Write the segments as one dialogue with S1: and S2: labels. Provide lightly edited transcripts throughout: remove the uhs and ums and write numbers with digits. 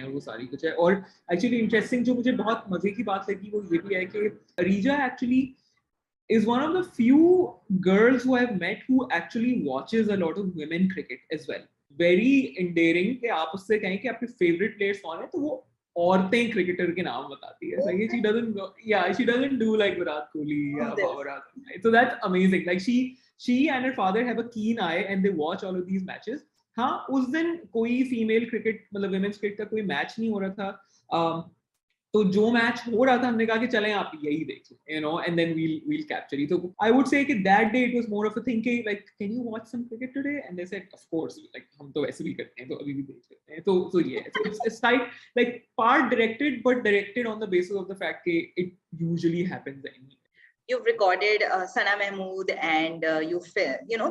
S1: वो सारी कुछ है। और एक्चुअली इंटरेस्टिंग जो मुझे बहुत मजे की बात लगी वो ये भी है कि Reeja actually is one of the few girls who I've met who actually watches a lot of women cricket as well. Very endearing कि आप उससे कहें कि आपके favorite players कौन है तो वो औरतें क्रिकेटर के नाम बताती है. Like she doesn't, yeah, she doesn't do like Virat Kohli या Babar Azam. So that's amazing. Like she and her father have a keen eye and they watch all of these matches. हाँ, उस दिन कोई female cricket मतलब women's cricket का कोई match नहीं हो रहा था. तो जो मैच हो रहा था हमने कहा कि चलें आप यही देख लें, you know, and then we'll capture it. So I would say कि that day it was more of a thing कि like can you watch some cricket today, and they said of course, like हम तो वैसे भी करते हैं तो अभी भी देख लेते हैं. So yeah, so it's like part directed but directed on the basis of the fact कि it usually happens anyway.
S2: You've recorded Sana Mahmood and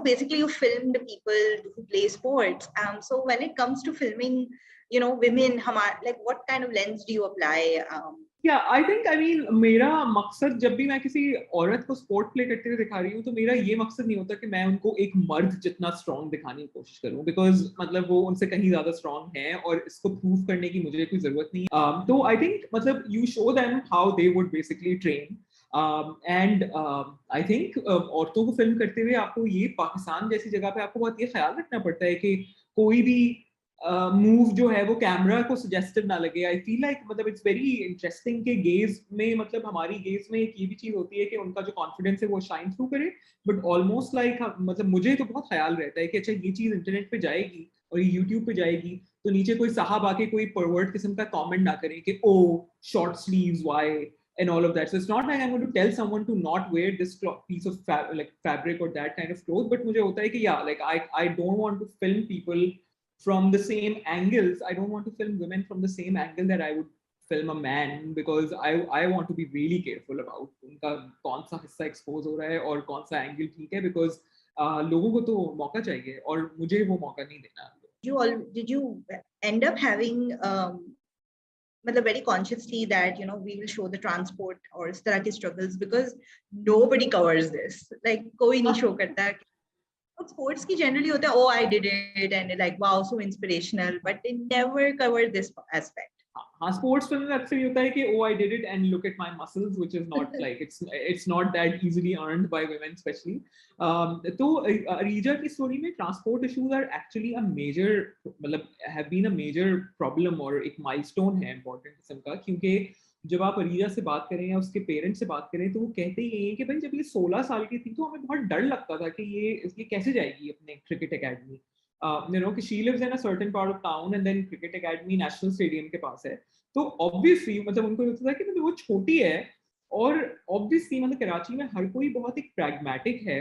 S2: basically you filmed people who play sports. So when it comes to filming, women, like what kind of lens do you apply?
S1: Yeah, I mean मेरा मकसद जब भी मैं किसी औरत को sport play करते हुए दिखा रही हूँ तो मेरा ये मकसद नहीं होता कि मैं उनको एक मर्द जितना स्ट्रॉन्ग दिखाने की कोशिश करूँ, बिकॉज मतलब वो उनसे कहीं ज्यादा स्ट्रॉन्ग है और इसको प्रूव करने की मुझे कोई जरूरत नहीं. तो आई थिंक मतलब you show them how they would basically train. And I think औरतों को फिल्म करते हुए आपको ये पाकिस्तान जैसी जगह पे आपको बहुत ये ख्याल रखना पड़ता है कि कोई भी मूव जो है वो कैमरा को सजेस्टिव ना लगे. आई फील लाइक मतलब इट्स वेरी इंटरेस्टिंग के गेज में मतलब हमारी गेज में एक ये भी चीज होती है कि उनका जो कॉन्फिडेंस है वो शाइन थ्रू करे, बट ऑलमोस्ट लाइक मतलब मुझे तो बहुत ख्याल रहता है कि अच्छा ये चीज इंटरनेट पे जाएगी और ये यूट्यूब पे जाएगी तो नीचे कोई साहब आके कोई परवर्ट किस्म का कमेंट ना करें कि oh short sleeves why and all of that. So it's not like I'm going to tell someone to not wear this piece of like fabric or that kind of clothes, but मुझे होता है कि yeah, like I don't want to film people from the same angles. I don't want to film women from the same angle that I would film a man, because I want to be really careful about उनका कौन सा हिस्सा expose हो रहा है और कौन सा angle ठीक है, because लोगों को तो मौका चाहिए और मुझे वो मौका नहीं देना.
S2: Did you end up having very consciously that we will show the transport or इस तरह के struggles, because nobody covers this, like कोई नहीं show करता. Sports की generally होता है oh I did it and like wow so inspirational, but they never cover this aspect.
S1: हाँ, स्पोर्ट्स फिल्म में अक्सर ये होता है कि oh I did it and look at my muscles, which is not like it's not that easily earned by women especially. तो रीजा की story में transport issues are actually a major मतलब have been a major problem और एक milestone है important किस्म का, क्योंकि जब आप अरीजा से बात करें या उसके पेरेंट्स से बात करें तो वो कहते ही हैं कि भाई जब ये 16 साल की थी तो हमें बहुत डर लगता था कि ये कैसे जाएगी अपने क्रिकेट एकेडमी. कि she lives in a certain part of town and then cricket academy national stadium के पास है. तो obviously मतलब उनको लगता था कि मतलब वो छोटी है और obviously मतलब कराची में हर कोई बहुत एक pragmatic है,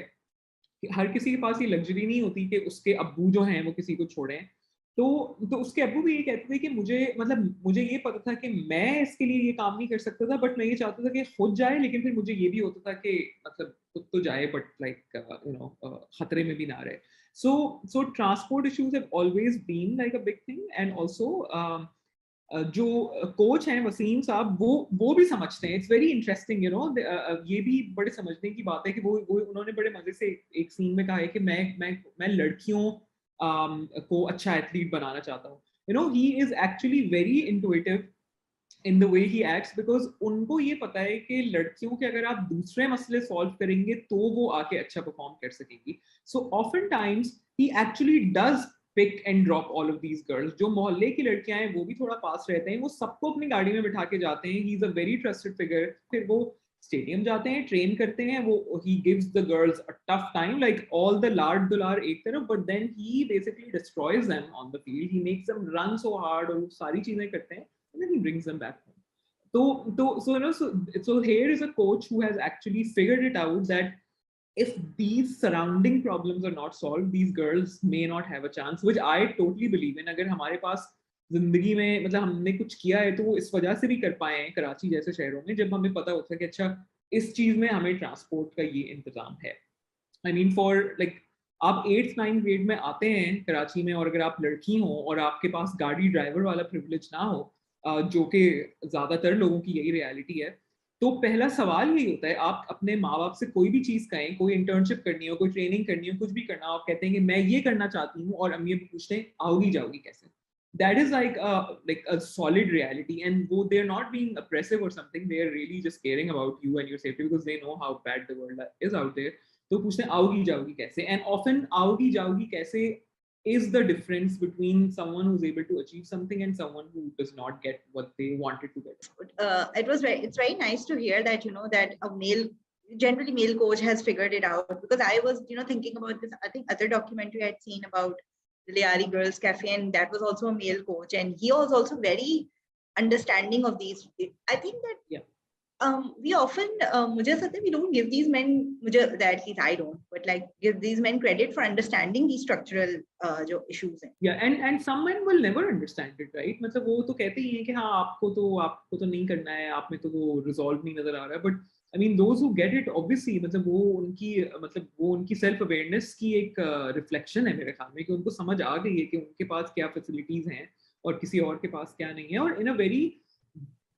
S1: हर किसी के पास ये लग्जरी नहीं होती कि उसके अब्बू जो हैं वो किसी को छोड़ें. तो उसके अब्बू भी ये कहते थे कि मुझे ये पता था कि मैं इसके लिए ये काम नहीं कर सकता था, बट मैं ये चाहता था कि खुद जाए, लेकिन फिर मुझे ये भी होता था कि मतलब खुद तो जाए बट लाइक खतरे में भी ना रहे. So transport issues have always been like a big thing, and also जो कोच हैं वसीम साहब वो भी समझते हैं. इट्स वेरी इंटरेस्टिंग ये भी बड़े समझने की बात है कि वो उन्होंने बड़े मजे से एक सीन में कहा है कि मैं लड़कियों को अच्छा एथलीट बनाना चाहता हूँ. He is actually very intuitive in the way he acts, because उनको ये पता है कि लड़कियों के अगर आप दूसरे मसले सॉल्व करेंगे तो वो आके अच्छा परफॉर्म कर सकेंगी. So oftentimes he actually does pick and drop all of these girls. जो मोहल्ले की लड़कियां हैं वो भी थोड़ा पास रहते हैं, वो सबको अपनी गाड़ी में बिठा के जाते हैं. He is a very trusted figure. फिर वो स्टेडियम जाते हैं, ट्रेन करते हैं, वो he gives the girls a tough time, like all the लाड दुलार एक तरफ, but then he basically destroys them on the field. He makes them run so hard और सारी चीजें करते हैं, and then he brings them back home. So here is a coach who has actually figured it out that if these surrounding problems are not solved, these girls may not have a chance, which I totally believe in. अगर हमारे पास जिंदगी में मतलब हमने कुछ किया है तो वो इस वजह से भी कर पाए हैं कराची जैसे शहरों में, जब हमें पता होता है कि अच्छा इस चीज में हमें ट्रांसपोर्ट का ये इंतजाम है. आई मीन फॉर लाइक आप 8th 9th ग्रेड में आते हैं कराची में और अगर आप लड़की हो और आपके पास गाड़ी ड्राइवर वाला प्रिविलेज ना हो, जो कि ज्यादातर लोगों की यही रियलिटी है, तो पहला सवाल यही होता है, आप अपने माँ बाप से कोई भी चीज कहें, कोई इंटर्नशिप करनी हो, कोई ट्रेनिंग करनी हो, कुछ भी करना हो, आप कहते हैं कि मैं ये करना चाहती हूँ और अम्मी अभी पूछते हैं आओगी जाओगी कैसे. that is like a solid reality, and they're not being oppressive or something, they're really just caring about you and your safety because they know how bad the world is out there. तो पूछते हैं आओगी जाओगी कैसे, and often आओगी जाओगी कैसे is the difference between someone who's able to achieve something and someone who does not get what they wanted to get.
S2: It's very nice to hear that, that a generally male coach has figured it out, because I was, thinking about this, I think other documentary I'd seen about the Liari Girls Cafe, and that was also a male coach, and he was also very understanding of these. I think that we often, we don't give these men, at least I don't, but like give these men credit for understanding these structural issues.
S1: Yeah, and some men will never understand it, right? मतलब वो तो कहते ही हैं कि हाँ आपको तो नहीं करना है, आप में तो वो resolve नहीं नजर आ रहा है, but I mean those who get it obviously मतलब वो उनकी self awareness की एक reflection है मेरे ख्याल में, कि उनको समझ आ गई है कि उनके पास क्या facilities हैं और किसी और के पास क्या नहीं है, और in a very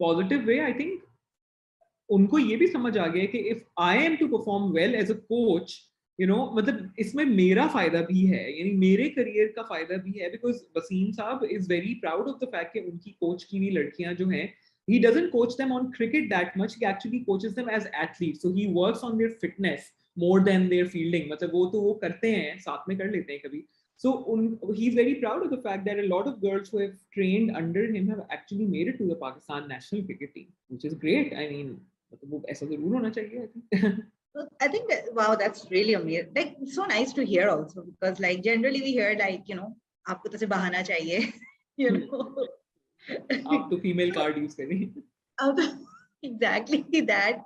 S1: positive way I think उनको ये भी समझ आ गया कि if I am to perform well as a coach, मतलब इसमें मेरा फायदा भी है, यानी मेरे करियर का फायदा भी है, बिकॉज वसीम साहब is very proud of the fact कि उनकी कोच की हुई लड़कियां जो हैं, he doesn't coach them on cricket that much, he actually coaches them as athletes, so he works on their fitness more than their fielding, मतलब वो करते हैं, साथ में कर लेते हैं कभी. So he's very proud of the fact that a lot of girls who have trained under him have actually made it to the Pakistan national cricket team, which is great. I mean, वो ऐसा जरूर होना चाहिए.
S2: I think that, wow, that's really amazing. Like, it's so nice to hear also, because like generally we hear like, आपको तो से बहाना चाहिए,
S1: आप तो female card use करें.
S2: Exactly that.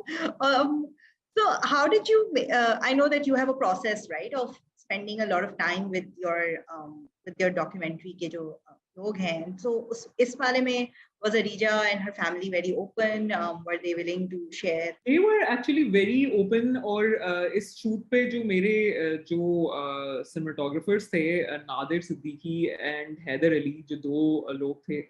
S2: So how did you, I know that you have a process, right, of spending a lot of time with your documentary के जो लोग हैं. So इस बारे में, was Arija and her family very open? Were they willing to share?
S1: They were actually very open. और इस shoot पे जो मेरे जो cinematographers थे, नादिर सिद्दीकी एंड हैदर अली, जो दो लोग थे,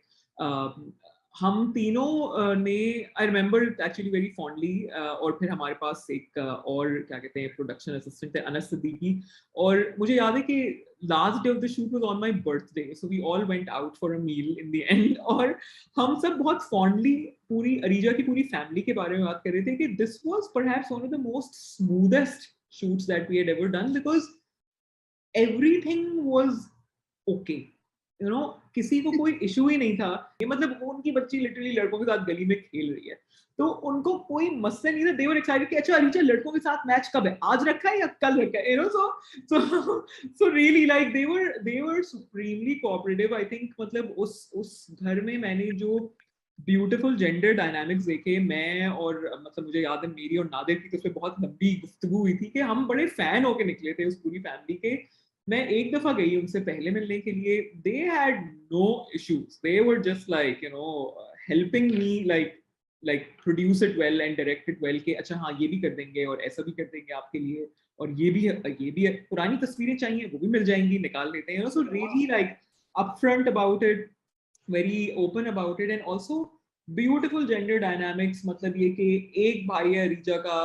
S1: हम तीनों ने, I remember actually very fondly. और फिर हमारे पास एक और क्या कहते हैं प्रोडक्शन असिस्टेंट थे, अनस सिद्दीकी, और मुझे याद है कि last day of the shoot was on my birthday, so we all went out for a meal in the end, और हम सब बहुत फॉन्डली पूरी अरीजा की पूरी फैमिली के बारे में बात कर रहे थे कि this was perhaps one of the most smoothest shoots that we had ever done, because everything was okay, किसी को कोई इशू ही नहीं था. ये मतलब उनकी बच्ची लिटरली लड़कों के साथ गली में खेल रही है, तो उनको कोई मसला नहीं था. दे वर एक्साइटेड कि अच्छा अरीजा लड़कों के साथ मैच कब है, आज रखा है या कल रखा है, so really like they were supremely cooperative. I think मतलब उस घर में मैंने जो ब्यूटीफुल जेंडर डायनामिक्स देखे, मैं और मतलब मुझे याद है मेरी और नादिर की तो उसमें बहुत लंबी गुफ्तगू हुई थी कि हम बड़े फैन होके निकले थे उस पूरी फैमिली के. मैं एक दफा गई उनसे पहले मिलने के लिए, they had no issues, they were just like helping me like produce it well and direct it well, कि अच्छा हाँ ये भी कर देंगे और ऐसा भी कर देंगे आपके लिए, और ये भी है, पुरानी तस्वीरें चाहिए वो भी मिल जाएंगी, निकाल देते हैं. So really like upfront about it, very open about it, and also beautiful gender dynamics. मतलब ये कि एक भाई है अरीजा का,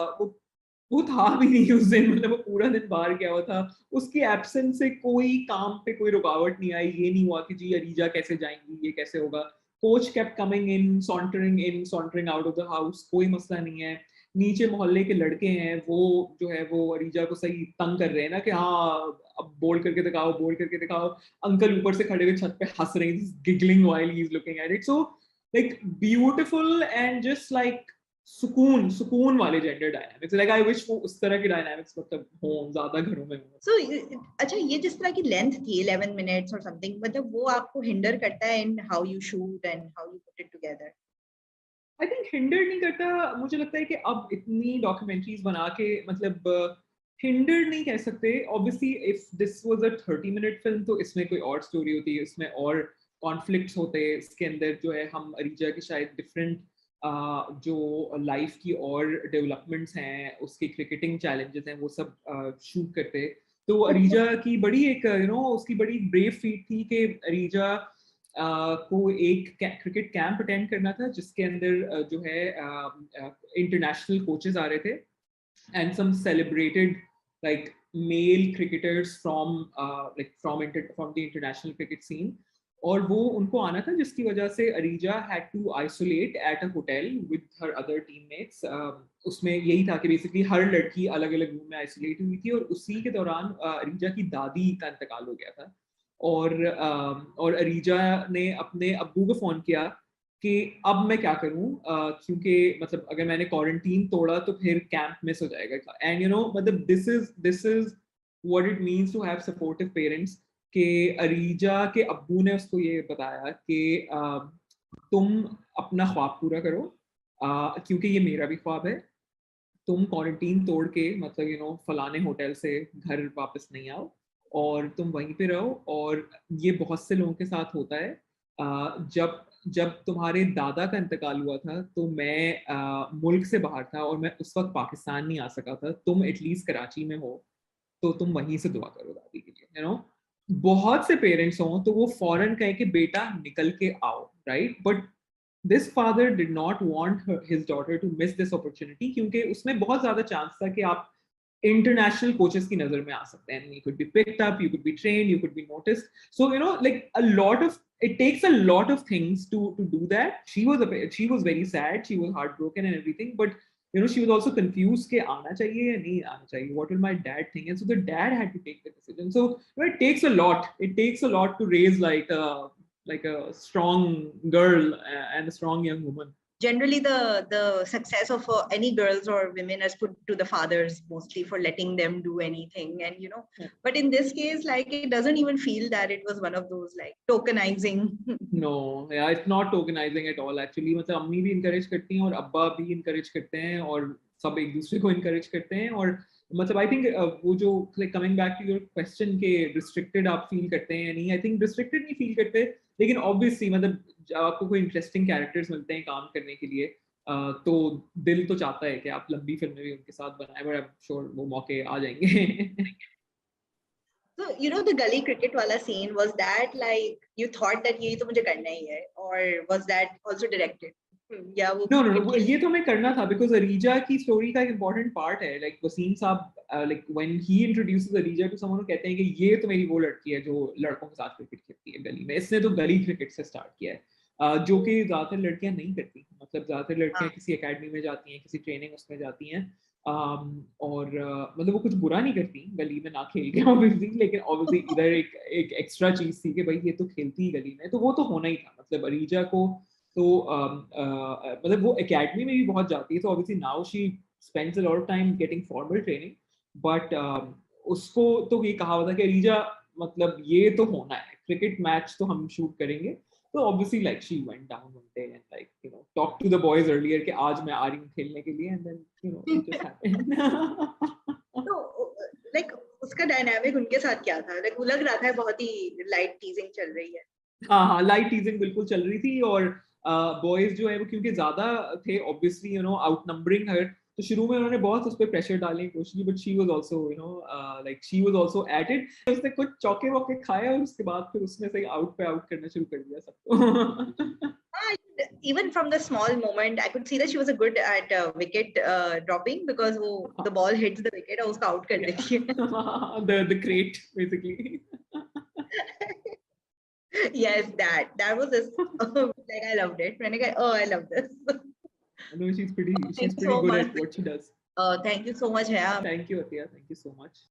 S1: वो था भी नहीं उस दिन, मतलब वो पूरा दिन बाहर गया हुआ था, उसकी एब्सेंस से कोई काम पे कोई रुकावट नहीं आई. ये नहीं हुआ कि जी अरीजा कैसे जाएंगी, ये कैसे होगा. Coach kept coming in, sauntering out of the house, कोई मसला नहीं है. नीचे मोहल्ले के लड़के हैं, वो जो है वो अरीजा को सही तंग कर रहे हैं ना, कि हाँ अब बोल करके दिखाओ. अंकल ऊपर से खड़े हुए छत पे हंस रहे हैं, giggling while he is looking at it. So like beautiful and just like सुकून वाले gender dynamics. Like I wish वो उस तरह के डायनामिक्स मतलब हो ज्यादा घरों में हो.
S2: सो अच्छा, ये जिस तरह की लेंथ थी 11 मिनट्स और समथिंग, मतलब वो आपको हिंडर करता है in how you shoot and how you put it together?
S1: I think hinder नहीं करता. मुझे लगता है कि अब इतनी डॉक्यूमेंट्रीज बना के मतलब हिंडर नहीं कह सकते. Obviously if this was a 30-minute film तो इसमें कोई और स्टोरी होती है, इसमें और कॉन्फ्लिक्ट्स होते हैं. इसके अंदर जो है हम अरीजा की शायद डिफरेंट जो लाइफ की और डेवलपमेंट्स हैं, उसके क्रिकेटिंग चैलेंजेस हैं, वो सब शूट करते. तो अरीजा की बड़ी एक उसकी बड़ी ब्रेव फीट थी कि अरीजा को एक क्रिकेट कैंप अटेंड करना था, जिसके अंदर जो है इंटरनेशनल कोचेस आ रहे थे and some celebrated like male cricketers from the international cricket scene. और वो उनको आना था, जिसकी वजह से Areeja had to isolate at a hotel with her other teammates. उसमें यही था कि बेसिकली हर लड़की अलग अलग रूम में आइसोलेट हुई थी, और उसी के दौरान अरीजा की दादी का इंतकाल हो गया था। और अरीजा ने अपने अब्बू को फोन किया कि अब मैं क्या करूं, क्योंकि मतलब अगर मैंने क्वारंटीन तोड़ा तो फिर कैंप मिस हो जाएगा। एंड यू नो मतलब this is what it means to have supportive parents. कि अरीजा के अब्बू ने उसको ये बताया कि तुम अपना ख्वाब पूरा करो, क्योंकि ये मेरा भी ख्वाब है। तुम क्वारंटीन तोड़ के मतलब फलाने होटल से घर वापस नहीं आओ, और तुम वहीं पे रहो। और ये बहुत से लोगों के साथ होता है। जब जब तुम्हारे दादा का इंतकाल हुआ था तो मैं मुल्क से बाहर था, और मैं उस वक्त पाकिस्तान नहीं आ सका था। तुम एटलीस्ट कराची में हो, तो तुम वहीं से दुआ करो दादी के लिए। बहुत से पेरेंट्स हों तो वो फौरन कहें कि बेटा निकल के आओ, right? But this father did not want his daughter to miss this opportunity, क्योंकि उसमें बहुत ज्यादा चांस था कि आप इंटरनेशनल कोचेस की नजर में आ सकते हैं। You could be picked up, you could be trained, you could be noticed. So like a lot of it takes a lot of things to do that. She was very sad, she was heartbroken and everything, but she was also confused कि आना चाहिए या नहीं आना चाहिए, what will my dad think? And so the dad had to take the decision. So it takes a lot, to raise like a strong girl and a strong young woman.
S2: Generally the success of any girls or women is put to the fathers mostly for letting them do anything, and but in this case, like, it doesn't even feel that it was one of those like tokenizing.
S1: No, yeah, it's not tokenizing at all actually. मतलब अम्मी भी encourage करती हैं और अब्बा भी encourage करते हैं, और सब एक दूसरे को encourage करते हैं। और मतलब I think वो जो like coming back to your question के restricted आप feel करते हैं या नहीं, I think restricted नहीं feel करते, लेकिन obviously मतलब जब आपको कोई interesting characters मिलते हैं काम करने के लिए, तो दिल तो चाहता है कि आप लंबी फिल्में भी उनके साथ बनाएं, but I'm sure वो मौके आ जाएंगे।
S2: So, the gully cricket wala scene, was that like you thought that ये तो मुझे करना ही है, or was that also directed? या वो
S1: No, no,
S2: cricket
S1: no.
S2: के
S1: ये तो मैं करना था because अरीजा की स्टोरी का एक important part है। Like वसीम साहब, like when he introduces अरीजा to someone, कहते हैं कि ये तो मेरी वो लड़की है जो लड़कों के साथ क्रिकेट खेलती है गली में। इसने तो गली क्रिकेट से स्टार्ट किया है, जो कि ज्यादातर लड़कियां नहीं करती। मतलब ज्यादातर लड़कियां
S2: हाँ,
S1: किसी एकेडमी में जाती हैं, किसी ट्रेनिंग उसमें जाती हैं। और मतलब वो कुछ बुरा नहीं करती गली में ना खेल के ऑब्वियसली, लेकिन ऑब्वियसली इधर एक एक्स्ट्रा चीज थी कि भाई ये तो खेलती ही गली में, तो वो तो होना ही था। मतलब अरीजा को तो मतलब वो एकेडमी में भी बहुत जाती है, तो obviously now she spends a lot of time getting formal training. But उसको तो ये कहा हुआ था कि रीजा मतलब ये तो होना है, क्रिकेट मैच तो हम शूट करेंगे। तो obviously like she went down one day and like talk to the boys earlier कि आज मैं आ रही हूँ खेलने के लिए, and then it just happened.
S2: तो like उसका डायनामिक उनके साथ क्या था? लाइक वो लग रहा था बहुत ही लाइट टीजिंग चल रही है।
S1: हाँ हाँ, लाइट टीजिंग बिल्कुल चल रही थी। और बॉयज जो है वो क्योंकि ज्यादा थे ऑब्वियसली आउट नंबरिंग हर, तो शुरू में उन्होंने बहुत उस पर प्रेशर डालने की कोशिश की, but she was also like she was also at it. उसने कुछ चौके वौके खाए, और उसके बाद फिर उसने से आउट पे आउट करना शुरू कर दिया सबको।
S2: Even from the small moment, I could see that she was a good at wicket dropping, because वो the ball hits the wicket और उसका out कर देती है।
S1: The crate basically.
S2: Yes, that was this. Like, I loved it. मैंने कहा, oh, I love this.
S1: I know she's pretty
S2: Thank
S1: she's
S2: you
S1: pretty
S2: so
S1: good
S2: much.
S1: at what she does.
S2: Thank you so much, Haya.
S1: Thank you, Athiya. Thank you so much.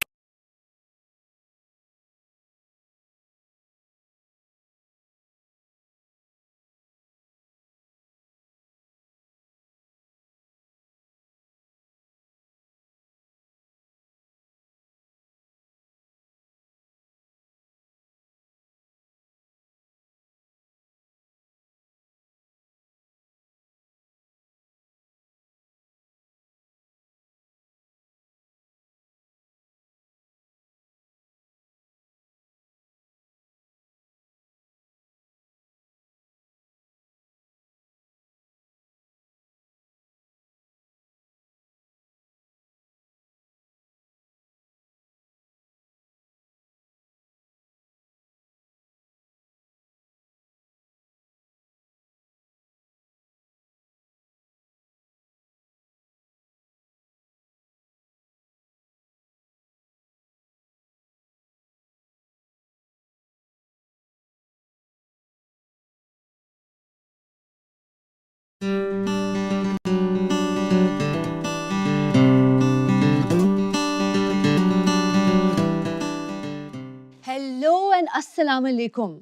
S3: अस्सलाम वालेकुम,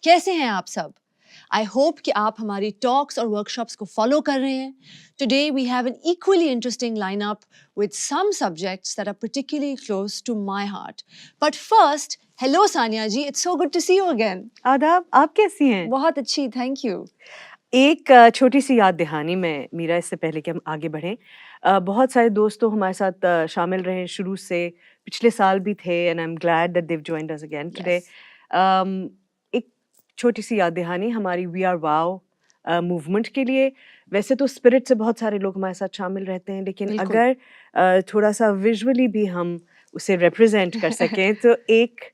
S3: कैसे हैं आप सब? I hope कि आप हमारी talks और वर्कशॉप्स को फॉलो कर रहे हैं. Today we have an equally interesting lineup with some subjects that are particularly close to my heart. But first, hello Sania ji, it's so good to see you again.
S4: आदाब, आप कैसी हैं?
S3: बहुत अच्छी, thank you.
S4: एक छोटी सी याद दहानी में मीरा, इससे पहले कि हम आगे बढ़ें, बहुत सारे दोस्त तो हमारे साथ शामिल रहे शुरू से, पिछले साल भी थे, and I am glad that they joined us again today. एक छोटी सी याद दहानी हमारी वी आर वाओ मूवमेंट के लिए. वैसे तो स्पिरिट से बहुत सारे लोग हमारे साथ शामिल रहते हैं, लेकिन
S3: बिल्कुल.
S4: अगर थोड़ा सा विजुअली भी हम उसे रिप्रेजेंट कर सकें तो एक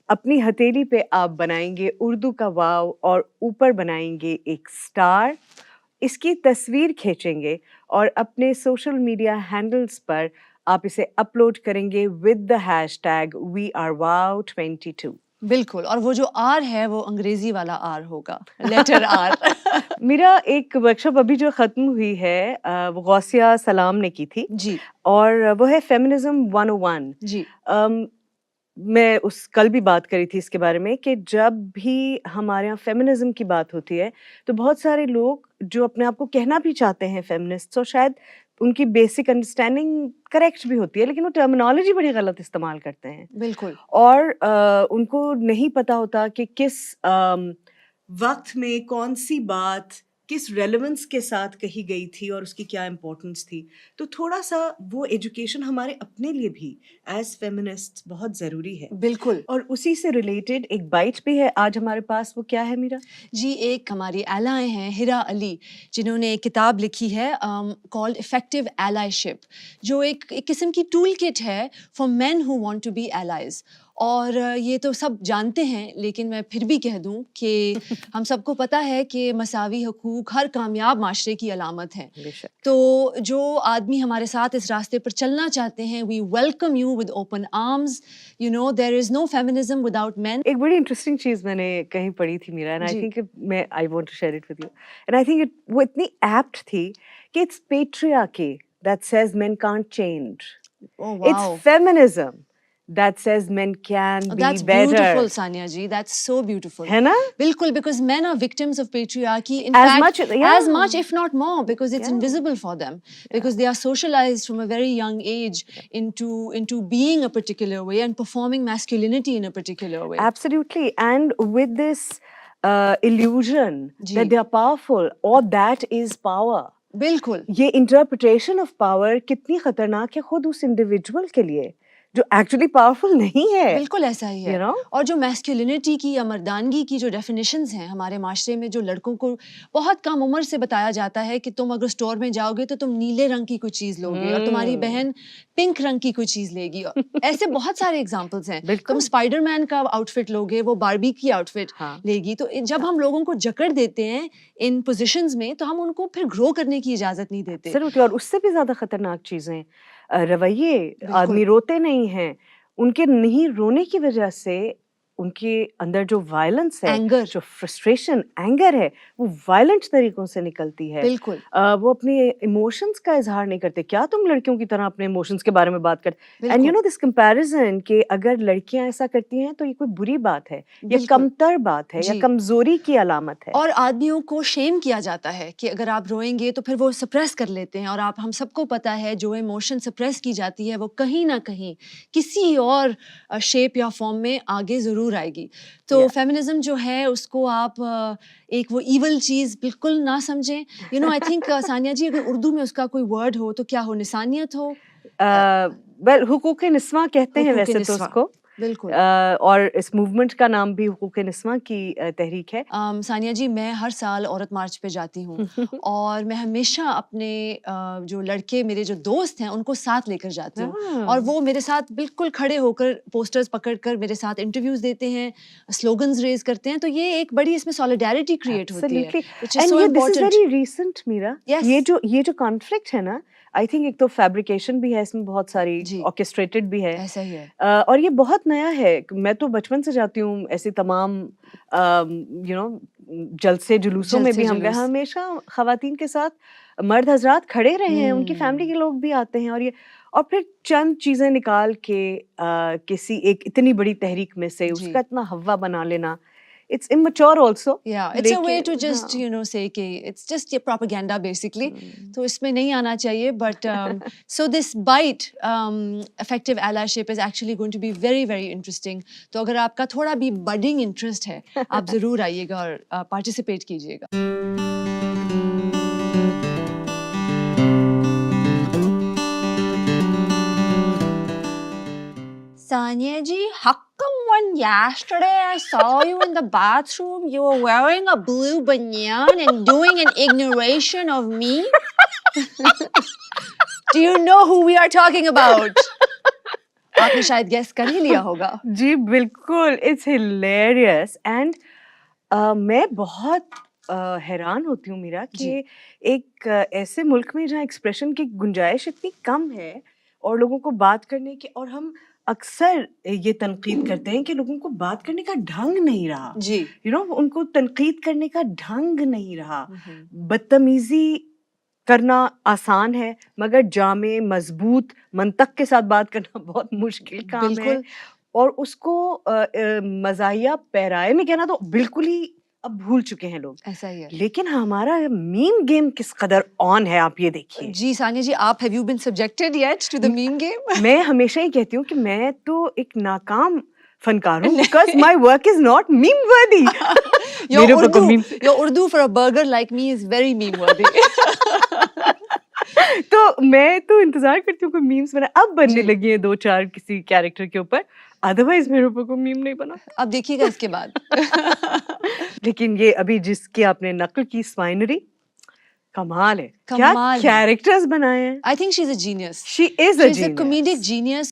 S4: अपनी हथेली पे आप बनाएंगे उर्दू का वाव और ऊपर बनाएंगे एक स्टार. इसकी तस्वीर खींचेंगे और अपने सोशल मीडिया हैंडल्स पर आप इसे अपलोड करेंगे विद द हैशटैग WeAreWow22.
S3: बिल्कुल, और वो जो आर है वो अंग्रेजी वाला आर होगा, लेटर आर.
S4: मेरा एक वर्कशॉप अभी जो ख़त्म हुई है वो गौसिया सलाम ने की थी
S3: जी
S4: और वो है फेमिनिज्म 101.
S3: जी.
S4: मैं उस कल भी बात करी थी इसके बारे में कि जब भी हमारे यहाँ फेमिनिज्म की बात होती है तो बहुत सारे लोग जो अपने आप को कहना भी चाहते हैं फेमिनिस्ट, और शायद उनकी बेसिक अंडरस्टैंडिंग करेक्ट भी होती है, लेकिन वो टर्मिनोलॉजी बड़ी गलत इस्तेमाल करते हैं
S3: बिल्कुल.
S4: और उनको नहीं पता होता कि किस वक्त में कौन सी बात किस रेलेवेंस के साथ कही गई थी और उसकी क्या इम्पोर्टेंस थी. तो थोड़ा सा वो एजुकेशन हमारे अपने लिए भी एज फेमिनिस्ट बहुत ज़रूरी है.
S3: बिल्कुल.
S4: और उसी से रिलेटेड एक बाइट भी है आज हमारे पास. वो क्या है मीरा?
S3: जी, एक हमारी एलाय हैं हिरा अली, जिन्होंने एक किताब लिखी है कॉल्ड इफेक्टिव एलायशिप, जो एक किस्म की टूल किट है for men who want to be allies. और ये तो सब जानते हैं, लेकिन मैं फिर भी कह दूं कि हम सबको पता है कि मसावी हकूक हर कामयाब माशरे की अलामत है.
S4: बेशक.
S3: तो जो आदमी हमारे साथ इस रास्ते पर चलना चाहते हैं, we welcome you with open arms. You know, there is no feminism without men.
S4: एक बड़ी इंटरेस्टिंग चीज मैंने कहीं पढ़ी थी मीरा, एंड आई
S3: जी.
S4: थिंक मैं I want to share it with you, and I think वो इतनी एप्ट थी कि it's patriarchy that says men can't change.
S3: Oh wow.
S4: It's feminism that says men can be
S3: That's
S4: better.
S3: beautiful, Sania ji. That's so beautiful.
S4: है ना?
S3: Bilkul, because men are victims of patriarchy. In
S4: As
S3: fact,
S4: much, yeah.
S3: as much, if not more, because it's
S4: Yeah.
S3: invisible for them. Because they are socialized from a very young age into being a particular way and performing masculinity in a particular way.
S4: Absolutely. And with this illusion
S3: ji.
S4: that they are powerful, or that is power.
S3: बिल्कुल.
S4: ये interpretation of power कितनी खतरनाक है खुद उस individual के लिए जो एक्चुअली पावरफुल नहीं है.
S3: बिल्कुल ऐसा ही है.
S4: You know?
S3: और जो मैस्कुलिनिटी की या मर्दानगी की जो डेफिनेशंस हैं हमारे माशरे में, जो लड़कों को बहुत कम उम्र से बताया जाता है कि तुम अगर स्टोर में जाओगे तो तुम नीले रंग की कोई चीज लोगे और तुम्हारी बहन पिंक रंग की कोई चीज लेगी. और ऐसे बहुत सारे एग्जांपल्स हैं. तुम स्पाइडरमैन का आउटफिट लोगे, वो बारबी की आउटफिट लेगी. तो जब हम लोगों को जकड़ देते हैं इन पोजीशंस में, तो हम उनको फिर ग्रो करने की इजाजत नहीं देते.
S4: जरूर. और उससे भी ज्यादा खतरनाक चीजें रवैये. आदमी रोते नहीं हैं, उनके नहीं रोने की वजह से उनके अंदर जो वायलेंस है,
S3: एंगर,
S4: जो फ्रस्ट्रेशन, एंगर है, वो वायलेंट तरीकों से निकलती है.
S3: बिल्कुल.
S4: वो अपने इमोशंस का इजहार नहीं करते. क्या तुम लड़कियों की तरह अपने इमोशंस के बारे में बात करते? And you no this comparison कि अगर लड़कियां ऐसा करती हैं तो ये कोई बुरी बात है या कमतर बात है या कमजोरी की अलामत है.
S3: और आदमियों को शेम किया जाता है कि अगर आप रोएंगे तो फिर वो सप्रेस कर लेते हैं. और आप हम सबको पता है जो इमोशन सप्रेस की जाती है वो कहीं ना कहीं किसी और शेप या फॉर्म में आगे जरूर आएगी. तो फेमिनिज्म जो है उसको आप एक वो इवल चीज बिल्कुल ना समझें. You know, I think Sania ji, अगर उर्दू में उसका कोई वर्ड हो तो क्या हो? निसानियत हो?
S4: वेल, हुकूक निस्वा कहते हैं वैसे तो उसको.
S3: बिल्कुल.
S4: और इस मूवमेंट का नाम भी हुकूक निस्वा की तहरीक है.
S3: सानिया जी, मैं हर साल औरत मार्च पे जाती हूँ और मैं हमेशा अपने जो लड़के मेरे जो दोस्त हैं उनको साथ लेकर जाती हूँ. और वो मेरे साथ बिल्कुल खड़े होकर पोस्टर्स पकड़कर मेरे साथ इंटरव्यूज देते हैं, स्लोगन्स रेज करते हैं. तो ये एक बड़ी इसमें सॉलिडारिटी क्रिएट होती है, which is so important.
S4: Very recent Meera.
S3: Yes.
S4: ये जो कॉन्फ्लिक्ट है ना, आई थिंक एक तो फैब्रिकेशन भी है इसमें, बहुत सारी ऑर्केस्ट्रेटेड भी है.
S3: ऐसा ही है.
S4: और ये बहुत नया है. मैं तो बचपन से जाती हूँ ऐसे तमाम यू नो जलसे जुलूसों में भी हम गए. हमेशा खवातीन के साथ मर्द हजरात खड़े रहे हैं, उनकी फैमिली के लोग भी आते हैं. और फिर चंद चीजें निकाल के किसी एक इतनी बड़ी तहरीक में से
S3: जी।
S4: उसका इतना हवा बना लेना, it's immature also.
S3: Yeah, it's a way to
S4: लेकिन
S3: just
S4: हाँ,
S3: you know say कि it's just your propaganda basically. तो इसमें नहीं आना चाहिए. But so this bite effective allyship is actually going to be very very interesting. तो अगर आपका थोड़ा भी budding interest है, आप जरूर आइएगा और participate कीजिएगा. Sanya ji, how come when yesterday I saw you in the bathroom, you were wearing a blue banyan and doing an ignoration of me? Do you know who we are talking about? आपने शायद guess कर ही लिया होगा.
S4: जी बिल्कुल, it's hilarious and मैं बहुत हैरान होती हूँ मीरा कि एक ऐसे मुल्क में जहाँ एक्सप्रेशन की गुंजाइश इतनी कम है और लोगों को बात करने की, और हम अक्सर ये तनकीद करते हैं कि लोगों को बात करने का ढंग नहीं रहा,
S3: जी.
S4: यू नो उनको तनकीद करने का ढंग नहीं रहा. बदतमीजी करना आसान है मगर जामे मजबूत मंतक के साथ बात करना बहुत मुश्किल काम है.
S3: बिल्कुल.
S4: और उसको मज़ाहिया पैराए में कहना तो बिल्कुल ही अब भूल चुके हैं लोग.
S3: ऐसा ही है.
S4: लेकिन हमारा मीम गेम किस कदर ऑन है आप ये देखिए.
S3: जी सानिया जी, आप have you been subjected yet to the meme game?
S4: मैं हमेशा ही कहती हूँ कि मैं तो एक नाकाम फनकार हूँ because my work is not meme worthy.
S3: Your Urdu for a burger like me is very meme worthy.
S4: तो मैं तो इंतजार करती हूँ कोई मीम्स बना. अब बनने
S3: जी.
S4: लगी है 2-4 किसी कैरेक्टर के ऊपर, अदरवाइज मेरे ऊपर कोई मीम नहीं बना.
S3: अब देखिएगा इसके बाद.
S4: लेकिन ये अभी जिसकी आपने नकल की स्वाइनरी, कमाल है. क्या
S3: कमाल है.
S4: कैरेक्टर्स बनाए हैं.
S3: I think she's a genius.
S4: She is a
S3: She's a
S4: genius.
S3: comedic genius.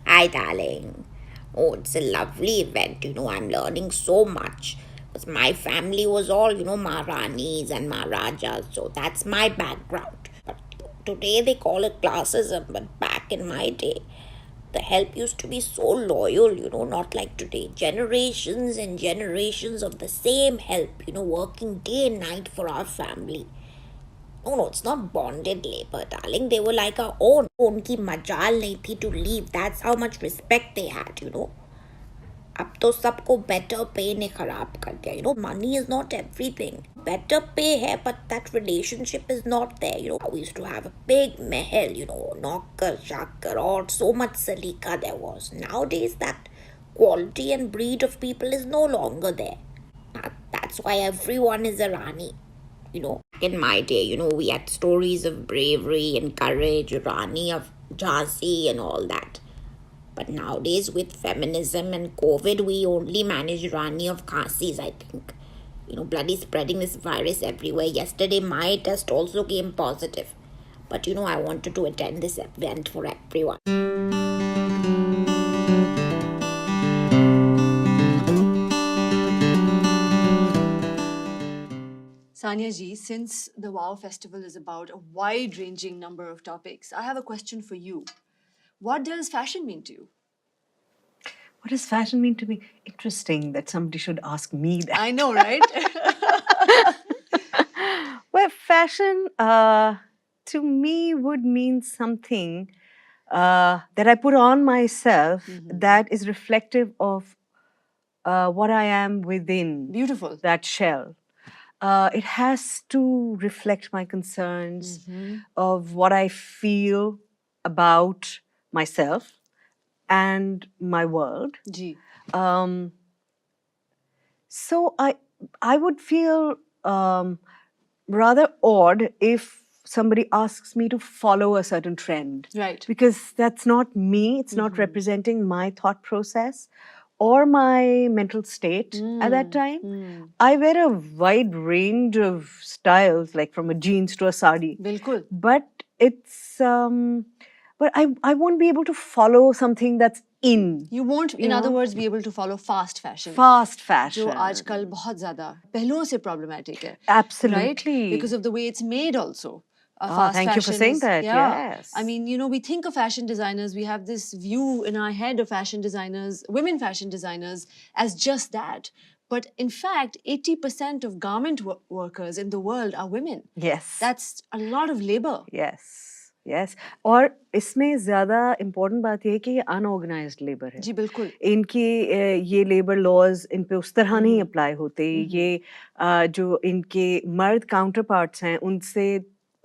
S5: Hi, darling. Oh, it's a lovely event. I'm learning so much. Because my family was all, Maharanis and Maharajas. So that's my background. But today they call it classism. But back in my day, the help used to be so loyal, not like today. Generations and generations of the same help, working day and night for our family. No, it's not bonded labor, darling. They were like our own. Unki majal nahi thi to leave. That's how much respect they had, अब तो सबको better pay ने खराब कर दिया. Money is not everything. Better pay है, but that relationship is not there. We used to have a big महल, नौकर चाकर, और so much salika there was. Nowadays, that quality and breed of people is no longer there. That's why everyone is a Rani. In my day, we had stories of bravery and courage, Rani of Jhansi and all that. But nowadays, with feminism and COVID, we only manage Rani of Khasis, I think. Bloody spreading this virus everywhere. Yesterday, my test also came positive. But, I wanted to attend this event for everyone.
S3: Sania ji, since the WOW Festival is about a wide-ranging number of topics, I have a question for you. What does fashion mean to you?
S4: What does fashion mean to me? Interesting that somebody should ask me that.
S3: I know, right?
S4: Well, fashion to me would mean something that I put on myself that is reflective of what I am within.
S3: Beautiful.
S4: That shell. It has to reflect my concerns of what I feel about myself and my world.
S3: Ji.
S4: So I would feel rather odd if somebody asks me to follow a certain trend.
S3: Right.
S4: Because that's not me. It's not representing my thought process or my mental state at that time. I wear a wide range of styles, like from a jeans to a sari.
S3: Bilkul.
S4: But it's but I won't be able to follow something that's in.
S3: You won't, in other words, be able to follow fast fashion.
S4: Fast fashion.
S3: जो आजकल बहुत ज़्यादा पहलुओं से problematic है.
S4: Absolutely.
S3: Right? Because of the way it's made also. fast
S4: thank you for
S3: fashion
S4: saying
S3: is,
S4: that.
S3: yeah.
S4: Yes.
S3: I mean, you know, we think of fashion designers, we have this view in our head of fashion designers, women fashion designers, as just that. But in fact, 80% of garment workers in the world are women.
S4: yes.
S3: That's a lot of labor.
S4: Yes. Yes. और इसमें ज़्यादा important बात यह है कि ये unorganised labour है.
S3: जी बिल्कुल.
S4: इनकी ये लेबर लॉज इन पे उस तरह नहीं अप्लाई होते. ये जो इनके मर्द काउंटर पार्ट्स हैं उनसे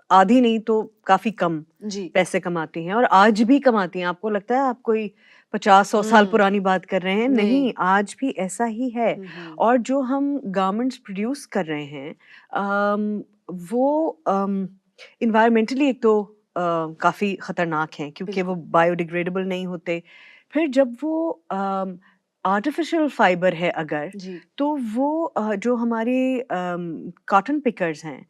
S4: आधी नहीं तो काफी कम
S3: जी
S4: पैसे कमाती हैं और आज भी कमाती हैं. आपको लगता है आप कोई 50-100 साल पुरानी बात कर रहे हैं? नहीं, आज भी ऐसा ही है. और जो हम गारमेंट्स प्रोड्यूस कर रहे हैं वो इन्वायरमेंटली एक तो काफी खतरनाक हैं क्योंकि वो बायोडिग्रेडेबल नहीं होते. फिर जब वो आर्टिफिशियल फाइबर है अगर तो वो जो हमारे कॉटन पिकर्स हैं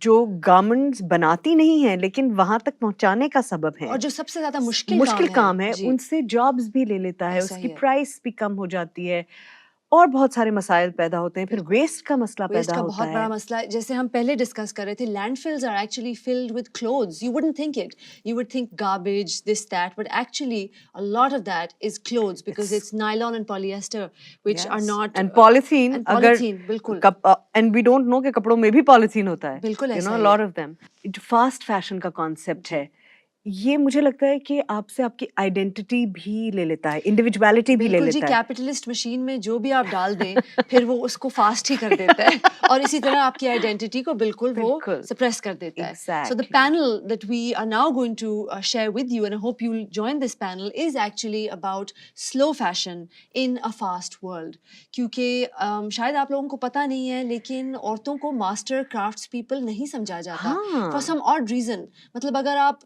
S4: जो गारमेंट्स बनाती नहीं है लेकिन वहां तक पहुंचाने का सबब है
S3: और जो सबसे ज्यादा मुश्किल काम है
S4: उनसे जॉब्स भी ले लेता है. उसकी प्राइस भी कम हो जाती है और बहुत सारे मसाइल पैदा होते हैं. फिर वेस्ट का मसला पैदा होता है.
S3: बहुत बड़ा मसला है. जैसे हम पहले डिस्कस कर रहे थे, landfills are actually filled with clothes. You wouldn't think it. You would think garbage, this that, but actually a lot of that is clothes because it's nylon and polyester which are not
S4: and polythene. अगर
S3: बिल्कुल
S4: and we don't know कि कपड़ों में भी polythene होता है.
S3: बिल्कुल
S4: ऐसा है. Lot of them. Fast fashion का कॉन्सेप्ट है ये, मुझे लगता है कि आपसे आपकी आइडेंटिटी भी ले लेता है, इंडिविजुअलिटी भी ले लेता है.
S3: कैपिटलिस्ट मशीन में जो भी आप डाल दें फिर वो उसको फास्ट ही कर देता है और इसी तरह आपकी आइडेंटिटी को बिल्कुल वो सप्रेस कर देता है. So the panel that we are now going to share with you and I hope you will join this panel is actually about slow fashion in a fast world. क्योंकि शायद आप लोगों को पता नहीं है लेकिन औरतों को मास्टर क्राफ्ट्स पीपल नहीं समझा जाता फॉर सम ऑड रीजन. मतलब अगर आप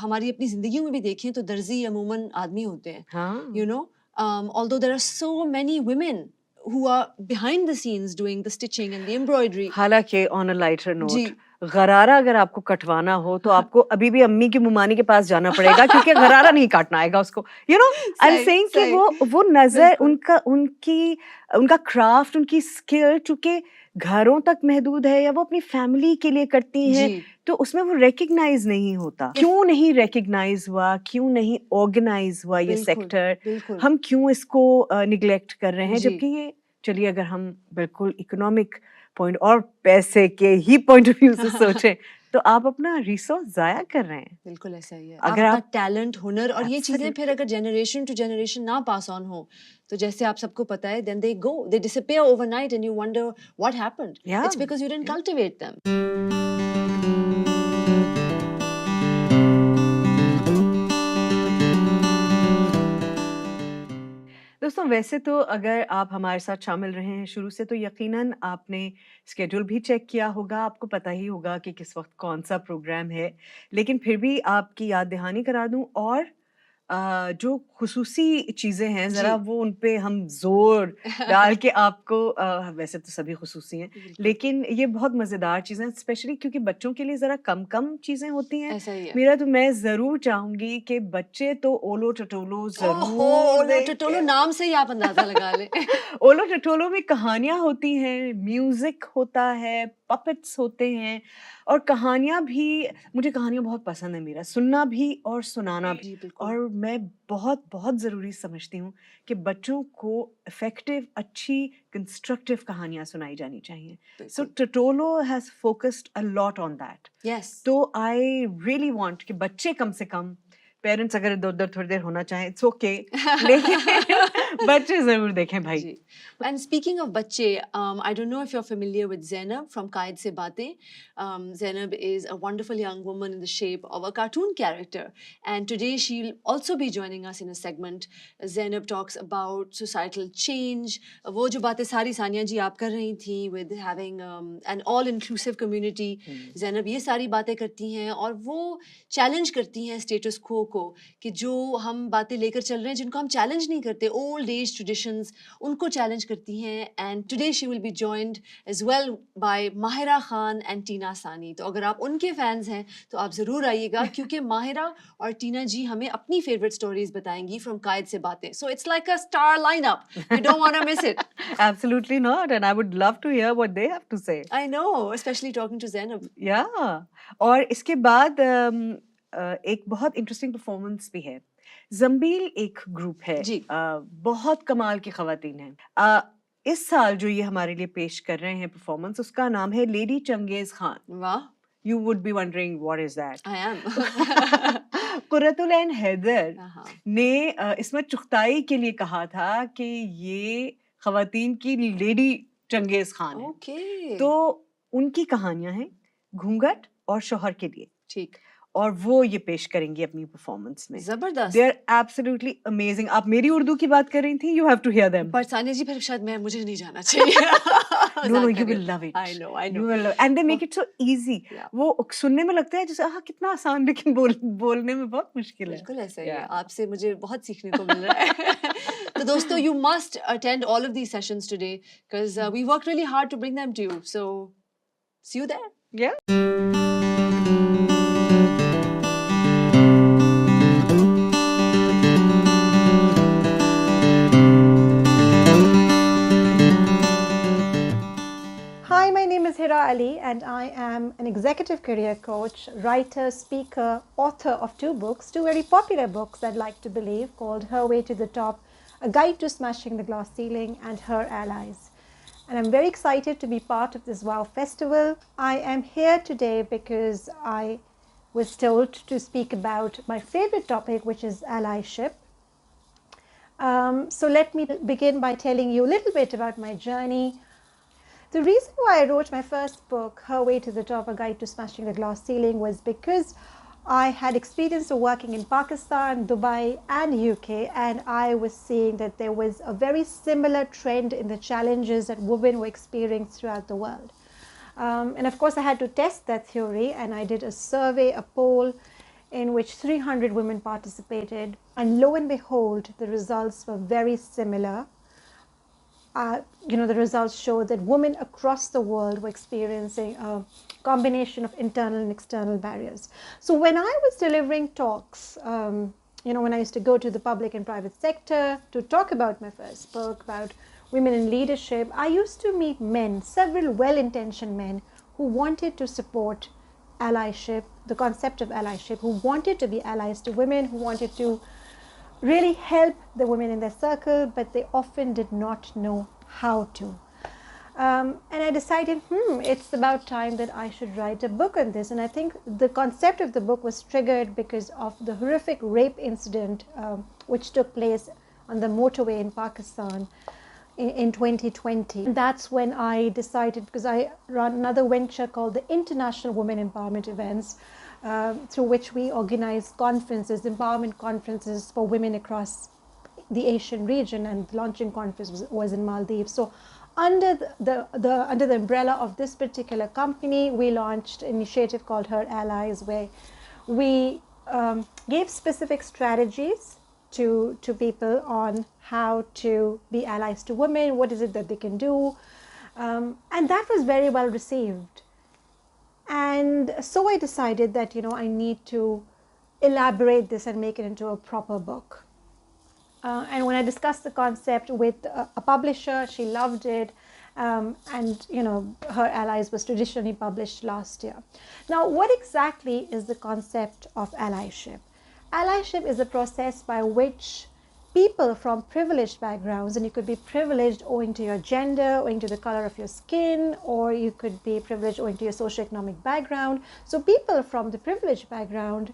S3: हमारी अपनी जिंदगी में भी देखें तो दर्जी अमूमन आदमी होते हैं. You know, although there are so many women who are behind the scenes doing the stitching and the embroidery.
S4: हालांकि on a lighter note, गरारा अगर आपको कटवाना हो तो आपको अभी भी अम्मी की मुमानी के पास जाना पड़ेगा क्योंकि गरारा नहीं काटना आएगा उसको. You know, I am saying कि वो नजर उनका क्राफ्ट, उनकी स्किल चूंकि घरों तक महदूद है या वो अपनी फैमिली के लिए करती हैं तो उसमें वो रिकग्नाइज नहीं होता. क्यों नहीं रिकग्नाइज हुआ, क्यों नहीं ऑर्गेनाइज हुआ ये सेक्टर? हम क्यों इसको निग्लेक्ट कर रहे हैं? जबकि ये, चलिए अगर हम बिल्कुल इकोनॉमिक पॉइंट और पैसे के ही पॉइंट ऑफ व्यू से सोचें तो आप अपना रिसोर्स जाया कर रहे हैं.
S3: बिल्कुल ऐसा ही है.
S4: अगर
S3: आप टैलेंट, हुनर और ये चीजें फिर अगर जनरेशन टू जनरेशन ना पास ऑन हो तो जैसे आप सबको पता है then they disappear overnight and you wonder what happened. It's because you didn't cultivate them.
S4: दोस्तों, वैसे तो अगर आप हमारे साथ शामिल रहे हैं शुरू से तो यकीनन आपने स्केड्यूल भी चेक किया होगा, आपको पता ही होगा कि किस वक्त कौन सा प्रोग्राम है. लेकिन फिर भी आपकी याद दहानी करा दूं और जो खुसूसी चीज़ें हैं ज़रा वो उन पे हम जोर डाल के आपको वैसे तो सभी खुसूसी हैं लेकिन ये बहुत मज़ेदार चीज़ें, स्पेशली क्योंकि बच्चों के लिए ज़रा कम चीज़ें होती हैं. मेरा तो मैं ज़रूर चाहूँगी कि बच्चे तो ओलो टटोलो ज़रूर.
S3: ओलो टटोलो नाम से ही आप अंदाज़ा लगा लें.
S4: ओलो टटोलो में कहानियाँ होती हैं, म्यूज़िक होता है, पपेट्स होते हैं और कहानियाँ भी. मुझे कहानियाँ बहुत पसंद है, मेरा सुनना भी और सुनाना भी. और मैं बहुत बहुत ज़रूरी समझती हूँ कि बच्चों को इफेक्टिव, अच्छी, कंस्ट्रक्टिव कहानियाँ सुनाई जानी चाहिए. सो टटोलो has focused a lot on that. तो आई रियली वांट कि बच्चे कम से कम, पेरेंट्स अगर इधर उधर थोड़ी देर होना चाहें इट्स ओके लेकिन बच्चे जरूर देखें भाई.
S3: And speaking of बच्चे, I don't know if you're familiar with Zainab from Qaid Se Baatein. Zainab is a wonderful young woman in the shape of a cartoon character, and today she'll also be joining us in a segment. Zainab talks about societal change. वो जो बातें सारी सानिया जी आप कर रही थी with having an all-inclusive community. Zainab ये सारी बातें करती हैं और वो चैलेंज करती हैं स्टेटस quo को कि जो हम बातें लेकर चल रहे हैं जिनको हम चैलेंज नहीं करते, ओल्ड old age traditions उनको challenge करती हैं, and today she will be joined as well by Mahira Khan and Tina Sani. तो अगर आप उनके fans हैं तो आप ज़रूर आइएगा क्योंकि माहिरा और टीना जी हमें अपनी favorite stories बताएंगी from कायद से बातें. So it's like a star lineup. You don't want to miss it.
S4: Absolutely not, and I would love to hear what they have to say.
S3: I know, especially talking to Zainab.
S4: Yeah. और इसके बाद एक बहुत interesting performance भी है. जंबील एक group है,
S3: जी.
S4: बहुत कमाल की खवातीन हैं. इस साल जो ये हमारे लिए पेश कर रहे हैं परफॉर्मेंस, उसका नाम है लेडी चंगेज खान.
S3: वाह.
S4: You would be wondering what is that?
S3: I am.
S4: Qurratul ऐन हैदर
S3: हाँ.
S4: ने इसमें चुगताई के लिए कहा था कि ये खवातीन की लेडी चंगेज खान है.
S3: Okay.
S4: तो उनकी कहानियां हैं घूंघट और शौहर के लिए,
S3: ठीक.
S4: और वो ये पेश करेंगी अपनी परफॉर्मेंस में.
S3: जबरदस्त.
S4: They are absolutely amazing. आप मेरी उर्दू की बात कर रही थी, you have to hear them.
S3: पर सानिया जी फिर शायद मुझे नहीं जाना चाहिए.
S4: No, you will love it.
S3: I know.
S4: You will love, and they make it so easy.
S3: Yeah.
S4: वो सुनने में लगता है जैसे कितना आसान, लेकिन बोलने में बहुत मुश्किल है.
S3: बिल्कुल ऐसा ही है.
S4: Yeah.
S3: आपसे मुझे बहुत सीखने को मिल रहा है. तो दोस्तों, you must attend all of these sessions today because we worked really hard to bring them to you. So see you there.
S4: Yeah.
S6: Hi, my name is Hira Ali and I am an executive career coach, writer, speaker, author of 2 books, 2 very popular books I'd like to believe, called Her Way to the Top, A Guide to Smashing the Glass Ceiling, and Her Allies. And I'm very excited to be part of this WOW Festival. I am here today because I was told to speak about my favorite topic, which is allyship. So let me begin by telling you a little bit about my journey. The reason why I wrote my first book, Her Way to the Top, A Guide to Smashing the Glass Ceiling, was because I had experience of working in Pakistan, Dubai and UK, and I was seeing that there was a very similar trend in the challenges that women were experiencing throughout the world. And of course I had to test that theory, and I did a survey, a poll, in which 300 women participated, and lo and behold, the results were very similar. The results showed that women across the world were experiencing a combination of internal and external barriers. So when I was delivering talks, when I used to go to the public and private sector to talk about my first book, about women in leadership, I used to meet men, several well-intentioned men, who wanted to support allyship, the concept of allyship, who wanted to be allies to women, who wanted to really help the women in their circle, but they often did not know how to. And I decided, it's about time that I should write a book on this. And I think the concept of the book was triggered because of the horrific rape incident which took place on the motorway in Pakistan in 2020. And that's when I decided, because I run another venture called the International Women Empowerment Events, through which we organize conferences, empowerment conferences for women across the Asian region, and the launching conference was in Maldives. So under the umbrella of this particular company, we launched an initiative called Her Allies, where we gave specific strategies to people on how to be allies to women, what is it that they can do, and that was very well received. And so I decided that I need to elaborate this and make it into a proper book. And when I discussed the concept with a publisher, she loved it, and Her Allies was traditionally published last year. Now, what exactly is the concept of allyship? Allyship is a process by which people from privileged backgrounds, and you could be privileged owing to your gender, owing to the color of your skin, or you could be privileged owing to your socioeconomic background. So people from the privileged background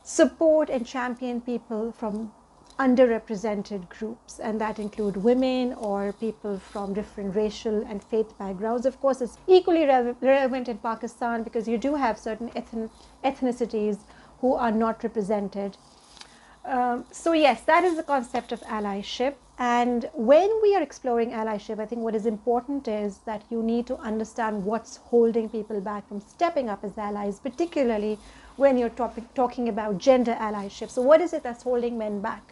S6: support and champion people from underrepresented groups, and that include women or people from different racial and faith backgrounds. Of course, it's equally relevant in Pakistan because you do have certain ethnicities who are not represented. So yes, that is the concept of allyship. And when we are exploring allyship, I think what is important is that you need to understand what's holding people back from stepping up as allies, particularly when you're talking about gender allyship. So what is it that's holding men back?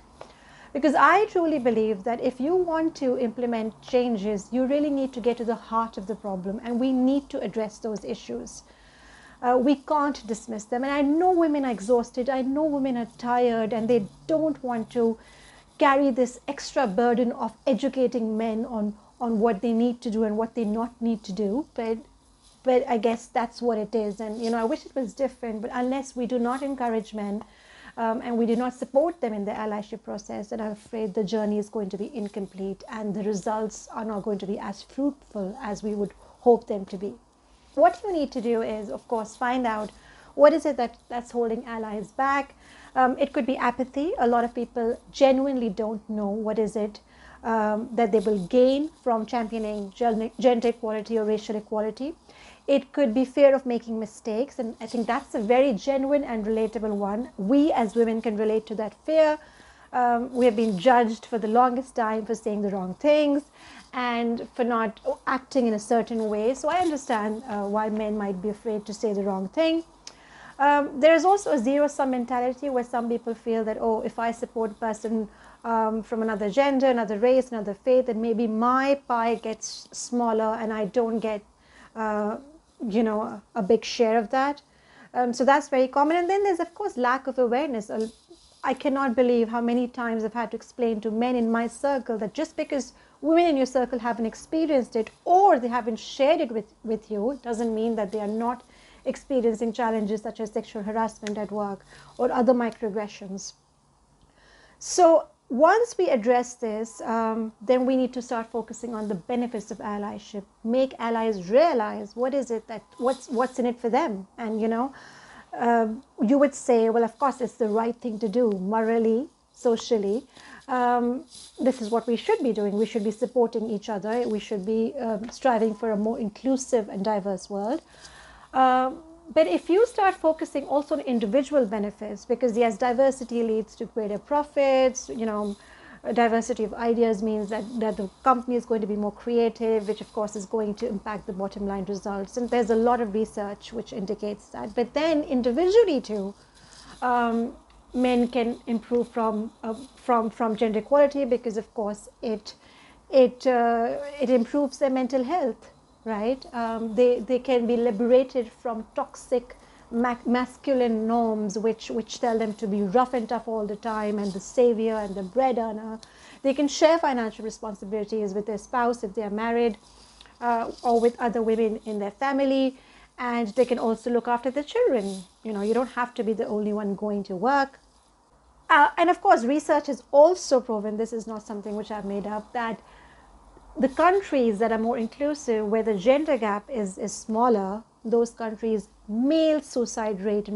S6: Because I truly believe that if you want to implement changes, you really need to get to the heart of the problem, and we need to address those issues. We can't dismiss them. And I know women are exhausted, I know women are tired, and they don't want to carry this extra burden of educating men on what they need to do and what they not need to do. But I guess that's what it is. And, you know, I wish it was different, but unless we do not encourage men and we do not support them in the allyship process, then I'm afraid the journey is going to be incomplete and the results are not going to be as fruitful as we would hope them to be. What you need to do is, of course, find out what is it that's holding allies back. It could be apathy. A lot of people genuinely don't know what is it that they will gain from championing gender equality or racial equality. It could be fear of making mistakes, and I think that's a very genuine and relatable one. We as women can relate to that fear. We have been judged for the longest time for saying the wrong things and for not acting in a certain way. So I understand why men might be afraid to say the wrong thing. There is also a zero-sum mentality where some people feel that, oh, if I support a person from another gender, another race, another faith, then maybe my pie gets smaller and I don't get a big share of that. So that's very common. And then there's, of course, lack of awareness. I cannot believe how many times I've had to explain to men in my circle that just because women in your circle haven't experienced it or they haven't shared it with you doesn't mean that they are not experiencing challenges such as sexual harassment at work or other microaggressions. So once we address this, then we need to start focusing on the benefits of allyship, make allies realize what is it that what's in it for them. And you would say, well, of course it's the right thing to do morally, socially. This is what we should be doing. We should be supporting each other. We should be striving for a more inclusive and diverse world. But if you start focusing also on individual benefits, because yes, diversity leads to greater profits, diversity of ideas means that the company is going to be more creative, which of course is going to impact the bottom line results. And there's a lot of research which indicates that. But then individually too, men can improve from gender equality because of course it improves their mental health. Right? They can be liberated from toxic masculine norms which tell them to be rough and tough all the time and the savior and the bread earner. They can share financial responsibilities with their spouse if they are married or with other women in their family, and they can also look after their children. You don't have to be the only one going to work. And of course, research has also proven, this is not something which I've made up, that the countries that are more inclusive, where the gender gap is smaller, those countries, male suicide rate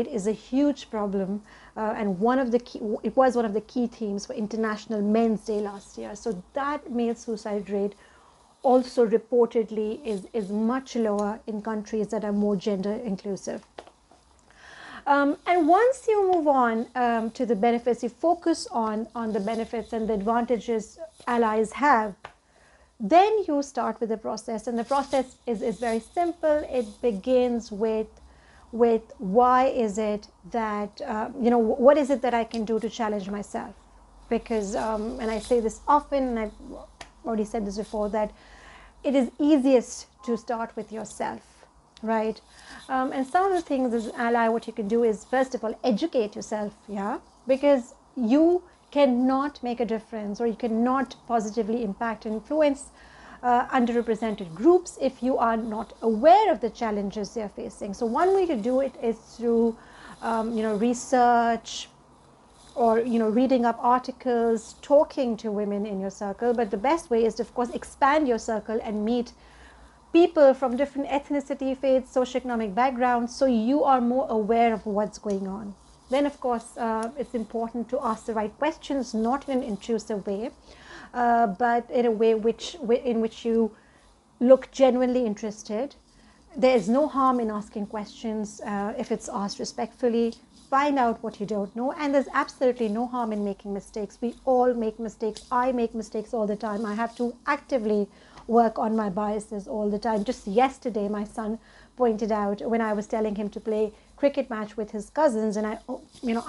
S6: is a huge problem, and it was one of the key themes for International Men's Day last year. So that male suicide rate also reportedly is much lower in countries that are more gender inclusive. And once you move on to the benefits, you focus on the benefits and the advantages allies have, then you start with the process. And the process is very simple. It begins with why is it that, what is it that I can do to challenge myself? Because, and I say this often, and I've already said this before, that it is easiest to start with yourself. Right. And some of the things as an ally, what you can do is, first of all, educate yourself. Yeah. Because you cannot make a difference or you cannot positively impact and influence underrepresented groups if you are not aware of the challenges they are facing. So one way to do it is through, research or, reading up articles, talking to women in your circle. But the best way is to, of course, expand your circle and meet people from different ethnicity, faith, socioeconomic backgrounds, so you are more aware of what's going on. Then, of course, it's important to ask the right questions, not in an intrusive way, but in a way in which you look genuinely interested. There is no harm in asking questions if it's asked respectfully. Find out what you don't know, and there's absolutely no harm in making mistakes. We all make mistakes. I make mistakes all the time. I have to actively work on my biases all the time. Just yesterday, my son pointed out when I was telling him to play cricket match with his cousins, and I,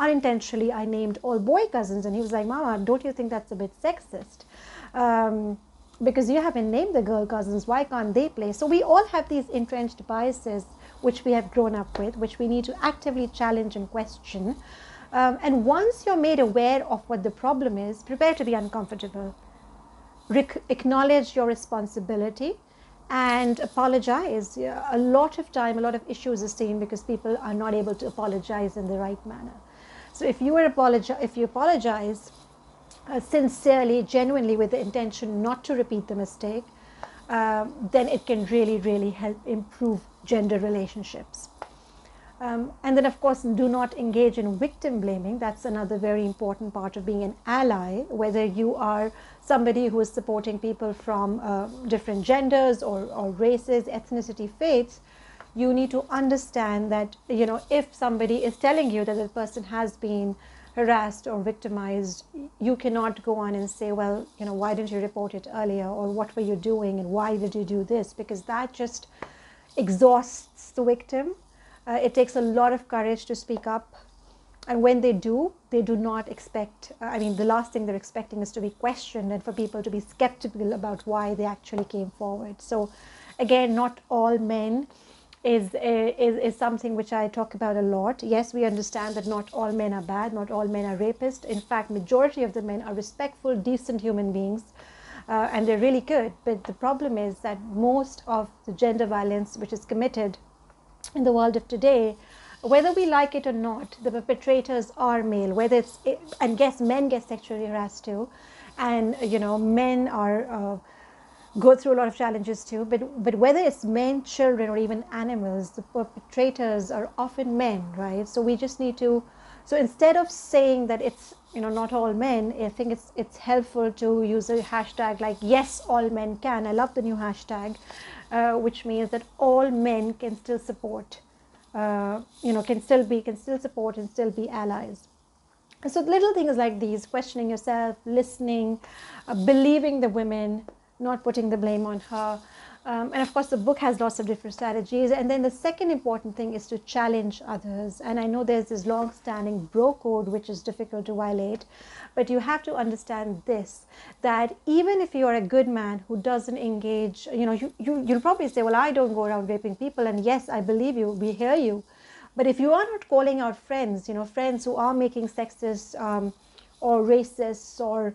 S6: unintentionally I named all boy cousins, and he was like, "Mama, don't you think that's a bit sexist? Because you haven't named the girl cousins, why can't they play?" So we all have these entrenched biases which we have grown up with, which we need to actively challenge and question. And once you're made aware of what the problem is, prepare to be uncomfortable. Acknowledge your responsibility and apologize. A lot of time, a lot of issues are seen because people are not able to apologize in the right manner. So if you apologize sincerely, genuinely, with the intention not to repeat the mistake, then it can really, really help improve gender relationships. And then, of course, do not engage in victim blaming. That's another very important part of being an ally. Whether you are somebody who is supporting people from different genders or races, ethnicity, faiths, you need to understand that, if somebody is telling you that the person has been harassed or victimized, you cannot go on and say, well, why didn't you report it earlier, or what were you doing and why did you do this, because that just exhausts the victim. It takes a lot of courage to speak up, and when they do not expect, the last thing they're expecting is to be questioned and for people to be skeptical about why they actually came forward. So again, not all men is something which I talk about a lot. Yes, we understand that not all men are bad, not all men are rapists. In fact, majority of the men are respectful, decent human beings, and they're really good. But the problem is that most of the gender violence which is committed in the world of today, whether we like it or not, the perpetrators are male. Whether it's, and yes, men get sexually harassed too, and men are go through a lot of challenges too. But whether it's men, children, or even animals, the perpetrators are often men, right? So we just need to. So instead of saying that it's not all men, I think it's helpful to use a hashtag like yes, all men can. I love the new hashtag, which means that all men can still support, can still support and still be allies. So little things like these: questioning yourself, listening, believing the women, not putting the blame on her. And of course, the book has lots of different strategies. And then the second important thing is to challenge others. And I know there's this long-standing bro code, which is difficult to violate. But you have to understand this, that even if you're a good man who doesn't engage, you'll probably say, well, I don't go around raping people. And yes, I believe you, we hear you. But if you are not calling out friends, friends who are making sexist or racist or,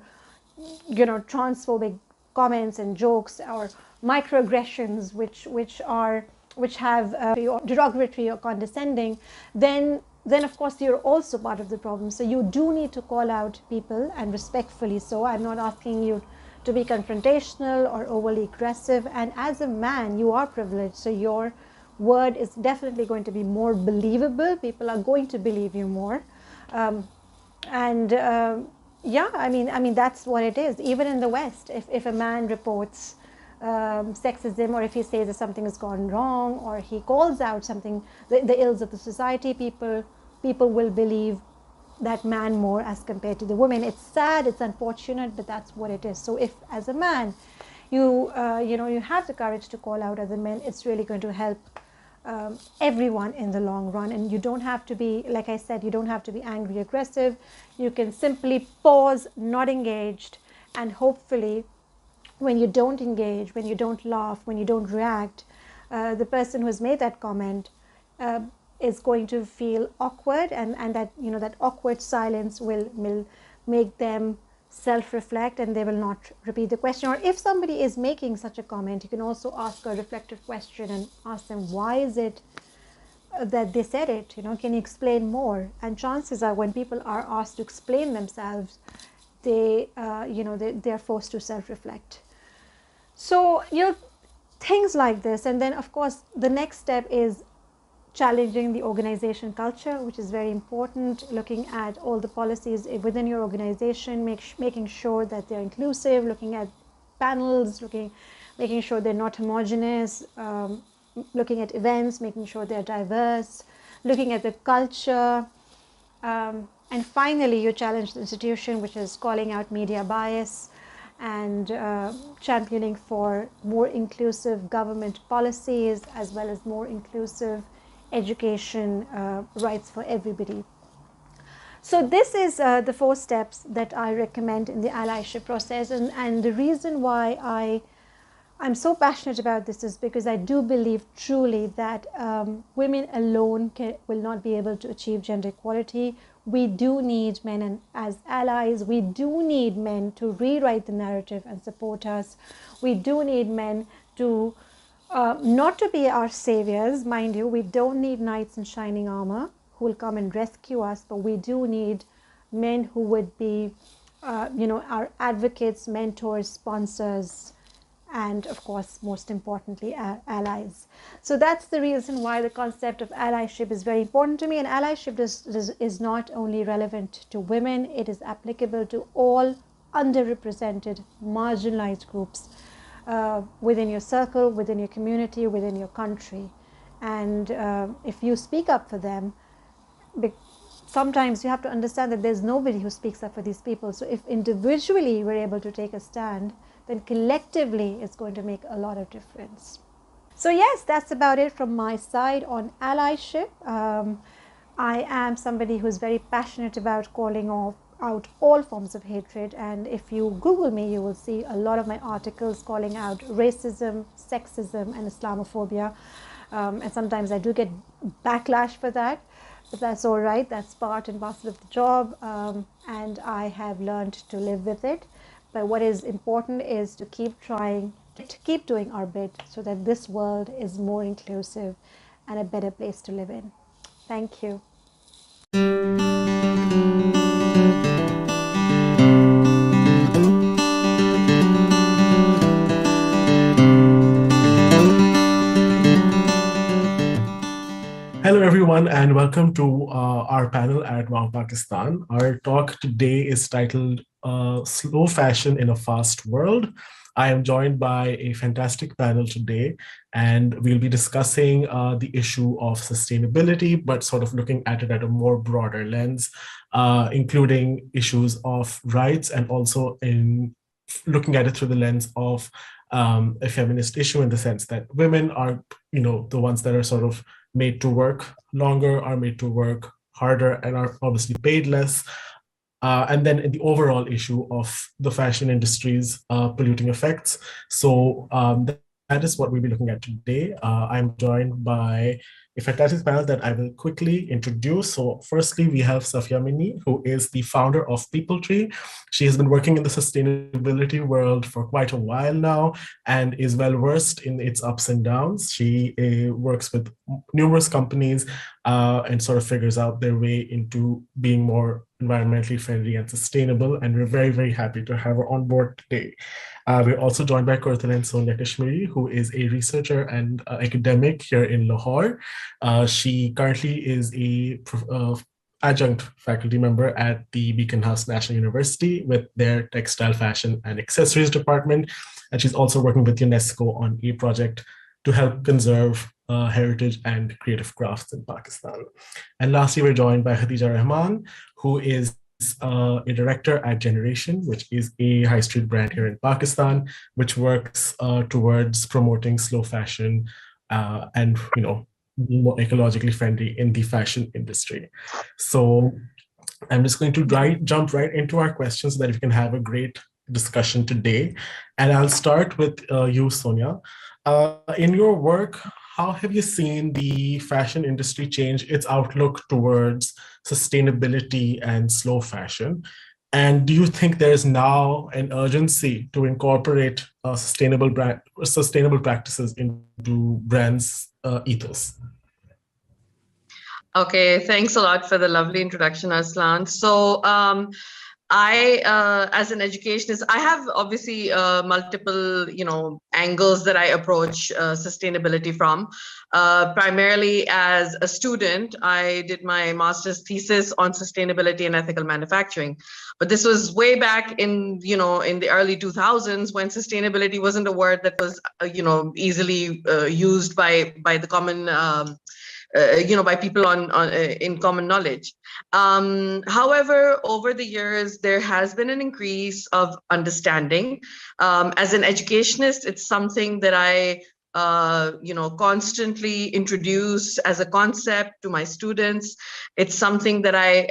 S6: transphobic comments and jokes or microaggressions which have derogatory or condescending, then of course you're also part of the problem. So you do need to call out people, and respectfully so. I'm not asking you to be confrontational or overly aggressive, and as a man you are privileged, so your word is definitely going to be more believable. People are going to believe you more. Yeah, I mean that's what it is. Even in the West, if a man reports sexism, or if he says that something has gone wrong, or he calls out something, the ills of the society, people will believe that man more as compared to the woman. It's sad, it's unfortunate, but that's what it is. So if as a man you have the courage to call out other men, it's really going to help everyone in the long run. And you don't have to be, like I said, you don't have to be angry, aggressive. You can simply pause, not engaged, and hopefully when you don't engage, when you don't laugh, when you don't react, the person who has made that comment is going to feel awkward, and that that awkward silence will make them self-reflect, and they will not repeat the question. Or if somebody is making such a comment, you can also ask a reflective question and ask them, why is it that they said it? Can you explain more? And chances are, when people are asked to explain themselves, they're forced to self-reflect. So things like this. And then of course the next step is challenging the organization culture, which is very important. Looking at all the policies within your organization, making sure that they're inclusive, looking at panels, making sure they're not homogeneous, looking at events, making sure they're diverse, looking at the culture. And finally, you challenge the institution, which is calling out media bias and championing for more inclusive government policies, as well as more inclusive education rights for everybody. So this is the 4 steps that I recommend in the allyship process, and the reason why I'm so passionate about this is because I do believe truly that women alone will not be able to achieve gender equality. We do need men as allies. We do need men to rewrite the narrative and support us. We do need men to not to be our saviors, mind you. We don't need knights in shining armor who will come and rescue us, but we do need men who would be, our advocates, mentors, sponsors, and of course, most importantly, allies. So that's the reason why the concept of allyship is very important to me. And allyship is not only relevant to women, it is applicable to all underrepresented, marginalized groups within your circle, within your community, within your country. And if you speak up for them, sometimes you have to understand that there's nobody who speaks up for these people. So if individually we're able to take a stand, then collectively it's going to make a lot of difference. So yes, that's about it from my side on allyship. I am somebody who's very passionate about calling out all forms of hatred, and if you Google me, you will see a lot of my articles calling out racism, sexism, and Islamophobia. And sometimes I do get backlash for that, but that's all right. That's part and parcel of the job, and I have learned to live with it. But what is important is to keep trying, to keep doing our bit so that this world is more inclusive and a better place to live in. Thank you.
S7: Hello, everyone, and welcome to our panel at Wow Pakistan. Our talk today is titled Slow Fashion in a Fast World. I am joined by a fantastic panel today, and we'll be discussing the issue of sustainability, but sort of looking at it at a more broader lens, including issues of rights and also in looking at it through the lens of a feminist issue, in the sense that women are, the ones that are sort of made to work longer, are made to work harder, and are obviously paid less. And then the overall issue of the fashion industry's polluting effects. So that is what we'll be looking at today. I'm joined by a fantastic panel that I will quickly introduce. So firstly, we have Safia Mini, who is the founder of PeopleTree. She has been working in the sustainability world for quite a while now and is well versed in its ups and downs. She works with numerous companies and sort of figures out their way into being more environmentally friendly and sustainable. And we're very, very happy to have her on board today. We're also joined by Korathalan Sonia Kashmiri, who is a researcher and academic here in Lahore. She currently is a adjunct faculty member at the Beacon House National University with their Textile, Fashion and Accessories department. And she's also working with UNESCO on a project to help conserve heritage and creative crafts in Pakistan. And lastly, we're joined by Khadija Rahman, who is a director at Generation, which is a high street brand here in Pakistan, which works towards promoting slow fashion and being more ecologically friendly in the fashion industry. So I'm just going to jump right into our questions so that we can have a great discussion today. And I'll start with you, Sonia. In your work, how have you seen the fashion industry change its outlook towards sustainability and slow fashion? And do you think there's now an urgency to incorporate sustainable practices into brands' ethos?
S8: Okay, thanks a lot for the lovely introduction, Aslan. So I, as an educationist, I have obviously multiple, angles that I approach sustainability from. Primarily as a student, I did my master's thesis on sustainability and ethical manufacturing. But this was way back in, in the early 2000s, when sustainability wasn't a word that was, easily used by the common by people in common knowledge. However, over the years, there has been an increase of understanding. As an educationist, it's something that I constantly introduce as a concept to my students. It's something that I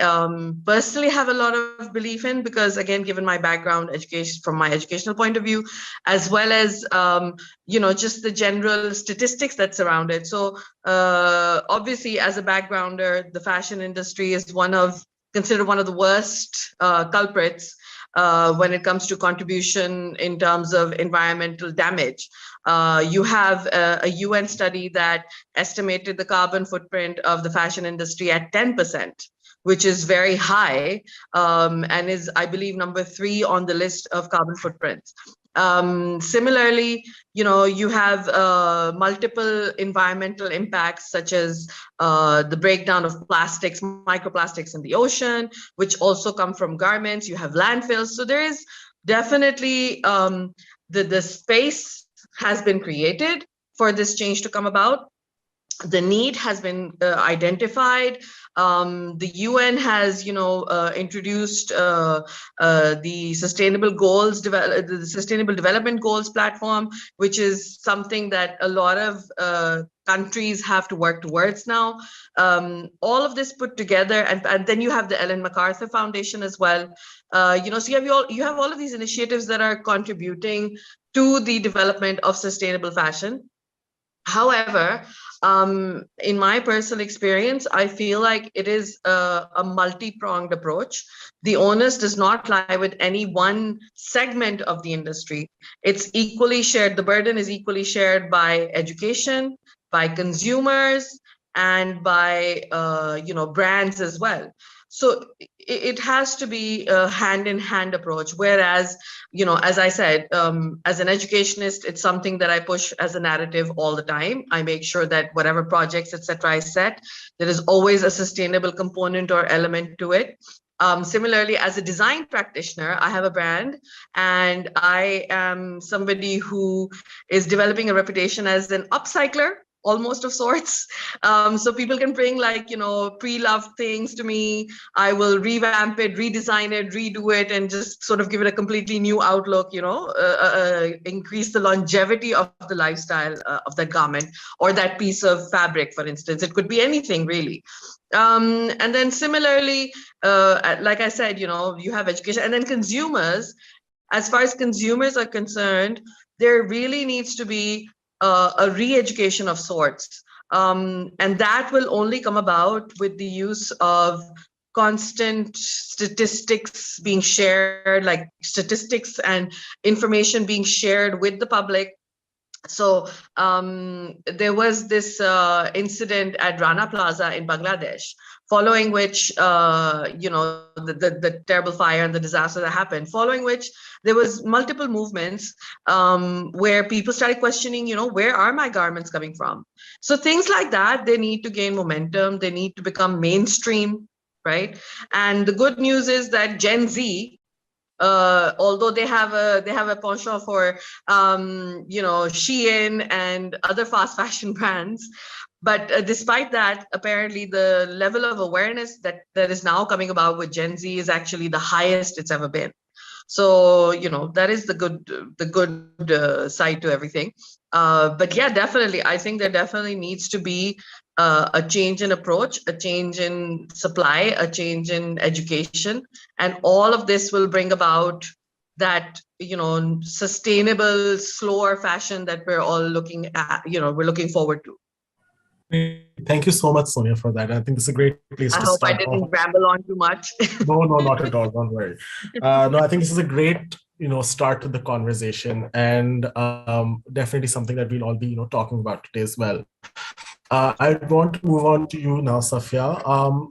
S8: personally have a lot of belief in because, again, given my background, education from my educational point of view, as well as just the general statistics that surround it. So obviously, as a backgrounder, the fashion industry is considered one of the worst culprits when it comes to contribution in terms of environmental damage. You have a UN study that estimated the carbon footprint of the fashion industry at 10%, which is very high, and is, I believe, number 3 on the list of carbon footprints. Similarly, you have multiple environmental impacts, such as the breakdown of plastics, microplastics in the ocean, which also come from garments. You have landfills. So there is definitely the space has been created for this change to come about. The need has been identified. The UN has, introduced the Sustainable Goals, the Sustainable Development Goals platform, which is something that a lot of countries have to work towards now. All of this put together, and then you have the Ellen MacArthur Foundation as well. So you have all of these initiatives that are contributing to the development of sustainable fashion. However, in my personal experience, I feel like it is a multi-pronged approach. The onus does not lie with any one segment of the industry. It's equally shared. The burden is equally shared by education, by consumers, and by brands as well. So it has to be a hand-in-hand approach. Whereas, as I said, as an educationist, it's something that I push as a narrative all the time. I make sure that whatever projects, etc., I set, there is always a sustainable component or element to it. Similarly, as a design practitioner, I have a brand, and I am somebody who is developing a reputation as an upcycler, almost of sorts. So people can bring pre-loved things to me. I will revamp it, redesign it, redo it, and just sort of give it a completely new outlook, increase the longevity of the lifestyle of that garment or that piece of fabric, for instance. It could be anything really. And then similarly, like I said, you have education, and then consumers. As far as consumers are concerned, there really needs to be a re-education of sorts. And that will only come about with the use of constant statistics being shared, like statistics and information being shared with the public. So there was this incident at Rana Plaza in Bangladesh, following which, the terrible fire and the disaster that happened, following which there was multiple movements where people started questioning, where are my garments coming from? So things like that, they need to gain momentum. They need to become mainstream, right? And the good news is that Gen Z, although they have a penchant for Shein and other fast fashion brands, but despite that, apparently the level of awareness that is now coming about with Gen Z is actually the highest it's ever been. So that is the good side to everything. But yeah, definitely, I think there definitely needs to be a change in approach, a change in supply, a change in education, and all of this will bring about that sustainable, slower fashion that we're all looking at. We're looking forward to.
S7: Thank you so much, Sonia, for that. I think this is a great place to start.
S8: I hope I didn't ramble on too much.
S7: No, not at all. Don't worry. No, I think this is a great start to the conversation, and definitely something that we'll all be talking about today as well. I want to move on to you now, Safia.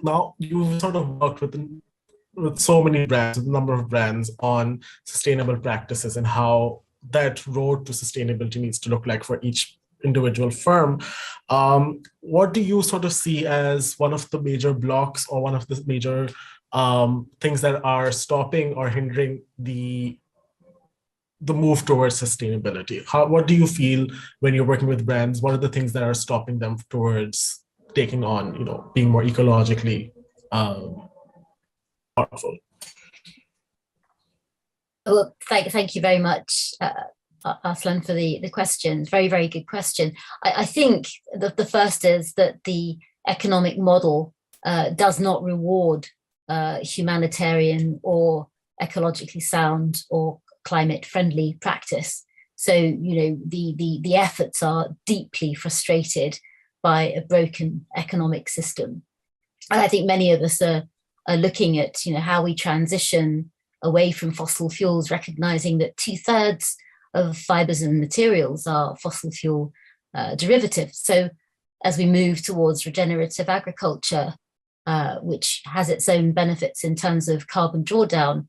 S7: Now you've sort of worked with so many brands, with a number of brands, on sustainable practices and how that road to sustainability needs to look like for each individual firm. What do you sort of see as one of the major blocks or one of the major things that are stopping or hindering the move towards sustainability? What do you feel when you're working with brands? What are the things that are stopping them towards taking on, being more ecologically powerful?
S9: Well, thank you very much, Arslan, for the question. Very, very good question. I think the first is that the economic model does not reward humanitarian or ecologically sound or climate friendly practice. So, the efforts are deeply frustrated by a broken economic system. And I think many of us are looking at, how we transition away from fossil fuels, recognizing that 2/3 of fibers and materials are fossil fuel derivatives. So as we move towards regenerative agriculture, which has its own benefits in terms of carbon drawdown,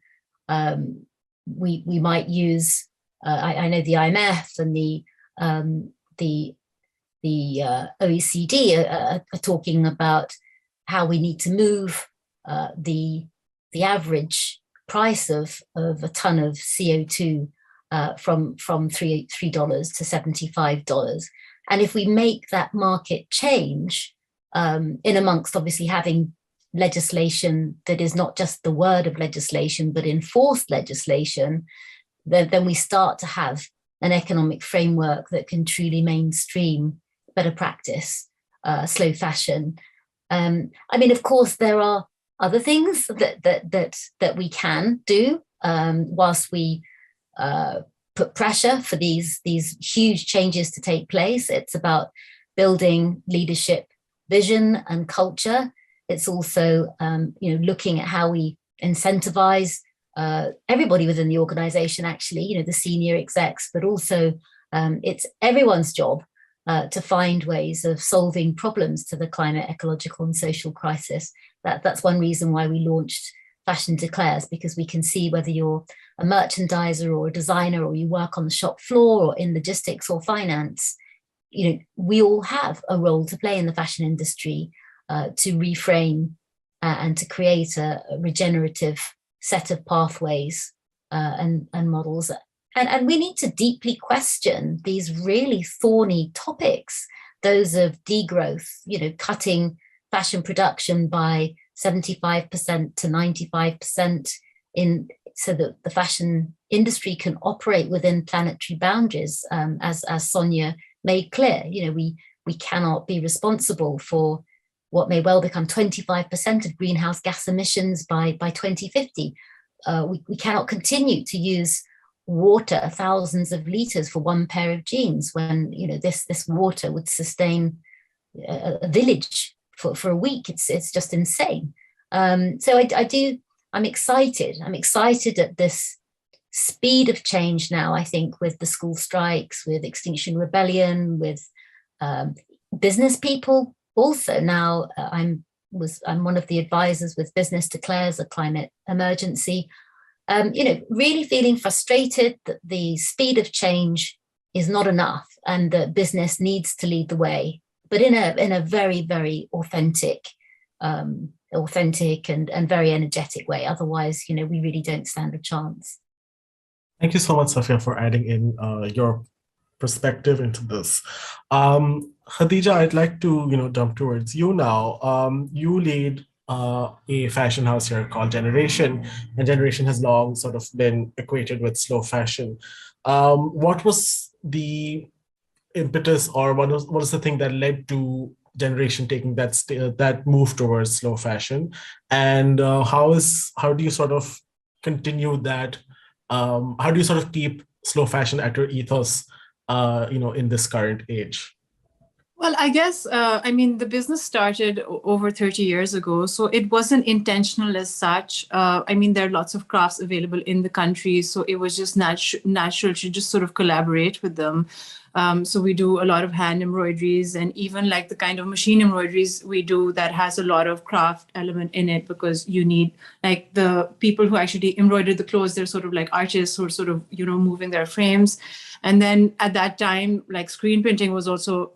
S9: we might use, I know the IMF and the OECD are talking about how we need to move the average price of a ton of CO2 from $3 to $75. And if we make that market change, in amongst obviously having legislation that is not just the word of legislation, but enforced legislation, then we start to have an economic framework that can truly mainstream better practice, slow fashion. Of course, there are other things that we can do whilst we put pressure for these huge changes to take place. It's about building leadership vision and culture. It's also looking at how we incentivize everybody within the organization, actually, the senior execs, but also it's everyone's job to find ways of solving problems to the climate, ecological and social crisis. That's one reason why we launched Fashion Declares, because we can see whether you're a merchandiser or a designer, or you work on the shop floor or in logistics or finance, we all have a role to play in the fashion industry to reframe and to create a regenerative set of pathways and models. And we need to deeply question these really thorny topics, those of degrowth, cutting fashion production by 75% to 95% so that the fashion industry can operate within planetary boundaries, as Sonia made clear. We cannot be responsible for what may well become 25% of greenhouse gas emissions by 2050. We cannot continue to use water, thousands of liters for one pair of jeans, when this water would sustain a village for a week. It's just insane. So I'm excited. I'm excited at this speed of change now, I think, with the school strikes, with Extinction Rebellion, with business people. Also now I'm one of the advisors with Business Declares a Climate Emergency. Really feeling frustrated that the speed of change is not enough and that business needs to lead the way, but in a very, very authentic and very energetic way. Otherwise, we really don't stand a chance.
S7: Thank you so much, Safia, for adding in your perspective into this. Khadija, I'd like to jump towards you now. You lead a fashion house here called Generation, and Generation has long sort of been equated with slow fashion. What was the impetus, or what was the thing that led to Generation taking that move towards slow fashion, and how do you sort of continue that? How do you sort of keep slow fashion at your ethos, in this current age?
S10: Well, I guess, the business started over 30 years ago, so it wasn't intentional as such. There are lots of crafts available in the country, so it was just natural to just sort of collaborate with them. So we do a lot of hand embroideries, and even like the kind of machine embroideries we do that has a lot of craft element in it, because you need, like, the people who actually embroider the clothes, they're sort of like artists who are sort of, moving their frames. And then at that time, like, screen printing was also,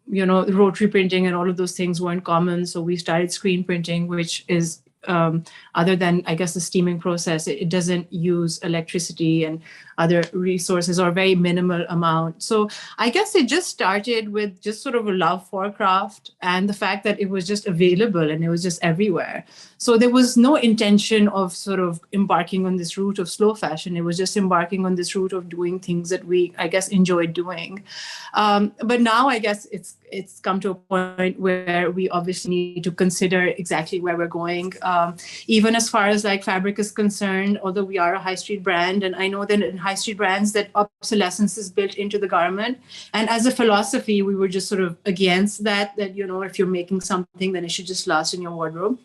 S10: rotary printing and all of those things weren't common. So we started screen printing, which is other than, I guess, the steaming process, it doesn't use electricity and other resources, or very minimal amount. So I guess it just started with just sort of a love for craft and the fact that it was just available and it was just everywhere. So there was no intention of sort of embarking on this route of slow fashion. It was just embarking on this route of doing things that we, I guess, enjoyed doing. But now I guess it's come to a point where we obviously need to consider exactly where we're going. Even as far as like fabric is concerned, although we are a high street brand, and I know that in high street brands that obsolescence is built into the garment. And as a philosophy, we were just sort of against that, you know, if you're making something, then it should just last in your wardrobe.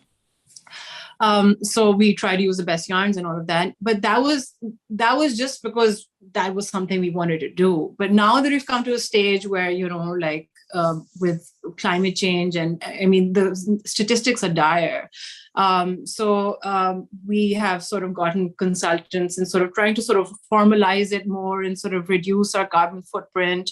S10: So we try to use the best yarns and all of that. But that was just because that was something we wanted to do. But now that we've come to a stage where, you know, like with climate change, and I mean, the statistics are dire. So we have sort of gotten consultants and sort of trying to sort of formalize it more and sort of reduce our carbon footprint.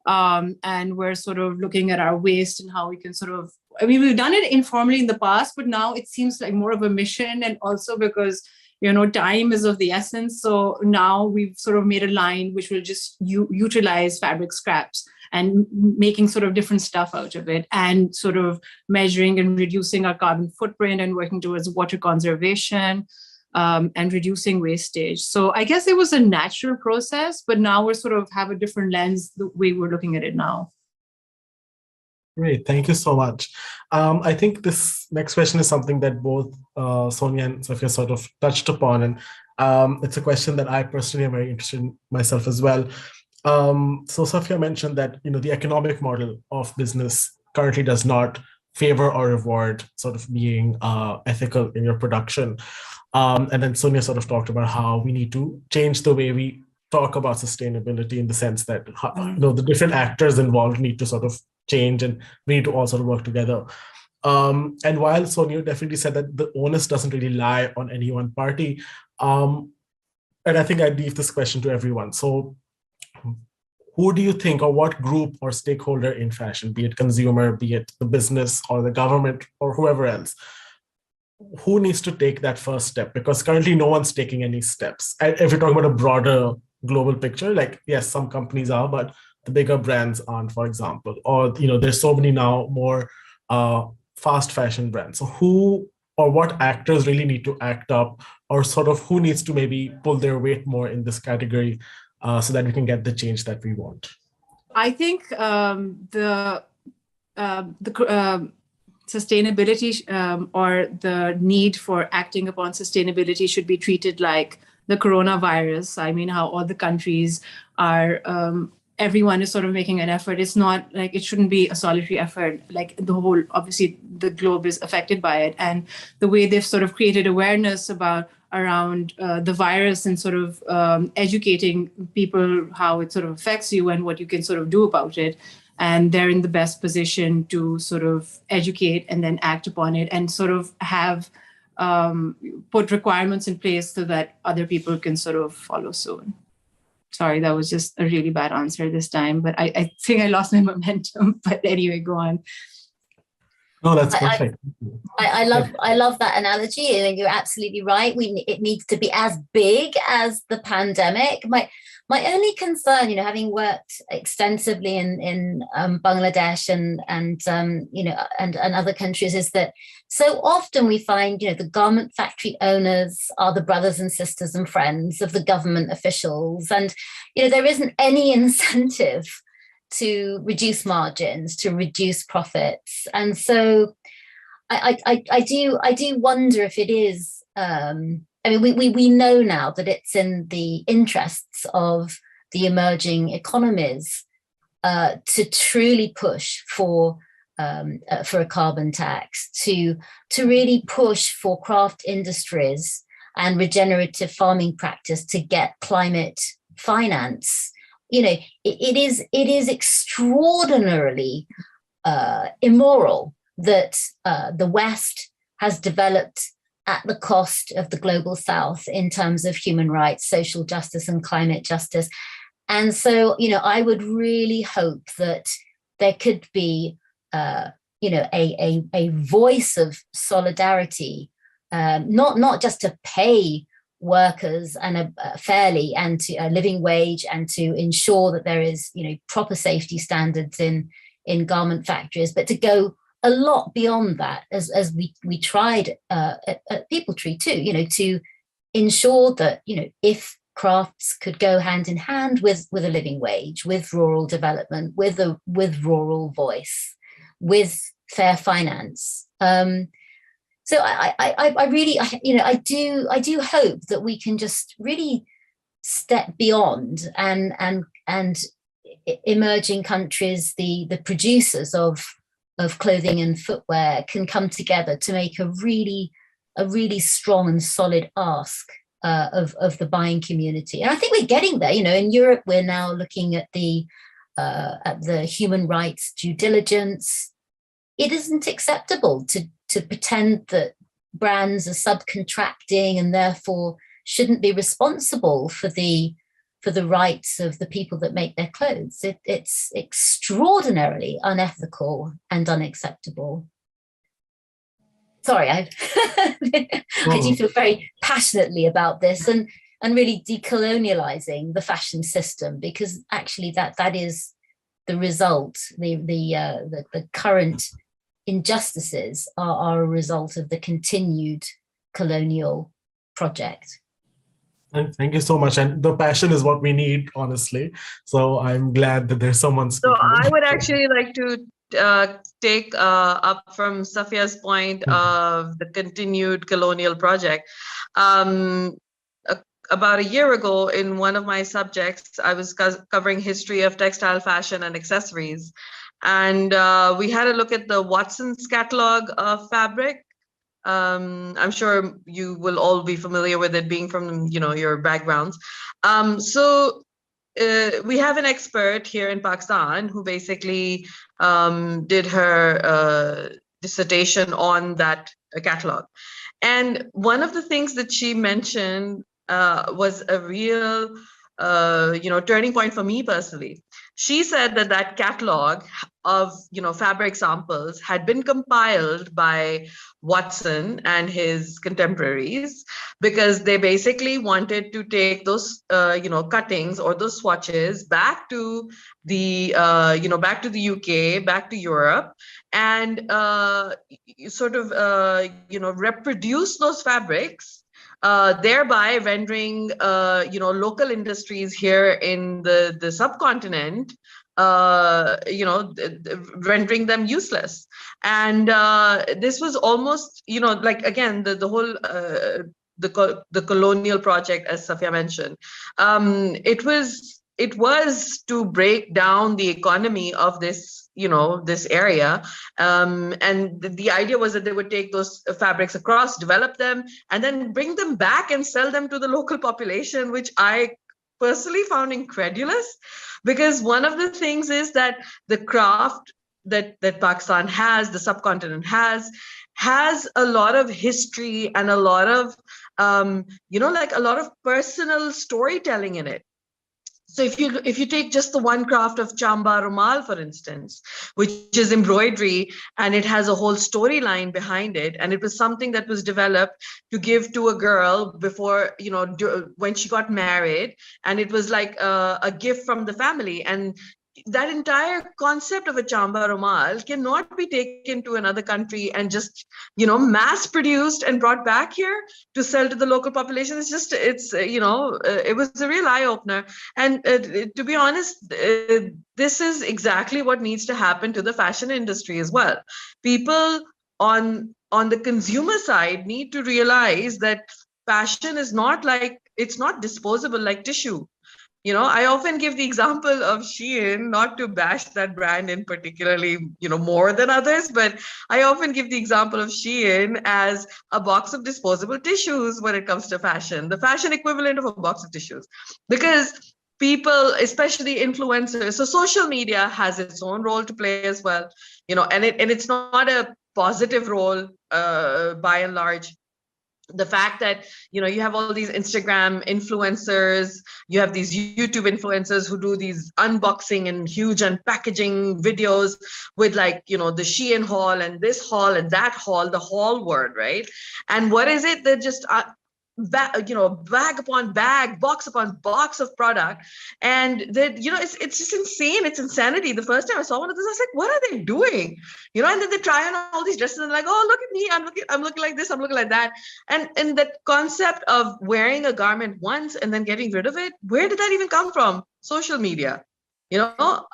S10: And we're sort of looking at our waste and how we can sort of, I mean, we've done it informally in the past, but now it seems like more of a mission, and also because, you know, time is of the essence. So now we've sort of made a line which will just utilize fabric scraps and making sort of different stuff out of it, and sort of measuring and reducing our carbon footprint and working towards water conservation and reducing wastage. So I guess it was a natural process, but now we're sort of have a different lens the way we're looking at it now.
S7: Great, thank you so much. I think this next question is something that both Sonia and Sophia sort of touched upon, and it's a question that I personally am very interested in myself as well. So Sophia mentioned that, you know, the economic model of business currently does not favor or reward sort of being ethical in your production. And then Sonia sort of talked about how we need to change the way we talk about sustainability, in the sense that, you know, the different actors involved need to sort of change, and we need to all sort of work together. And while Sonia definitely said that the onus doesn't really lie on any one party, and I think I'd leave this question to everyone. So who do you think, or what group or stakeholder in fashion, be it consumer, be it the business or the government or whoever else, who needs to take that first step? Because currently no one's taking any steps. And if you're talking about a broader global picture, like, yes, some companies are, but the bigger brands aren't, for example. Or, you know, there's so many now more fast fashion brands. So who or what actors really need to act up, or sort of who needs to maybe pull their weight more in this category so that we can get the change that we want?
S10: I think the sustainability or the need for acting upon sustainability should be treated like the coronavirus. I mean, how all the countries are, everyone is sort of making an effort. It's not like, it shouldn't be a solitary effort. Like the whole, obviously the globe is affected by it. And the way they've sort of created awareness around the virus, and sort of educating people how it sort of affects you and what you can sort of do about it. And they're in the best position to sort of educate and then act upon it, and sort of have put requirements in place so that other people can sort of follow suit. Sorry, that was just a really bad answer this time, but I think I lost my momentum. But anyway, go on.
S7: No, that's perfect.
S9: I love that analogy. I think you're absolutely right. It needs to be as big as the pandemic. My only concern, you know, having worked extensively in Bangladesh and you know, and other countries, is that so often we find, you know, the garment factory owners are the brothers and sisters and friends of the government officials, and you know, there isn't any incentive to reduce margins, to reduce profits. And so I do wonder if it is, I mean, we know now that it's in the interests of the emerging economies to truly push for a carbon tax, to really push for craft industries and regenerative farming practice to get climate finance. You know, it is extraordinarily immoral that the West has developed at the cost of the global South in terms of human rights, social justice, and climate justice. And so, you know, I would really hope that there could be, you know, a voice of solidarity not just to pay workers and fairly and to a living wage, and to ensure that there is, you know, proper safety standards in garment factories, but to go a lot beyond that, as we tried at People Tree too, you know, to ensure that, you know, if crafts could go hand in hand with a living wage, with rural development, with rural voice, with fair finance. So I really, you know, I do hope that we can just really step beyond, and emerging countries, the producers of clothing and footwear, can come together to make a really strong and solid ask of the buying community. And I think we're getting there. You know, in Europe, we're now looking at the human rights due diligence. It isn't acceptable to pretend that brands are subcontracting and therefore shouldn't be responsible for the rights of the people that make their clothes. It's extraordinarily unethical and unacceptable. Sorry, I do feel very passionately about this, and really decolonializing the fashion system, because actually that is the result. The current injustices are a result of the continued colonial project.
S7: Thank you so much. And the passion is what we need, honestly. So I'm glad that there's someone speaking.
S8: So I would actually like to take up from Safia's point of the continued colonial project. About a year ago, in one of my subjects, I was covering history of textile fashion and accessories. And we had a look at the Watson's catalog of fabric. I'm sure you will all be familiar with it, being from, you know, your backgrounds. So we have an expert here in Pakistan who basically did her dissertation on that catalog. And one of the things that she mentioned was a real, turning point for me personally. She said that catalog of, fabric samples had been compiled by Watson and his contemporaries, because they basically wanted to take those, cuttings or those swatches back to the, back to the UK, back to Europe, and reproduce those fabrics, thereby rendering, local industries here in the subcontinent, rendering them useless. And this was almost, again, the whole, the colonial project, as Safia mentioned, it was to break down the economy of this, this area. And the idea was that they would take those fabrics across, develop them, and then bring them back and sell them to the local population, which I personally found incredulous, because one of the things is that the craft that Pakistan has, the subcontinent has a lot of history and a lot of, a lot of personal storytelling in it. So if you take just the one craft of Chamba Rumal, for instance, which is embroidery, and it has a whole storyline behind it, and it was something that was developed to give to a girl before, when she got married, and it was like a gift from the family. And that entire concept of a Chamba Rumal cannot be taken to another country and just, mass produced and brought back here to sell to the local population. It was a real eye opener. And to be honest, this is exactly what needs to happen to the fashion industry as well. People on the consumer side need to realize that fashion is it's not disposable like tissue. I often give the example of Shein, not to bash that brand in particularly, more than others, but I often give the example of Shein as a box of disposable tissues when it comes to fashion, the fashion equivalent of a box of tissues. Because people, especially influencers, so social media has its own role to play as well, and it's not a positive role by and large. the fact that, you know, you have all these Instagram influencers, you have these YouTube influencers who do these unboxing and huge unpackaging videos with, like, you know, the Shein haul and this haul and that haul, the haul word, right? And what is it? They're just bag upon bag, box upon box of product, and that, you know, it's just insane. It's insanity. The first time I saw one of this, I was like, what are they doing? You know, and then they try on all these dresses and like, oh, look at me, I'm looking like this, I'm looking like that. And that concept of wearing a garment once and then getting rid of it, where did that even come from? Social media. You know,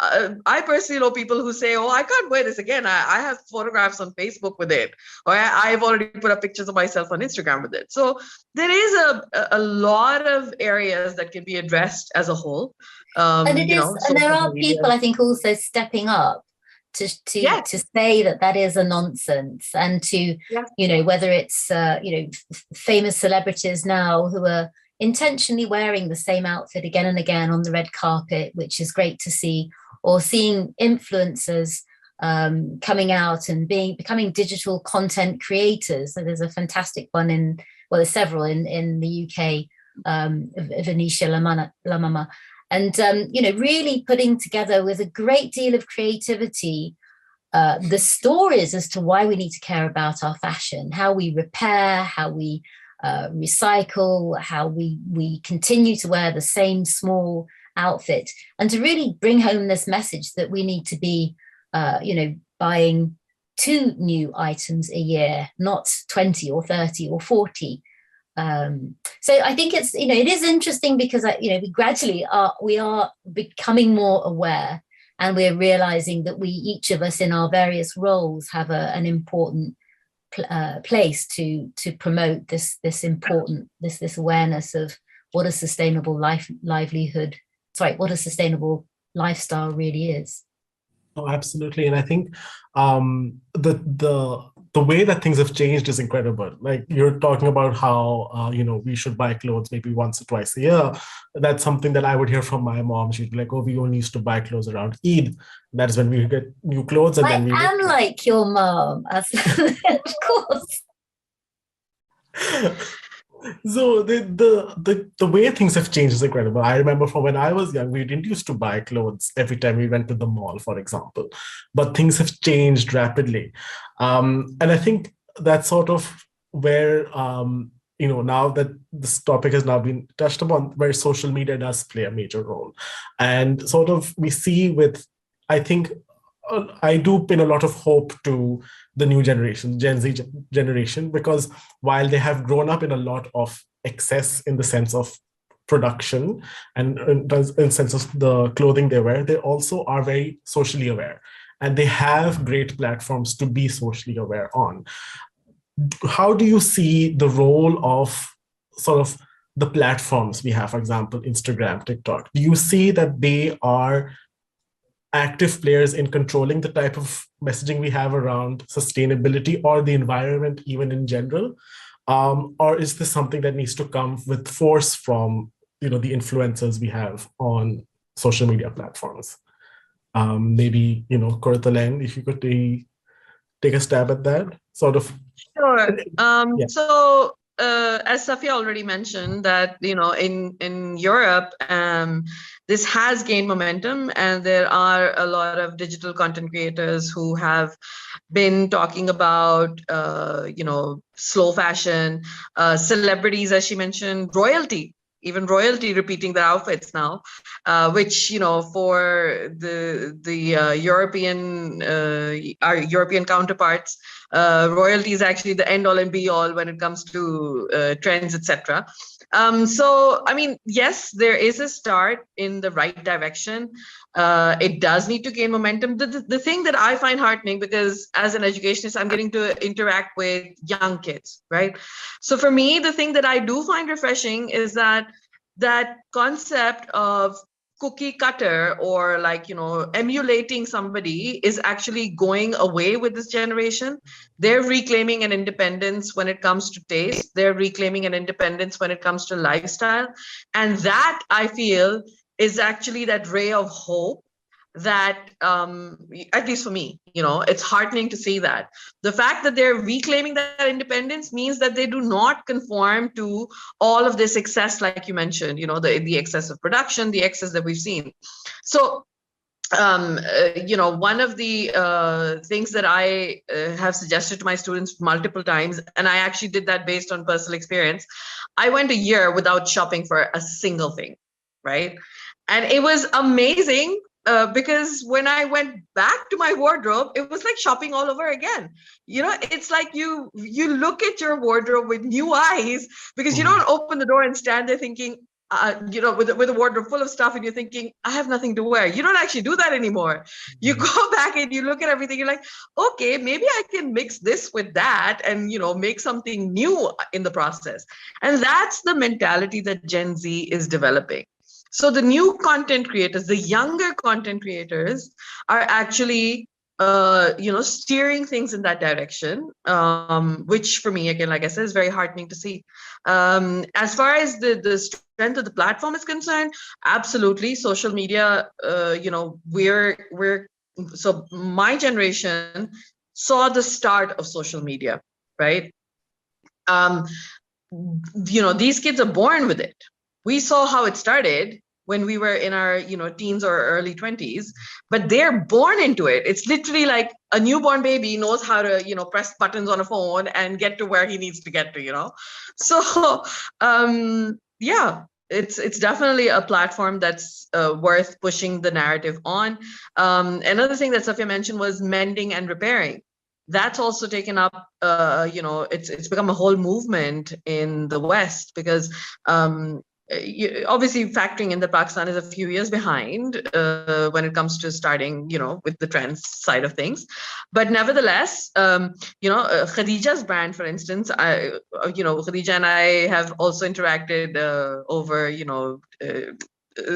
S8: I personally know people who say, oh, I can't wear this again. I have photographs on Facebook with it, or I've already put up pictures of myself on Instagram with it. So there is a lot of areas that can be addressed as a whole.
S9: And there are people, I think, also stepping up to say that is a nonsense, and to, you know, whether it's, famous celebrities now who are intentionally wearing the same outfit again and again on the red carpet, which is great to see, or seeing influencers coming out and becoming digital content creators. So there's a fantastic one there's several in the UK, Venetia Lamama, and really putting together with a great deal of creativity the stories as to why we need to care about our fashion, how we repair, how we recycle, how we continue to wear the same small outfit, and to really bring home this message that we need to be buying 2 new items a year, not 20 or 30 or 40. So I think it's, it is interesting because we gradually are becoming more aware, and we're realizing that each of us in our various roles have an important place to promote this awareness of what a sustainable what a sustainable lifestyle really is.
S7: Oh, absolutely. And I think the way that things have changed is incredible. Like, you're talking about how we should buy clothes maybe once or twice a year. That's something that I would hear from my mom. She'd be like, oh, we only used to buy clothes around Eid. That's when we get new clothes. And
S9: I am like your mom, of course.
S7: So the way things have changed is incredible. I remember from when I was young, we didn't used to buy clothes every time we went to the mall, for example. But things have changed rapidly. And I think that's sort of where, now that this topic has now been touched upon, where social media does play a major role. And sort of we see I think I do pin a lot of hope to the new generation, Gen Z generation, because while they have grown up in a lot of excess in the sense of production and in sense of the clothing they wear, they also are very socially aware, and they have great platforms to be socially aware on. How do you see the role of sort of the platforms we have, for example, Instagram, TikTok? Do you see that they are active players in controlling the type of messaging we have around sustainability or the environment, even in general? Or is this something that needs to come with force from the influencers we have on social media platforms? Maybe, Koratalen, if you could take a stab at that, sort of.
S8: Sure. So as Safia already mentioned, that in Europe, this has gained momentum, and there are a lot of digital content creators who have been talking about slow fashion, celebrities, as she mentioned, royalty. Even royalty repeating their outfits now, which for the European our European counterparts, royalty is actually the end all and be all when it comes to trends, etc. So I mean, yes, there is a start in the right direction. It does need to gain momentum. The thing that I find heartening, because as an educationist, I'm getting to interact with young kids, right? So for me, the thing that I do find refreshing is that concept of cookie cutter, or emulating somebody, is actually going away with this generation. They're reclaiming an independence when it comes to taste. They're reclaiming an independence when it comes to lifestyle. And that, I feel, is actually that ray of hope that, at least for me, it's heartening to see that. The fact that they're reclaiming that independence means that they do not conform to all of this excess, like you mentioned, the excess of production, the excess that we've seen. So, one of the things that I have suggested to my students multiple times, and I actually did that based on personal experience, I went a year without shopping for a single thing, right? And it was amazing. Because when I went back to my wardrobe, it was like shopping all over again. It's like you look at your wardrobe with new eyes, because you don't open the door and stand there thinking, with a wardrobe full of stuff, and you're thinking, I have nothing to wear. You don't actually do that anymore. You go back and you look at everything. You're like, okay, maybe I can mix this with that and, make something new in the process. And that's the mentality that Gen Z is developing. So the new content creators, the younger content creators, are actually, steering things in that direction, which for me, again, like I said, is very heartening to see. As far as the strength of the platform is concerned, absolutely. Social media, so my generation saw the start of social media, right? These kids are born with it. We saw how it started when we were in our, teens or early 20s, but they're born into it. It's literally like a newborn baby knows how to, press buttons on a phone and get to where he needs to get to, So, yeah, it's definitely a platform that's worth pushing the narrative on. Another thing that Safia mentioned was mending and repairing. That's also taken up, it's become a whole movement in the West, because obviously factoring in that Pakistan is a few years behind when it comes to starting, with the trends side of things. But nevertheless, Khadija's brand, for instance, Khadija and I have also interacted over,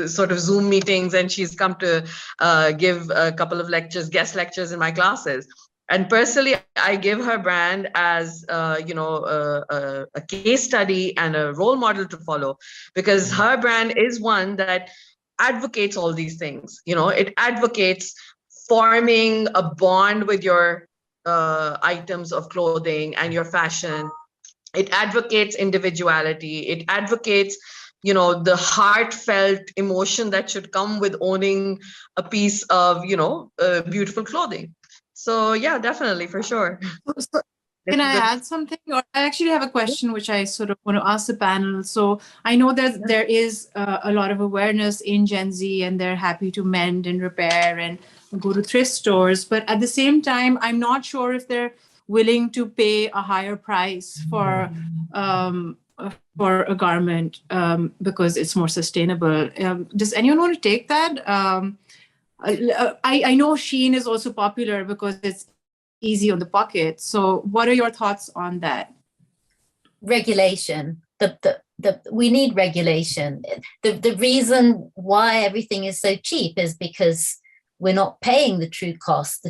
S8: sort of Zoom meetings, and she's come to give a couple of guest lectures in my classes. And personally, I give her brand as, a case study and a role model to follow, because her brand is one that advocates all these things. It advocates forming a bond with your items of clothing and your fashion. It advocates individuality. It advocates, the heartfelt emotion that should come with owning a piece of, beautiful clothing. So yeah, definitely, for sure.
S10: So can I add something? Or I actually have a question which I sort of want to ask the panel. So I know that there is a lot of awareness in Gen Z, and they're happy to mend and repair and go to thrift stores. But at the same time, I'm not sure if they're willing to pay a higher price for a garment because it's more sustainable. Does anyone want to take that? I know Shein is also popular because it's easy on the pocket. So what are your thoughts on that?
S9: Regulation. We need regulation. The reason why everything is so cheap is because we're not paying the true cost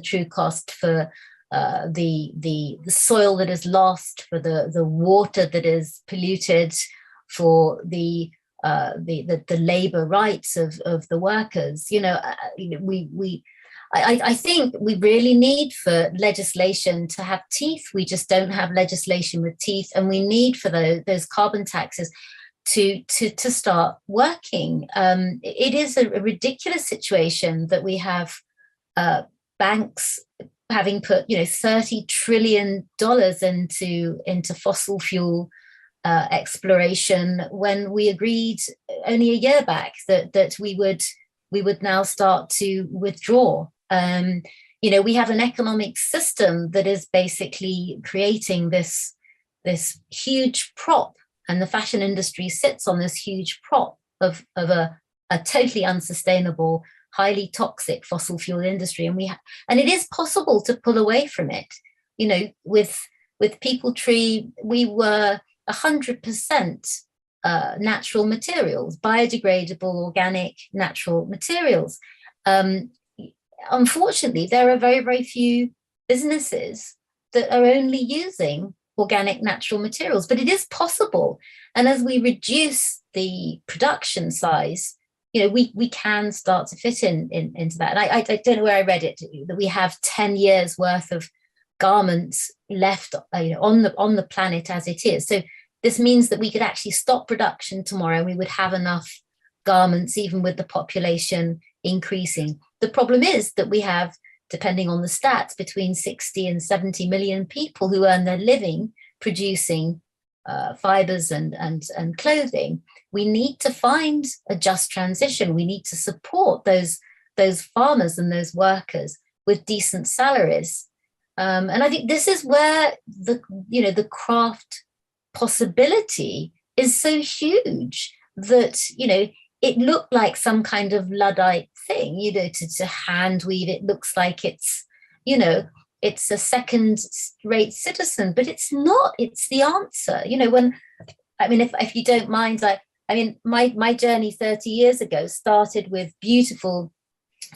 S9: for the soil that is lost, for the water that is polluted, for the labor rights of the workers. I think we really need for legislation to have teeth. We just don't have legislation with teeth, and we need for those carbon taxes to start working. It is a ridiculous situation that we have banks having put $30 trillion into fossil fuel exploration, when we agreed only a year back that we would now start to withdraw. We have an economic system that is basically creating this huge prop, and the fashion industry sits on this huge prop of a totally unsustainable, highly toxic fossil fuel industry. And it is possible to pull away from it. With People Tree, we were 100% natural materials, biodegradable, organic, natural materials. Unfortunately, there are very, very few businesses that are only using organic, natural materials, but it is possible. And as we reduce the production size, we can start to fit into that. And I don't know where I read it, that we have 10 years worth of garments left on the planet as it is. So this means that we could actually stop production tomorrow and we would have enough garments even with the population increasing. The problem is that we have, depending on the stats, between 60 and 70 million people who earn their living producing fibers and clothing. We need to find a just transition. We need to support those farmers and those workers with decent salaries. And I think this is where the craft possibility is so huge that, it looked like some kind of Luddite thing, to hand weave. It looks like it's, it's a second-rate citizen, but it's not. It's the answer. If you don't mind, my journey 30 years ago started with beautiful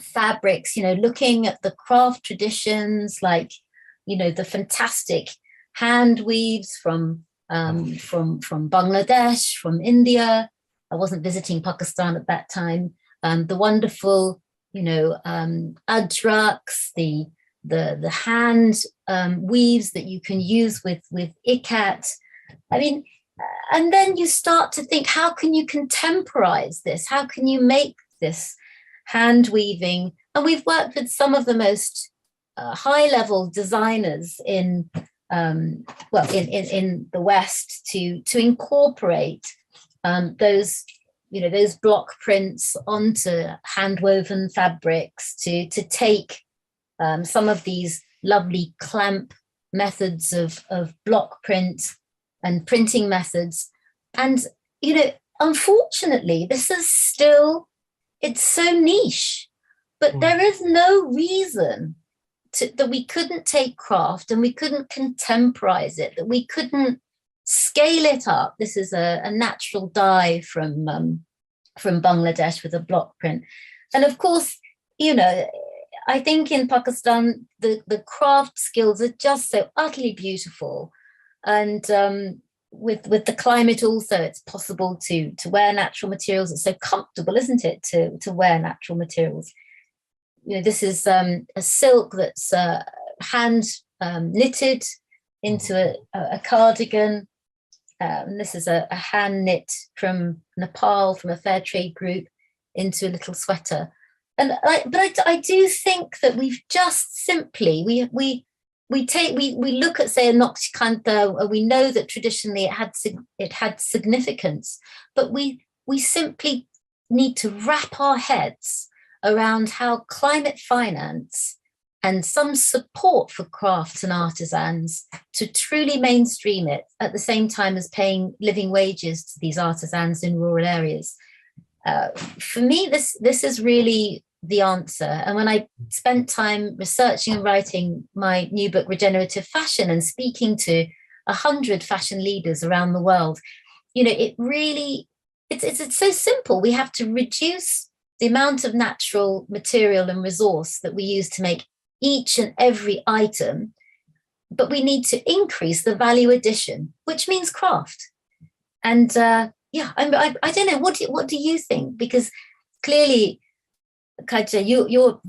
S9: fabrics, looking at the craft traditions, like, the fantastic hand weaves from Bangladesh, from India. I wasn't visiting Pakistan at that time. The wonderful, ajraks, the hand weaves that you can use with ikat. And then you start to think, how can you contemporize this? How can you make this hand weaving? And we've worked with some of the most high-level designers in the West to incorporate those block prints onto hand-woven fabrics, to take some of these lovely clamp methods of block print and printing methods. And, unfortunately, this is still, it's so niche, but there is no reason that we couldn't take craft and we couldn't contemporize it, that we couldn't scale it up. This is a natural dye from Bangladesh with a block print. And of course, I think in Pakistan, the craft skills are just so utterly beautiful. And with the climate also, it's possible to wear natural materials. It's so comfortable, isn't it, to wear natural materials? This is a silk that's hand knitted into a cardigan. And this is a hand knit from Nepal, from a fair trade group, into a little sweater. And I do think that we've just simply we look at, say, a Naqshband. We know that traditionally it had significance, but we simply need to wrap our heads around how climate finance and some support for crafts and artisans to truly mainstream it at the same time as paying living wages to these artisans in rural areas. For me, this is really the answer. And when I spent time researching and writing my new book, Regenerative Fashion, and speaking to 100 fashion leaders around the world, it's so simple. We have to reduce the amount of natural material and resource that we use to make each and every item, but we need to increase the value addition, which means craft. And I don't know, what do you think? Because clearly, Katja, you're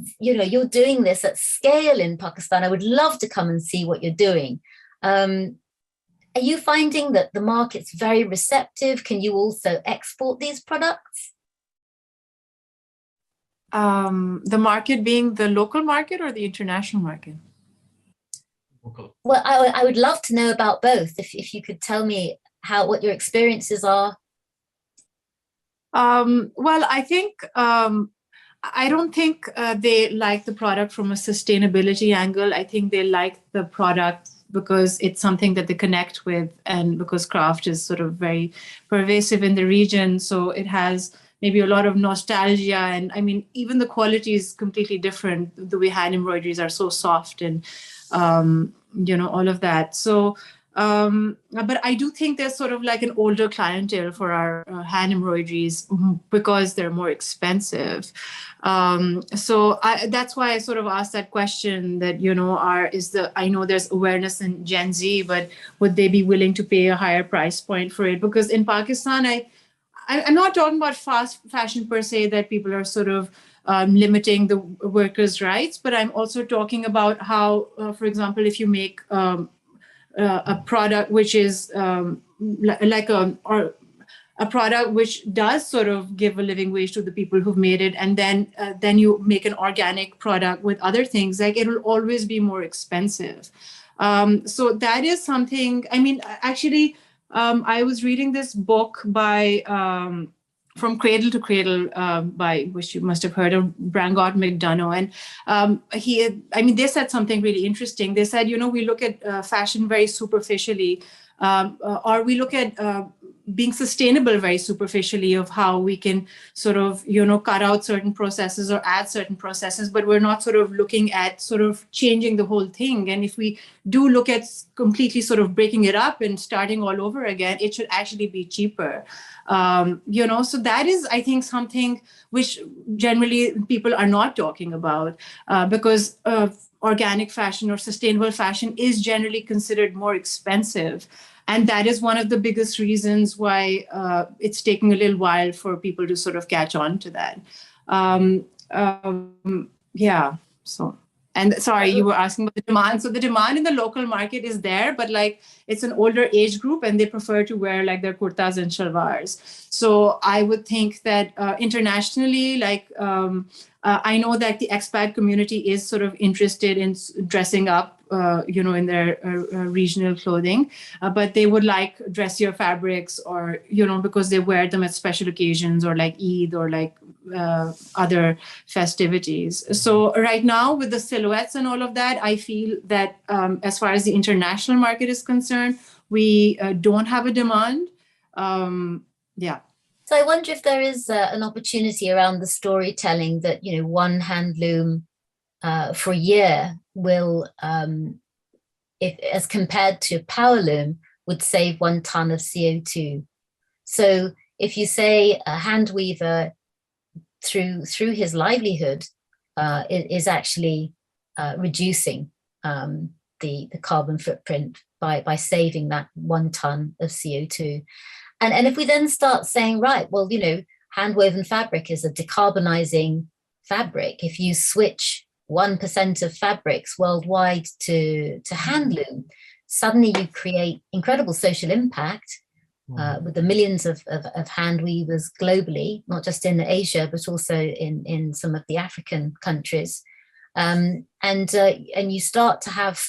S9: doing this at scale in Pakistan. I would love to come and see what you're doing. Are you finding that the market's very receptive? Can you also export these products?
S10: The market being the local market or the international market?
S7: Local.
S9: Well, I would love to know about both. If you could tell me what your experiences are.
S10: Well, I think I don't think they like the product from a sustainability angle. I think they like the product because it's something that they connect with, and because craft is sort of very pervasive in the region. So it has maybe a lot of nostalgia. And I mean, even the quality is completely different. The way hand embroideries are so soft and, all of that. So, but I do think there's sort of like an older clientele for our hand embroideries because they're more expensive. So that's why I sort of asked that question that, I know there's awareness in Gen Z, but would they be willing to pay a higher price point for it? Because in Pakistan, I'm not talking about fast fashion per se, that people are sort of limiting the workers' rights, but I'm also talking about how, for example, if you make a product which is like a product which does sort of give a living wage to the people who've made it, and then you make an organic product with other things, like it will always be more expensive. So that is something. I mean, actually, I was reading this book by From Cradle to Cradle, by which you must have heard of, Brangot McDonough, and they said something really interesting. They said, we look at fashion very superficially, or we look at being sustainable very superficially, of how we can sort of, cut out certain processes or add certain processes, but we're not sort of looking at sort of changing the whole thing. And if we do look at completely sort of breaking it up and starting all over again, it should actually be cheaper. So that is, I think, something which generally people are not talking about, because organic fashion or sustainable fashion is generally considered more expensive. And that is one of the biggest reasons why it's taking a little while for people to sort of catch on to that. So, and sorry, you were asking about the demand. So the demand in the local market is there, but like it's an older age group and they prefer to wear like their kurtas and shalwars. So I would think that internationally, like I know that the expat community is sort of interested in dressing up, in their regional clothing, but they would like dressier fabrics, or, because they wear them at special occasions, or like Eid, or like other festivities. So right now with the silhouettes and all of that, I feel that as far as the international market is concerned, we don't have a demand.
S9: So I wonder if there is an opportunity around the storytelling that, one hand loom for a year will, if as compared to a power loom, would save 1 ton of CO2. So if you say a hand weaver through his livelihood is actually reducing the carbon footprint by saving that 1 ton of CO2. And if we then start saying, right, well, hand woven fabric is a decarbonizing fabric. If you switch 1% of fabrics worldwide to hand loom, suddenly you create incredible social impact with the millions of hand weavers globally, not just in Asia, but also in some of the African countries. And you start to have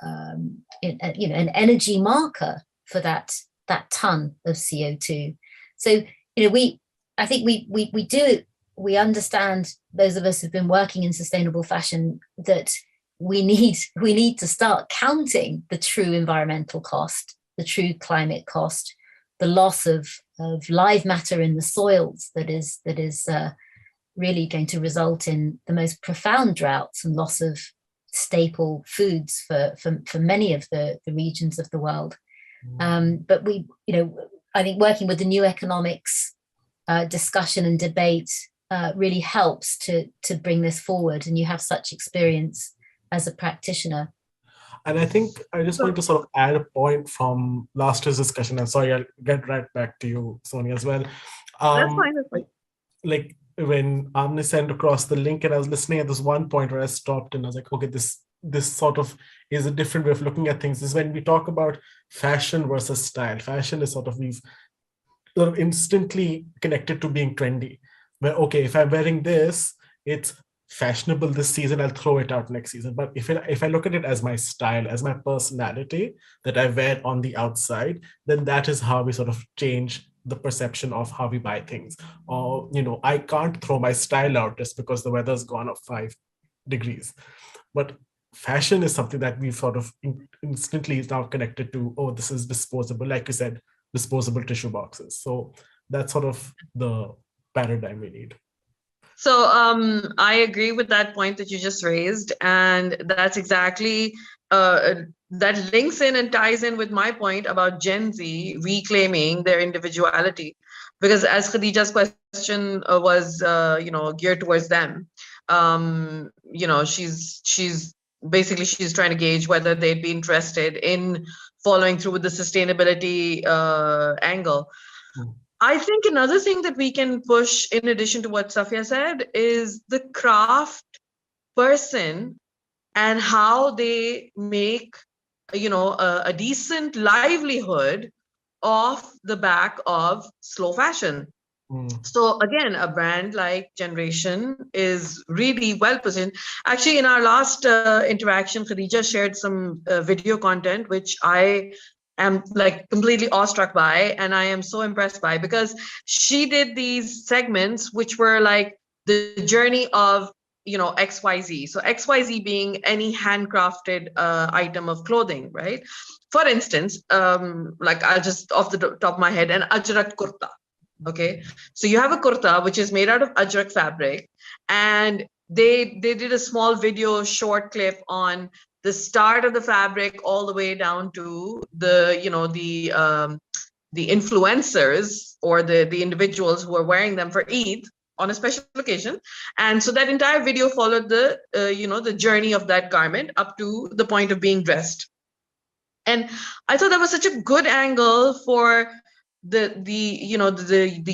S9: an energy marker for that ton of CO2. So, I think we understand, those of us who've been working in sustainable fashion, that we need to start counting the true environmental cost, the true climate cost, the loss of live matter in the soils that is really going to result in the most profound droughts and loss of staple foods for many of the regions of the world. But I think working with the new economics discussion and debate really helps to bring this forward, and you have such experience as a practitioner.
S7: And I think I just wanted to sort of add a point from last year's discussion. I'm sorry, I'll get right back to you, Sonia, as well.
S2: That's fine.
S7: Like when Amne sent across the link and I was listening at this one point where I stopped and I was like, okay, this sort of is a different way of looking at things. Is when we talk about fashion versus style. Fashion is we've sort of instantly connected to being trendy. Where, okay, if I'm wearing this, it's fashionable this season, I'll throw it out next season. But if I look at it as my style, as my personality that I wear on the outside, then that is how we sort of change the perception of how we buy things. Or, I can't throw my style out just because the weather's gone up 5 degrees. But fashion is something that we sort of instantly is now connected to, oh, this is disposable, like you said, disposable tissue boxes. So that's sort of the paradigm we need.
S8: So I agree with that point that you just raised, and that's exactly that links in and ties in with my point about Gen Z reclaiming their individuality, because as Khadija's question was geared towards them, she's basically trying to gauge whether they'd be interested in following through with the sustainability angle. I think another thing that we can push, in addition to what Safia said, is the craft person and how they make, a decent livelihood off the back of slow fashion. So again, a brand like Generation is really well positioned. Actually, in our last interaction, Khadija shared some video content, which I am like completely awestruck by, and I am so impressed by, because she did these segments which were like the journey of XYZ. So XYZ being any handcrafted item of clothing, right? For instance, like I'll just off the top of my head, an Ajrak kurta. Okay, so you have a kurta which is made out of Ajrak fabric, and they did a small video short clip on the start of the fabric all the way down to the the influencers or the individuals who are wearing them for Eid on a special occasion. And so that entire video followed the the journey of that garment up to the point of being dressed. And I thought that was such a good angle for the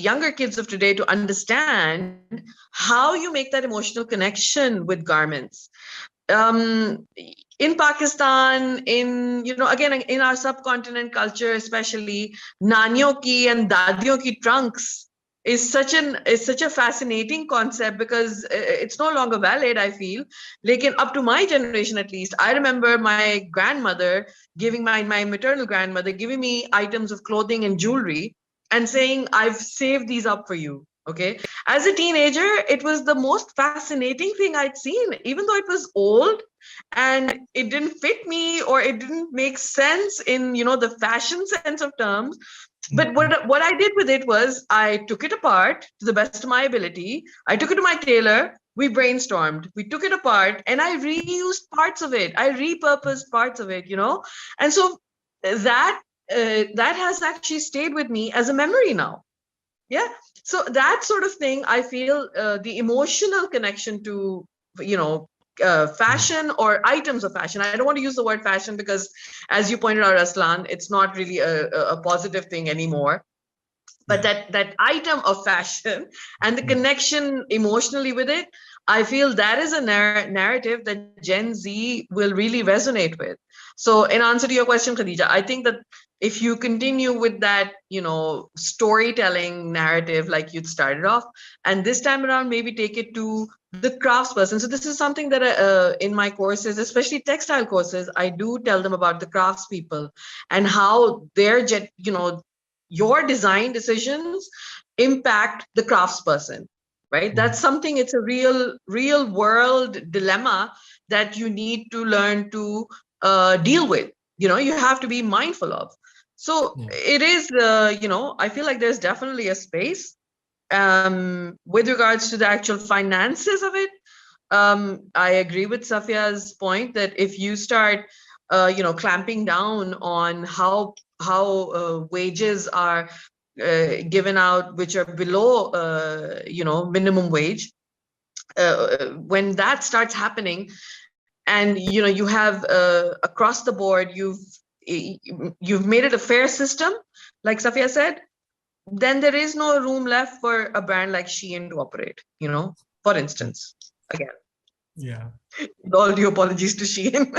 S8: younger kids of today to understand how you make that emotional connection with garments. In Pakistan, again, in our subcontinent culture, especially, Naniyon ki and Dadiyon ki trunks is such a fascinating concept, because it's no longer valid, I feel. Like up to my generation, at least, I remember my grandmother giving my maternal grandmother giving me items of clothing and jewelry and saying, I've saved these up for you. Okay. As a teenager, it was the most fascinating thing I'd seen, even though it was old and it didn't fit me or it didn't make sense in, the fashion sense of terms. But what I did with it was I took it apart to the best of my ability. I took it to my tailor. We brainstormed. We took it apart and I reused parts of it. I repurposed parts of it, And so that has actually stayed with me as a memory now. Yeah. So that sort of thing, I feel the emotional connection to, fashion or items of fashion. I don't want to use the word fashion because, as you pointed out, Aslan, it's not really a positive thing anymore. But that item of fashion and the connection emotionally with it, I feel that is a narrative that Gen Z will really resonate with. So in answer to your question, Khadija, I think that if you continue with that, storytelling narrative like you'd started off, and this time around, maybe take it to the craftsperson. So this is something that in my courses, especially textile courses, I do tell them about the craftspeople and how their, your design decisions impact the craftsperson, right? That's something, it's a real world dilemma that you need to learn to deal with. You have to be mindful of. So it is, I feel like there's definitely a space with regards to the actual finances of it. I agree with Safia's point that if you start, clamping down on how wages are given out, which are below, minimum wage, when that starts happening, and you have across the board, you've made it a fair system, like Safia said, then there is no room left for a brand like Shein to operate, for instance, again.
S7: Yeah.
S8: With all due apologies to Shein.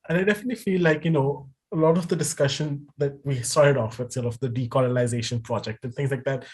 S7: And I definitely feel like, a lot of the discussion that we started off with, sort of the decolonization project and things like that,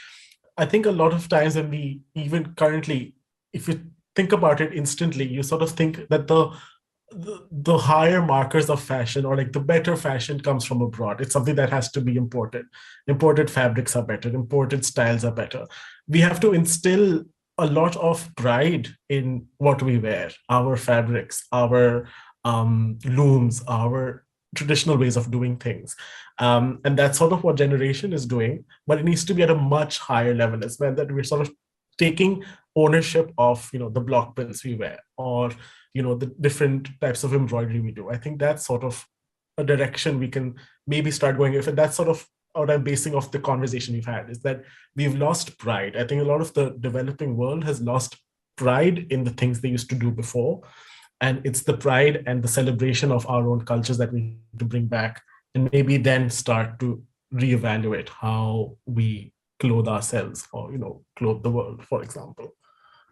S7: I think a lot of times when we even currently, if you think about it instantly, you sort of think that the higher markers of fashion or like the better fashion comes from abroad. It's something that has to be imported. Imported fabrics are better. Imported styles are better. We have to instill a lot of pride in what we wear, our fabrics, our looms, our traditional ways of doing things. And that's sort of what Generation is doing, but it needs to be at a much higher level as well, that we're sort of taking ownership of, the block prints we wear, or, the different types of embroidery we do. I think that's sort of a direction we can maybe start going with. And that's sort of what I'm basing off the conversation we've had, is that we've lost pride. I think a lot of the developing world has lost pride in the things they used to do before. And it's the pride and the celebration of our own cultures that we need to bring back and maybe then start to reevaluate how we clothe ourselves or, clothe the world, for example.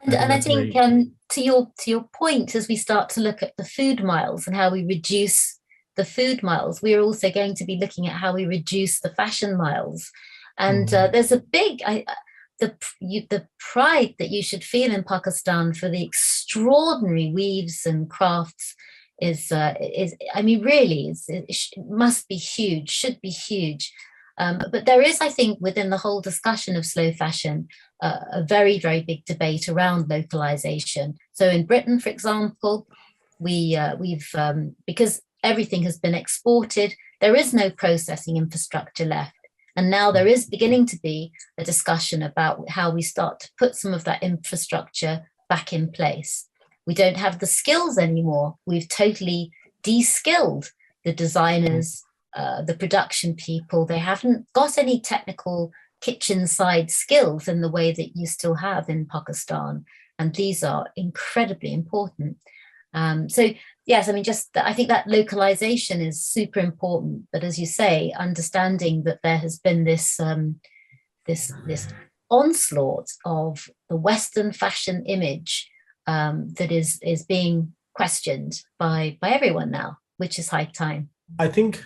S9: And I think to your point, as we start to look at the food miles and how we reduce the food miles, we are also going to be looking at how we reduce the fashion miles. And there's a big the pride that you should feel in Pakistan for the extraordinary weaves and crafts is I mean, really, it must be huge, should be huge. But there is, I think, within the whole discussion of slow fashion, a very, very big debate around localization. So in Britain, for example, we've because everything has been exported, there is no processing infrastructure left. And now there is beginning to be a discussion about how we start to put some of that infrastructure back in place. We don't have the skills anymore. We've totally de-skilled the designers, the production people. They haven't got any technical kitchen side skills in the way that you still have in Pakistan. And these are incredibly important. So yes, I mean, I think that localization is super important. But as you say, understanding that there has been this onslaught of the Western fashion image that is being questioned by everyone now, which is high time.
S7: I think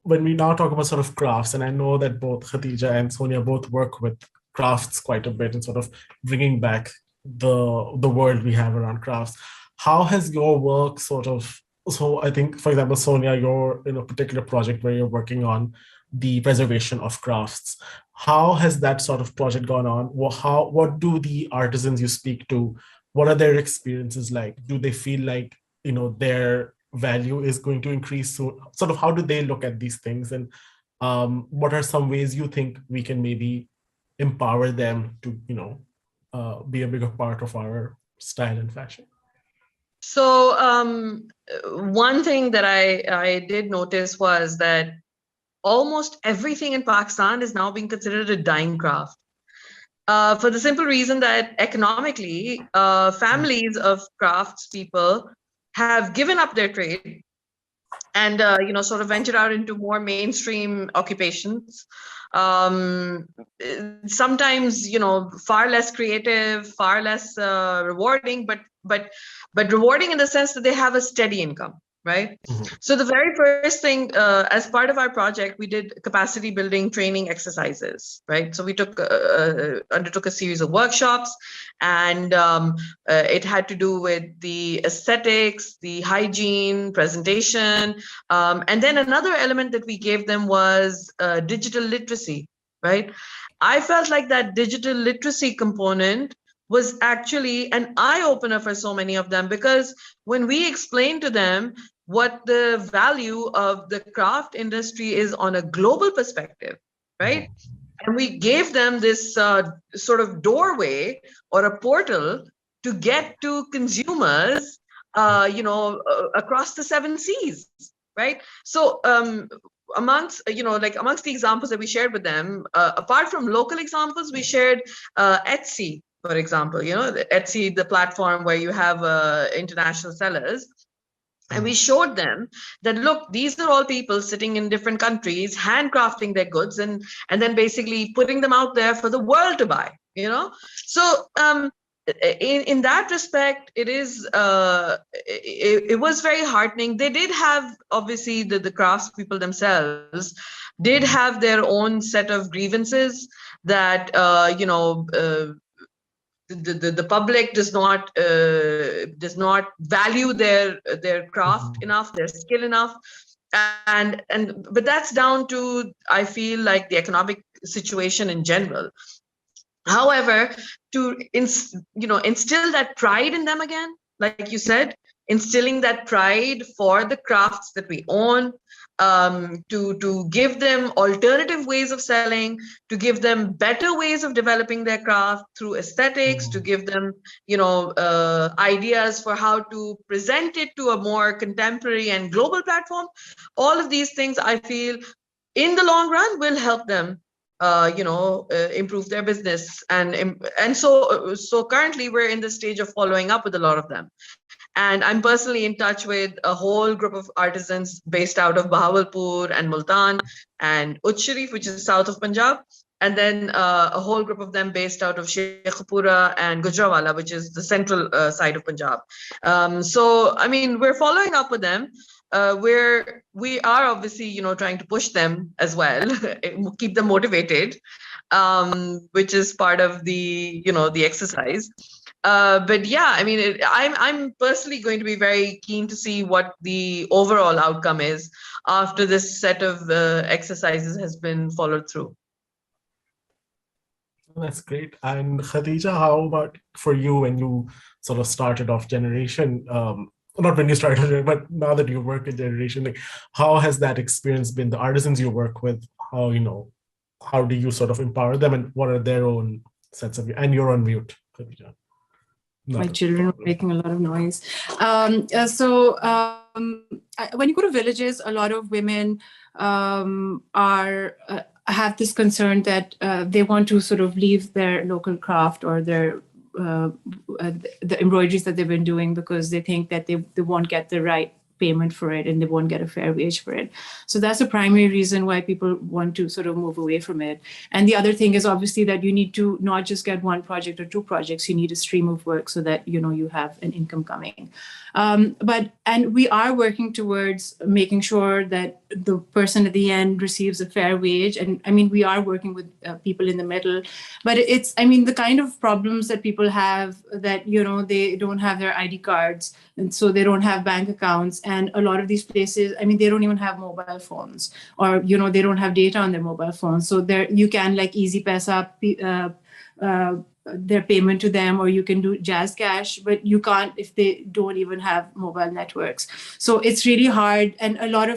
S7: when we now talk about sort of crafts, and I know that both Khatija and Sonia both work with crafts quite a bit and sort of bringing back the world we have around crafts. How has your work so I think, for example, Sonia, you're in a particular project where you're working on the preservation of crafts. How has that sort of project gone on? What do the artisans you speak to, what are their experiences like? Do they feel like, their value is going to increase? So sort of how do they look at these things? And what are some ways you think we can maybe empower them to, be a bigger part of our style and fashion?
S8: So one thing that I did notice was that almost everything in Pakistan is now being considered a dying craft. For the simple reason that economically, families of craftspeople have given up their trade and sort of ventured out into more mainstream occupations. Sometimes far less creative, far less rewarding, but rewarding in the sense that they have a steady income, right? So the very first thing, as part of our project, we did capacity building training exercises, right? So we undertook a series of workshops, and it had to do with the aesthetics, the hygiene, presentation, and then another element that we gave them was digital literacy, right? I felt like that digital literacy component was actually an eye-opener for so many of them, because when we explained to them what the value of the craft industry is on a global perspective, right? And we gave them this sort of doorway or a portal to get to consumers, across the 7 seas, right? So amongst the examples that we shared with them, apart from local examples, we shared Etsy, for example, Etsy, the platform where you have international sellers. And we showed them that, look, these are all people sitting in different countries, handcrafting their goods and then basically putting them out there for the world to buy, So in that respect, it was very heartening. They did have, obviously, the craftspeople themselves did have their own set of grievances that, the public does not value their craft enough, their skill enough, but that's down to, I feel like, the economic situation in general. However, to instill that pride in them again, like you said, instilling that pride for the crafts that we own, to give them alternative ways of selling, to give them better ways of developing their craft through aesthetics, to give them, ideas for how to present it to a more contemporary and global platform. All of these things, I feel, in the long run, will help them, improve their business. And so currently we're in the stage of following up with a lot of them. And I'm personally in touch with a whole group of artisans based out of Bahawalpur and Multan and Uch Sharif, which is south of Punjab. And then a whole group of them based out of Sheikhupura and Gujranwala, which is the central side of Punjab. So, I mean, we're following up with them. We are obviously, you know, trying to push them as well, keep them motivated, which is part of the, you know, the exercise. But yeah, I mean, I'm personally going to be very keen to see what the overall outcome is after this set of exercises has been followed through.
S7: That's great. And Khadija, how about for you when you sort of started off Generation? Not when you started, but now that you work at Generation, like, how has that experience been? The artisans you work with, how, you know, how do you sort of empower them, and what are their own sets of, and you're on mute, Khadija.
S10: My children are making a lot of noise. When you go to villages, a lot of women have this concern that they want to sort of leave their local craft or their the embroideries that they've been doing because they think that they won't get the right payment for it and they won't get a fair wage for it. So that's a primary reason why people want to sort of move away from it. And the other thing is obviously that you need to not just get one project or two projects, you need a stream of work so that, you know, you have an income coming. And we are working towards making sure that the person at the end receives a fair wage. And I mean, we are working with people in the middle, but it's, I mean, the kind of problems that people have that, you know, they don't have their ID cards and so they don't have bank accounts. And a lot of these places, I mean, they don't even have mobile phones or, you know, they don't have data on their mobile phones. So there you can like easy pass up their payment to them, or you can do Jazz Cash, but you can't if they don't even have mobile networks. So it's really hard. And a lot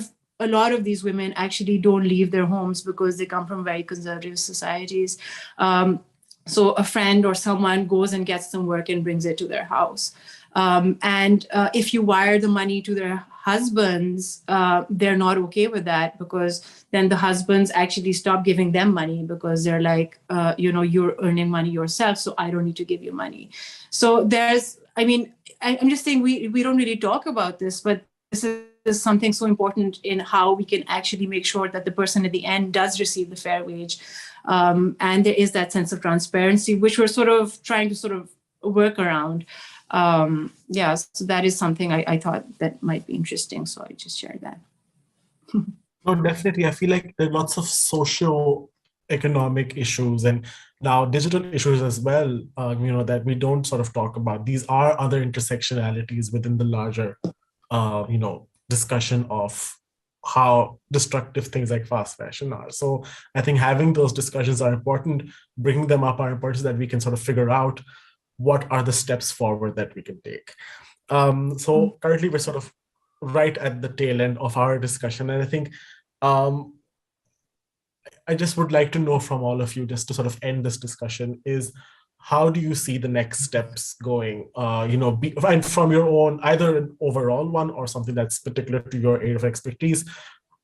S10: of these women actually don't leave their homes because they come from very conservative societies. So a friend or someone goes and gets some work and brings it to their house. If you wire the money to their husbands, they're not okay with that because then the husbands actually stop giving them money because they're like, you know, you're earning money yourself, so I don't need to give you money. So there's, I mean, I'm just saying we don't really talk about this, but this is something so important in how we can actually make sure that the person at the end does receive the fair wage. And there is that sense of transparency, which we're sort of trying to sort of work around. Yeah, so that is something I thought that might be interesting. So I just shared that.
S7: No, definitely. I feel like there are lots of socio-economic issues and now digital issues as well, you know, that we don't sort of talk about. These are other intersectionalities within the larger, you know, discussion of how destructive things like fast fashion are. So I think having those discussions are important, bringing them up are important so that we can sort of figure out what are the steps forward that we can take. So currently we're sort of right at the tail end of our discussion. And I think I just would like to know from all of you, just to sort of end this discussion, is how do you see the next steps going? You know, and from your own, either an overall one or something that's particular to your area of expertise,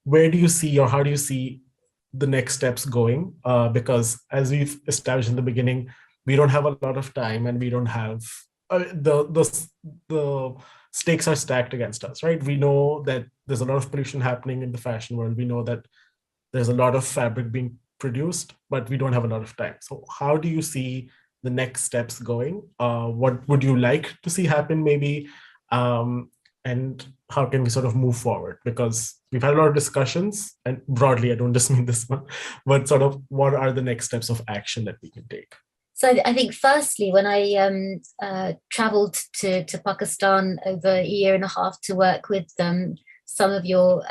S7: where do you see or how do you see the next steps going? Because as we've established in the beginning, we don't have a lot of time and we don't have, the stakes are stacked against us, right? We know that there's a lot of pollution happening in the fashion world. We know that there's a lot of fabric being produced, but we don't have a lot of time. So how do you see the next steps going? What would you like to see happen maybe? And how can we sort of move forward? Because we've had a lot of discussions, and broadly, I don't just mean this one, but sort of what are the next steps of action that we can take?
S9: So I think firstly, when I traveled to Pakistan over a year and a half to work with some of your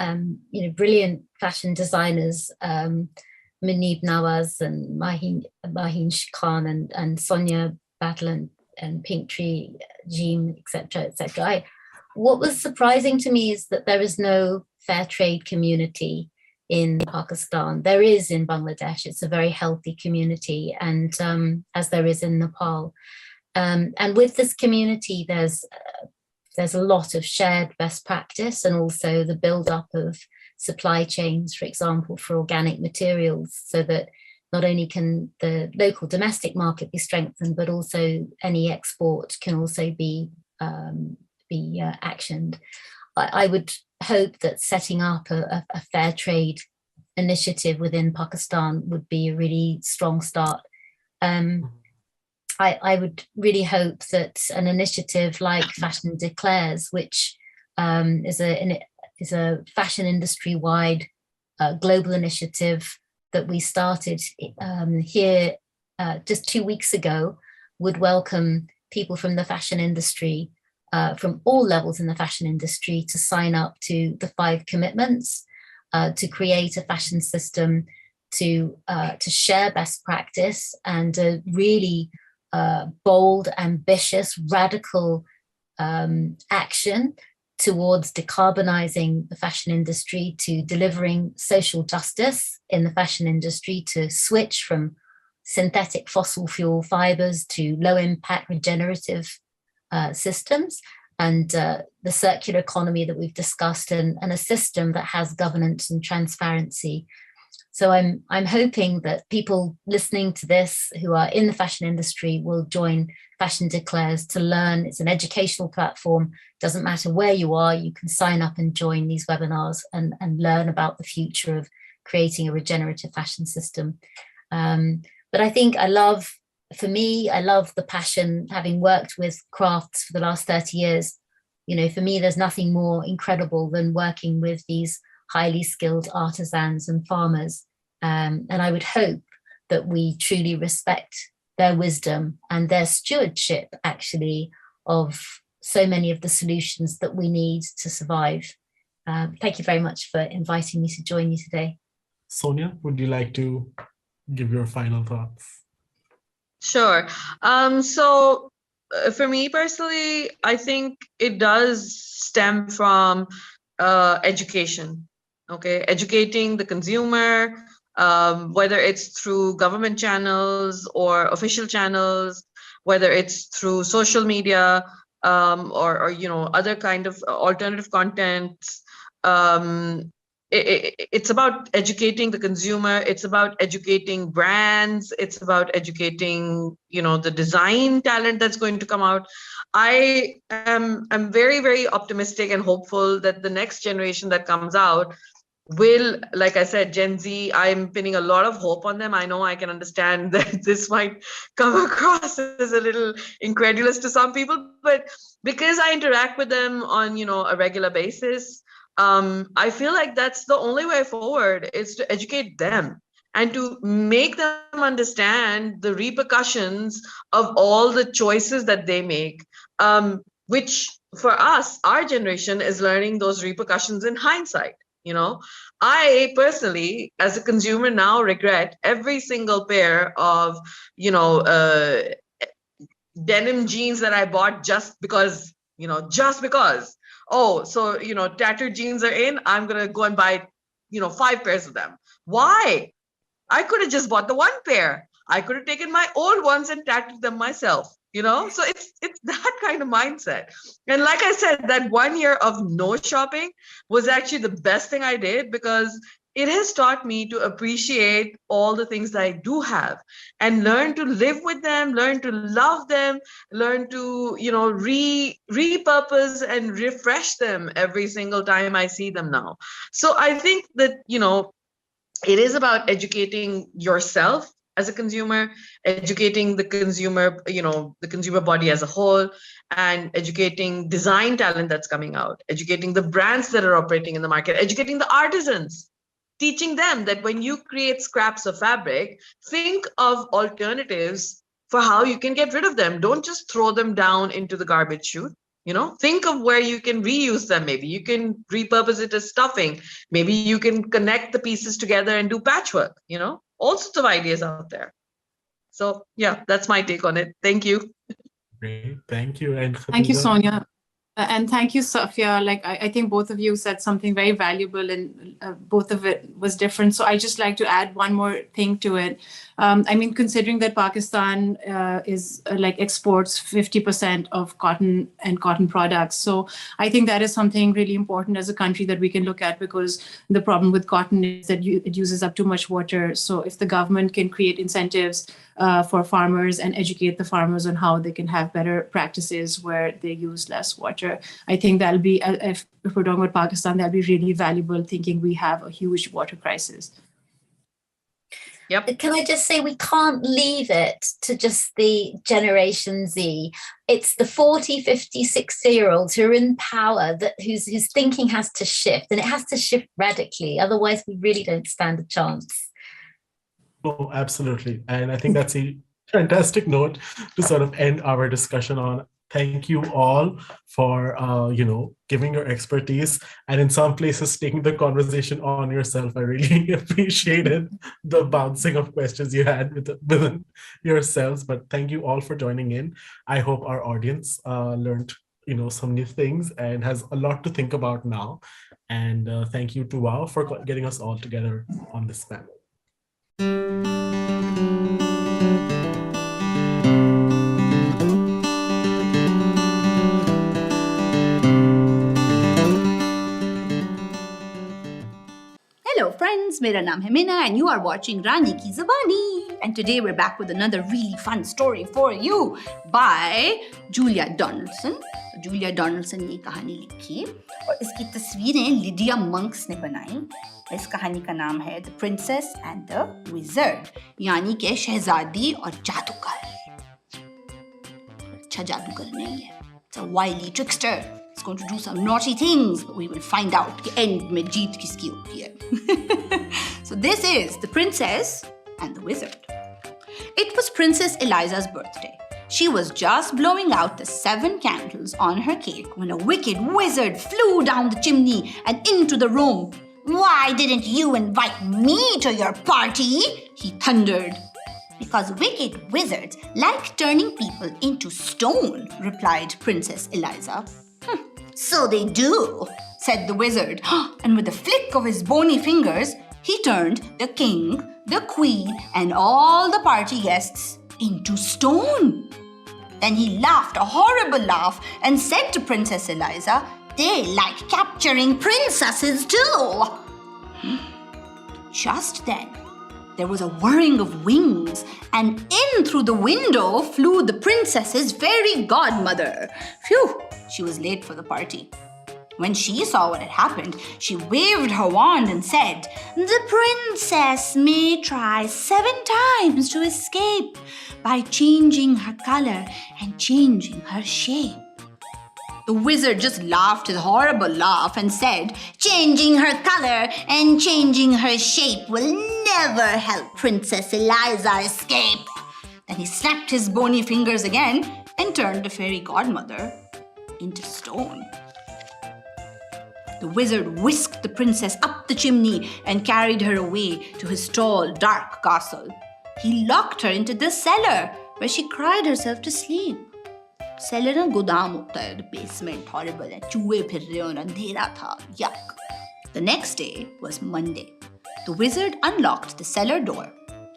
S9: you know, brilliant fashion designers, Munib Nawaz and Mahin Khan and Sonia Battle and Pink Tree, Jean, etc. What was surprising to me is that there is no fair trade community in Pakistan. There is in Bangladesh. It's a very healthy community, and as there is in Nepal. And with this community, there's a lot of shared best practice and also the build-up of supply chains, for example, for organic materials, so that not only can the local domestic market be strengthened, but also any export can also be be actioned. I would hope that setting up a fair trade initiative within Pakistan would be a really strong start. I would really hope that an initiative like Fashion Declares, which is a fashion industry-wide global initiative that we started here just 2 weeks ago, would welcome people from the fashion industry, from all levels in the fashion industry, to sign up to the 5 commitments, to create a fashion system, to share best practice, and a really bold, ambitious, radical action towards decarbonizing the fashion industry, to delivering social justice in the fashion industry, to switch from synthetic fossil fuel fibers to low impact regenerative systems, and the circular economy that we've discussed, and a system that has governance and transparency. So I'm hoping that people listening to this who are in the fashion industry will join Fashion Declares to learn. It's an educational platform. Doesn't matter where you are, you can sign up and join these webinars and learn about the future of creating a regenerative fashion system. But I think I love the passion, having worked with crafts for the last 30 years. You know, for me, there's nothing more incredible than working with these highly skilled artisans and farmers. And I would hope that we truly respect their wisdom and their stewardship, actually, of so many of the solutions that we need to survive. Thank you very much for inviting me to join you today.
S7: Sonia, would you like to give your final thoughts?
S8: Sure. So for me personally, I think it does stem from education. Okay, educating the consumer, whether it's through government channels or official channels, whether it's through social media or you know, other kind of alternative content. It's about educating the consumer. It's about educating brands. It's about educating, you know, the design talent that's going to come out. I'm very, very optimistic and hopeful that the next generation that comes out will, like I said, Gen Z, I'm pinning a lot of hope on them. I know I can understand that this might come across as a little incredulous to some people, but because I interact with them on, you know, a regular basis, I feel like that's the only way forward, is to educate them and to make them understand the repercussions of all the choices that they make, which for us, our generation is learning those repercussions in hindsight. You know, I personally, as a consumer now, regret every single pair of, you know, denim jeans that I bought just because, you know, oh, so, you know, tattered jeans are in, I'm going to go and buy, you know, 5 pairs of them. Why? I could have just bought the 1 pair. I could have taken my old ones and tattered them myself, you know? So it's that kind of mindset. And like I said, that 1 year of no shopping was actually the best thing I did, because it has taught me to appreciate all the things that I do have and learn to live with them, learn to love them, learn to, you know, repurpose and refresh them every single time I see them now. So I think that, you know, it is about educating yourself as a consumer, educating the consumer, you know, the consumer body as a whole, and educating design talent that's coming out, educating the brands that are operating in the market, educating the artisans, teaching them that when you create scraps of fabric, think of alternatives for how you can get rid of them. Don't just throw them down into the garbage chute. You know, think of where you can reuse them. Maybe you can repurpose it as stuffing. Maybe you can connect the pieces together and do patchwork, you know, all sorts of ideas out there. So yeah, that's my take on it. Thank you.
S7: Great, thank you. And
S10: Thank you,
S7: Khadija?
S10: Sonia. And thank you, Safia. Like, I think both of you said something very valuable, and both of it was different. So I just like to add one more thing to it. I mean, considering that Pakistan is like exports 50% of cotton and cotton products. So I think that is something really important as a country that we can look at, because the problem with cotton is that it uses up too much water. So if the government can create incentives for farmers and educate the farmers on how they can have better practices where they use less water, water. I think that'll be, if we're talking about Pakistan, that'll be really valuable, thinking we have a huge water crisis.
S8: Yep.
S9: Can I just say, we can't leave it to just the Generation Z. It's the 40, 50, 60-year-olds who are in power whose thinking has to shift, and it has to shift radically. Otherwise, we really don't stand a chance.
S7: Oh, absolutely. And I think that's a fantastic note to sort of end our discussion on. Thank you all for, giving your expertise, and in some places taking the conversation on yourself. I really appreciated the bouncing of questions you had within yourselves, but thank you all for joining in. I hope our audience learned, some new things and has a lot to think about now. And thank you to WOW for getting us all together on this panel.
S11: Hello friends, मेरा नाम है Mina and you are watching रानी की ज़बानी. And today we're back with another really fun story for you by Julia Donaldson. Julia Donaldson ने कहानी लिखी और इसकी तस्वीरें लिडिया मंक्स ने बनाई. इस कहानी का नाम है The Princess and the Wizard, यानी कि शहजादी और जादूगर. अच्छा जादूगर नहीं है. It's a wily trickster. It's going to do some naughty things, but we will find out कि end में जीत किसकी होती है. So this is The Princess and the Wizard. It was Princess Eliza's birthday. She was just blowing out the 7 candles on her cake when a wicked wizard flew down the chimney and into the room. "Why didn't you invite me to your party?" he thundered. "Because wicked wizards like turning people into stone," replied Princess Eliza. "So they do," said the wizard, and with a flick of his bony fingers, he turned the king, the queen, and all the party guests into stone. Then he laughed a horrible laugh and said to Princess Eliza, "They like capturing princesses too." Just then, there was a whirring of wings, and in through the window flew the princess's fairy godmother. Phew, she was late for the party. When she saw what had happened, she waved her wand and said, "The princess may try 7 times to escape by changing her color and changing her shape." The wizard just laughed his horrible laugh and said, "Changing her color and changing her shape will never help Princess Eliza escape." Then he snapped his bony fingers again and turned the fairy godmother into stone. The wizard whisked the princess up the chimney and carried her away to his tall, dark castle. He locked her into the cellar, where she cried herself to sleep. Cellar na godam hota hai, the basement, horrible hai, चूहे फिर रहे और अंधेरा था, yuck. The next day was Monday. The wizard unlocked the cellar door.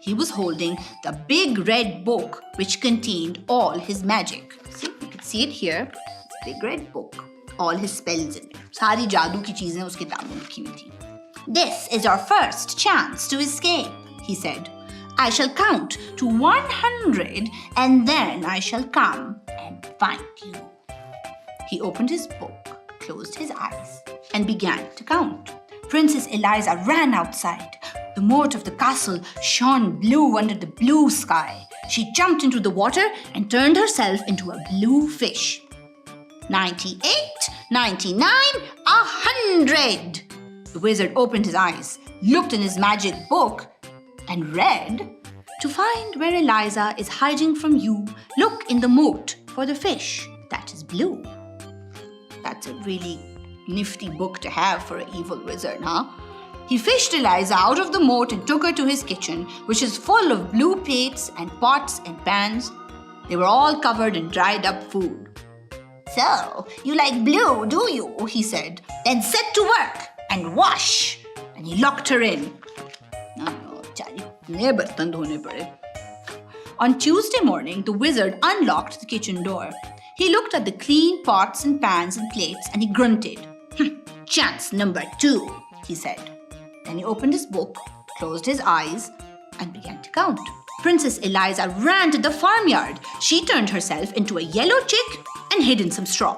S11: He was holding the big red book which contained all his magic. See, you can see it here. It's a big red book. All his spells in it. सारी जादू की चीजें उस किताब में लिखी हुई थी. "This is our first chance to escape," he said. "I shall count to 100 and then I shall come and find you." He opened his book, closed his eyes, and began to count. Princess Eliza ran outside. The moat of the castle shone blue under the blue sky. She jumped into the water and turned herself into a blue fish. 98, 99, 100. The wizard opened his eyes, looked in his magic book, and read, "To find where Eliza is hiding from you, look in the moat for the fish that is blue." That's a really nifty book to have for an evil wizard, huh? He fished Eliza out of the moat and took her to his kitchen, which is full of blue plates and pots and pans. They were all covered in dried up food. "So, you like blue, do you?" he said. "Then set to work and wash." And he locked her in. On Tuesday morning, the wizard unlocked the kitchen door. He looked at the clean pots and pans and plates and he grunted. "Chance number 2, he said. Then he opened his book, closed his eyes, and began to count. Princess Eliza ran to the farmyard. She turned herself into a yellow chick and hid in some straw.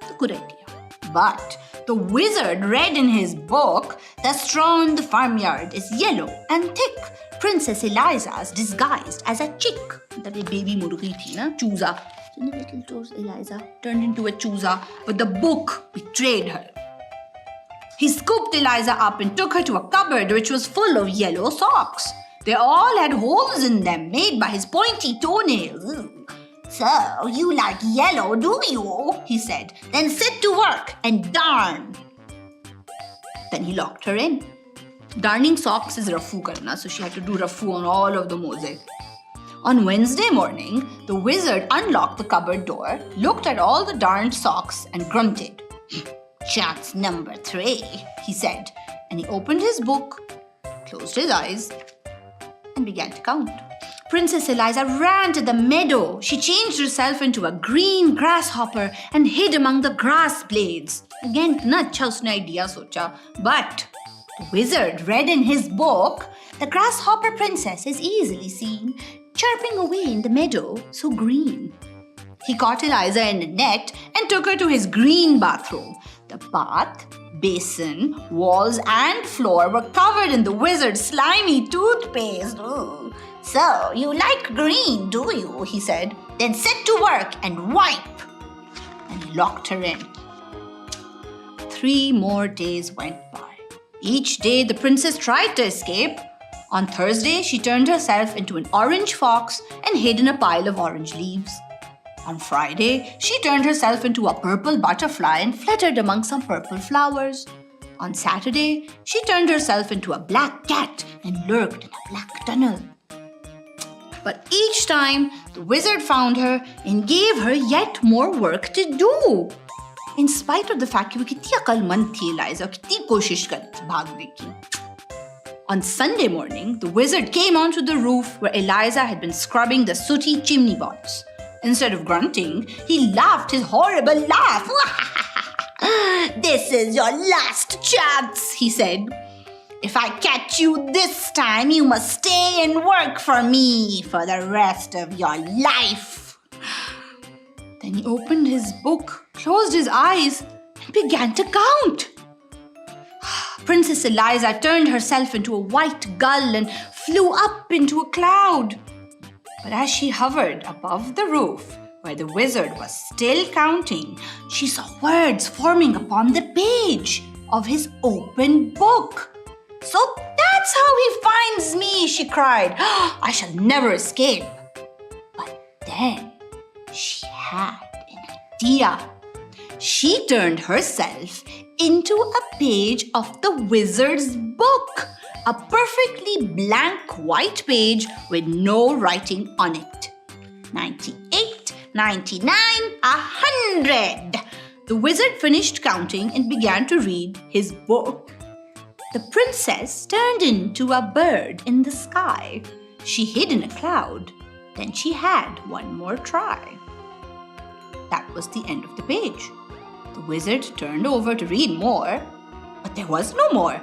S11: The good idea. But the wizard read in his book, the straw in the farmyard is yellow and thick. Princess Eliza's disguised as a chick. That baby murgi thi na, choosa. So the little toes Eliza turned into a choosa, but the book betrayed her. He scooped Eliza up and took her to a cupboard which was full of yellow socks. They all had holes in them made by his pointy toenails. So, you like yellow, do you? He said. Then sit to work and darn. Then he locked her in. Darning socks is rafu karna, so she had to do rafu on all of the mosaic. On Wednesday morning, the wizard unlocked the cupboard door, looked at all the darned socks and grunted. Chance number 3, he said, and he opened his book, closed his eyes, and began to count. Princess Eliza ran to the meadow. She changed herself into a green grasshopper and hid among the grass blades. Again, itna acha usne idea socha. But the wizard read in his book, the grasshopper princess is easily seen, chirping away in the meadow so green. He caught Eliza in a net and took her to his green bathroom. The bath, basin, walls and floor were covered in the wizard's slimy toothpaste. Ooh. So, you like green, do you? He said. Then sit to work and wipe. And he locked her in. 3 more days went by. Each day the princess tried to escape. On Thursday, she turned herself into an orange fox and hid in a pile of orange leaves. On Friday, she turned herself into a purple butterfly and fluttered among some purple flowers. On Saturday, she turned herself into a black cat and lurked in a black tunnel. But each time, the wizard found her and gave her yet more work to do. In spite of the fact that she was so aqalmand thi, Eliza, kitni koshish kari thi bhagne ki. On Sunday morning, the wizard came onto the roof where Eliza had been scrubbing the sooty chimney pots. Instead of grunting, he laughed his horrible laugh. This is your last chance, he said. If I catch you this time, you must stay and work for me for the rest of your life. Then he opened his book, closed his eyes, and began to count. Princess Eliza turned herself into a white gull and flew up into a cloud. But as she hovered above the roof, where the wizard was still counting, she saw words forming upon the page of his open book. So that's how he finds me, she cried. I shall never escape. But then she had an idea. She turned herself into a page of the wizard's book, a perfectly blank white page with no writing on it. 98, 99, 100. The wizard finished counting and began to read his book. The princess turned into a bird in the sky. She hid in a cloud. Then she had one more try. That was the end of the page. The wizard turned over to read more, but there was no more.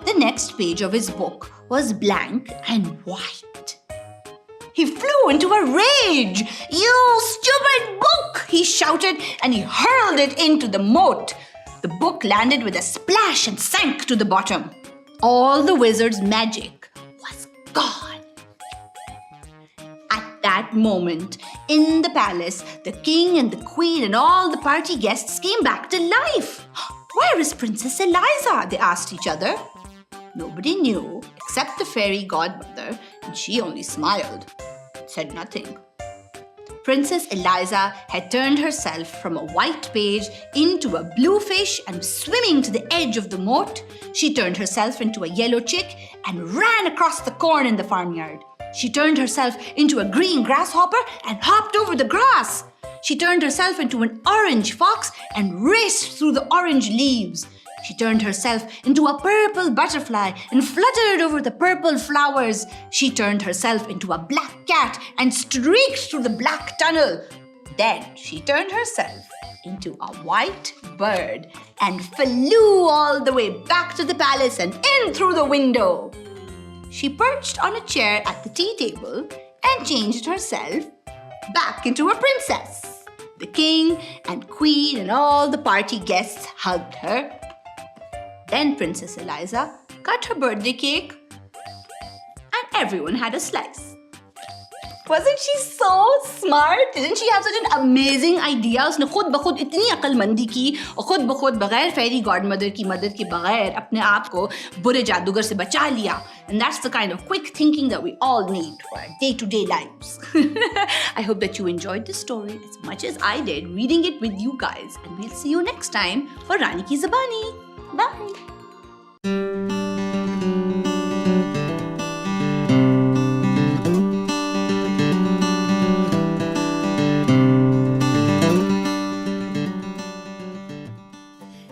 S11: The next page of his book was blank and white. He flew into a rage. You stupid book, he shouted, and he hurled it into the moat. The book landed with a splash and sank to the bottom. All the wizard's magic was gone. At that moment, in the palace, the king and the queen and all the party guests came back to life. Where is Princess Eliza? They asked each other. Nobody knew except the fairy godmother, and she only smiled, said nothing. Princess Eliza had turned herself from a white page into a blue fish and swimming to the edge of the moat, she turned herself into a yellow chick and ran across the corn in the farmyard. She turned herself into a green grasshopper and hopped over the grass. She turned herself into an orange fox and raced through the orange leaves. She turned herself into a purple butterfly and fluttered over the purple flowers. She turned herself into a black cat and streaked through the black tunnel. Then she turned herself into a white bird and flew all the way back to the palace and in through the window. She perched on a chair at the tea table and changed herself back into a princess. The king and queen and all the party guests hugged her. Then Princess Eliza cut her birthday cake and everyone had a slice. Wasn't she so smart? Didn't she have such an amazing idea? उसने खुद बखुद इतनी अक्लमंदी की और खुद बखुद बगैर फेरी godmother की मदद के बगैर अपने आप को बुरे जादूगर से बचा लिया. And that's the kind of quick thinking that we all need for our day-to-day lives. I hope that you enjoyed this story as much as I did reading it with you guys. And we'll see you next time for Rani Ki Zabani. Bye.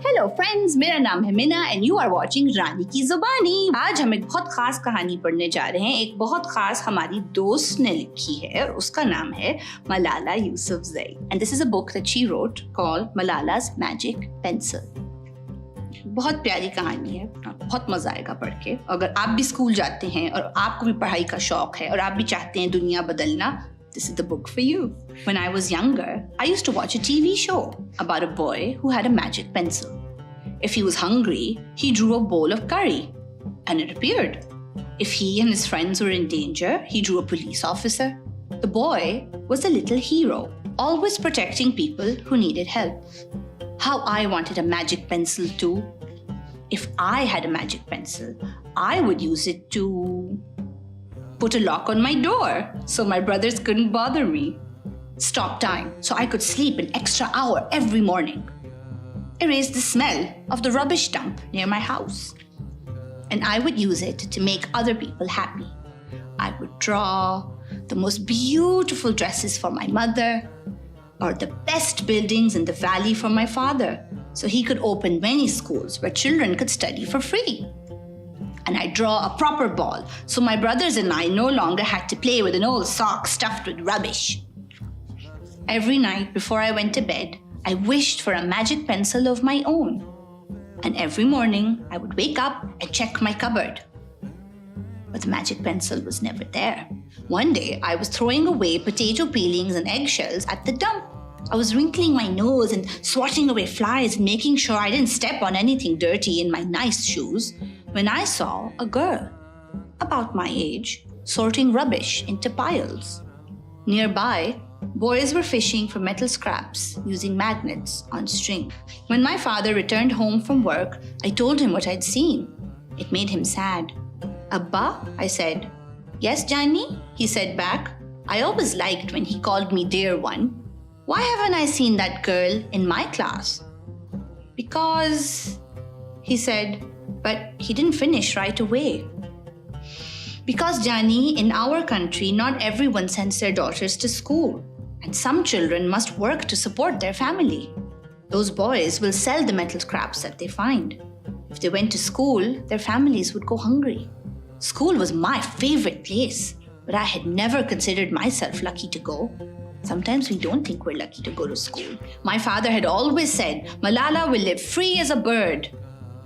S11: Hello friends, मेरा नाम है मिना and you are watching रानी की ज़ुबानी। आज हम एक बहुत खास कहानी पढ़ने जा रहे हैं। एक बहुत खास हमारी दोस्त ने लिखी है और उसका नाम है Malala Yousafzai and this is a book that she wrote called Malala's magic pencil. बहुत प्यारी कहानी है, बहुत मजा आएगा पढ़ के। अगर आप भी स्कूल जाते हैं और आपको भी पढ़ाई का शौक है और आप भी चाहते हैं दुनिया बदलना, this is the book for you. When I was younger, I used to watch a TV show about a boy who had a magic pencil. If he was hungry, he drew a bowl of curry and it appeared. If he and his friends were in danger, he drew a police officer. The boy was a little hero, always protecting people who needed help. How I wanted a magic pencil too. If I had a magic pencil, I would use it to put a lock on my door so my brothers couldn't bother me. Stop time so I could sleep an extra hour every morning. Erase the smell of the rubbish dump near my house. And I would use it to make other people happy. I would draw the most beautiful dresses for my mother or the best buildings in the valley for my father so he could open many schools where children could study for free. And I'd draw a proper ball so my brothers and I no longer had to play with an old sock stuffed with rubbish. Every night before I went to bed, I wished for a magic pencil of my own. And every morning, I would wake up and check my cupboard. But the magic pencil was never there. One day, I was throwing away potato peelings and eggshells at the dump. I was wrinkling my nose and swatting away flies and making sure I didn't step on anything dirty in my nice shoes when I saw a girl, about my age, sorting rubbish into piles. Nearby, boys were fishing for metal scraps using magnets on string. When my father returned home from work, I told him what I'd seen. It made him sad. Abba, I said. Yes, Jani, he said back. I always liked when he called me dear one. Why haven't I seen that girl in my class? Because, he said, but he didn't finish right away. Because, Jani, in our country, not everyone sends their daughters to school. And some children must work to support their family. Those boys will sell the metal scraps that they find. If they went to school, their families would go hungry. School was my favorite place, but I had never considered myself lucky to go. Sometimes we don't think we're lucky to go to school. My father had always said, Malala will live free as a bird.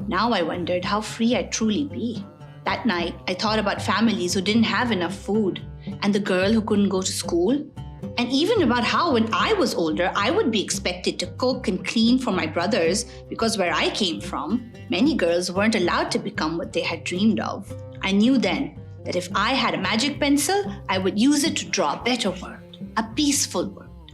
S11: Now I wondered how free I'd truly be. That night, I thought about families who didn't have enough food, and the girl who couldn't go to school, and even about how when I was older, I would be expected to cook and clean for my brothers because where I came from, many girls weren't allowed to become what they had dreamed of. I knew then that if I had a magic pencil, I would use it to draw a better world, a peaceful world.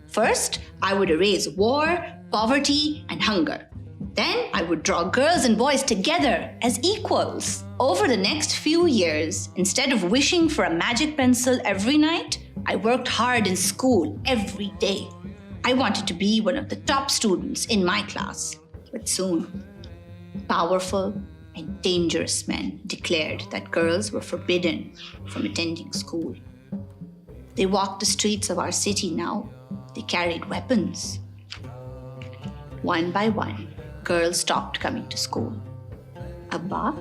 S11: First, I would erase war, poverty, and hunger. Then I would draw girls and boys together as equals. Over the next few years, instead of wishing for a magic pencil every night, I worked hard in school every day. I wanted to be one of the top students in my class. But soon, powerful and dangerous men declared that girls were forbidden from attending school. They walked the streets of our city now. They carried weapons. One by one, girls stopped coming to school. Abba,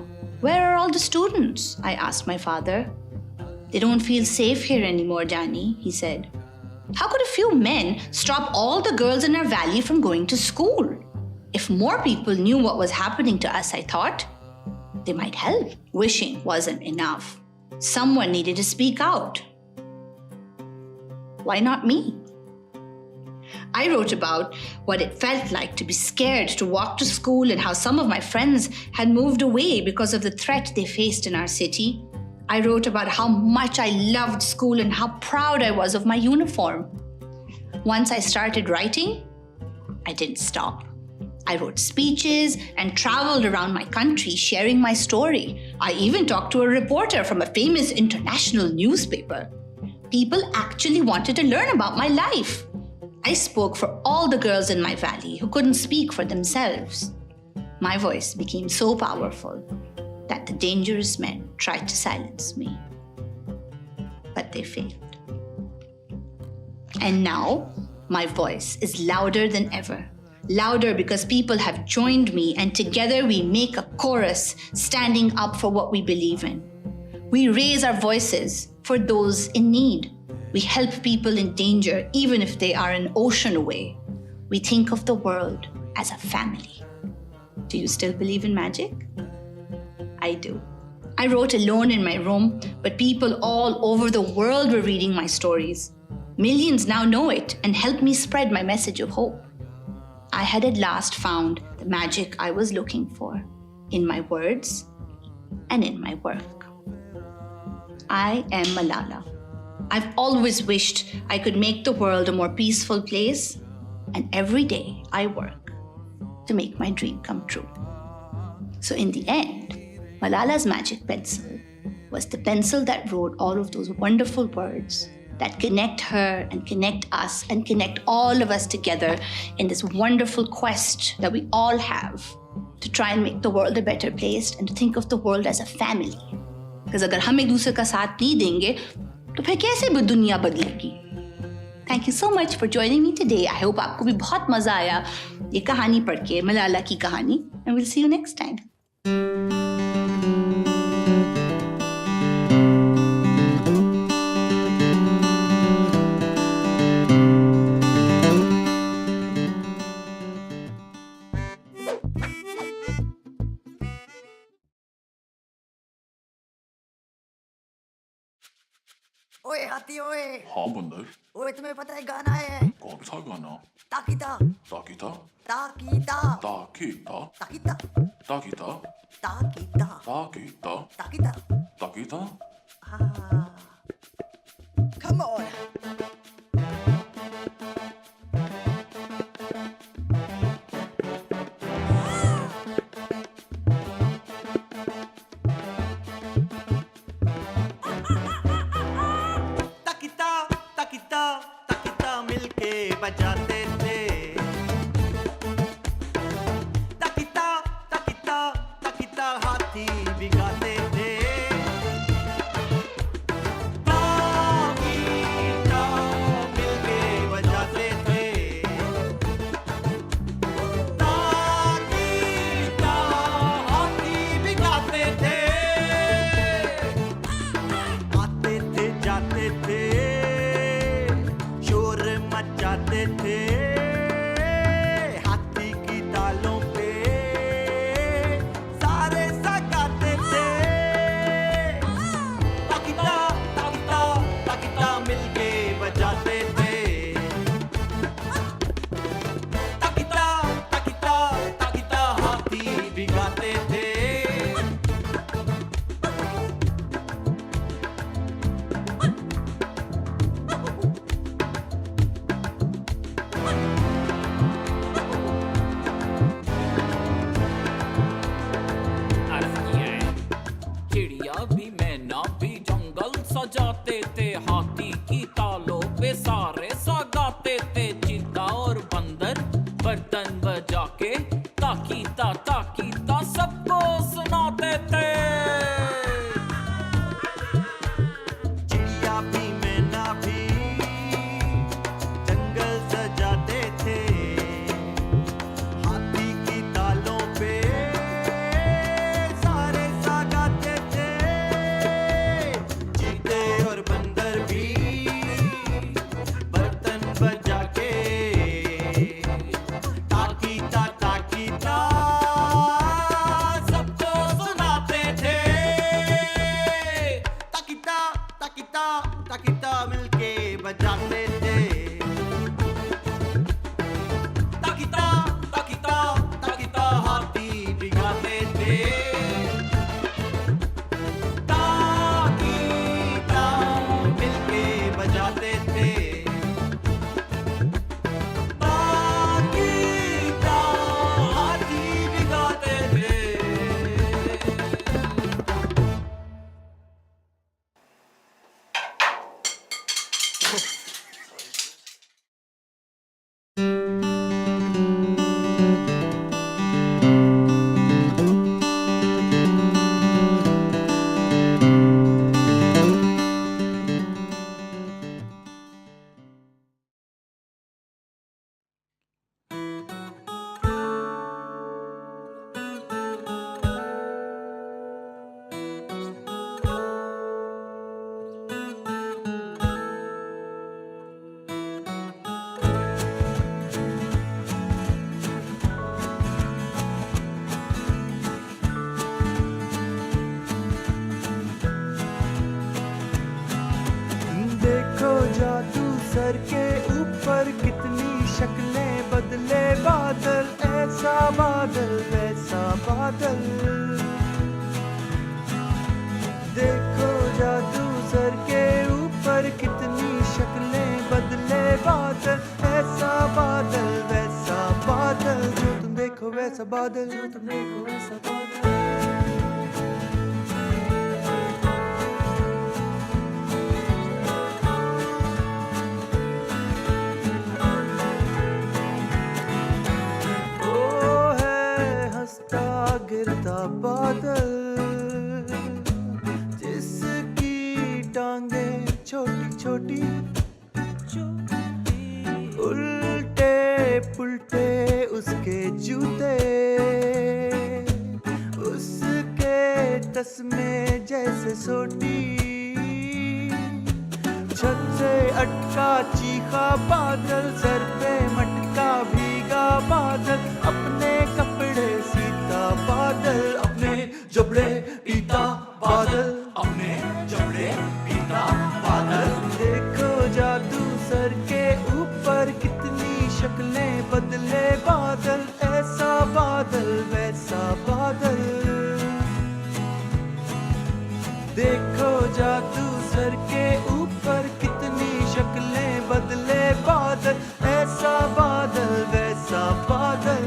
S11: where are all the students? I asked my father. They don't feel safe here anymore, Jani, he said. How could a few men stop all the girls in our valley from going to school? If more people knew what was happening to us, I thought, they might help. Wishing wasn't enough. Someone needed to speak out. Why not me? I wrote about what it felt like to be scared to walk to school and how some of my friends had moved away because of the threat they faced in our city. I wrote about how much I loved school and how proud I was of my uniform. Once I started writing, I didn't stop. I wrote speeches and traveled around my country sharing my story. I even talked to a reporter from a famous international newspaper. People actually wanted to learn about my life. I spoke for all the girls in my valley who couldn't speak for themselves. My voice became so powerful that the dangerous men tried to silence me. But they failed. And now, my voice is louder than ever. Louder because people have joined me, and together we make a chorus standing up for what we believe in. We raise our voices for those in need. We help people in danger even if they are an ocean away. We think of the world as a family. Do you still believe in magic? I do. I wrote alone in my room, but people all over the world were reading my stories. Millions now know it and help me spread my message of hope. I had at last found the magic I was looking for in my words and in my work. I am Malala. I've always wished I could make the world a more peaceful place, and every day I work to make my dream come true. So in the end, Malala's magic pencil was the pencil that wrote all of those wonderful words that connect her and connect us and connect all of us together in this wonderful quest that we all have to try and make the world a better place and to think of the world as a family. Because अगर हम एक दूसरे का साथ नहीं देंगे, तो फिर कैसे दुनिया बदलेगी? Thank you so much for joining me today. I hope आपको भी बहुत मजा आया ये कहानी पढ़ के, मलाला की कहानी. And we'll see you next time.
S12: ओए हाथी ओए
S13: हाँ बंदर
S12: ओए तुम्हें पता है गाना है
S13: कौन सा गाना
S12: ताकीता
S13: ताकीता
S12: ताकीता
S13: ताकीता
S12: ताकीता
S13: ताकीता
S12: ताकीता
S13: ताकीता
S12: ताकीता
S13: ताकीता
S12: हाँ come on
S14: बजाते थे तकिता तकिता तकिता हाथी भिगाते थे ताकीता मिलके बजाते थे ताकीता हाथी भिगाते थे आते थे जाते थे जाते थे हाथी की तालों पे सारे सगाते थे ताकीता ताकीता ताकीता मिलके बजाते थे ताकीता ताकीता ताकीता हाथी भिगाते थे
S15: जाते थे हाथी की तालों पे सारे सगाते थे चिंता और बंदर बर्तन बजा के ताकीता ताकीता सबको सुनाते थे
S14: चिड़िया भी मैना भी जंगल सजाते थे हाथी की तालों पे सारे सगाते थे और बंदर भी बर्तन बजा के ताकीता ताकीता सबको सुनाते थे ताकीता ताकीता ताकीता मिलके बजाते थे देखो जादू सर के ऊपर कितनी शक्लें बदले बादल, ऐसा बादल वैसा बादल। देखो जादू सर के ऊपर कितनी शक्लें बदले बादल, ऐसा बादल वैसा बादल। जो तुम देखो वैसा बादल, जो तुम देखो वैसा बादल। गिरता बादल जिसकी टांगे छोटी छोटी, उल्टे पुल्टे उसके जूते, उसके तस्मे जैसे सोटी। छत से अटका चीखा बादल, सर पे मटका भीगा बादल, अपने कपड़े सीता बादल, अपने जबड़े पीता बादल, अपने जबड़े पीता बादल। देखो जादू सर के ऊपर कितनी शक्लें बदले बादल, ऐसा बादल वैसा बादल। देखो जादू सर के ऊपर कितनी शक्लें बदले बादल, ऐसा बादल वैसा बादल।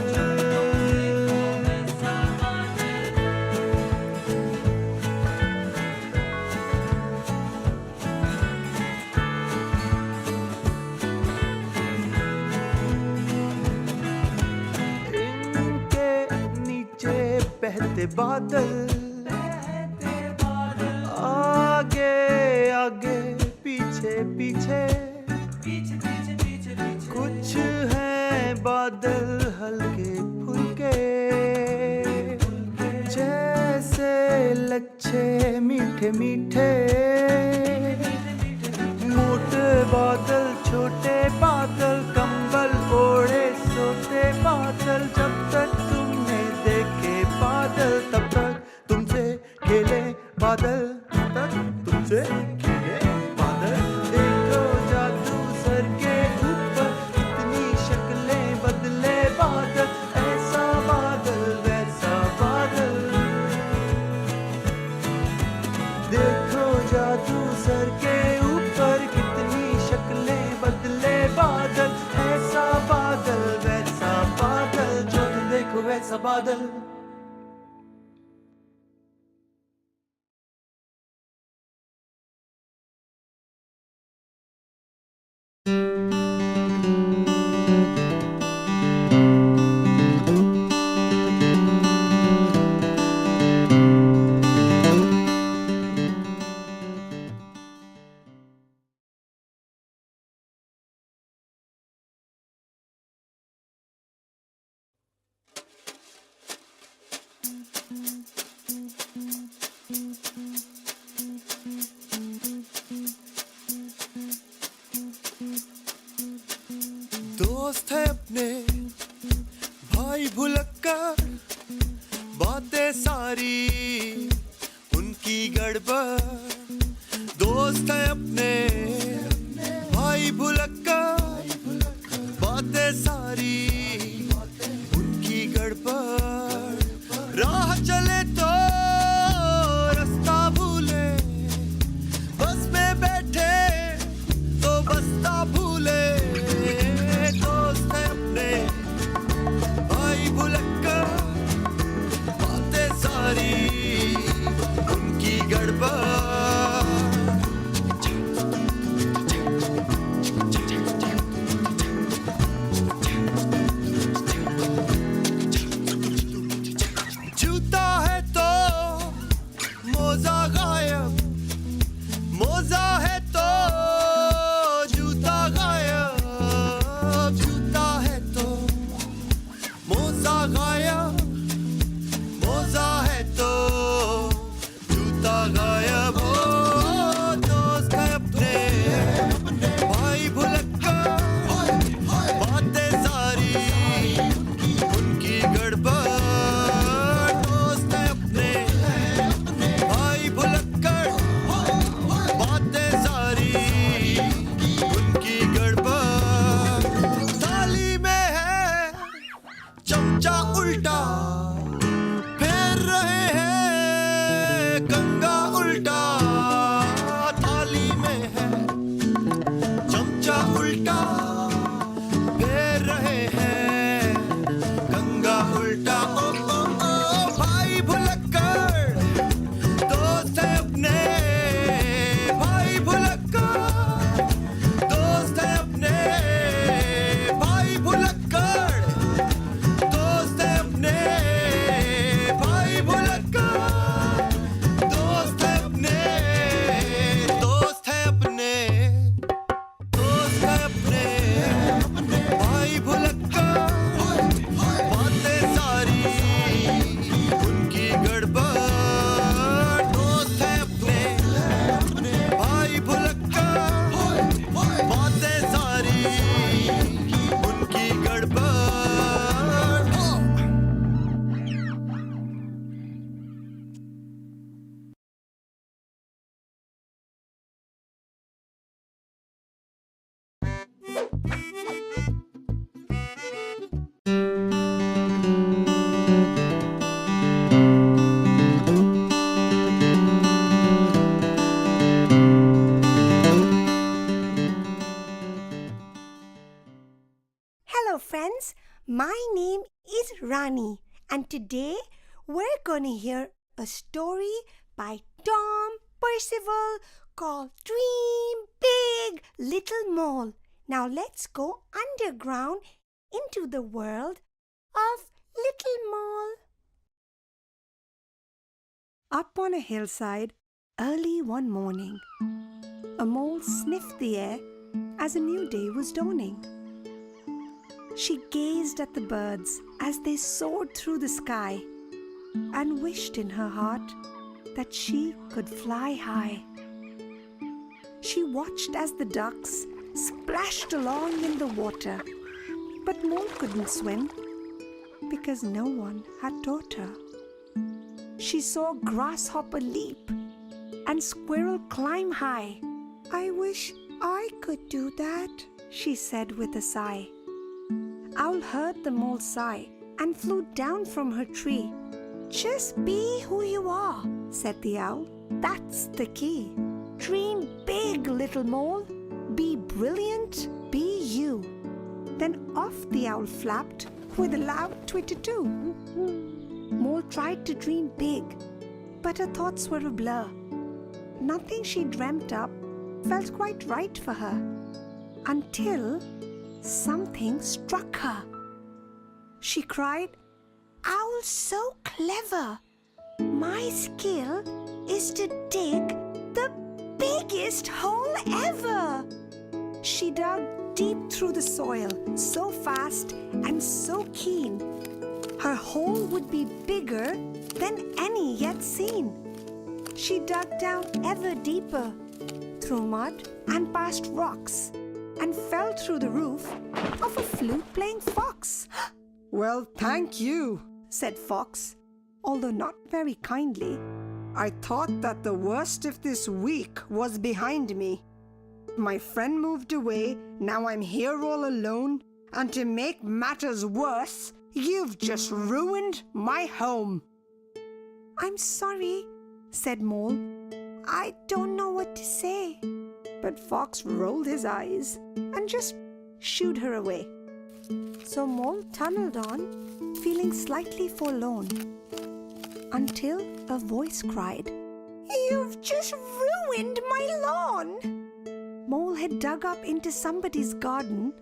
S14: इनके नीचे बहते बादल, आगे आगे पीछे पीछे, कुछ हैं बादल हल्के फुल्के, जैसे लच्छे मीठे मीठे। मोटे बादल छोटे बादल, कंबल ओढ़े सोते बादल। जब तक तुमने देखे बादल तब तक तुमसे खेले बादल, तक तुमसे खेले बादल। देखो जादू सर के ऊपर कितनी शक्लें बदले बादल, ऐसा बादल वैसा बादल। देखो जादू सर के ऊपर कितनी शक्लें बदले बादल, ऐसा बादल वैसा बादल। जो तुम देखो वैसा बादल। दोस्त है अपने भाई भुलक्कर, बातें सारी उनकी गड़बड़। दोस्त है अपने भाई भुलक्कर, बातें सारी उनकी गड़बड़। राह चले तो रास्ता भूले, बस में बैठे तो बस्ता भूले। दोस्त है अपने भाई भुलक्कर, बातें सारी उनकी गड़बड़।
S16: Hello, friends. My name is Rani, and today we're going to hear a story by Tom Percival called Dream Big, Little Mole. Now let's go underground into the world of Little Mole. Up on a hillside, early one morning, a mole sniffed the air as a new day was dawning. She gazed at the birds as they soared through the sky and wished in her heart that she could fly high. She watched as the ducks splashed along in the water, but Mole couldn't swim because no one had taught her. She saw Grasshopper leap and Squirrel climb high. "I wish I could do that," she said with a sigh. Owl heard the mole sigh and flew down from her tree. "Just be who you are," said the owl. "That's the key. Dream big, little mole. Be brilliant, be you." Then off the owl flapped with a loud twitter-too. Mole tried to dream big, but her thoughts were a blur. Nothing she dreamt up felt quite right for her, until something struck her. She cried, "Owl's so clever! My skill is to dig the biggest hole ever!" She dug deep through the soil, so fast and so keen. Her hole would be bigger than any yet seen. She dug down ever deeper, through mud and past rocks, and fell through the roof of a flute-playing fox. "Well, thank you," said Fox, although not very kindly. "I thought that the worst of this week was behind me. My friend moved away, now I'm here all alone, and to make matters worse, you've just ruined my home." "I'm sorry," said Mole. "I don't know what to say." But Fox rolled his eyes and just shooed her away. So Mole tunneled on, feeling slightly forlorn, until a voice cried, "You've just ruined my lawn!" Mole had dug up into somebody's garden.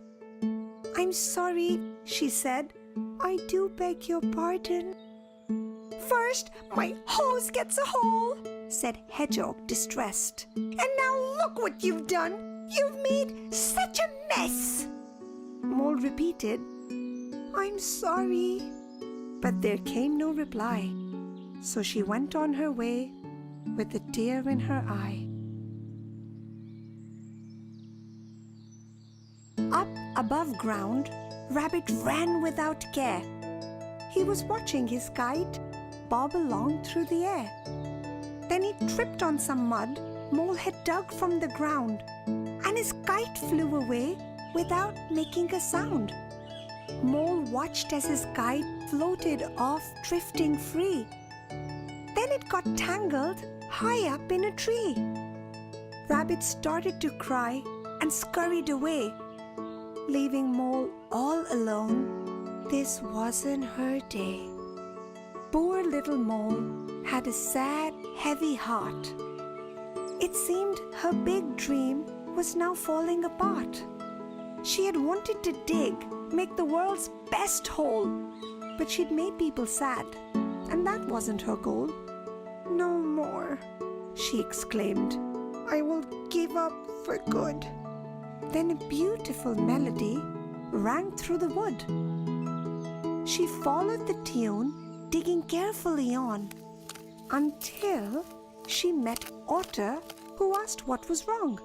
S16: "I'm sorry," she said. "I do beg your pardon." "First, my hose gets a hole," said Hedgehog, distressed. "And now look what you've done. You've made such a mess." Mole repeated, "I'm sorry." But there came no reply, so she went on her way with a tear in her eye. Up above ground, Rabbit ran without care. He was watching his kite bob along through the air. Then he tripped on some mud Mole had dug from the ground, and his kite flew away without making a sound. Mole watched as his kite floated off, drifting free. Then it got tangled high up in a tree. Rabbit started to cry and scurried away, leaving Mole all alone. This wasn't her day. Poor little Mole had a sad, heavy heart. It seemed her big dream was now falling apart. She had wanted to dig, make the world's best hole, but she'd made people sad, and that wasn't her goal. "No more," she exclaimed. "I will give up for good." Then a beautiful melody rang through the wood. She followed the tune, digging carefully on, until she met Otter, who asked what was wrong.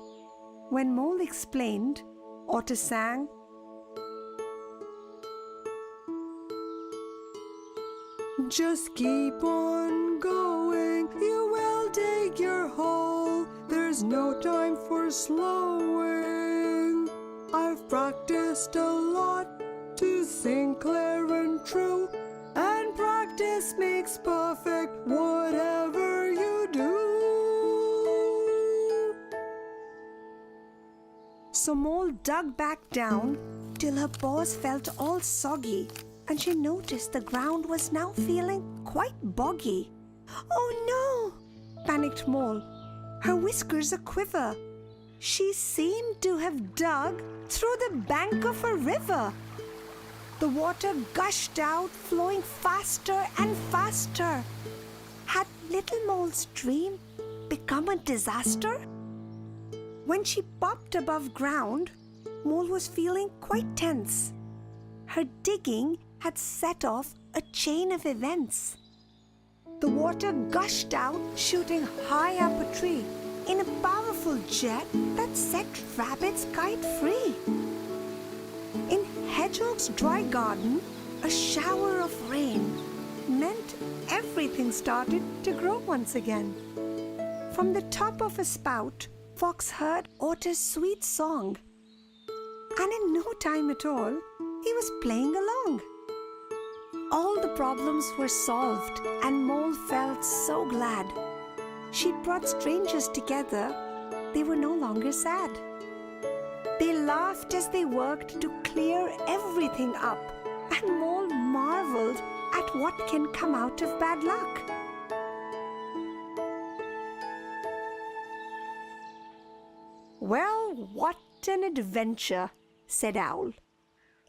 S16: When Mole explained, Otter sang, "Just keep on going, you will dig your hole. There's no time for slowing. I've practiced a lot to sing clear and true, and practice makes perfect whatever you do. So Mole dug back down till her paws felt all soggy, and she noticed the ground was now feeling quite boggy. Oh no! Panicked Mole, her whiskers a-quiver. She seemed to have dug through the bank of a river. The water gushed out, flowing faster and faster. Had Little Mole's dream become a disaster? When she popped above ground, Mole was feeling quite tense. Her digging had set off a chain of events. The water gushed out, shooting high up a tree in a powerful jet that set Rabbit's kite free. In Hedgehog's dry garden, a shower of rain meant everything started to grow once again. From the top of a spout, Fox heard Otter's sweet song, and in no time at all, he was playing along. All the problems were solved, and Mole felt so glad. She'd brought strangers together. They were no longer sad. They laughed as they worked to clear everything up, and Mole marveled at what can come out of bad luck. Well, what an adventure, said Owl.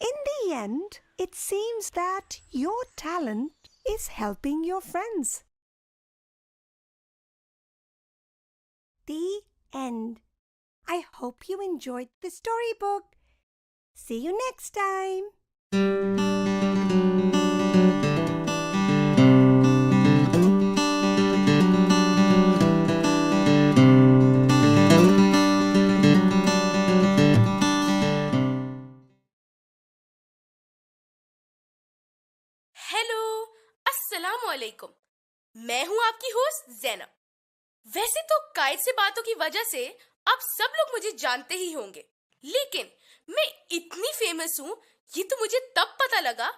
S16: In the end, it seems that your talent is helping your friends. The end. I hope you enjoyed the storybook. See you next time.
S17: Hello, अस्सलामुअलैकुम। मैं हूं आपकी host Zainab. वैसे तो कायद से बातों की वजह से आप सब लोग मुझे जानते ही होंगे, लेकिन मैं इतनी फेमस हूं ये तो मुझे तब पता लगा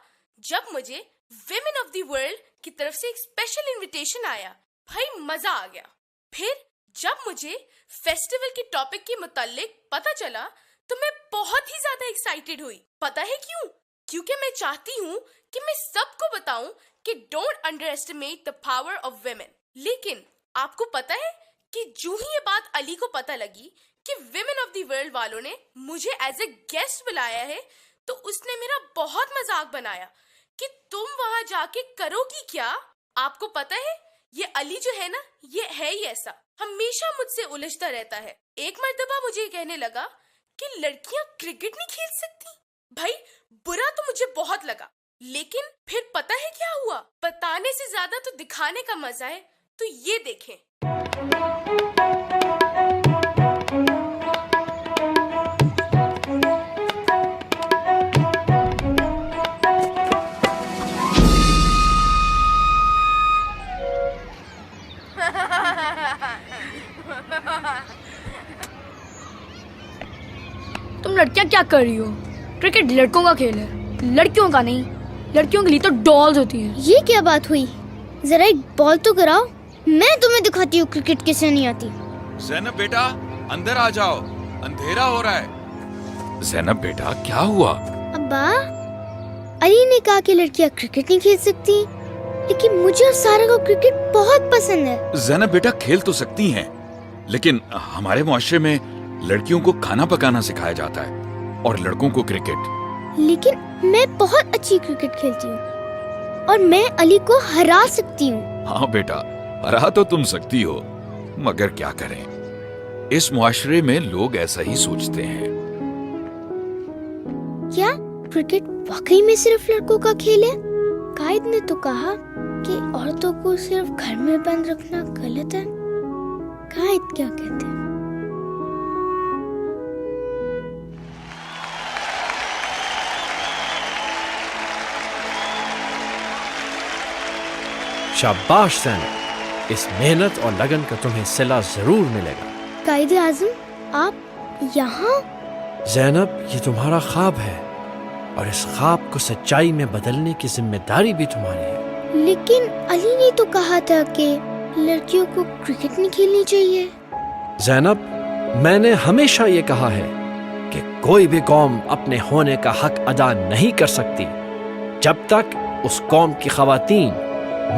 S17: जब मुझे विमेन ऑफ द वर्ल्ड की तरफ से एक स्पेशल इनविटेशन आया। भाई मजा आ गया। फिर जब मुझे फेस्टिवल के टॉपिक के मुतालिक पता चला तो मैं बहुत ही ज्यादा एक्साइटेड हुई। पता है क्यों? क्योंकि मैं चाहती हूँ कि मैं सबको बताऊं कि don't under estimate the power of women. लेकिन आपको पता है कि जो ही ये बात अली को पता लगी कि विमेन ऑफ द वर्ल्ड वालों ने मुझे एज ए गेस्ट बुलाया है, तो उसने मेरा बहुत मजाक बनाया कि तुम वहां जाके करोगी क्या। आपको पता है ये अली जो है ना, ये है ही ऐसा, हमेशा मुझसे उलझता रहता है। एक मर्तबा मुझे कहने लगा कि लड़कियां क्रिकेट नहीं खेल सकती। भाई बुरा तो मुझे बहुत लगा, लेकिन फिर पता है क्या हुआ? बताने से ज्यादा तो दिखाने का मजा है, तो ये देखें।
S18: तुम लड़कियां क्या कर रही हो? क्रिकेट लड़कों का खेल है, लड़कियों का नहीं। लड़कियों के लिए तो डॉल्स होती हैं।
S19: ये क्या बात हुई? जरा एक बॉल तो कराओ, मैं तुम्हें दिखाती हूँ क्रिकेट कैसे नहीं आती।
S13: ज़ैनब बेटा, अंदर आ जाओ, अंधेरा हो रहा है। ज़ैनब बेटा, क्या हुआ?
S19: अब्बा, अली ने कहा कि लड़कियाँ क्रिकेट नहीं खेल सकती, लेकिन मुझे और सारा को क्रिकेट बहुत पसंद है।
S13: ज़ैनब बेटा, खेल तो सकती हैं, लेकिन हमारे मुआशरे में लड़कियों को खाना पकाना सिखाया जाता है और लड़कों को क्रिकेट।
S19: लेकिन मैं बहुत अच्छी क्रिकेट खेलती हूँ और मैं अली को हरा सकती हूँ।
S13: हाँ बेटा, हरा तो तुम सकती हो, मगर क्या करें, इस मुआशरे में लोग ऐसा ही सोचते हैं।
S19: क्या क्रिकेट वाकई में सिर्फ लड़कों का खेल है? कायद ने तो कहा कि औरतों को सिर्फ घर में बंद रखना गलत है। कायद क्या कहते हैं?
S20: शाबाश ज़ैनब, इस मेहनत और लगन का तुम्हें सिला जरूर मिलेगा।
S19: कायदे आज़म, आप यहाँ?
S20: ज़ैनब, ये तुम्हारा ख्वाब है और इस ख्वाब को सच्चाई में बदलने की जिम्मेदारी भी तुम्हारी है।
S19: लेकिन अली ने तो कहा था कि लड़कियों को क्रिकेट नहीं खेलनी चाहिए।
S20: ज़ैनब, मैंने हमेशा ये कहा है कि कोई भी कौम अपने होने का हक अदा नहीं कर सकती जब तक उस कौम की ख़वातीन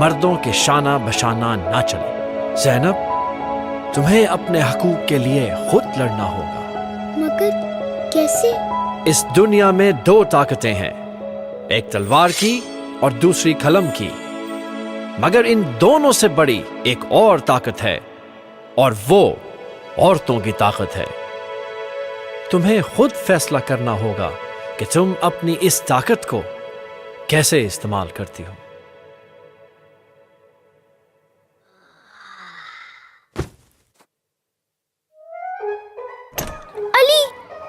S20: मर्दों के शाना बशाना ना चले। ज़ैनब, तुम्हें अपने हकूक के लिए खुद लड़ना होगा।
S19: मगर कैसे?
S20: इस दुनिया में दो ताकतें हैं, एक तलवार की और दूसरी कलम की, मगर इन दोनों से बड़ी एक और ताकत है और वो औरतों की ताकत है। तुम्हें खुद फैसला करना होगा कि तुम अपनी इस ताकत को कैसे इस्तेमाल करती हो।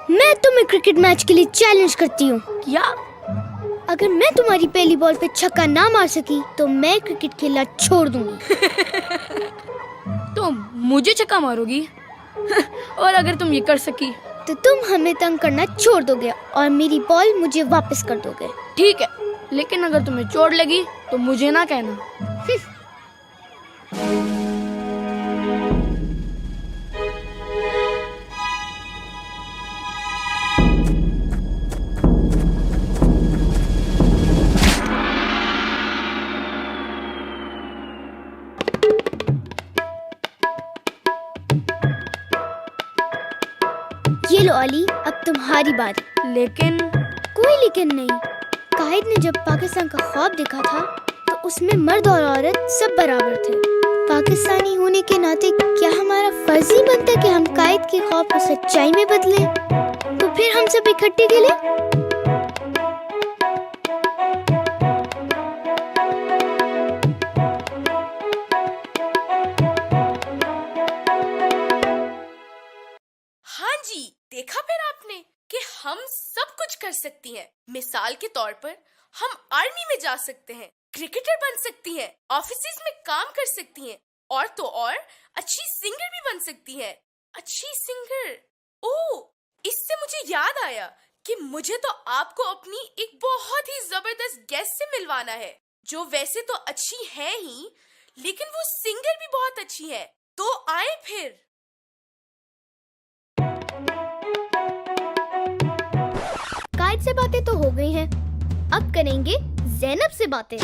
S19: मैं तुम्हें क्रिकेट मैच के लिए चैलेंज करती हूँ।
S18: क्या?
S19: अगर मैं तुम्हारी पहली बॉल पे छक्का ना मार सकी तो मैं क्रिकेट खेलना छोड़ दूंगी।
S18: तो मुझे छक्का मारोगी? और अगर तुम ये कर सकी
S19: तो तुम हमें तंग करना छोड़ दोगे और मेरी बॉल मुझे वापस कर दोगे।
S18: ठीक है, लेकिन अगर तुम्हें चोट लगी तो मुझे ना कहना।
S19: ये लो अली, अब तुम्हारी बारी।
S18: लेकिन
S19: कोई लेकिन नहीं। कायद ने जब पाकिस्तान का ख्वाब देखा था तो उसमें मर्द और औरत सब बराबर थे। पाकिस्तानी होने के नाते क्या हमारा फर्ज ही बनता कि हम कायद के ख्वाब को सच्चाई में बदलें? तो फिर हम सब इकट्ठे खेलें।
S17: हाँ जी, देखा फिर आपने कि हम सब कुछ कर सकती हैं। मिसाल के तौर पर हम आर्मी में जा सकते हैं, क्रिकेटर बन सकती हैं, ऑफिसेज में काम कर सकती हैं और तो और अच्छी सिंगर भी बन सकती हैं। अच्छी सिंगर? ओह, इससे मुझे याद आया कि मुझे तो आपको अपनी एक बहुत ही जबरदस्त गेस्ट से मिलवाना है, जो वैसे तो अच्छी है ही, लेकिन वो सिंगर भी बहुत अच्छी है। तो आए फिर।
S19: कायद से बातें तो हो गई हैं, अब करेंगे ज़ैनब से बातें।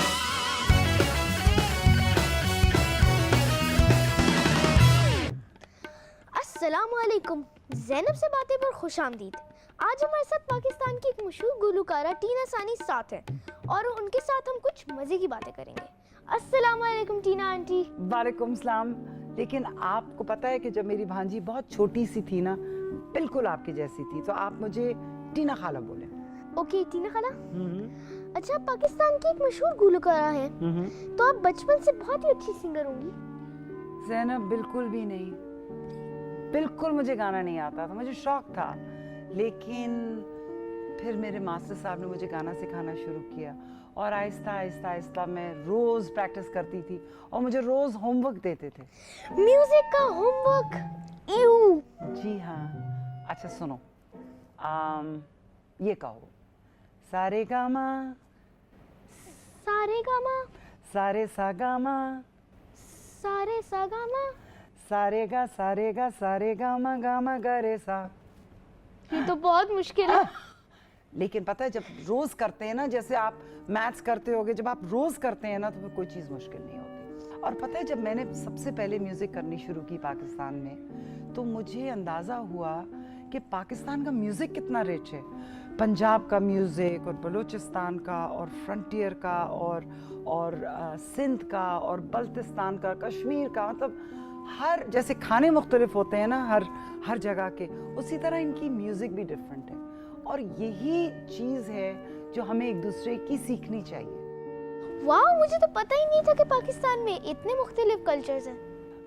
S19: अस्सलामुअलैकुम, ज़ैनब से बातें पर खुशामदीद। आज हमारे साथ पाकिस्तान की एक मशहूर गुलकारा टीना सानी साथ है और उनके साथ हम कुछ मज़े की बातें करेंगे। अस्सलामुअलैकुम टीना आंटी।
S21: वालेकुम सलाम। लेकिन आपको पता है कि जब मेरी भांजी बहुत छोटी सी थी ना, बिल्कुल आपकी जैसी थी, तो आप मुझे टीना खाला बोले।
S19: ओके टीना खाला। अच्छा, पाकिस्तान की एक मशहूर गुलकारा है, तो आप बचपन से बहुत ही अच्छी सिंगर होंगी।
S21: ज़ैनब, बिल्कुल भी नहीं, बिल्कुल मुझे गाना नहीं आता था। मुझे शौक था, लेकिन फिर मेरे मास्टर साहब ने मुझे गाना सिखाना शुरू किया और आहिस्ता आहिस्ता आहिस्ता मैं रोज प्रैक्टिस करती थी और मुझे रोज होमवर्क देते थे।
S19: म्यूजिक का होमवर्क? यू?
S21: जी हाँ। अच्छा सुनो, ये कहो, सारे गामा
S19: सारे गामा
S21: सारे सा गामा
S19: सारे सा गामा
S21: सारे गा सारे गामा गामा गरे सा।
S19: ये तो बहुत मुश्किल है।
S21: लेकिन पता है, जब रोज करते हैं ना, जैसे आप मैथ्स करते होगे, जब आप रोज करते हैं ना, तो फिर कोई चीज़ मुश्किल नहीं होती। और पता है, जब मैंने सबसे पहले म्यूजिक करनी शुरू की पाकिस्तान में, तो मुझे अंदाजा हुआ कि पाकिस्तान का म्यूजिक कितना रिच है। पंजाब का म्यूजिक और बलूचिस्तान का और फ्रंटियर का और सिंध का और बल्तिस्तान का, कश्मीर का, मतलब हर, जैसे खाने मुख्तलिफ होते हैं ना हर जगह के, उसी तरह इनकी म्यूजिक भी डिफरेंट है। और यही चीज़ है जो हमें एक दूसरे की सीखनी चाहिए।
S19: वाह, मुझे तो पता ही नहीं था कि पाकिस्तान में इतने मुख्तलिफ कल्चर्स हैं।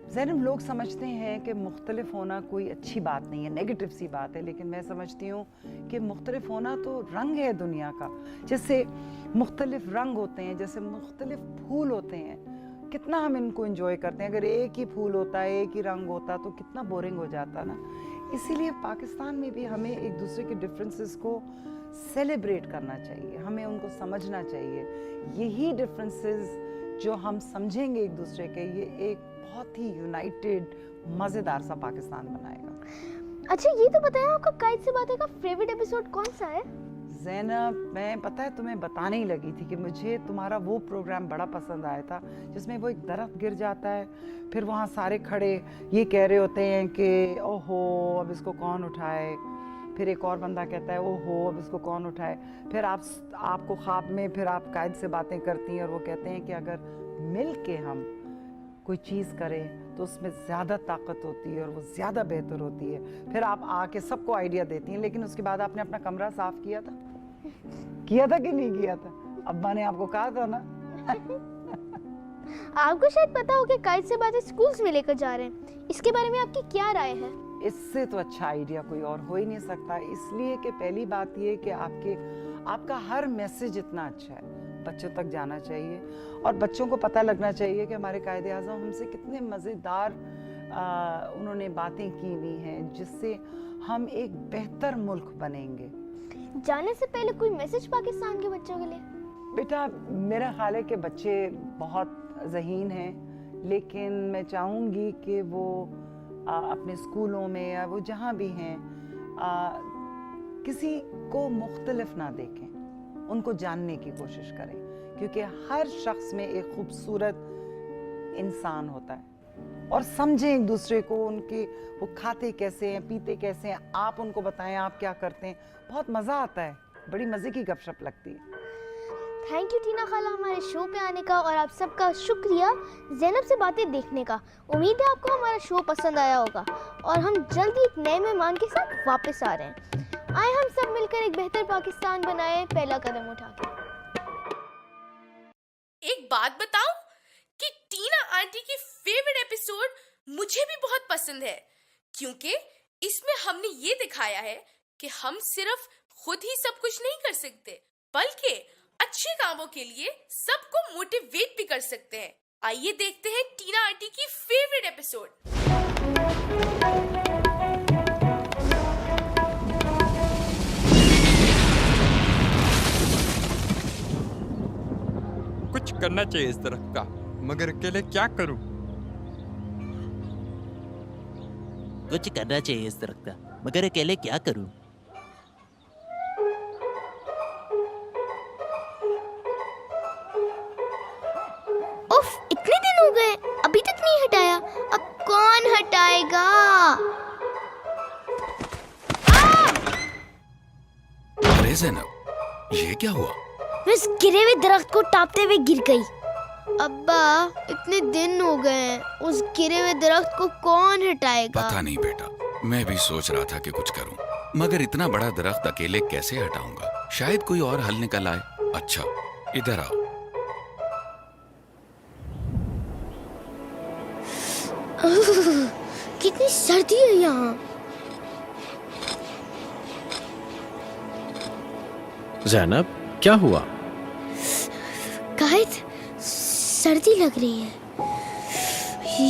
S21: ज़ैनब, लोग समझते हैं कि मुख्तलिफ होना कोई अच्छी बात नहीं है, नेगेटिव सी बात है, लेकिन मैं समझती हूँ कि मुख्तलिफ होना तो रंग है दुनिया का। जैसे मुख्तलिफ रंग होते हैं, जैसे मुख्तलिफ फूल होते हैं, कितना हम इनको एंजॉय करते हैं। अगर एक ही फूल होता, एक ही रंग होता तो कितना बोरिंग हो जाता ना। इसीलिए पाकिस्तान में भी हमें एक दूसरे के डिफरेंसेस को सेलिब्रेट करना चाहिए, हमें उनको समझना चाहिए। यही डिफरेंसेस जो हम समझेंगे एक दूसरे के, ये एक बहुत ही यूनाइटेड मज़ेदार सा पाकिस्तान बनाएगा।
S19: अच्छा ये तो बताया आपका कायद से बातें का फेवरेट एपिसोड कौन सा है?
S21: ज़ैनब, मैं पता है तुम्हें बताने ही लगी थी कि मुझे तुम्हारा वो प्रोग्राम बड़ा पसंद आया था जिसमें वो एक दरख्त गिर जाता है, फिर वहाँ सारे खड़े ये कह रहे होते हैं कि ओहो अब इसको कौन उठाए, फिर एक और बंदा कहता है ओहो अब इसको कौन उठाए, फिर आपको ख्वाब में फिर आप कायद से बातें करती हैं और वो कहते हैं कि अगर मिल के हम कोई चीज़ करें तो उसमें ज़्यादा ताकत होती है और वो ज़्यादा बेहतर होती है। फिर आप आके सबको आइडिया देती हैं, लेकिन उसके बाद आपने अपना कमरा साफ़ किया था कि नहीं किया था? अब्बा ने आपको कहा था ना।
S19: आपको शायद पता हो कि कायद से बातें स्कूल्स में लेकर जा रहे हैं, इसके बारे में आपकी क्या राय है?
S21: इससे तो अच्छा आइडिया कोई और हो ही नहीं सकता, इसलिए कि पहली बात ये कि आपका हर मैसेज इतना अच्छा है, बच्चों तक जाना चाहिए और बच्चों को पता लगना चाहिए कि हमारे कायदे आज़म हमसे कितने मज़ेदार उन्होंने बातें की हुई हैं जिससे हम एक बेहतर मुल्क बनेंगे।
S19: जाने से पहले कोई मैसेज पाकिस्तान के बच्चों के लिए?
S21: बेटा मेरा ख्याल है कि बच्चे बहुत ज़हीन हैं, लेकिन मैं चाहूँगी कि वो अपने स्कूलों में या वो जहाँ भी हैं किसी को मुख्तलिफ ना देखें, उनको जानने की कोशिश करें, क्योंकि हर शख्स में एक खूबसूरत इंसान होता है। और समझें एक दूसरे को, उनके वो खाते कैसे हैं, पीते कैसे हैं, आप उनको बताएं आप क्या करते हैं, बहुत मज़ा आता है, बड़ी मज़े की गपशप लगती है।
S19: थैंक यू टीना खाला हमारे शो पे आने का, और आप सबका शुक्रिया ज़ैनब से बातें देखने का। उम्मीद है आपको हमारा शो पसंद आया होगा और हम जल्दी एक नए मेहमान के साथ वापस आ रहे हैं। आए हम सब मिलकर एक बेहतर पाकिस्तान बनाए, पहला कदम उठा के।
S17: एक बात बताऊं कि टीना आंटी की फेवरेट एपिसोड मुझे भी बहुत पसंद है, क्योंकि इसमें हमने ये दिखाया है कि हम सिर्फ खुद ही सब कुछ नहीं कर सकते, बल्कि अच्छे कामों के लिए सबको मोटिवेट भी कर सकते हैं। आइए देखते हैं टीना आंटी की फेवरेट एपिसोड।
S1: कुछ करना चाहिए इस तरफ का, मगर अकेले क्या करूं?
S22: कुछ करना चाहिए इस तरफ का, मगर अकेले क्या करूं?
S19: उफ, इतने दिन हो गए अभी तक नहीं हटाया, अब कौन हटाएगा?
S13: अरे ज़ैनब, ये क्या हुआ?
S19: मैं इस गिरे हुए दरख्त को टापते हुए गिर गई। अब्बा इतने दिन हो गए, उस गिरे हुए दरख्त को कौन हटाएगा?
S13: पता नहीं बेटा, मैं भी सोच रहा था कि कुछ करूं, मगर इतना बड़ा दरख्त अकेले कैसे हटाऊंगा? शायद कोई और हल निकल आए। अच्छा इधर आओ।
S19: कितनी सर्दी है यहाँ।
S20: ज़ैनब क्या हुआ?
S19: कायद, सर्दी लग रही है।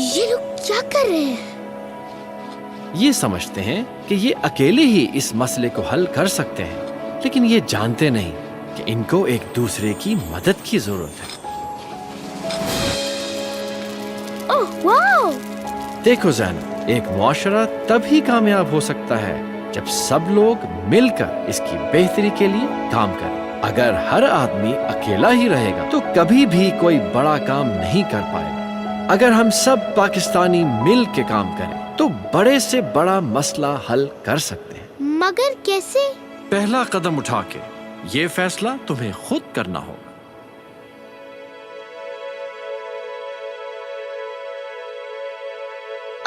S19: ये लोग क्या कर रहे हैं?
S20: ये समझते हैं कि ये अकेले ही इस मसले को हल कर सकते हैं, लेकिन ये जानते नहीं कि इनको एक दूसरे की मदद की जरूरत है।
S19: Oh wow!
S20: देखो ज़ैनब, एक मुआशरा तभी कामयाब हो सकता है जब सब लोग मिलकर इसकी बेहतरी के लिए काम करें। अगर हर आदमी अकेला ही रहेगा तो कभी भी कोई बड़ा काम नहीं कर पाएगा। अगर हम सब पाकिस्तानी मिल के काम करें तो बड़े से बड़ा मसला हल कर सकते हैं।
S19: मगर कैसे?
S20: पहला कदम उठा के ये फैसला तुम्हें खुद करना होगा।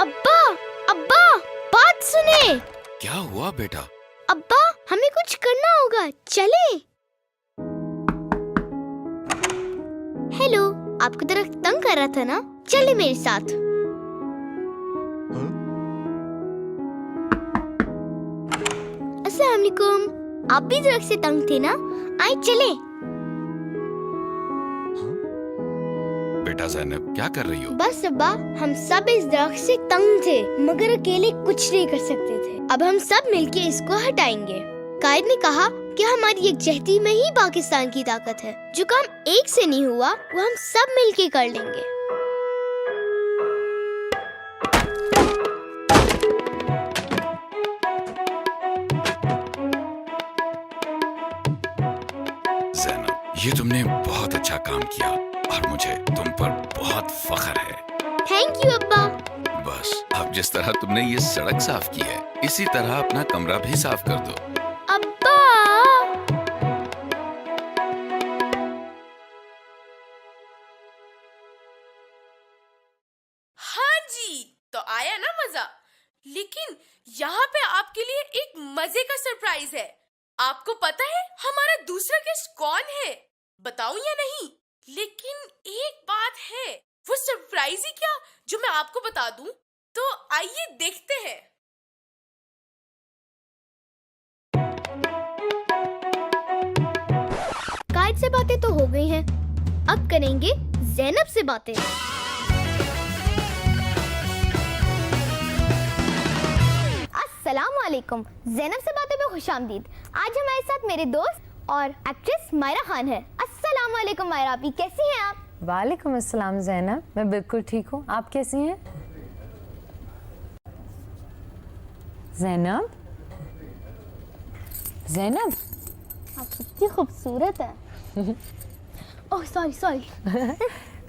S19: अब्बा, अब्बा, बात सुने।
S13: क्या हुआ बेटा?
S19: अब्बा, हमें कुछ करना होगा, चले। हेलो, आपको दरख्त तंग कर रहा था ना? चले मेरे साथ। अस्सलाम वालेकुम। आप भी दरख्त से तंग थे ना? आए चले।
S13: बेटा जैनब, क्या कर रही हो?
S19: बस अब्बा, हम सब इस दरख्त से तंग थे मगर अकेले कुछ नहीं कर सकते थे। अब हम सब मिलके इसको हटाएंगे। कायद ने कहा कि हमारी यकजहती में ही पाकिस्तान की ताकत है। जो काम एक से नहीं हुआ वो हम सब मिलके कर लेंगे।
S13: जैनब, ये तुमने बहुत अच्छा काम किया और मुझे तुम पर बहुत फख्र है।
S19: थैंक यू अब्बा।
S13: बस अब जिस तरह तुमने ये सड़क साफ की है, इसी तरह अपना कमरा भी साफ कर दो।
S19: अब्बा,
S17: हाँ जी, तो आया ना मजा। लेकिन यहाँ पे आपके लिए एक मजे का सरप्राइज है। आपको पता है हमारा दूसरा गेस्ट कौन है? बताऊं या नहीं? लेकिन एक बात है, वो सरप्राइज ही क्या जो मैं आपको बता दूं। तो आइए देखते हैं।
S19: कायद से बातें तो हो गई हैं, अब करेंगे ज़ैनब से बातें। अस्सलाम वालेकुम, ज़ैनब से बातें में खुशामदीद। आज हमारे साथ मेरे दोस्त और एक्ट्रेस मायरा खान है। अस्सलाम वालेकुम मायरा, आप कैसी हैं आप?
S3: वालेकुम अस्सलाम ज़ैनब, मैं बिल्कुल ठीक हूँ, आप कैसी हैं? ज़ैनब, ज़ैनब,
S19: आप कितनी खूबसूरत है। Oh sorry sorry.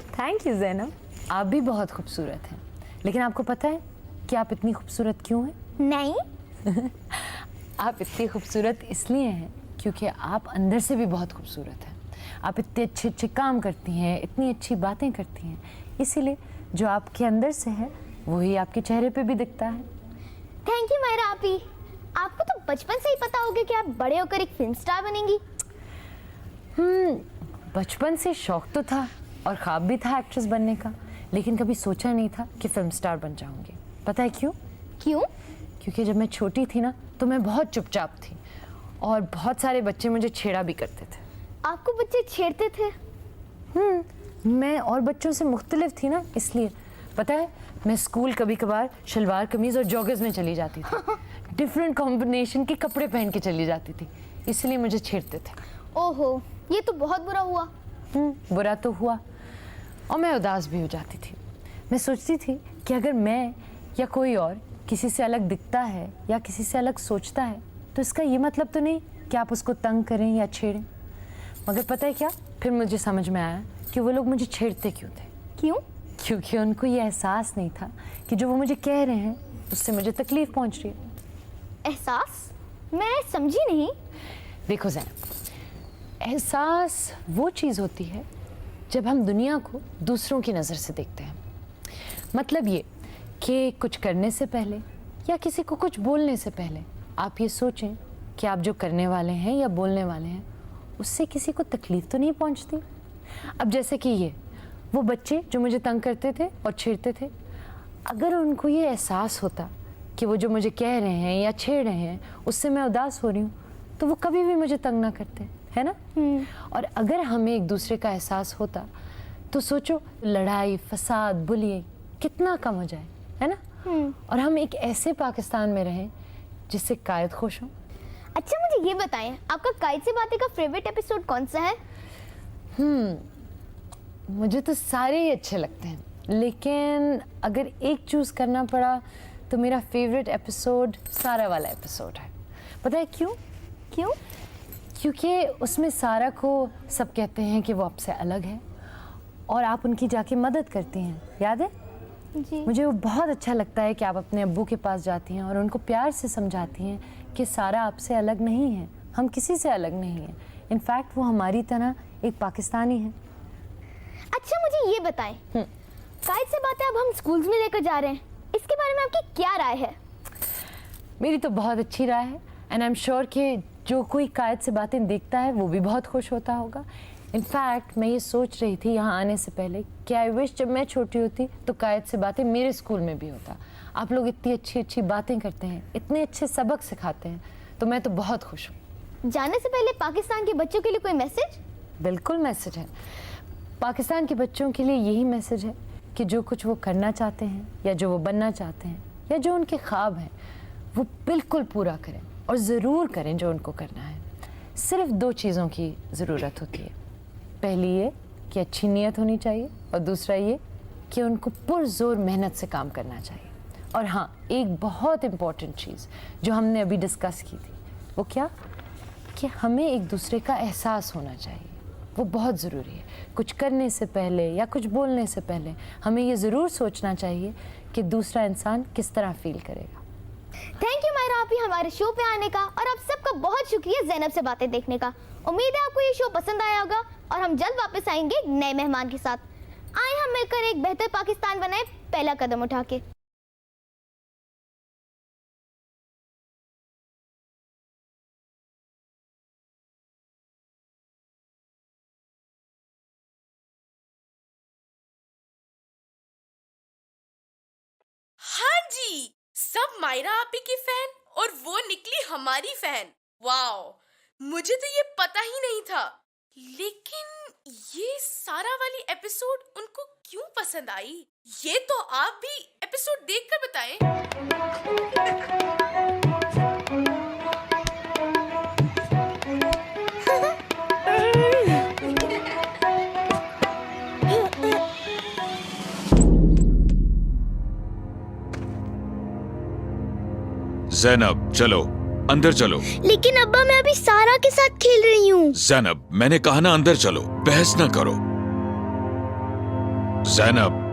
S3: Thank you Zainab, आप भी बहुत खूबसूरत हैं। लेकिन आपको पता है कि आप इतनी खूबसूरत क्यों हैं?
S19: नहीं।
S3: आप इतनी खूबसूरत इसलिए हैं क्योंकि आप अंदर से भी बहुत खूबसूरत हैं। आप इतने अच्छे अच्छे काम करती हैं, इतनी अच्छी बातें करती हैं, इसीलिए जो आपके अंदर से है वही आपके चेहरे पे भी दिखता है।
S19: थैंक यू मायरा आपी। आपको तो बचपन से ही पता होगा कि आप बड़े होकर एक फिल्म स्टार बनेंगी।
S3: बचपन से शौक तो था और ख्वाब भी था एक्ट्रेस बनने का, लेकिन कभी सोचा नहीं था कि फिल्म स्टार बन जाऊंगी। पता है क्यों?
S19: क्यों?
S3: क्योंकि जब मैं छोटी थी ना तो मैं बहुत चुपचाप थी और बहुत सारे बच्चे मुझे छेड़ा भी करते थे।
S19: आपको बच्चे छेड़ते थे?
S3: मैं और बच्चों से मुख्तलिफ थी ना, इसलिए। पता है, मैं स्कूल कभी कभार शलवार कमीज और जॉगर्स में चली जाती थी। डिफरेंट कॉम्बिनेशन के कपड़े पहन के चली जाती थी, इसलिए मुझे छेड़ते थे।
S19: ओहो, ये तो बहुत बुरा हुआ।
S3: बुरा तो हुआ और मैं उदास भी हो जाती थी। मैं सोचती थी कि अगर मैं या कोई और किसी से अलग दिखता है या किसी से अलग सोचता है तो इसका ये मतलब तो नहीं कि आप उसको तंग करें या छेड़ें। मगर पता है क्या, फिर मुझे समझ में आया कि वो लोग मुझे छेड़ते क्यों थे।
S19: क्यों?
S3: क्योंकि उनको ये एहसास नहीं था कि जो वो मुझे कह रहे हैं उससे मुझे तकलीफ पहुंच रही है।
S19: एहसास? मैं समझी नहीं।
S3: देखो ज़ैनब, एहसास वो चीज़ होती है जब हम दुनिया को दूसरों की नज़र से देखते हैं। मतलब ये कि कुछ करने से पहले या किसी को कुछ बोलने से पहले आप ये सोचें कि आप जो करने वाले हैं या बोलने वाले हैं उससे किसी को तकलीफ तो नहीं पहुंचती। अब जैसे कि ये वो बच्चे जो मुझे तंग करते थे और छेड़ते थे, अगर उनको ये एहसास होता कि वो जो मुझे कह रहे हैं या छेड़ रहे हैं उससे मैं उदास हो रही हूँ तो वो कभी भी मुझे तंग ना करते, है ना? और अगर हमें एक दूसरे का एहसास होता तो सोचो लड़ाई, फसाद, बुलिंग कितना कम हो जाए, है ना? और हम एक ऐसे पाकिस्तान में रहें जिससे कायद खुश हो।
S19: अच्छा मुझे ये बताएं, आपका कायद से बातें का फेवरेट एपिसोड कौन सा है?
S3: मुझे तो सारे ही अच्छे लगते हैं, लेकिन अगर एक चूज़ करना पड़ा तो मेरा फेवरेट एपिसोड सारा वाला एपिसोड है। पता है क्यों?
S19: क्यों?
S3: क्योंकि उसमें सारा को सब कहते हैं कि वो आपसे अलग है और आप उनकी जाके मदद करती हैं, याद है?
S19: जी।
S3: मुझे वो बहुत अच्छा लगता है कि आप अपने अब्बू के पास जाती हैं और उनको प्यार से समझाती हैं कि सारा आपसे अलग नहीं है, हम किसी से अलग नहीं हैं। इनफैक्ट वो हमारी तरह एक पाकिस्तानी है।
S19: अच्छा मुझे ये बताएं, कायद से बातें अब हम स्कूल्स में लेकर जा रहे हैं, इसके बारे में आपकी क्या राय है?
S3: मेरी तो बहुत अच्छी राय है एंड आई एम श्योर कि जो कोई कायद से बातें देखता है वो भी बहुत खुश होता होगा। इनफैक्ट मैं ये सोच रही थी यहाँ आने से पहले कि आई विश जब मैं छोटी होती तो कायद से बातें मेरे स्कूल में भी होता। आप लोग इतनी अच्छी अच्छी बातें करते हैं, इतने अच्छे सबक सिखाते हैं, तो मैं तो बहुत खुश हूँ।
S19: जाने से पहले पाकिस्तान के बच्चों के लिए कोई मैसेज?
S3: बिल्कुल मैसेज है। पाकिस्तान के बच्चों के लिए यही मैसेज है कि जो कुछ वो करना चाहते हैं या जो वो बनना चाहते हैं या जो उनके ख्वाब हैं वो बिल्कुल पूरा करें और ज़रूर करें जो उनको करना है। सिर्फ 2 चीज़ों की ज़रूरत होती है। पहली ये कि अच्छी नीयत होनी चाहिए और दूसरा ये कि उनको पुरज़ोर मेहनत से काम करना चाहिए। और हाँ, एक बहुत इम्पॉर्टेंट चीज़ जो हमने अभी डिस्कस की थी वो क्या कि हमें एक दूसरे का एहसास होना चाहिए। वो बहुत ज़रूरी है। कुछ करने से पहले या कुछ बोलने से पहले हमें ये ज़रूर सोचना चाहिए कि दूसरा इंसान किस तरह फील करेगा।
S19: थैंक यू मायरा आपी हमारे शो पे आने का, और आप सबका बहुत शुक्रिया ज़ैनब से बातें देखने का। उम्मीद है आपको ये शो पसंद आया होगा और हम जल्द वापस आएंगे एक नए मेहमान के साथ। आए हम मिलकर एक बेहतर पाकिस्तान बनाए, पहला कदम उठा के।
S17: हाँ जी, सब मायरा आपी की फैन और वो निकली हमारी फैन। वाओ, मुझे तो ये पता ही नहीं था। लेकिन ये सारा वाली एपिसोड उनको क्यों पसंद आई, ये तो आप भी एपिसोड देखकर बताएं।
S13: ज़ैनब चलो अंदर चलो।
S19: लेकिन अब्बा मैं अभी सारा के साथ खेल रही हूँ।
S13: ज़ैनब मैंने कहा ना अंदर चलो, बहस ना करो। ज़ैनब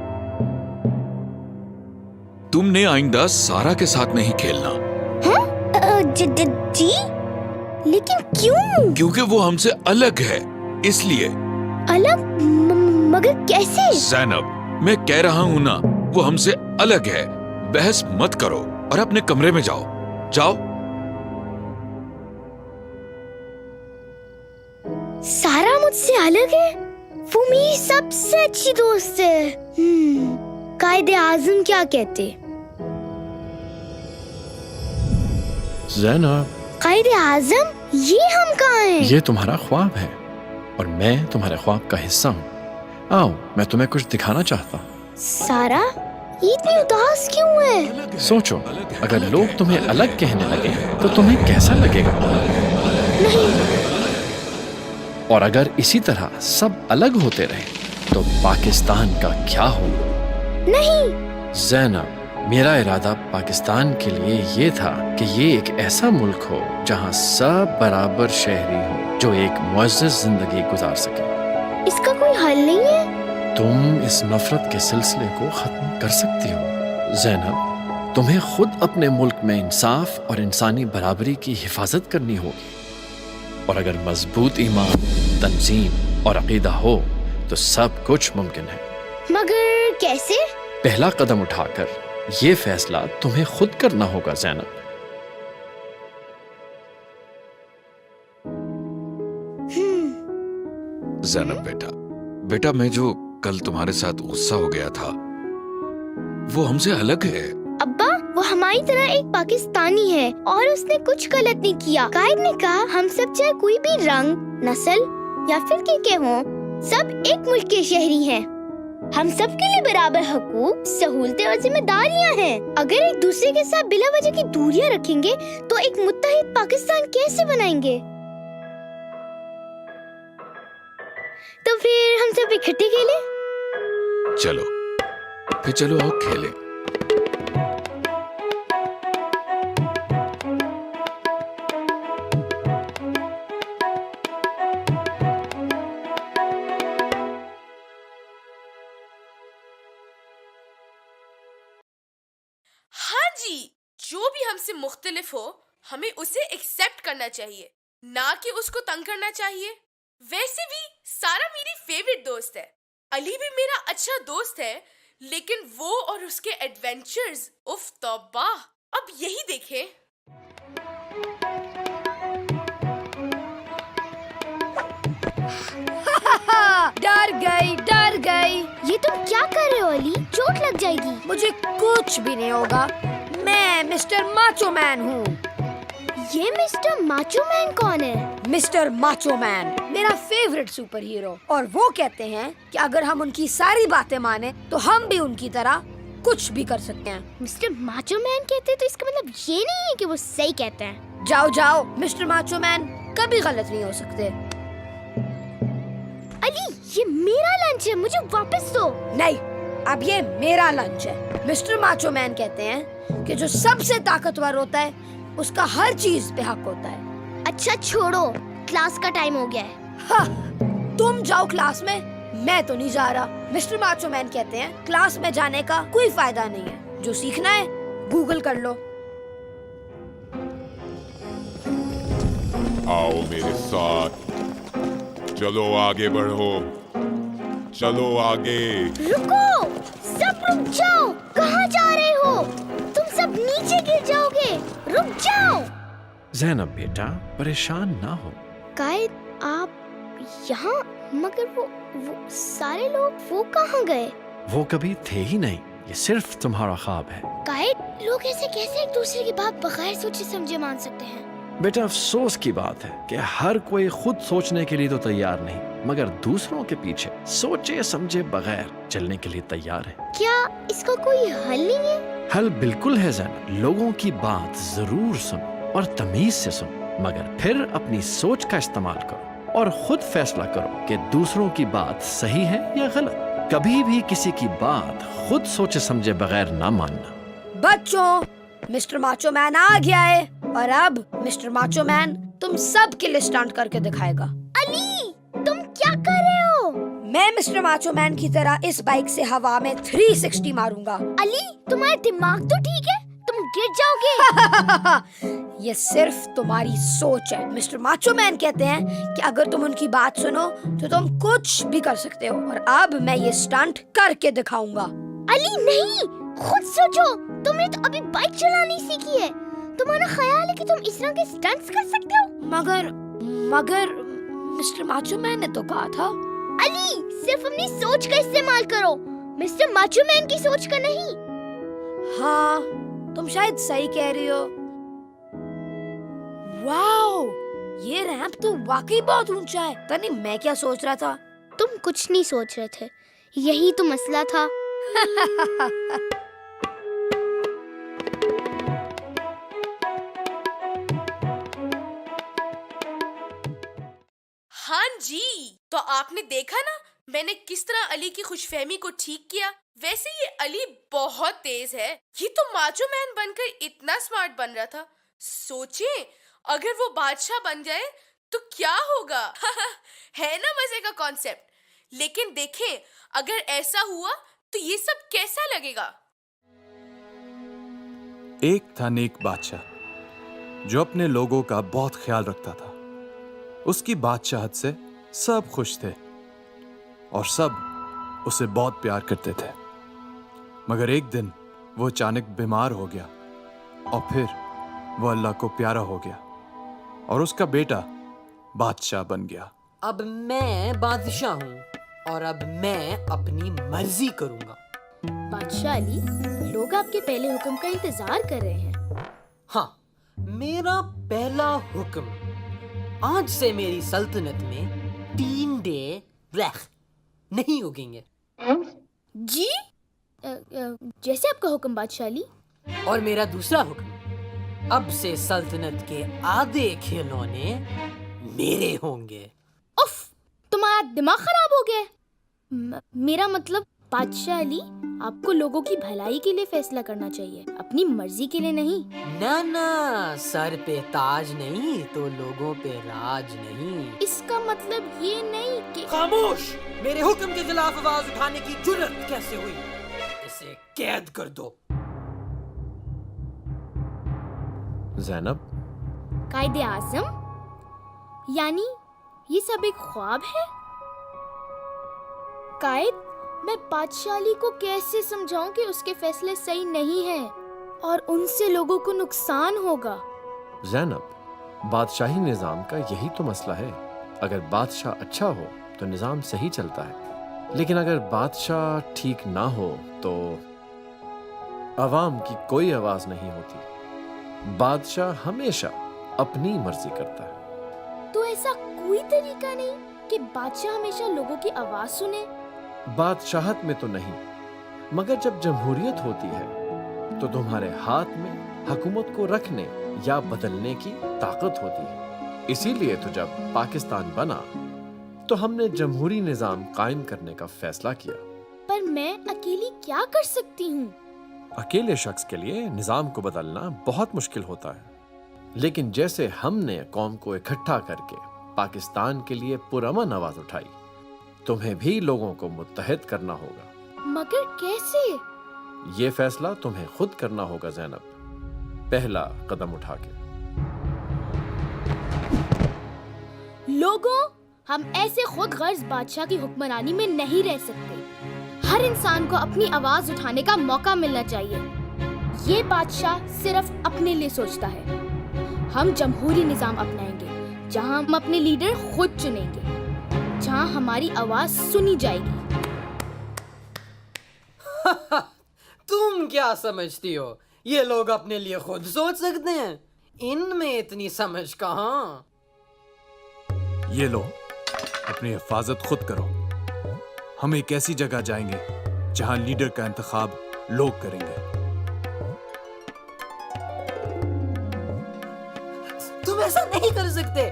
S13: तुमने आइंदा सारा के साथ नहीं खेलना।
S19: हाँ? जी? लेकिन क्यों?
S13: क्योंकि वो हमसे अलग है, इसलिए।
S19: अलग? मगर कैसे?
S13: ज़ैनब मैं कह रहा हूँ ना, वो हमसे अलग है। बहस मत करो और अपने कमरे में जाओ। जाओ।
S19: सारा मुझसे अलग है? वो मेरी सबसे अच्छी दोस्त है। कायदे आज़म क्या कहते?
S20: ज़ैनब।
S19: कायदे आज़म, ये हम कहाँ हैं?
S20: ये तुम्हारा ख्वाब है और मैं तुम्हारे ख्वाब का हिस्सा हूँ। आओ, मैं तुम्हें कुछ दिखाना चाहता हूँ।
S19: सारा, ये इतनी उदास क्यों है?
S20: सोचो, अगर लोग तुम्हें अलग कहने लगे तो तुम्हें कैसा लगेगा?
S19: नहीं।
S20: और अगर इसी तरह सब अलग होते रहे तो पाकिस्तान का क्या हो?
S19: नहीं।
S20: ज़ैनब, मेरा इरादा पाकिस्तान के लिए ये था कि ये एक ऐसा मुल्क हो जहाँ सब बराबर शहरी हो जो एक मुअज़्ज़ज़ जिंदगी गुजार सके।
S19: इसका कोई हल नहीं है?
S20: तुम इस नफरत के सिलसिले को खत्म कर सकती हो। ज़ैनब, तुम्हें खुद अपने मुल्क में इंसाफ और इंसानी बराबरी की हिफाजत करनी होगी। और अगर मजबूत ईमान, तंजीम और अकीदा हो तो सब कुछ मुमकिन है।
S19: मगर कैसे?
S20: पहला कदम उठाकर ये फैसला तुम्हें खुद करना होगा ज़ैनब।
S13: ज़ैनब बेटा मैं जो कल तुम्हारे साथ गुस्सा हो गया था वो हमसे अलग है।
S19: अब्बा, वो हमारी तरह एक पाकिस्तानी है और उसने कुछ गलत नहीं किया। कायद ने कहा हम सब चाहे कोई भी रंग, नस्ल या फिर के हों, सब एक मुल्क के शहरी हैं। हम सब के लिए बराबर हकूक, सहूलतें और जिम्मेदारियां हैं। अगर एक दूसरे के साथ बिला वजह की दूरियां रखेंगे तो एक मुत्तहिद पाकिस्तान कैसे बनाएंगे? तो फिर हम सब इकट्ठे खेलें?
S13: चलो आओ खेलें।
S17: हाँ जी, जो भी हमसे मुख्तलिफ हो हमें उसे एक्सेप्ट करना चाहिए, ना कि उसको तंग करना चाहिए। वैसे भी सारा मेरी फेवरेट दोस्त है, अली भी मेरा अच्छा दोस्त है, लेकिन वो और उसके एडवेंचर्स, उफ तौबा। अब यही देखें।
S19: डर गई। ये तुम क्या कर रहे हो अली? चोट लग जाएगी।
S18: मुझे कुछ भी नहीं होगा, मैं मिस्टर माचो मैन हूँ।
S19: ये मिस्टर माचो मैन कौन है?
S18: मिस्टर माचो मैन मेरा फेवरेट सुपर हीरो, और वो कहते हैं कि अगर हम उनकी सारी बातें माने तो हम भी उनकी तरह कुछ भी कर सकते हैं।
S19: मिस्टर माचो मैन कहते हैं तो इसका मतलब ये नहीं है कि वो सही कहते हैं।
S18: जाओ जाओ, मिस्टर माचो मैन कभी गलत नहीं हो सकते।
S19: अली, ये मेरा लंच है, मुझे वापस दो।
S18: नहीं, अब ये मेरा लंच है। मिस्टर माचो मैन कहते हैं कि जो सबसे ताकतवर होता है उसका हर चीज पे हक होता है।
S19: अच्छा छोड़ो, क्लास का टाइम हो गया है।
S18: हाँ, तुम जाओ क्लास में, मैं तो नहीं जा रहा। मिस्टर माचो मैन कहते हैं क्लास में जाने का कोई फायदा नहीं है, जो सीखना है गूगल कर लो।
S4: आओ मेरे साथ, चलो आगे बढ़ो, चलो आगे।
S19: रुको, सब रुक जाओ। कहाँ जा रहे हो? तुम सब नीचे गिर जाओगे, रुक जाओ।
S20: ज़ैनब बेटा, परेशान ना हो।
S19: कायद, आप यहाँ, मगर वो सारे लोग वो कहाँ गए?
S20: वो कभी थे ही नहीं, ये सिर्फ तुम्हारा ख्वाब है।
S19: कायद, लोग ऐसे कैसे एक दूसरे की बात बगैर सोचे समझे मान सकते हैं?
S20: बेटा, अफसोस की बात है कि हर कोई खुद सोचने के लिए तो तैयार नहीं, मगर दूसरों के पीछे सोचे समझे बगैर चलने के लिए तैयार है।
S19: क्या इसका कोई हल नहीं है?
S20: हल बिल्कुल है ज़ैनब, लोगों की बात जरूर सुनो और तमीज से सुनो, मगर फिर अपनी सोच का इस्तेमाल करो और खुद फैसला करो कि दूसरों की बात सही है या गलत। कभी भी किसी की बात खुद सोचे समझे बगैर ना मानना।
S18: बच्चों, मिस्टर माचो मैन आ गया है, और अब मिस्टर माचो मैन तुम सब के लिए स्टंट करके दिखाएगा।
S19: अली, तुम क्या कर रहे हो?
S18: मैं मिस्टर माचो मैन की तरह इस बाइक से हवा में 360 मारूंगा।
S19: अली, तुम्हारा दिमाग तो ठीक है? तुम गिर जाओगे।
S18: ये सिर्फ तुम्हारी सोच है। मिस्टर माचो मैन कहते हैं कि अगर तुम उनकी बात सुनो तो तुम कुछ भी कर सकते हो, और अब मैं ये स्टंट करके दिखाऊंगा।
S19: अली नहीं, खुद सोचो, तुमने तो अभी बाइक चलानी सीखी है। तुम्हारा ख्याल है कि तुम इस तरह के स्टंट्स कर सकते हो?
S18: मगर मिस्टर माचो मैन ने तो कहा था।
S19: अली, सिर्फ अपनी सोच का इस्तेमाल करो, मिस्टर माचो मैन की सोच का नहीं।
S18: हाँ, तुम शायद सही कह रही हो। वाओ, ये रैंप तो वाकई बहुत ऊंचा है। पता नहीं मैं क्या सोच रहा था।
S19: तुम कुछ नहीं सोच रहे थे, यही तो मसला था।
S17: हाँ जी, तो आपने देखा ना मैंने किस तरह अली की खुशफहमी को ठीक किया। वैसे ये अली बहुत तेज है, ये तो माचो मैन बनकर इतना स्मार्ट बन रहा था। सोचिए, अगर वो बादशाह बन जाए तो क्या होगा। है ना मजे का कॉन्सेप्ट। लेकिन देखें, अगर ऐसा हुआ तो ये सब कैसा लगेगा।
S5: एक था नेक बादशाह जो अपने लोगों का बहुत ख्याल रखता था। उसकी बादशाहत से सब खुश थे और सब उसे बहुत प्यार करते थे। मगर एक दिन वो अचानक बीमार हो गया और फिर वो अल्लाह को प्यारा हो गया और उसका बेटा बादशाह बन गया।
S23: अब मैं बादशाह हूँ और अब मैं अपनी मर्जी करूंगा।
S19: बादशाह अली, लोग आपके पहले हुक्म का इंतजार कर रहे हैं।
S23: हाँ, मेरा पहला हुक्म, आज से मेरी सल्तनत में 3 डे नहीं उगेंगे।
S19: जी? जैसे आपका हुक्म बादशाह अली।
S23: और मेरा दूसरा हुक्म, अब से सल्तनत के आधे खिलौने मेरे होंगे।
S19: उफ, तुम्हारा दिमाग खराब हो गया। मेरा मतलब बादशाह अली, आपको लोगों की भलाई के लिए फैसला करना चाहिए, अपनी मर्जी के लिए नहीं।
S23: ना ना, सर पे ताज नहीं तो लोगों पे राज नहीं।
S19: इसका मतलब ये नहीं कि
S23: खामोश! मेरे हुक्म के खिलाफ आवाज उठाने की जुर्रत कैसे हुई? इसे कैद कर दो।
S20: ज़ैनब,
S19: कायदे आज़म, यानी ये सब एक ख्वाब है? कायद, मैं बादशाह अली को कैसे समझाऊं कि उसके फैसले सही नहीं हैं और उनसे लोगों को नुकसान होगा?
S20: ज़ैनब, बादशाही निज़ाम का यही तो मसला है। अगर बादशाह अच्छा हो तो निज़ाम सही चलता है, लेकिन अगर बादशाह ठीक ना हो तो अवाम की कोई आवाज़ नहीं होती। बादशाह हमेशा अपनी मर्जी करता है।
S19: तो ऐसा कोई तरीका नहीं कि बादशाह हमेशा लोगों की आवाज सुने?
S20: बादशाहत में तो नहीं, मगर जब जमहूरियत होती है तो तुम्हारे हाथ में हुकूमत को रखने या बदलने की ताकत होती है। इसीलिए तो जब पाकिस्तान बना तो हमने जमहूरी निजाम कायम करने का फैसला किया।
S19: पर मैं अकेली क्या कर सकती हूँ?
S20: अकेले शख्स के लिए निजाम को बदलना बहुत मुश्किल होता है, लेकिन जैसे हमने कौम को इकट्ठा करके पाकिस्तान के लिए पुरअमन आवाज उठाई, तुम्हें भी लोगों को मुत्तहिद करना होगा।
S19: मगर कैसे?
S20: ये फैसला तुम्हें खुद करना होगा ज़ैनब, पहला कदम उठा के।
S19: लोगों, हम ऐसे खुद गर्ज बादशाह की हुक्मरानी में नहीं रह सकते। हर इंसान को अपनी आवाज उठाने का मौका मिलना चाहिए। ये बादशाह सिर्फ अपने लिए सोचता है। हम जमहूरी निजाम अपनाएंगे, जहां हम अपने लीडर खुद चुनेंगे, जहां हमारी आवाज सुनी जाएगी।
S23: तुम क्या समझती हो ये लोग अपने लिए खुद सोच सकते हैं? इनमें इतनी समझ कहाँ?
S5: ये लो, अपनी हिफाजत खुद करो। हम एक ऐसी जगह जाएंगे जहां लीडर का इंतखाब लोग करेंगे।
S23: तुम ऐसा नहीं कर सकते।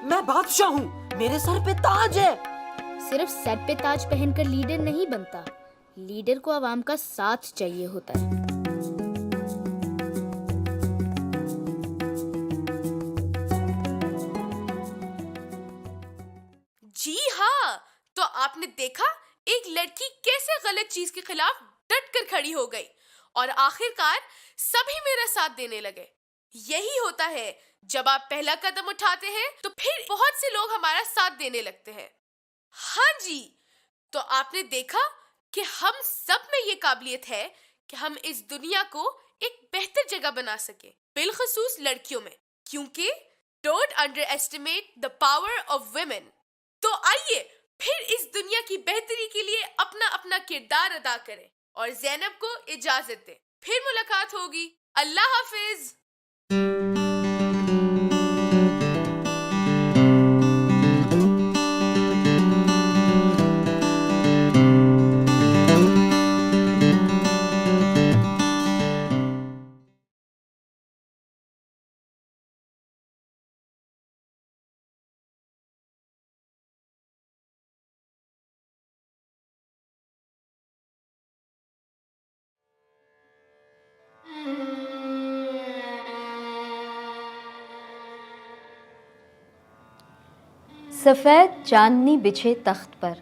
S23: मैं बादशाह हूँ, मेरे सर पे ताज है।
S19: सिर्फ सर पे ताज पहनकर लीडर नहीं बनता, लीडर को आवाम का साथ चाहिए होता है।
S17: जी हाँ, तो आपने देखा एक लड़की कैसे गलत चीज के खिलाफ डटकर खड़ी हो गई और आखिरकार सभी मेरा साथ देने लगे। यही होता है, जब आप पहला कदम उठाते हैं तो फिर बहुत से लोग हमारा साथ देने लगते हैं। हाँ जी, तो आपने देखा कि हम सब में ये काबिलियत है कि हम इस दुनिया को एक बेहतर जगह बना सके, बिलखसूस लड़कियों में, क्योंकि don't under estimate the power of women. तो आइए फिर इस दुनिया की बेहतरी के लिए अपना अपना किरदार अदा करें और ज़ैनब को इजाजत दें। फिर मुलाकात होगी। अल्लाह हाफिज।
S2: सफ़ेद चांदनी बिछे तख्त पर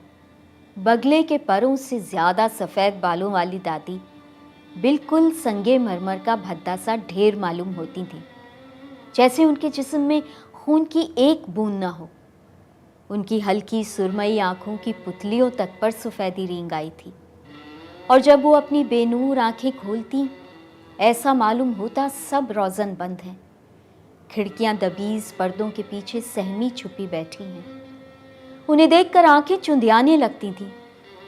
S2: बगले के परों से ज़्यादा सफ़ेद बालों वाली दादी बिल्कुल संगे मरमर का भद्दा सा ढेर मालूम होती थी, जैसे उनके जिस्म में खून की एक बूंद न हो। उनकी हल्की सुरमई आँखों की पुतलियों तक पर सफ़ेदी रींग आई थी, और जब वो अपनी बेनूर आँखें खोलती ऐसा मालूम होता सब रोज़न बंद हैं। खिड़कियां दबीज पर्दों के पीछे सहमी छुपी बैठी हैं। उन्हें देखकर आंखें चुंधियाने लगती थीं,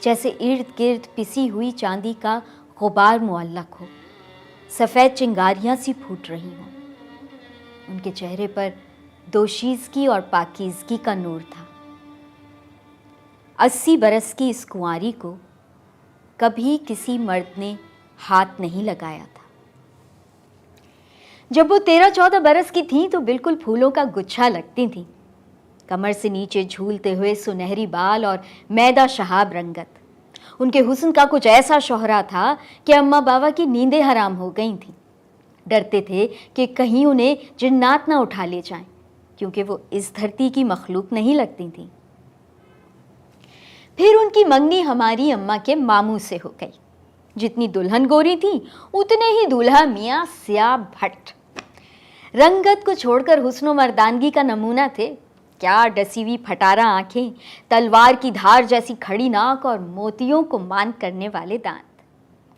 S2: जैसे इर्द गिर्द पिसी हुई चांदी का गुबार मुअल्लक हो, सफ़ेद चिंगारियां सी फूट रही हों। उनके चेहरे पर दोशीज़गी और पाकीज़गी का नूर था। 80 बरस की इस कुंवारी को कभी किसी मर्द ने हाथ नहीं लगाया था। जब वो 13-14 बरस की थीं तो बिल्कुल फूलों का गुच्छा लगती थीं। कमर से नीचे झूलते हुए सुनहरी बाल और मैदा शहाब रंगत। उनके हुस्न का कुछ ऐसा शोहरा था कि अम्मा बाबा की नींदें हराम हो गई थीं। डरते थे कि कहीं उन्हें जिन्नात ना उठा ले जाएं, क्योंकि वो इस धरती की मखलूक नहीं लगती थीं। फिर उनकी मंगनी हमारी अम्मा के मामू से हो गई। जितनी दुल्हन गोरी थी उतने ही दूल्हा मियाँ स्याह भट्ट। रंगत को छोड़कर हुस्नो मर्दानगी का नमूना थे। क्या डसी हुई फटारा आंखें, तलवार की धार जैसी खड़ी नाक और मोतियों को मान करने वाले दांत।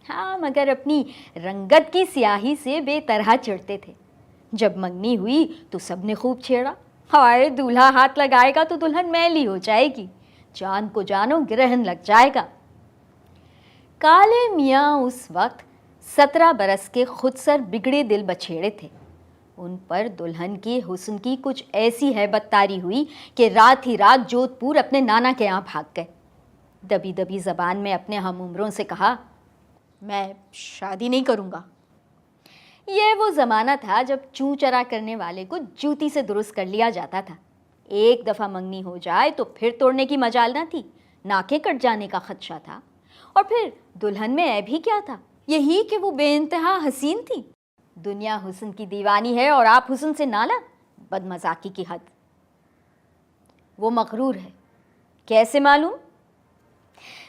S2: हाँ, मगर अपनी रंगत की स्याही से बेतरह चिढ़ते थे। जब मंगनी हुई तो सबने खूब छेड़ा, हाय दूल्हा हाथ लगाएगा तो दुल्हन मैली हो जाएगी, जान को जानो ग्रहण लग जाएगा। काले मियाँ उस वक्त 17 बरस के खुद सर बिगड़े दिल बछेड़े थे। उन पर दुल्हन की हुस्न की कुछ ऐसी हैबततारी हुई कि रात ही रात जोधपुर अपने नाना के यहाँ भाग गए। दबी दबी जबान में अपने हम उम्रों से कहा, मैं शादी नहीं करूँगा। यह वो ज़माना था जब चूं चरा करने वाले को जूती से दुरुस्त कर लिया जाता था। एक दफ़ा मंगनी हो जाए तो फिर तोड़ने की मजाल ना थी, नाके कट जाने का खदशा था। और फिर दुल्हन में ऐब ही क्या था, यही कि वो बेइंतहा हसीन थी। दुनिया हुस्न की दीवानी है और आप हुस्न से नाला, बदमजाकी की हद। वो मगरूर है, कैसे मालूम?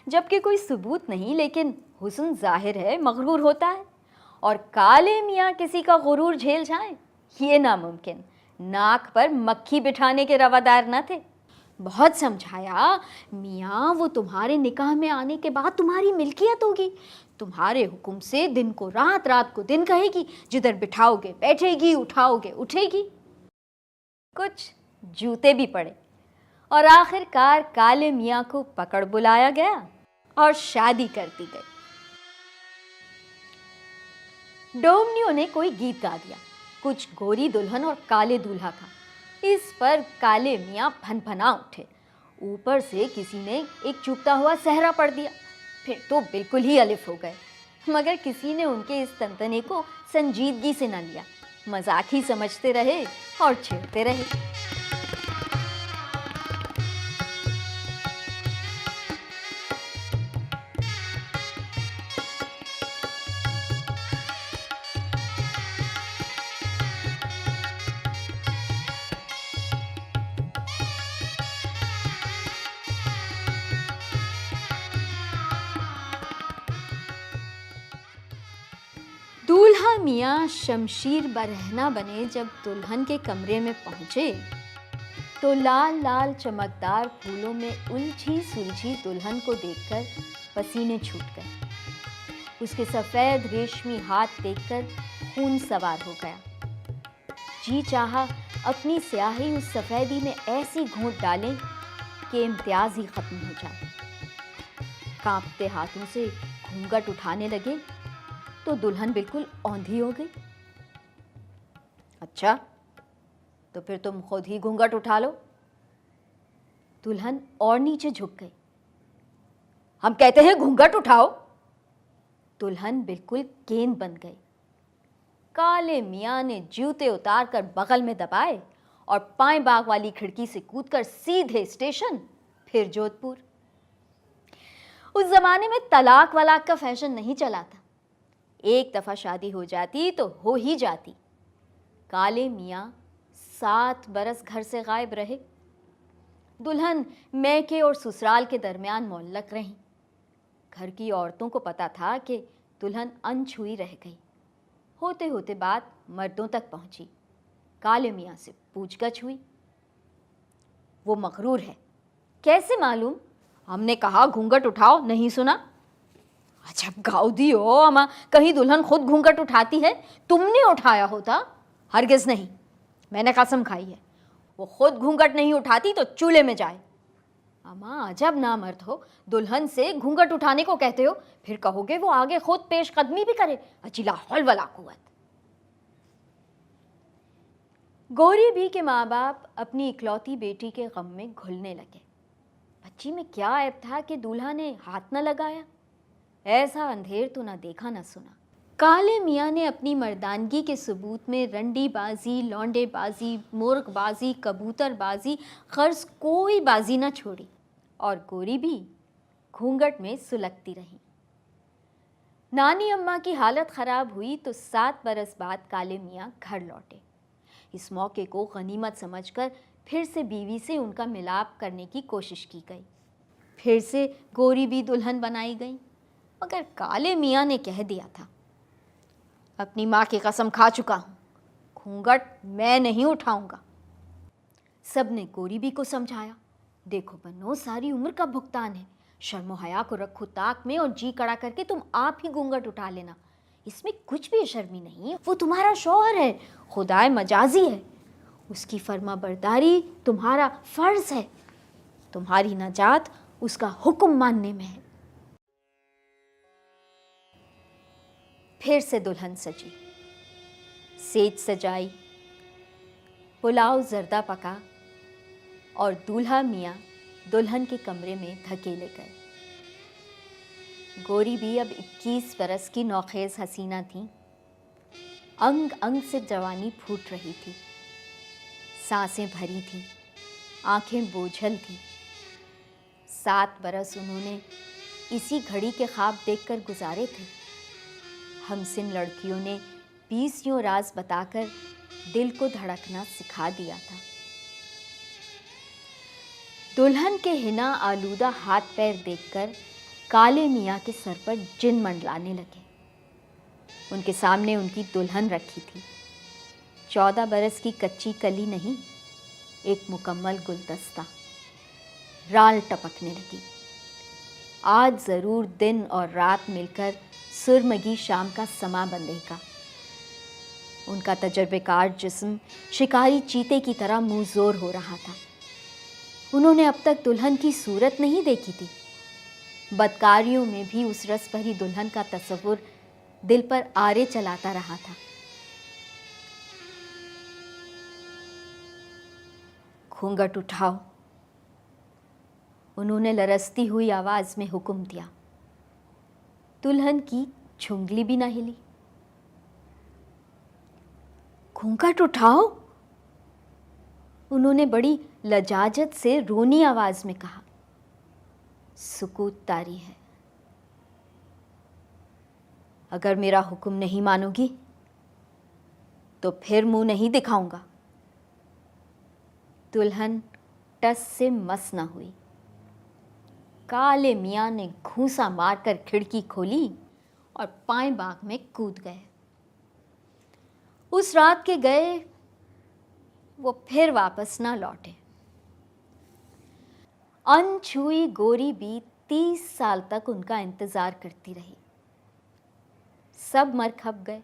S2: जबकि कोई सबूत नहीं, लेकिन हुस्न जाहिर है मगरूर होता है। और काले मियाँ किसी का गुरूर झेल जाए, ये नामुमकिन। नाक पर मक्खी बिठाने के रवादार न थे। बहुत समझाया, मियाँ वो तुम्हारे निकाह में आने के बाद तुम्हारी मिल्कियत होगी, तुम्हारे हुक्म से दिन को रात, रात को दिन कहेगी, जिधर बिठाओगे बैठेगी, उठाओगे उठेगी। कुछ जूते भी पड़े और आखिरकार काले मियाँ को पकड़ बुलाया गया और शादी कर दी गई। डोमनियों ने कोई गीत गा दिया, कुछ गोरी दुल्हन और काले दूल्हा का। इस पर काले मियाँ फनफना उठे। ऊपर से किसी ने एक चुभता हुआ सहरा पढ़ दिया, फिर तो बिल्कुल ही अलिफ हो गए। मगर किसी ने उनके इस तंतने को संजीदगी से न लिया, मजाक ही समझते रहे और छेड़ते रहे। दूल्हा मियाँ शमशीर बरहना बने जब दुल्हन के कमरे में पहुँचे तो लाल लाल चमकदार फूलों में उलझी सुलझी दुल्हन को देखकर पसीने छूट गए। उसके सफ़ेद रेशमी हाथ देखकर खून सवार हो गया। जी चाहा अपनी स्याही उस सफ़ेदी में ऐसी घूंट डालें कि इम्तियाज ही ख़त्म हो जाए। कांपते हाथों से घूंघट उठाने लगे तो दुल्हन बिल्कुल औंधी हो गई। अच्छा, तो फिर तुम खुद ही घूंघट उठा लो। दुल्हन और नीचे झुक गई। हम कहते हैं घूंघट उठाओ। दुल्हन बिल्कुल गेंद बन गई। काले मियाँ ने जूते उतारकर बगल में दबाए और पाएं बाग वाली खिड़की से कूदकर सीधे स्टेशन, फिर जोधपुर। उस जमाने में तलाक वलाक का फैशन नहीं चला था। एक दफा शादी हो जाती तो हो ही जाती। काले मियाँ 7 बरस घर से गायब रहे। दुल्हन मैके और ससुराल के दरमियान मुअल्लक रही। घर की औरतों को पता था कि दुल्हन अनछुई रह गई। होते होते बात मर्दों तक पहुंची। काले मियाँ से पूछगछ हुई। वो मगरूर है, कैसे मालूम? हमने कहा घूंघट उठाओ, नहीं सुना? अच्छा गाउदी हो अमा, कहीं दुल्हन खुद घूंघट उठाती है? तुमने उठाया होता? हरगिज नहीं, मैंने कसम खाई है। वो खुद घूंघट नहीं उठाती तो चूल्हे में जाए। अमा अजब ना मर्द हो, दुल्हन से घूंघट उठाने को कहते हो, फिर कहोगे वो आगे खुद पेश कदमी भी करे। अजीला हौल वला कुव्वत। गौरी भी के माँ बाप अपनी इकलौती बेटी के गम में घुलने लगे। बच्ची में क्या ऐब था कि दूल्हा ने हाथ न लगाया? ऐसा अंधेर तो ना देखा ना सुना। काले मियाँ ने अपनी मर्दानगी के सबूत में रंडीबाजी, लौंडेबाजी, मुर्गबाजी, कबूतरबाजी, खर्च कोई बाजी ना छोड़ी और गोरी भी घूंघट में सुलगती रही। नानी अम्मा की हालत ख़राब हुई तो 7 बरस बाद काले मियाँ घर लौटे। इस मौके को गनीमत समझकर फिर से बीवी से उनका मिलाप करने की कोशिश की गई। फिर से गोरी भी दुल्हन बनाई गई। मगर काले मियाँ ने कह दिया था, अपनी माँ की कसम खा चुका हूँ, घूंघट मैं नहीं उठाऊंगा। सब ने गोरी भी को समझाया, देखो बनो सारी उम्र का भुगतान है, शर्मो हया को रखो ताक में और जी कड़ा करके तुम आप ही घूंघट उठा लेना। इसमें कुछ भी शर्मी नहीं है, वो तुम्हारा शौहर है, खुदाए मजाजी है, उसकी फर्मा बरदारी तुम्हारा फर्ज है, तुम्हारी नजात उसका हुक्म मानने में है। फिर से दुल्हन सजी, सेज सजाई, पुलाव जर्दा पका और दूल्हा मियाँ दुल्हन के कमरे में धकेले गए। गोरी भी अब 21 बरस की नौखेज हसीना थी। अंग अंग से जवानी फूट रही थी, सांसें भरी थीं, आंखें बोझल थीं। 7 बरस उन्होंने इसी घड़ी के ख्वाब देखकर गुजारे थे। हमसिन लड़कियों ने 20 यूं राज बताकर दिल को धड़कना सिखा दिया था। दुल्हन के हिना आलूदा हाथ पैर देखकर काले मियाँ के सर पर जिन मंडलाने लगे। उनके सामने उनकी दुल्हन रखी थी। 14 बरस की कच्ची कली नहीं, एक मुकम्मल गुलदस्ता। राल टपकने लगी। आज ज़रूर दिन और रात मिलकर सुरमगी शाम का समा बंधेगा। उनका तजर्बेकार जिस्म शिकारी चीते की तरह मुंहजोर हो रहा था। उन्होंने अब तक दुल्हन की सूरत नहीं देखी थी। बदकारियों में भी उस रस भरी दुल्हन का तस्वुर दिल पर आरे चलाता रहा था। घूंघट उठाओ, उन्होंने लरसती हुई आवाज में हुक्म दिया। दुल्हन की झुंगली भी ना हिली। घूंघट उठाओ, उन्होंने बड़ी लजाजत से रोनी आवाज में कहा। सुकूत तारी है। अगर मेरा हुक्म नहीं मानोगी तो फिर मुंह नहीं दिखाऊंगा। दुल्हन टस से मस न हुई। काले मियाँ ने घूंसा मारकर खिड़की खोली और पाए बाग में कूद गए। उस रात के गए वो फिर वापस ना लौटे। अनछुई गोरी भी 30 साल तक उनका इंतजार करती रही। सब मर खप गए।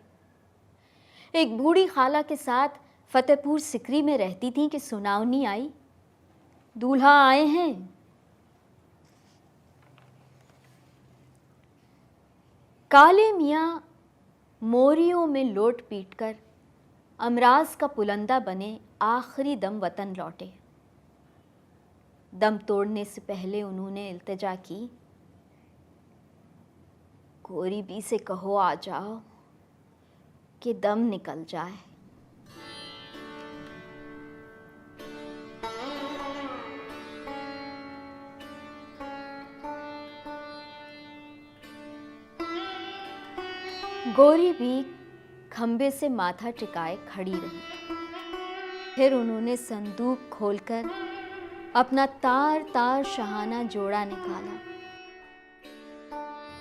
S2: एक बूढ़ी खाला के साथ फतेहपुर सिकरी में रहती थी कि सुनावनी आई, दूल्हा आए हैं। काले मियाँ मोरियों में लोट पीट कर अमराज का पुलंदा बने आखिरी दम वतन लौटे। दम तोड़ने से पहले उन्होंने इल्तिजा की, गोरी बी से कहो आ जाओ कि दम निकल जाए। गोरी भी खंबे से माथा टिकाए खड़ी रही। फिर उन्होंने संदूक खोलकर अपना तार तार शहाना जोड़ा निकाला।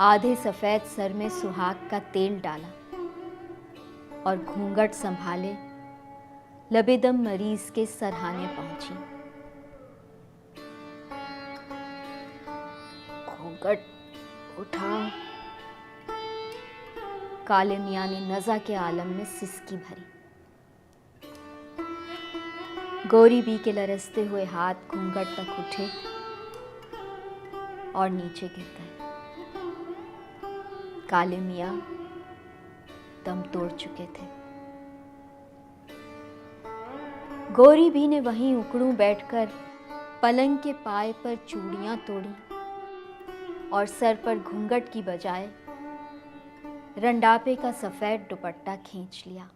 S2: आधे सफेद सर में सुहाग का तेल डाला और घूंघट संभाले लबेदम मरीज के सरहाने पहुंची। घूंघट उठाओ, काले मियाँ ने नज़ा के आलम में सिसकी भरी। गोरी बी के लरसते हुए हाथ घूंघट तक उठे और नीचे गिर गए। काले मियाँ दम तोड़ चुके थे। गोरी बी ने वहीं उकड़ू बैठकर पलंग के पाए पर चूड़ियां तोड़ी और सर पर घूंघट की बजाय रंडापे का सफेद दुपट्टा खींच लिया।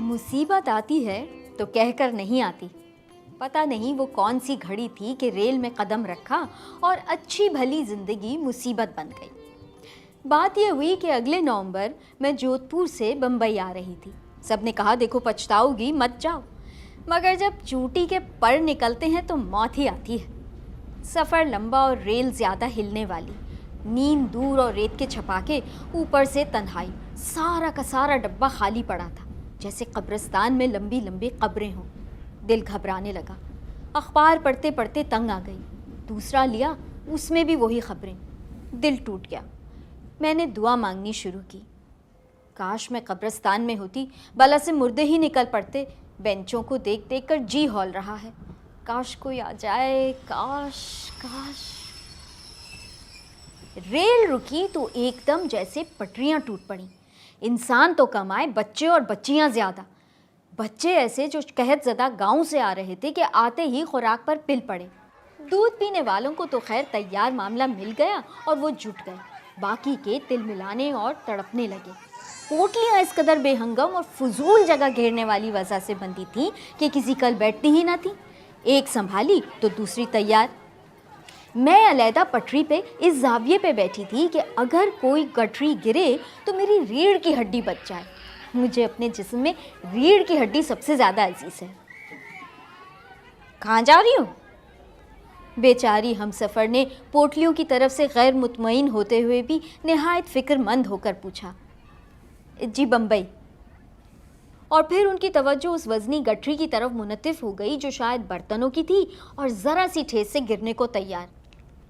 S2: मुसीबत आती है तो कहकर नहीं आती। पता नहीं वो कौन सी घड़ी थी कि रेल में कदम रखा और अच्छी भली जिंदगी मुसीबत बन गई। बात यह हुई कि अगले नवंबर मैं जोधपुर से बम्बई आ रही थी। सबने कहा देखो पछताओगी मत जाओ, मगर जब चूटी के पर निकलते हैं तो मौत ही आती है। सफ़र लंबा और रेल ज़्यादा हिलने वाली। नींद दूर और रेत के छपाके, ऊपर से तन्हाई। सारा का सारा डब्बा खाली पड़ा था, जैसे कब्रिस्तान में लंबी लंबी कब्रें हों। दिल घबराने लगा। अखबार पढ़ते पढ़ते तंग आ गई। दूसरा लिया, उसमें भी वही खबरें। दिल टूट गया। मैंने दुआ मांगनी शुरू की। काश मैं कब्रिस्तान में होती, बला से मुर्दे ही निकल पड़ते। बेंचों को देख देख कर जी हौल रहा है। काश कोई आ जाए, काश काश। रेल रुकी तो एकदम जैसे पटरियां टूट पड़ी। इंसान तो कम आए, बच्चे और बच्चियां ज्यादा। बच्चे ऐसे जो कहतज़दा गांव से आ रहे थे कि आते ही खुराक पर पिल पड़े। दूध पीने वालों को तो खैर तैयार मामला मिल गया और वो जुट गए। बाकी के तिल मिलाने और तड़पने लगे। पोटलियां इस कदर बेहंगम और फजूल जगह घेरने वाली वजह से बंधी थी कि किसी कल बैठती ही ना थी। एक संभाली तो दूसरी तैयार। मैं अलहदा पटरी पे इस जाविये पे बैठी थी कि अगर कोई गठरी गिरे तो मेरी रीढ़ की हड्डी बच जाए। मुझे अपने जिस्म में रीढ़ की हड्डी सबसे ज़्यादा अजीज है। कहाँ जा रही हूँ? बेचारी हमसफ़र ने पोटलियों की तरफ से गैर मुतमईन होते हुए भी निहायत फ़िक्रमंद होकर पूछा। जी बम्बई। और फिर उनकी तवज्जो उस वज़नी गठरी की तरफ मुनतिफ हो गई जो शायद बर्तनों की थी और ज़रा सी ठेस से गिरने को तैयार।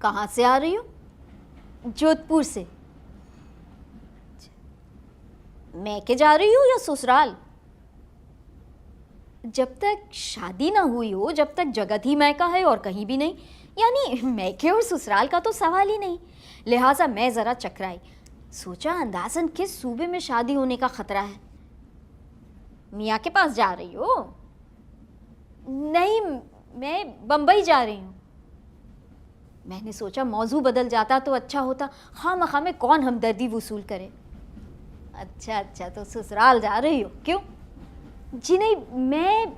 S2: कहाँ से आ रही हो? जोधपुर से। मैके जा रही हूँ या ससुराल? जब तक शादी ना हुई हो, जब तक जगत ही मैका है और कहीं भी नहीं। यानी मैके और ससुराल का तो सवाल ही नहीं। लिहाजा मैं ज़रा चकराई। सोचा अंदाज़न किस सूबे में शादी होने का ख़तरा है। मियाँ के पास जा रही हो? नहीं, मैं बम्बई जा रही हूँ। मैंने सोचा मौजू बदल जाता तो अच्छा होता। खामखा में कौन हमदर्दी वसूल करे। अच्छा, तो ससुराल जा रही हो? क्यों? जी नहीं, मैं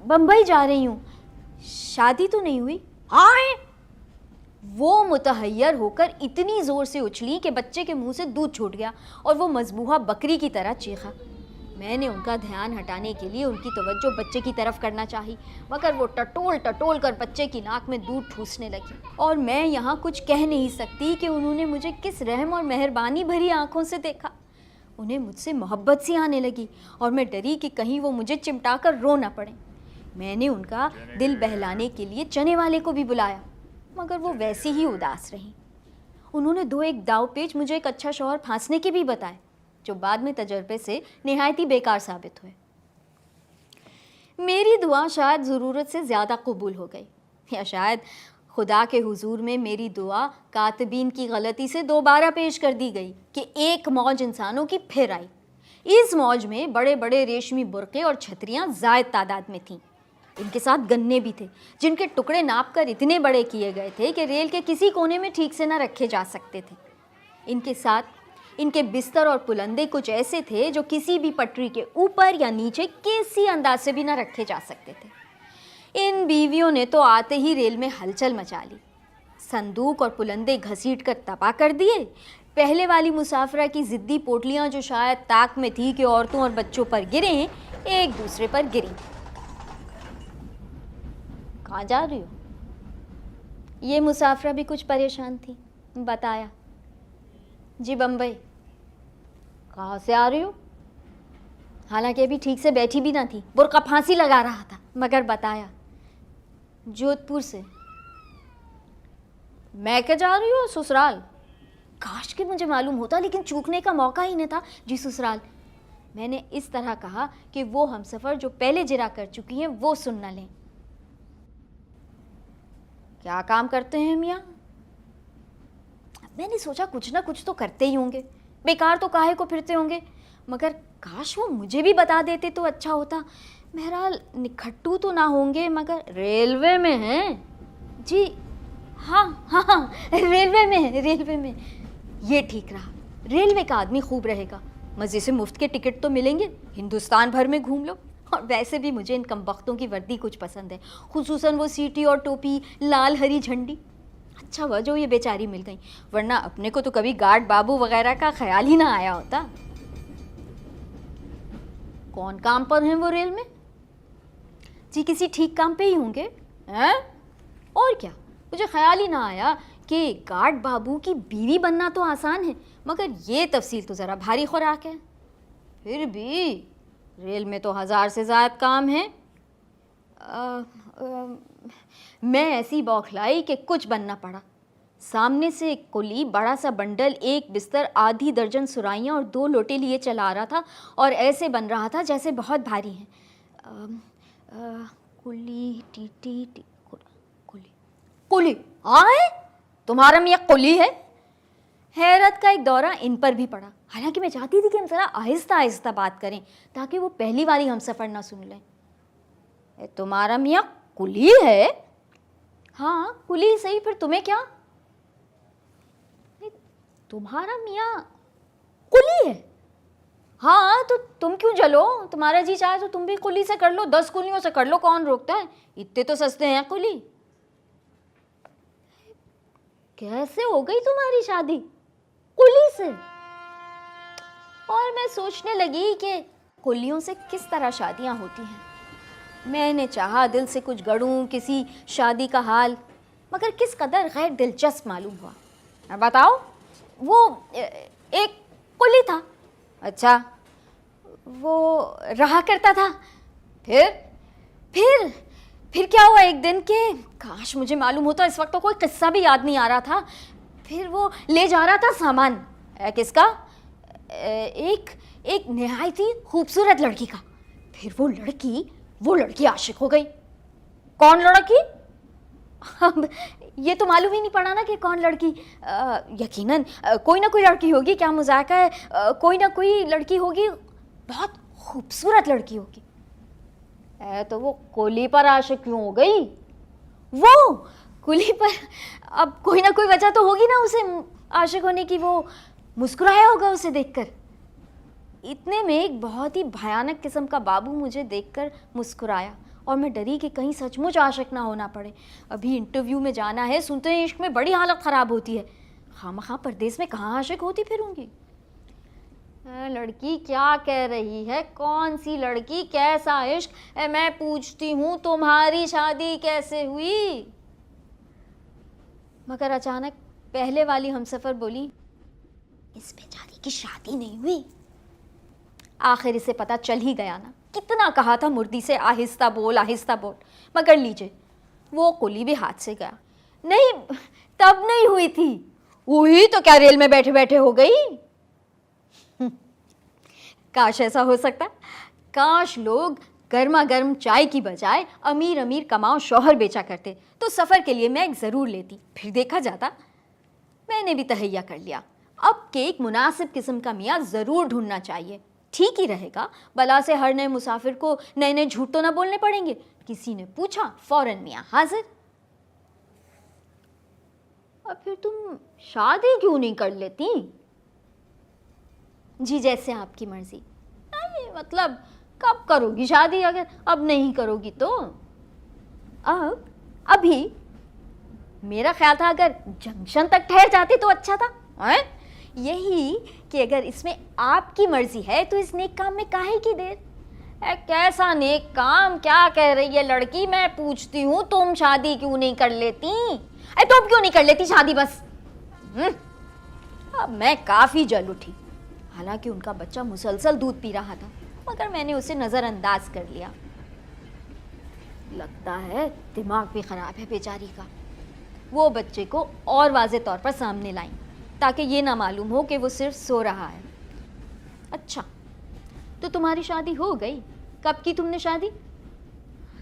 S2: बम्बई जा रही हूँ। शादी तो नहीं हुई? हाँ। वो मुतहय्यर होकर इतनी ज़ोर से उछली कि बच्चे के मुंह से दूध छूट गया और वो मजबूहा बकरी की तरह चीखा। मैंने उनका ध्यान हटाने के लिए उनकी तवज्जो बच्चे की तरफ करना चाही, मगर वो टटोल टटोल कर बच्चे की नाक में दूध ठूसने लगी। और मैं यहाँ कुछ कह नहीं सकती कि उन्होंने मुझे किस रहम और मेहरबानी भरी आंखों से देखा। उन्हें मुझसे मोहब्बत सी आने लगी और मैं डरी कि कहीं वो मुझे चिमटा कर रो ना पड़े। मैंने उनका दिल बहलाने के लिए चने वाले को भी बुलाया, मगर वो वैसी ही उदास रही। उन्होंने 2-1 दाव पेच मुझे एक अच्छा शौहर फांसने के भी बताए, जो बाद में तजर्बे से निहायत ही बेकार साबित हुए। मेरी दुआ शायद ज़रूरत से ज़्यादा कबूल हो गई, या शायद खुदा के हुजूर में मेरी दुआ कातिबीन की गलती से दोबारा पेश कर दी गई कि एक मौज इंसानों की फिर आई। इस मौज में बड़े बड़े रेशमी बुरके और छतरियाँ ज़ायद तादाद में थीं। इनके साथ गन्ने भी थे, जिनके टुकड़े नाप कर इतने बड़े किए गए थे कि रेल के किसी कोने में ठीक से न रखे जा सकते थे। इनके साथ इनके बिस्तर और पुलंदे कुछ ऐसे थे जो किसी भी पटरी के ऊपर या नीचे किसी अंदाज से भी न रखे जा सकते थे। इन बीवियों ने तो आते ही रेल में हलचल मचा ली। संदूक और पुलंदे घसीट कर तबाह कर दिए। पहले वाली मुसाफिरा की ज़िद्दी पोटलियाँ जो शायद ताक में थी कि औरतों और बच्चों पर गिरें, एक दूसरे पर गिरी। कहाँ जा रही हो? ये मुसाफिरा भी कुछ परेशान थी। बताया, जी बम्बई। कहाँ से आ रही हो? हालांकि अभी ठीक से बैठी भी ना थी, बुर्का फांसी लगा रहा था, मगर बताया, जोधपुर से। मैं क्या जा रही हूँ? ससुराल। काश कि मुझे मालूम होता, लेकिन चूकने का मौका ही नहीं था। जी ससुराल। मैंने इस तरह कहा कि वो हमसफ़र जो पहले जिरा कर चुकी हैं वो सुन न लें। क्या काम करते हैं मियाँ? मैंने सोचा कुछ ना कुछ तो करते ही होंगे, बेकार तो काहे को फिरते होंगे, मगर काश वो मुझे भी बता देते तो अच्छा होता। बहरहाल निखट्टू तो ना होंगे, मगर रेलवे में हैं। जी हाँ, रेलवे में है, रेलवे में। ये ठीक रहा, रेलवे का आदमी खूब रहेगा, मज़े से मुफ्त के टिकट तो मिलेंगे, हिंदुस्तान भर में घूम लो। और वैसे भी मुझे इन कमबख्तों की वर्दी कुछ पसंद है, खुसूसन वो सीटी और टोपी, लाल हरी झंडी। अच्छा हुआ जो ये बेचारी मिल गई, वरना अपने को तो कभी गार्ड बाबू वगैरह का ख्याल ही ना आया होता। कौन काम पर हैं वो रेल में? जी किसी ठीक काम पे ही होंगे हैं? और क्या, मुझे ख्याल ही ना आया कि गार्ड बाबू की बीवी बनना तो आसान है, मगर ये तफसील तो ज़रा भारी खुराक है। फिर भी रेल में तो 1000 से ज़्यादा काम है। मैं ऐसी बौखलाई कि कुछ बनना पड़ा। सामने से एक कुली बड़ा सा बंडल, एक बिस्तर, आधी दर्जन सुराइयाँ और 2 लोटे लिए चला रहा था और ऐसे बन रहा था जैसे बहुत भारी हैं। कुली टी टी टी कुली कुली आए, तुम्हारा मियाँ कुली है? हैरत का एक दौरा इन पर भी पड़ा। हालांकि मैं चाहती थी कि हम ज़रा आहिस्ता आहिस्ता बात करें ताकि वो पहली वाली हमसफ़र ना सुन लें। तुम्हारा मियाँ कुली है? हाँ कुली सही, फिर तुम्हें क्या? तुम्हारा मियाँ कुली है? हाँ तो तुम क्यों जलो? तुम्हारा जी चाहे तो तुम भी कुली से कर लो, 10 कुलियों से कर लो, कौन रोकता है? इतने तो सस्ते हैं कुली। कैसे हो गई तुम्हारी शादी कुली से? और मैं सोचने लगी कि कुलियों से किस तरह शादियां होती हैं। मैंने चाहा दिल से कुछ गढ़ूं किसी शादी का हाल, मगर किस कदर गैर दिलचस्प मालूम हुआ। अब बताओ, वो एक कुली था। अच्छा, वो रहा करता था। फिर क्या हुआ एक दिन के, काश मुझे मालूम होता, इस वक्त तो कोई किस्सा भी याद नहीं आ रहा था। फिर वो ले जा रहा था सामान। किसका? एक निहायत ही खूबसूरत लड़की का। फिर वो लड़की आशिक हो गई। कौन लड़की? अब ये तो मालूम ही नहीं पड़ा ना कि कौन लड़की। यकीनन कोई ना कोई लड़की होगी, क्या मजाक है, कोई ना कोई लड़की होगी, बहुत खूबसूरत लड़की होगी। तो वो कुली पर आशिक क्यों हो गई? वो कुली पर अब कोई ना कोई वजह तो होगी ना उसे आशिक होने की। वो मुस्कुराया होगा उसे देखकर। इतने में एक बहुत ही भयानक किस्म का बाबू मुझे देखकर मुस्कुराया और मैं डरी कि कहीं सचमुच आशिक ना होना पड़े। अभी इंटरव्यू में जाना है, सुनते हैं इश्क में बड़ी हालत ख़राब होती है। खामखा परदेस में कहाँ आशिक होती फिरूंगी। लड़की क्या कह रही है? कौन सी लड़की? कैसा इश्क? मैं पूछती हूँ तुम्हारी शादी कैसे हुई? मगर अचानक पहले वाली हमसफ़र बोली, इस बेचारी की शादी नहीं हुई। आखिर इसे पता चल ही गया ना। कितना कहा था मुर्दी से आहिस्ता बोल, आहिस्ता बोल, मगर लीजिए वो कुली भी हाथ से गया। नहीं, तब नहीं हुई थी। हुई तो क्या रेल में बैठे बैठे हो गई? काश ऐसा हो सकता। काश लोग गर्मा गर्म चाय की बजाय अमीर अमीर कमाओ शौहर बेचा करते तो सफ़र के लिए मैं एक ज़रूर लेती, फिर देखा जाता। मैंने भी तहैया कर लिया। अब के एक मुनासिब किस्म का मियाँ ज़रूर ढूंढना चाहिए। ठीक ही रहेगा, बला से हर नए मुसाफिर को नए नए झूठ तो ना बोलने पड़ेंगे। किसी ने पूछा, फौरन मियाँ हाजिर। अब फिर तुम शादी क्यों नहीं कर लेती? जी जैसे आपकी मर्जी। मतलब कब करोगी शादी? अगर अब नहीं करोगी तो अभी मेरा ख्याल था अगर जंक्शन तक ठहर जाती तो अच्छा था। यही कि अगर इसमें आपकी मर्जी है तो इस नेक काम में काहे की देर? कैसा नेक काम? क्या कह रही है लड़की? मैं पूछती हूँ, तुम शादी क्यों नहीं कर लेती? तुम क्यों नहीं कर लेती शादी? बस अब मैं काफ़ी जल उठी। हालांकि उनका बच्चा मुसलसल दूध पी रहा था, मगर मैंने उसे नज़रअंदाज कर लिया। लगता है दिमाग भी ख़राब है बेचारी का। वो बच्चे को और वाज़े तौर पर सामने लाई ताकि ये ना मालूम हो कि वो सिर्फ सो रहा है। अच्छा, तो तुम्हारी शादी हो गई? कब की तुमने शादी?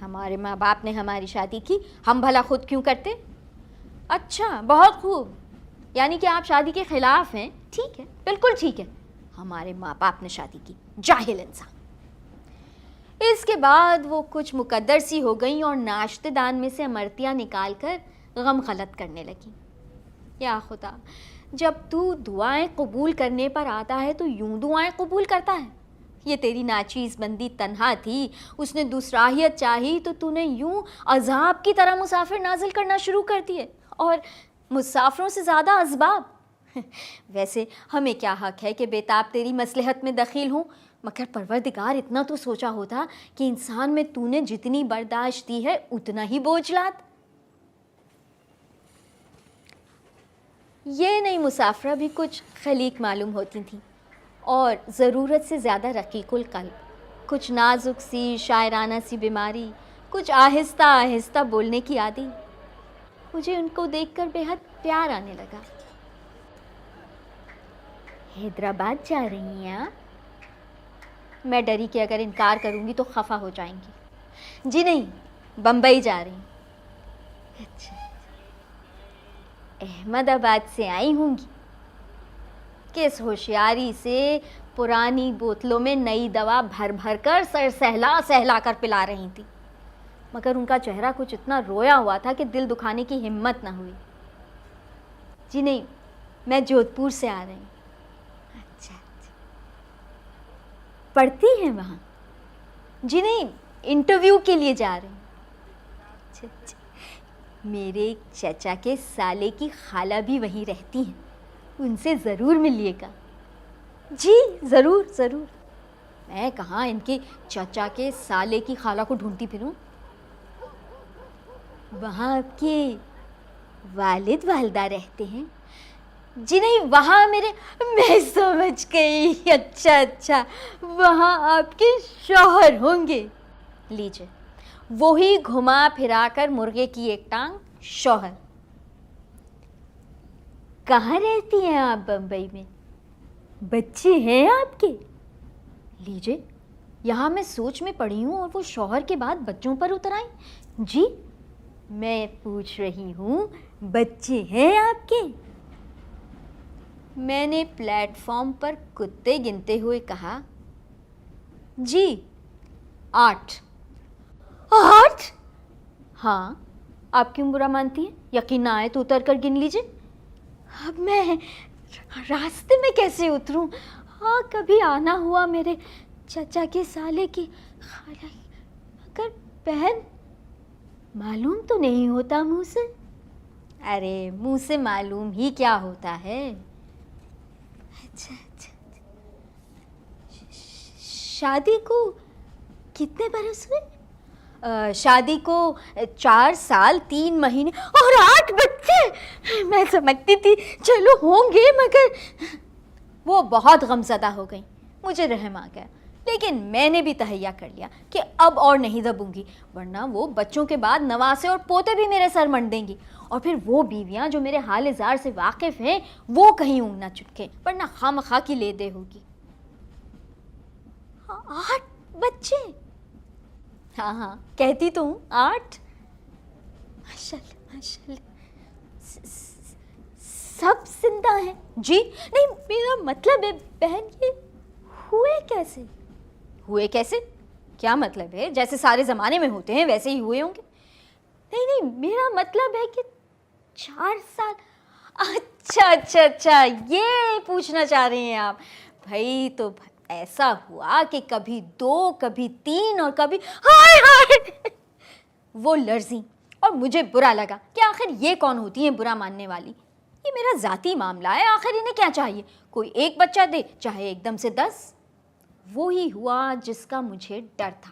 S2: हमारे माँ बाप ने हमारी शादी की, हम भला खुद क्यों करते? अच्छा, बहुत खूब। यानी कि आप शादी के ख़िलाफ़ हैं। ठीक है, बिल्कुल ठीक है। हमारे माँ बाप ने शादी की, जाहिल इंसान। इसके बाद वो कुछ मुकद्दर सी हो गई और नाश्तेदान में से अमरतियाँ निकाल कर गम गलत करने लगी। या खुदा, जब तू दुआएं कबूल करने पर आता है तो यूं दुआएं कबूल करता है? ये तेरी नाचीज़ बंदी तन्हा थी, उसने दूसराहियत चाही तो तूने यूं अजाब की तरह मुसाफिर नाजिल करना शुरू कर दिए, और मुसाफिरों से ज़्यादा असबाब। वैसे हमें क्या हक़ है कि बेताब तेरी मसलहत में दखील हूँ, मगर परवरदिगार इतना तो सोचा होता कि इंसान में तूने जितनी बर्दाश्त दी है उतना ही बोझ लाद। ये नई मुसाफरा भी कुछ खलीक मालूम होती थी और ज़रूरत से ज़्यादा रकीकुल कल्ब, कुछ नाजुक सी शायराना सी बीमारी, कुछ आहिस्ता आहिस्ता बोलने की आदि। मुझे उनको देखकर बेहद प्यार आने लगा। हैदराबाद जा रही हैं आप? मैं डरी कि अगर इनकार करूंगी तो खफा हो जाएंगी। जी नहीं, बम्बई जा रही हूँ। अच्छा, अहमदाबाद से आई होंगी। किस होशियारी से पुरानी बोतलों में नई दवा भर भर कर सर सहला सहला कर पिला रही थी, मगर उनका चेहरा कुछ इतना रोया हुआ था कि दिल दुखाने की हिम्मत न हुई। जी नहीं, मैं जोधपुर से आ रही हूँ। अच्छा, पढ़ती हैं वहाँ? जी नहीं, इंटरव्यू के लिए जा रही हूँ। अच्छा, मेरे एक चाचा के साले की खाला भी वहीं रहती हैं, उनसे ज़रूर मिलिएगा। जी ज़रूर ज़रूर। मैं कहाँ इनके चाचा के साले की खाला को ढूंढती फिरूं। वहाँ आपके वालिद वालिदा रहते हैं? जी नहीं, वहाँ मेरे, मैं समझ गई। अच्छा अच्छा, वहाँ आपके शौहर होंगे। लीजिए, वही घुमा फिरा कर मुर्गे की एक टांग, शौहर। कहाँ रहती हैं आप बम्बई में? बच्चे हैं आपके? लीजिए, यहाँ मैं सोच में पड़ी हूँ और वो शौहर के बाद बच्चों पर उतर आई। जी, मैं पूछ रही हूँ, बच्चे हैं आपके? मैंने प्लेटफॉर्म पर कुत्ते गिनते हुए कहा, जी 8। 8? हाँ, आप क्यों बुरा मानती हैं? यकीन ना आए तो उतर कर गिन लीजिए। अब मैं रास्ते में कैसे उतरूं? हाँ, कभी आना हुआ मेरे चाचा के साले की खाला, मगर बहन मालूम तो नहीं होता मुंह से। अरे मुंह से मालूम ही क्या होता है। अच्छा अच्छा, शादी को कितने बरस हुए? शादी को 4 साल 3 महीने और 8 बच्चे। मैं समझती थी चलो होंगे, मगर वो बहुत गमज़दा हो गई। मुझे रहम आ गया, लेकिन मैंने भी तहैया कर लिया कि अब और नहीं दबूंगी, वरना वो बच्चों के बाद नवासे और पोते भी मेरे सर मंड देंगी। और फिर वो बीवियां जो मेरे हाल जार से वाकिफ़ हैं, वो कहीं ऊँग ना चुटके, वरना खामखा की ले दे होगी। 8 बच्चे? हाँ हाँ, कहती तो हूँ 8। माशाल्लाह माशाल्लाह। सब जिंदा हैं? जी नहीं, मेरा मतलब है बहन, ये हुए कैसे? हुए कैसे? क्या मतलब है? जैसे सारे ज़माने में होते हैं वैसे ही हुए होंगे। नहीं नहीं, मेरा मतलब है कि 4 साल। अच्छा अच्छा अच्छा, ये पूछना चाह रहे हैं आप? भाई तो ऐसा हुआ कि कभी 2, कभी 3 और कभी हाय हाय। वो लर्जी और मुझे बुरा लगा कि आखिर ये कौन होती हैं बुरा मानने वाली। ये मेरा ज़ाती मामला है, आखिर इन्हें क्या चाहिए? कोई एक बच्चा दे, चाहे एकदम से 10। वो ही हुआ जिसका मुझे डर था।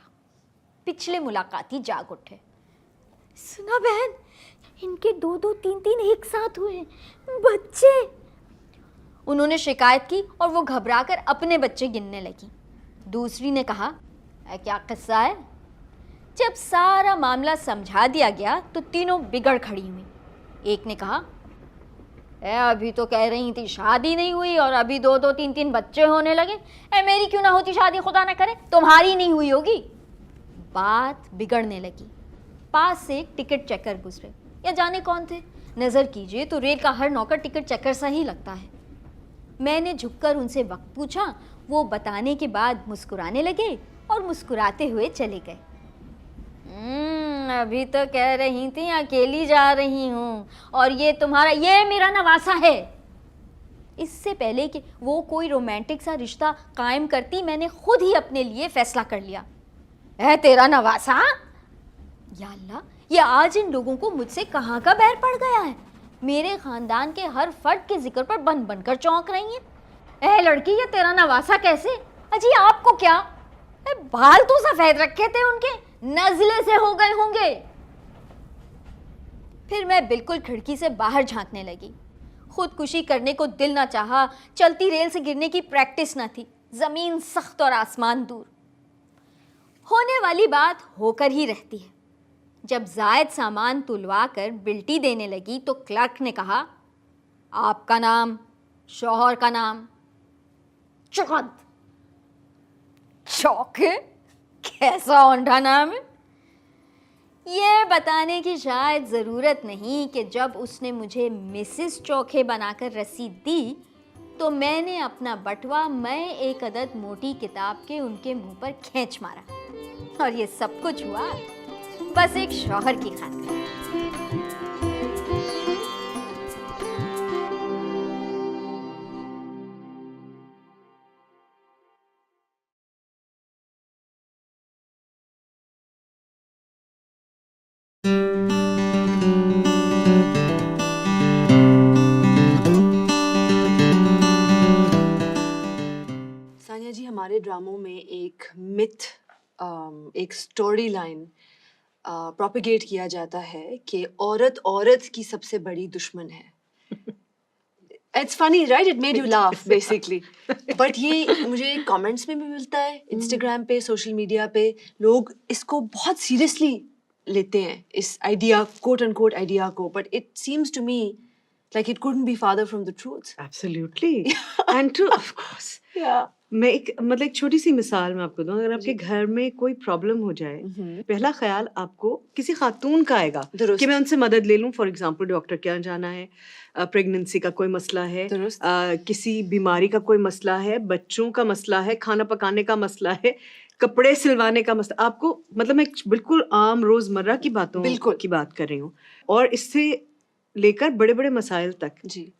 S2: पिछले मुलाकाती जाग उठे। सुना बहन, इनके 2-2, 3-3 एक साथ हुए बच्चे। उन्होंने शिकायत की और वो घबराकर अपने बच्चे गिनने लगी। दूसरी ने कहा, क्या किस्सा है? जब सारा मामला समझा दिया गया तो तीनों बिगड़ खड़ी हुई। एक ने कहा, अभी तो कह रही थी शादी नहीं हुई और अभी 2-2, 3-3 बच्चे होने लगे। मेरी क्यों ना होती शादी, खुदा ना करे, तुम्हारी नहीं हुई होगी। बात बिगड़ने लगी। पास से एक टिकट चेकर गुजरे, या जाने कौन थे। नज़र कीजिए तो रेल का हर नौकर टिकट चेकर सा ही लगता है। मैंने झुककर उनसे वक्त पूछा। वो बताने के बाद मुस्कुराने लगे और मुस्कुराते हुए चले गए। अभी तो कह रही थी अकेली जा रही हूँ और ये तुम्हारा, ये मेरा नवासा है। इससे पहले कि वो कोई रोमांटिक सा रिश्ता कायम करती, मैंने खुद ही अपने लिए फैसला कर लिया। है तेरा नवासा? या अल्लाह, ये आज इन लोगों को मुझसे कहाँ का बैर पड़ गया है। मेरे खानदान के हर फर्द के जिक्र पर बन बनकर चौंक रही हैं। लड़की, ये तेरा नवासा कैसे? अजी आपको क्या, बाल तो सफेद रखे थे उनके, नज़ले से हो गए होंगे। फिर मैं बिल्कुल खिड़की से बाहर झांकने लगी। खुदकुशी करने को दिल ना चाहा, चलती रेल से गिरने की प्रैक्टिस ना थी, जमीन सख्त और आसमान दूर। होने वाली बात होकर ही रहती है। जब जायद सामान तुलवा कर बिल्टी देने लगी तो क्लर्क ने कहा, आपका नाम, शौहर का नाम। चांद। चौके? कैसा औंधा नाम है? ये बताने की शायद ज़रूरत नहीं कि जब उसने मुझे मिसेस चौखे बनाकर रसीद दी तो मैंने अपना बटवा मैं एक अदद मोटी किताब के उनके मुंह पर खींच मारा। और ये सब कुछ हुआ बस एक शौहर की खातिर।
S6: सानिया जी, हमारे ड्रामों में एक मिथ, एक स्टोरी लाइन प्रोपिगेट किया जाता है कि औरत औरत की सबसे बड़ी दुश्मन है। It's funny right, it made you laugh basically. But ये मुझे कमेंट्स में भी मिलता है, इंस्टाग्राम पे, सोशल मीडिया पे लोग इसको बहुत सीरियसली लेते हैं, इस idea, quote and quote idea को। But it seems to me like it couldn't be farther from the truth.
S8: Absolutely. And true, of course.
S6: Yeah.
S8: मैं एक छोटी सी मिसाल मैं आपको दूं। अगर आपके घर में कोई प्रॉब्लम हो जाए, पहला ख्याल आपको किसी खातून का आएगा कि मैं उनसे मदद ले लूं। फॉर एग्जांपल, डॉक्टर के यहाँ जाना है, प्रेगनेंसी का कोई मसला है, किसी बीमारी का कोई मसला है, बच्चों का मसला है, खाना पकाने का मसला है, कपड़े सिलवाने का मसला। आपको मतलब मैं बिल्कुल आम रोजमर्रा की बातों की बात कर रही हूँ, और इससे लेकर बड़े बड़े मसाइल तक।
S6: जी।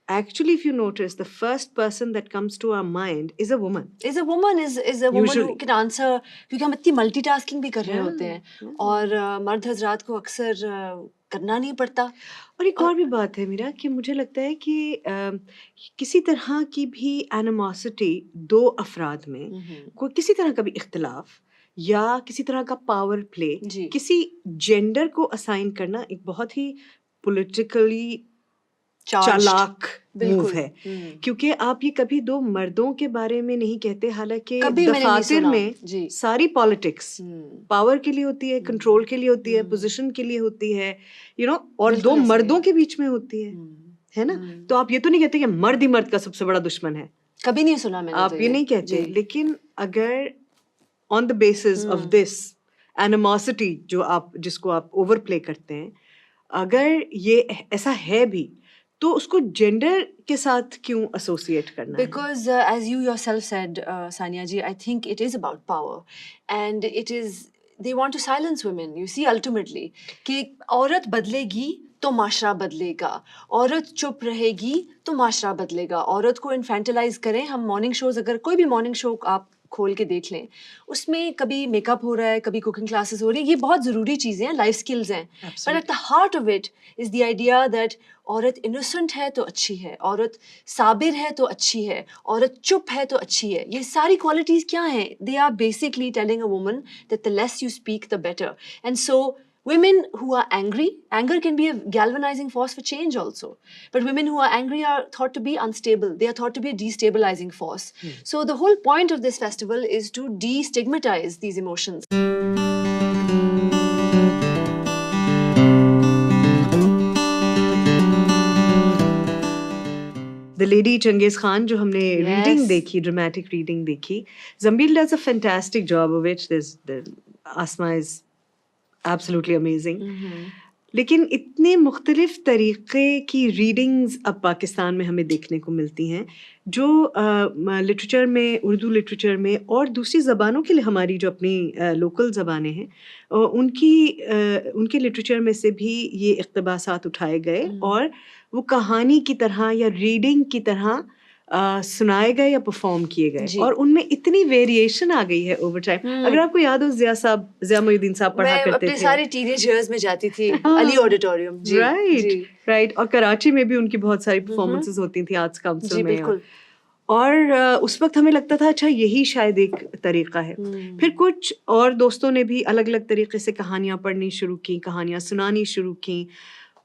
S8: Actually, if you notice, the first person that comes to our mind is a woman.
S6: Is a woman who can answer, क्योंकि हम इतनी मल्टीटास्किंग भी कर रहे होते हैं और मर्द हजरात को अक्सर करना नहीं पड़ता।
S8: और एक और भी बात है मेरा कि मुझे लगता है कि किसी तरह की भी एनिमोसिटी दो अफराद में, कोई किसी तरह का भी इख्तिलाफ या किसी तरह का पावर प्ले, किसी जेंडर को असाइन करना एक बहुत ही पॉलिटिकली चालाक मूव है। क्योंकि आप ये कभी दो मर्दों के बारे में नहीं कहते, हालांकि दफातर में सारी पॉलिटिक्स पावर के लिए होती है, कंट्रोल के लिए होती है, पोजीशन के लिए होती है, और दो मर्दों के बीच में होती है ना। तो आप ये तो नहीं कहते कि मर्द ही मर्द का सबसे बड़ा दुश्मन है,
S6: कभी नहीं सुना मैंने।
S8: आप ये नहीं कहते। लेकिन अगर on the basis of this animosity जिसको आप ओवर प्ले करते हैं, अगर ये ऐसा है भी तो उसको जेंडर के साथ क्यों एसोसिएट करना है?
S6: Because as you yourself said, Sania ji, I think it is about power, and it is they want to silence women. You see, ultimately, कि औरत बदलेगी तो माशरा बदलेगा, औरत चुप रहेगी तो माशरा बदलेगा। औरत को इन्फेंटलाइज करें हम। मॉर्निंग शोज, अगर कोई भी मॉर्निंग शो आप खोल के देख लें, उसमें कभी मेकअप हो रहा है, कभी कुकिंग क्लासेस हो रही है। ये बहुत ज़रूरी चीज़ें हैं, लाइफ स्किल्स हैं। But at the heart of it is the idea that औरत इनोसेंट है तो अच्छी है, औरत साबिर है तो अच्छी है, औरत चुप है तो अच्छी है। ये सारी क्वालिटीज़ क्या हैं? They are basically telling a woman that the less you speak the better. And so women who are angry, anger can be a galvanizing force for change also. But women who are angry are thought to be unstable. They are thought to be a destabilizing force. So the whole point of this festival is to destigmatize these emotions.
S8: The Lady Changiz Khan, जो हमने reading देखी, dramatic reading देखी, Zambil does a fantastic job of it. Asma is absolutely amazing. लेकिन इतने मुख्तलिफ तरीक़े की readings अब पाकिस्तान में हमें देखने को मिलती हैं, जो लिटरेचर में, उर्दू लिटरेचर में और दूसरी ज़बानों के लिए हमारी जो अपनी लोकल ज़बानें हैं उनके लिटरेचर में से भी ये इक़्तिबासात उठाए गए और वो कहानी की तरह या रीडिंग की तरह सुनाए गए या परफॉर्म किए गए, और उनमें इतनी वेरिएशन आ गई है ओवर टाइम। अगर आपको याद हो, ज़िया मोइनुद्दीन साहब पढ़ा करते थे।
S6: मैं अपने सारे टीनेज इयर्स में जाती थी अली ऑडिटोरियम।
S8: राइट। और कराची में भी उनकी बहुत सारी परफॉर्मेंसेस होती थी आर्ट्स काउंसिल में। और उस वक्त हमें लगता था अच्छा यही शायद एक तरीका है। फिर कुछ और दोस्तों ने भी अलग अलग तरीके से कहानियाँ पढ़नी शुरू की, कहानियाँ सुनानी शुरू की,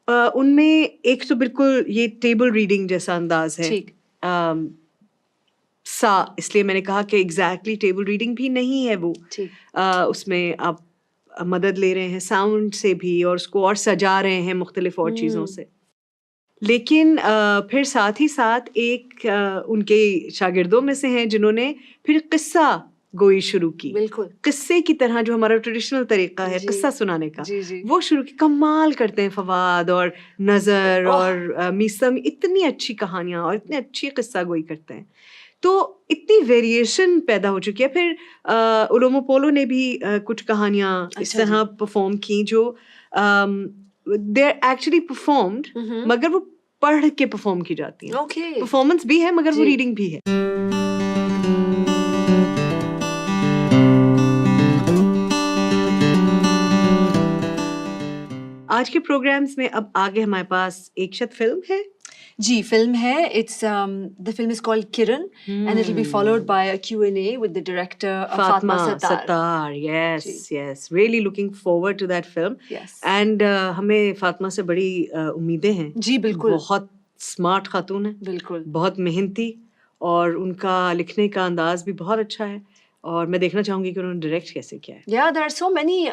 S8: उनमें एक तो बिल्कुल ये टेबल रीडिंग जैसा अंदाज है।
S6: ठीक।
S8: सा, इसलिए मैंने कहा कि एग्जैक्टली टेबल रीडिंग भी नहीं है वो।
S6: ठीक।
S8: उसमें आप मदद ले रहे हैं साउंड से भी और उसको और सजा रहे हैं मुख्तलिफ और चीज़ों से। लेकिन फिर साथ ही साथ एक उनके शागिर्दों में से हैं जिन्होंने फिर किस्सा गोई शुरू की।
S6: बिल्कुल।
S8: किस्से की तरह जो हमारा ट्रेडिशनल तरीका है किस्सा सुनाने का, वो शुरू की। कमाल करते हैं फवाद और नज़र और मीसम, इतनी अच्छी कहानियाँ और इतनी अच्छी किस्सा गोई करते हैं। तो इतनी वेरिएशन पैदा हो चुकी है। फिर उलोमो पोलो ने भी कुछ कहानियाँ इस तरह परफॉर्म की जो दे आर एक्चुअली परफॉर्म्ड, मगर वो पढ़ के परफॉर्म की जाती हैं। परफॉर्मेंस भी है मगर वो रीडिंग भी है। आज के प्रोग्राम्स में अब आगे हमारे पास एक शत फिल्म है।
S6: जी, फिल्म है। It's the film is called Kiran, and it'll be followed by a Q&A with the director Fatma Sattar.
S8: Yes. Really looking forward to that film.
S6: Yes.
S8: And हमें फातिमा से बड़ी उम्मीदें हैं।
S6: जी बिल्कुल।
S8: बहुत स्मार्ट खातून है।
S6: बिल्कुल।
S8: बहुत मेहनती और उनका लिखने का अंदाज भी बहुत अच्छा है। और मैं देखना चाहूंगी कि उन्होंने डायरेक्ट कैसे किया है।
S6: Yeah, there are so many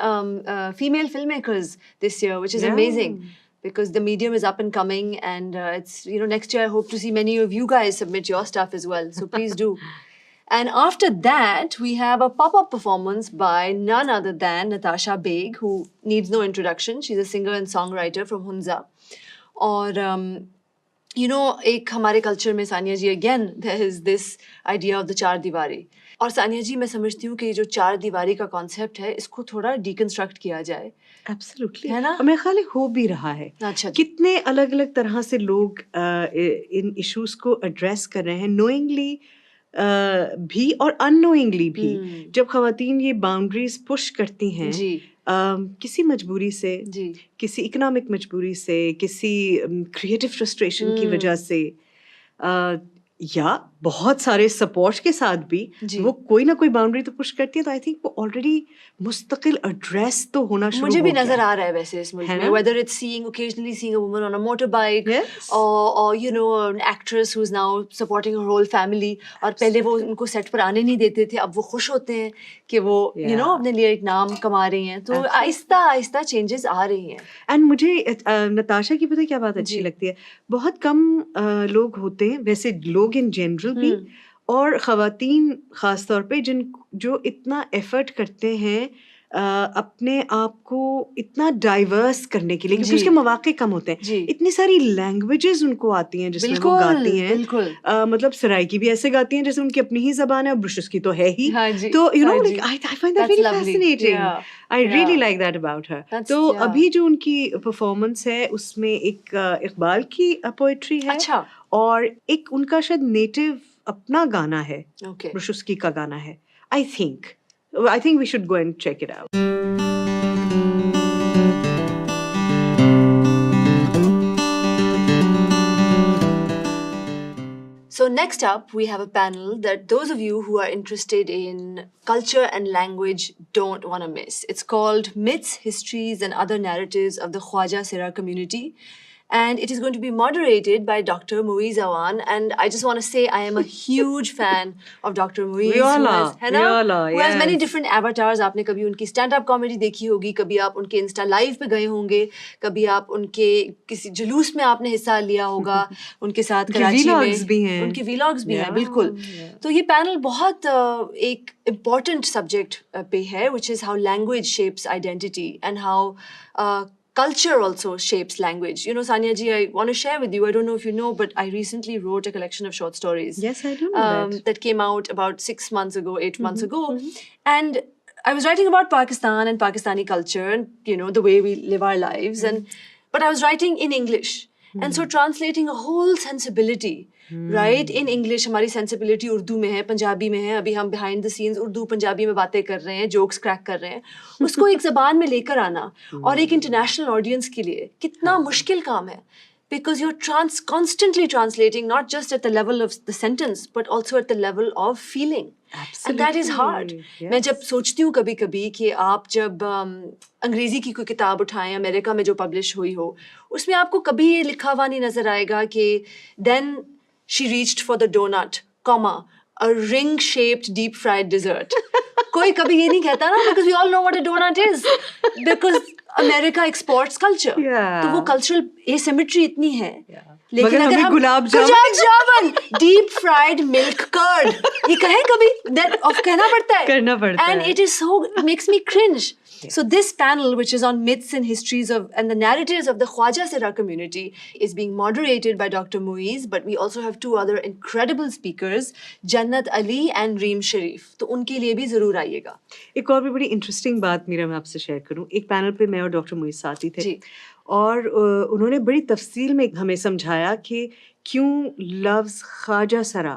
S6: female filmmakers this year, which is amazing. Because the medium is up and coming, and it's, next year I hope to see many of you guys submit your stuff as well. So please do. And after that, we have a pop-up performance by none other than Natasha Beg, who needs no introduction. She's a singer and songwriter from Hunza. और एक हमारे culture में सानिया जी, again there is this idea of the चार दीवारी। और सानिया जी, मैं समझती हूँ कि ये जो चार दीवारी का कॉन्सेप्ट है, इसको थोड़ा डिकंस्ट्रक्ट किया जाए।
S8: एब्सोल्युटली,
S6: है ना?
S8: और मेरे ख्याल है हो भी रहा है।
S6: अच्छा।
S8: कितने अलग अलग तरह से लोग इन इश्यूज को एड्रेस कर रहे हैं, नोइंगली भी और अननोइंगली भी। जब खवातीन ये बाउंड्रीज पुश करती हैं किसी मजबूरी से, किसी इकोनॉमिक मजबूरी से, किसी क्रिएटिव फ्रस्ट्रेशन की वजह से, या बहुत सारे सपोर्ट के साथ भी वो कोई ना कोई बाउंड्री तो पुश करती है। तो आई थिंक वो ऑलरेडी मुस्तकिल एड्रेस तो होना शुरू
S6: मुझे भी
S8: हो गया।
S6: नजर आ रहा है वैसे इस मुल्क में, whether it's occasionally seeing a woman on a motorbike, or an actress who's now supporting her whole family। और पहले वो उनको सेट पर आने नहीं देते थे, अब वो खुश होते हैं कि वो अपने लिए एक नाम कमा रही हैं। तो आहिस्ता आहिस्ता चेंजेस आ रही हैं।
S8: एंड मुझे नताशा की पता क्या बात अच्छी लगती है, बहुत कम लोग होते हैं, वैसे लोग इन जनरल भी और ख़वातीन ख़ास तौर पे जो इतना एफर्ट करते हैं अपने आप को इतना डाइवर्स करने के लिए, क्योंकि उसके मौके कम होते हैं। इतनी सारी लैंग्वेजेस उनको आती हैं जिसमें वो गाती हैं। मतलब सराइकी भी ऐसे गाती हैं जैसे उनकी अपनी ही ज़बान है, और ब्रुशस की तो है ही। तो I find that very fascinating. I really like that about her. तो अभी जो उनकी परफॉर्मेंस है उसमें एक इकबाल की पोएट्री है।
S6: अच्छा।
S8: और एक उनका शायद नेटिव अपना गाना है, ब्रुशुस्की का गाना है। I think we should go and check it out.
S6: So next up, we have a panel that those of you who are interested in culture and language don't want to miss. It's called Myths, Histories and Other Narratives of the Khwaja Sira Community. And it is going to be moderated by Dr. Muiz Awan. And I just want to say I am a huge fan of Dr. Muiz. Who has many different avatars. आपने कभी उनकी stand-up comedy देखी होगी, कभी आप उनके Insta Live पे गए होंगे, कभी आप उनके किसी जुलूस में आपने हिस्सा लिया होगा उनके साथ कराची में। उनके vlogs भी हैं, बिल्कुल। तो ये panel बहुत एक important subject पे है, which is how language shapes identity and how culture also shapes language. Sania ji, I want to share with you, I don't know if you know, but I recently wrote a collection of short stories.
S8: Yes, I do know
S6: that came out about 6 months ago, 8 months ago. And I was writing about Pakistan and Pakistani culture and, the way we live our lives. But I was writing in English. And so translating a whole sensibility, right? In English, हमारी sensibility Urdu में है, पंजाबी में है। अभी हम behind the scenes Urdu Punjabi में बातें कर रहे हैं, jokes crack कर रहे हैं। उसको एक ज़बान में लेकर आना और एक international audience के लिए कितना मुश्किल काम है। because you're constantly translating, not just at the level of the sentence, but also at the level of feeling. And that is hard. मैं जब सोचती हूँ कभी-कभी कि आप जब अंग्रेजी की कोई किताब उठाएं अमेरिका में जो पब्लिश हुई हो, उसमें आपको कभी ये लिखा हुआ नहीं नजर आएगा कि then she reached for the donut, comma, a ring-shaped deep-fried dessert. कोई कभी ये नहीं कहता ना, because we all know what a donut is, because America exports culture. तो वो cultural asymmetry इतनी है. लेकिन अगर हम gulab jamun deep fried milk curd ये कहें कभी, that कहना पड़ता है.
S8: करना पड़ता है.
S6: And it is so, it makes me cringe. So this panel, which is on myths and histories of and the narratives of the Khwaja Sira community, is being moderated by Dr. Muiz, but we also have two other incredible speakers, Jannat Ali and Reem Sharif. तो उनके लिए भी जरूर आइएगा.
S8: एक और भी बड़ी इंटरेस्टिंग बात मीरा मैं आपसे शेयर करूं. एक पैनल पे मैं और डॉक्टर मुइज साथी थे और उन्होंने बड़ी तफसील में हमें समझाया कि क्यों लफ्ज ख्वाजा सरा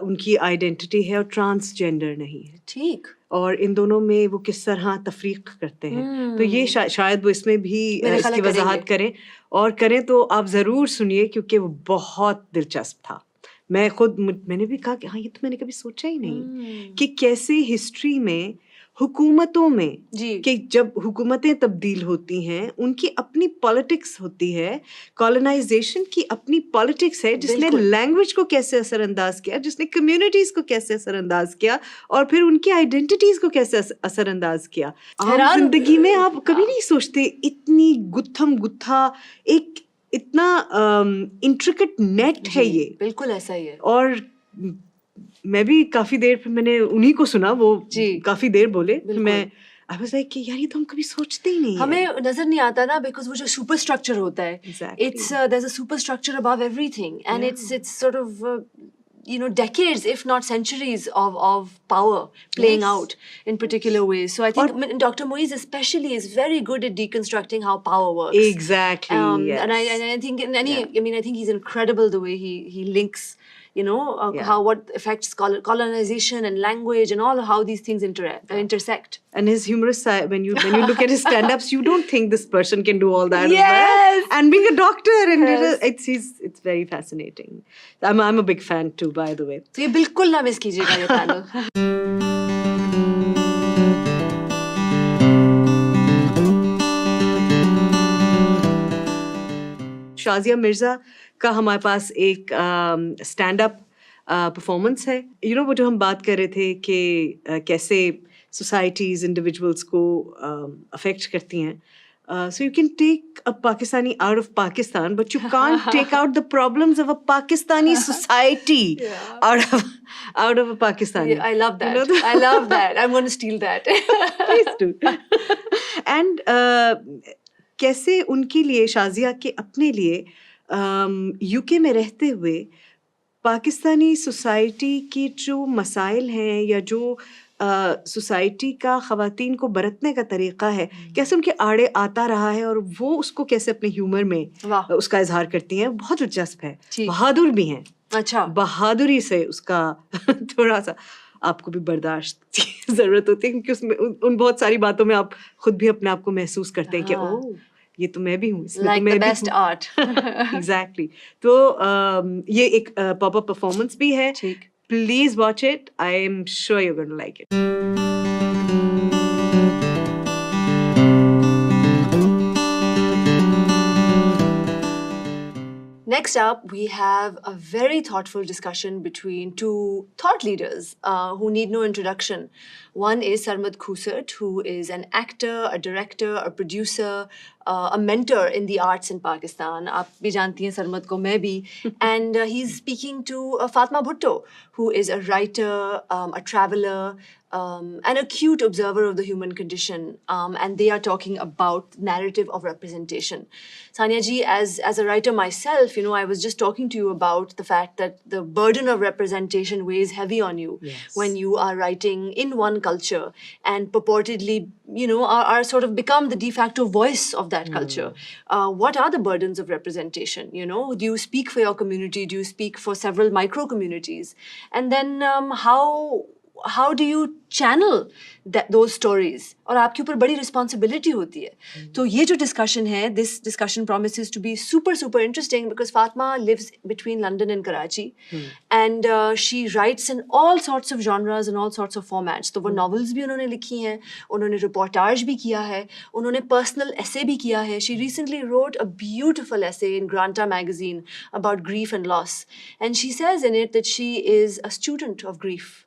S8: उनकी आइडेंटिटी है और ट्रांसजेंडर नहीं है.
S6: ठीक.
S8: और इन दोनों में वो किस तरह तफरीक करते हैं. तो ये शायद वो इसमें भी इसकी वजाहत करें, और करें तो आप ज़रूर सुनिए क्योंकि वो बहुत दिलचस्प था. मैंने भी कहा कि हाँ, ये तो मैंने कभी सोचा ही नहीं कि कैसे हिस्ट्री में हुकूमतों में कि जब हुकूमतें तब्दील होती हैं उनकी अपनी पॉलिटिक्स होती है. कॉलोनाइजेशन की अपनी पॉलिटिक्स है जिसने लैंग्वेज को कैसे असरअंदाज किया, जिसने कम्युनिटीज को कैसे असरअंदाज किया और फिर उनकी आइडेंटिटीज को कैसे असरअंदाज किया. आम जिंदगी में आप कभी नहीं सोचते इतनी गुत्थम गुत्था एक इतना इंट्रिकेट नेट है ये.
S6: बिल्कुल ऐसा ही है.
S8: और मैं भी काफी देर फिर मैंने उन्हीं को सुना, वो काफी देर बोले, मैं आई वाज लाइक कि यार ये तो हम कभी सोचते ही नहीं.
S6: हमें नजर नहीं आता ना, बिकॉज वो जो सुपर स्ट्रक्चर होता है, it's there is a super structure above everything and it's sort of decades if not centuries of power playing out in particular ways. So I think Dr. Muiz especially is very good at deconstructing how power works.
S8: Exactly. Yes.
S6: And I think I think he's incredible the way he links how what affects colonization and language and all how these things intersect.
S8: And his humorous side, when you look at his stand-ups, you don't think this person can do all that.
S6: Yes.
S8: And being a doctor, and it's very fascinating. I'm a big fan too, by the way.
S6: So ये बिल्कुल ना miss कीजिएगा ये panel.
S8: Shazia Mirza का हमारे पास एक stand up performance है. वो जो हम बात कर रहे थे कि कैसे सोसाइटीज़ इंडिविजुअल्स को अफेक्ट करती हैं. So you can take a Pakistani out of Pakistan, but you can't take out the problems of a Pakistani society out of a Pakistani.
S6: Yeah, I love that. I love that. I'm going to steal that.
S8: Please do. And कैसे उनके लिए, शाजिया के अपने लिए UK में रहते हुए Pakistani society के जो मसाइल हैं या जो सोसाइटी का ख़वातीन को बरतने का तरीक़ा है, कैसे उनके आड़े आता रहा है और वो उसको कैसे अपने ह्यूमर में उसका इजहार करती हैं. बहुत दिलचस्प है. बहादुर भी हैं.
S6: अच्छा.
S8: बहादुरी से उसका थोड़ा सा आपको भी बर्दाश्त की ज़रूरत होती है क्योंकि उसमें उन बहुत सारी बातों में आप खुद भी अपने आप को महसूस करते हैं कि ओह ये तो मैं भी हूँ.
S6: Like the best art.
S8: Exactly. तो ये एक पॉपअप परफॉर्मेंस भी है. Please watch it. I am sure you're going to like it.
S6: Next up, we have a very thoughtful discussion between two thought leaders who need no introduction. One is Sarmad Khusert, who is an actor, a director, a producer, a mentor in the arts in Pakistan. आप भी जानती हैं सरमद को, मैं भी. And he's speaking to Fatma Bhutto, who is a writer, a traveler, an acute observer of the human condition, and they are talking about narrative of representation. Sania ji, as a writer myself, I was just talking to you about the fact that the burden of representation weighs heavy on you when you are writing in one culture and purportedly, are sort of become the de facto voice of that culture. What are the burdens of representation? Do you speak for your community? Do you speak for several micro communities? And then how do you channel those stories? और आपके ऊपर बड़ी responsibility होती है. तो ये जो discussion है, this discussion promises to be super interesting because Fatma lives between London and Karachi, and she writes in all sorts of genres and all sorts of formats. तो वो novels भी उन्होंने लिखी हैं, उन्होंने reportage भी किया है, उन्होंने personal essay भी किया है. She recently wrote a beautiful essay in Granta magazine about grief and loss, and she says in it that she is a student of grief.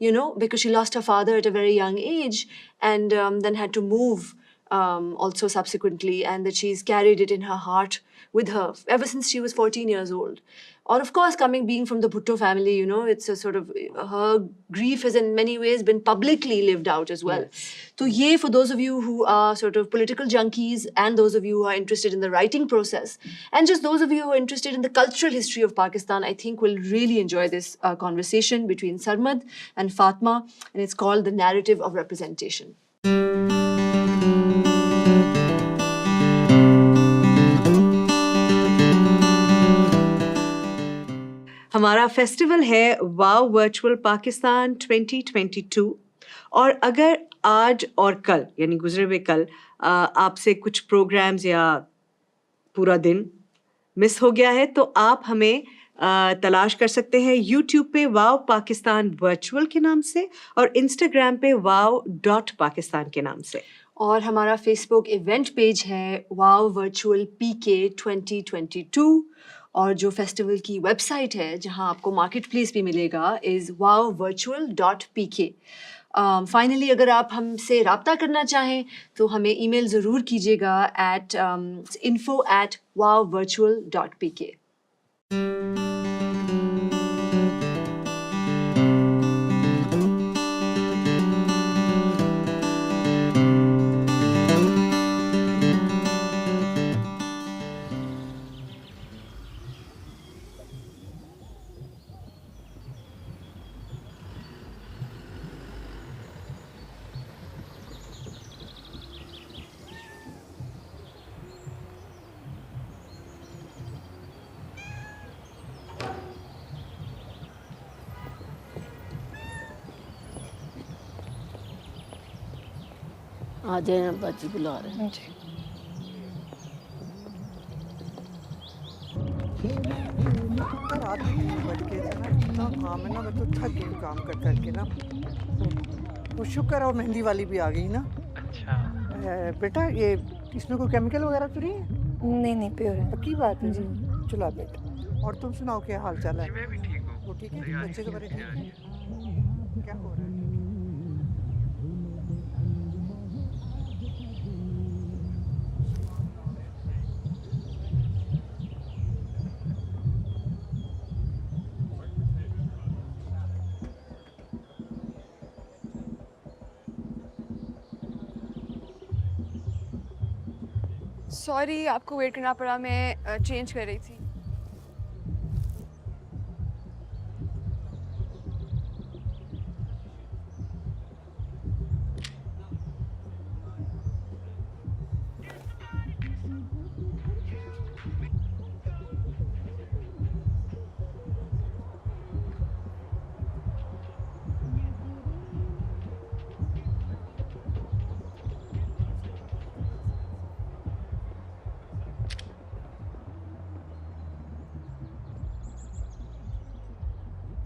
S6: You know, because she lost her father at a very young age, and then had to move also subsequently, and that she's carried it in her heart with her ever since she was 14 years old. Or of course, being from the Bhutto family, you know, it's a sort of, her grief has in many ways been publicly lived out as well. So ye, for those of you who are sort of political junkies, and those of you who are interested in the writing process, and just those of you who are interested in the cultural history of Pakistan, I think will really enjoy this conversation between Sarmad and Fatma, and it's called The Narrative of Representation.
S8: हमारा festival है वाव virtual Pakistan 2022, और अगर आज और कल यानी गुजरे हुए कल आपसे कुछ प्रोग्राम्स या पूरा दिन मिस हो गया है, तो आप हमें तलाश कर सकते हैं यूट्यूब पे वाव पाकिस्तान वर्चुअल के नाम से, और इंस्टाग्राम पे wow.pakistan के नाम से,
S6: और हमारा फेसबुक इवेंट पेज है वाव वर्चुअल PK 2022, और जो फेस्टिवल की वेबसाइट है जहां आपको मार्केट प्लेस भी मिलेगा इज़ wowvirtual.pk. फाइनली अगर आप हमसे रब्ता करना चाहें तो हमें ईमेल ज़रूर कीजिएगा at info@wowvirtual.pk.
S23: आ जाए, बाजी बुला रहे हैं.
S12: रात में बैठ के ना इतना काम है ना, मैं तो थक गई काम कर करके ना. वो शुक्र है और मेहंदी वाली भी आ गई ना. अच्छा बेटा, ये इसमें कोई केमिकल वगैरह तो नहीं है? नहीं प्योर है. पक्की बात है जी. चलो बेटा, और तुम सुनाओ क्या हाल चाल है? मैं भी ठीक हूँ. वो ठीक है? बच्चे तो बड़े ठीक हैं? क्या हो रहा है?
S7: सॉरी आपको वेट करना पड़ा, मैं चेंज कर रही थी.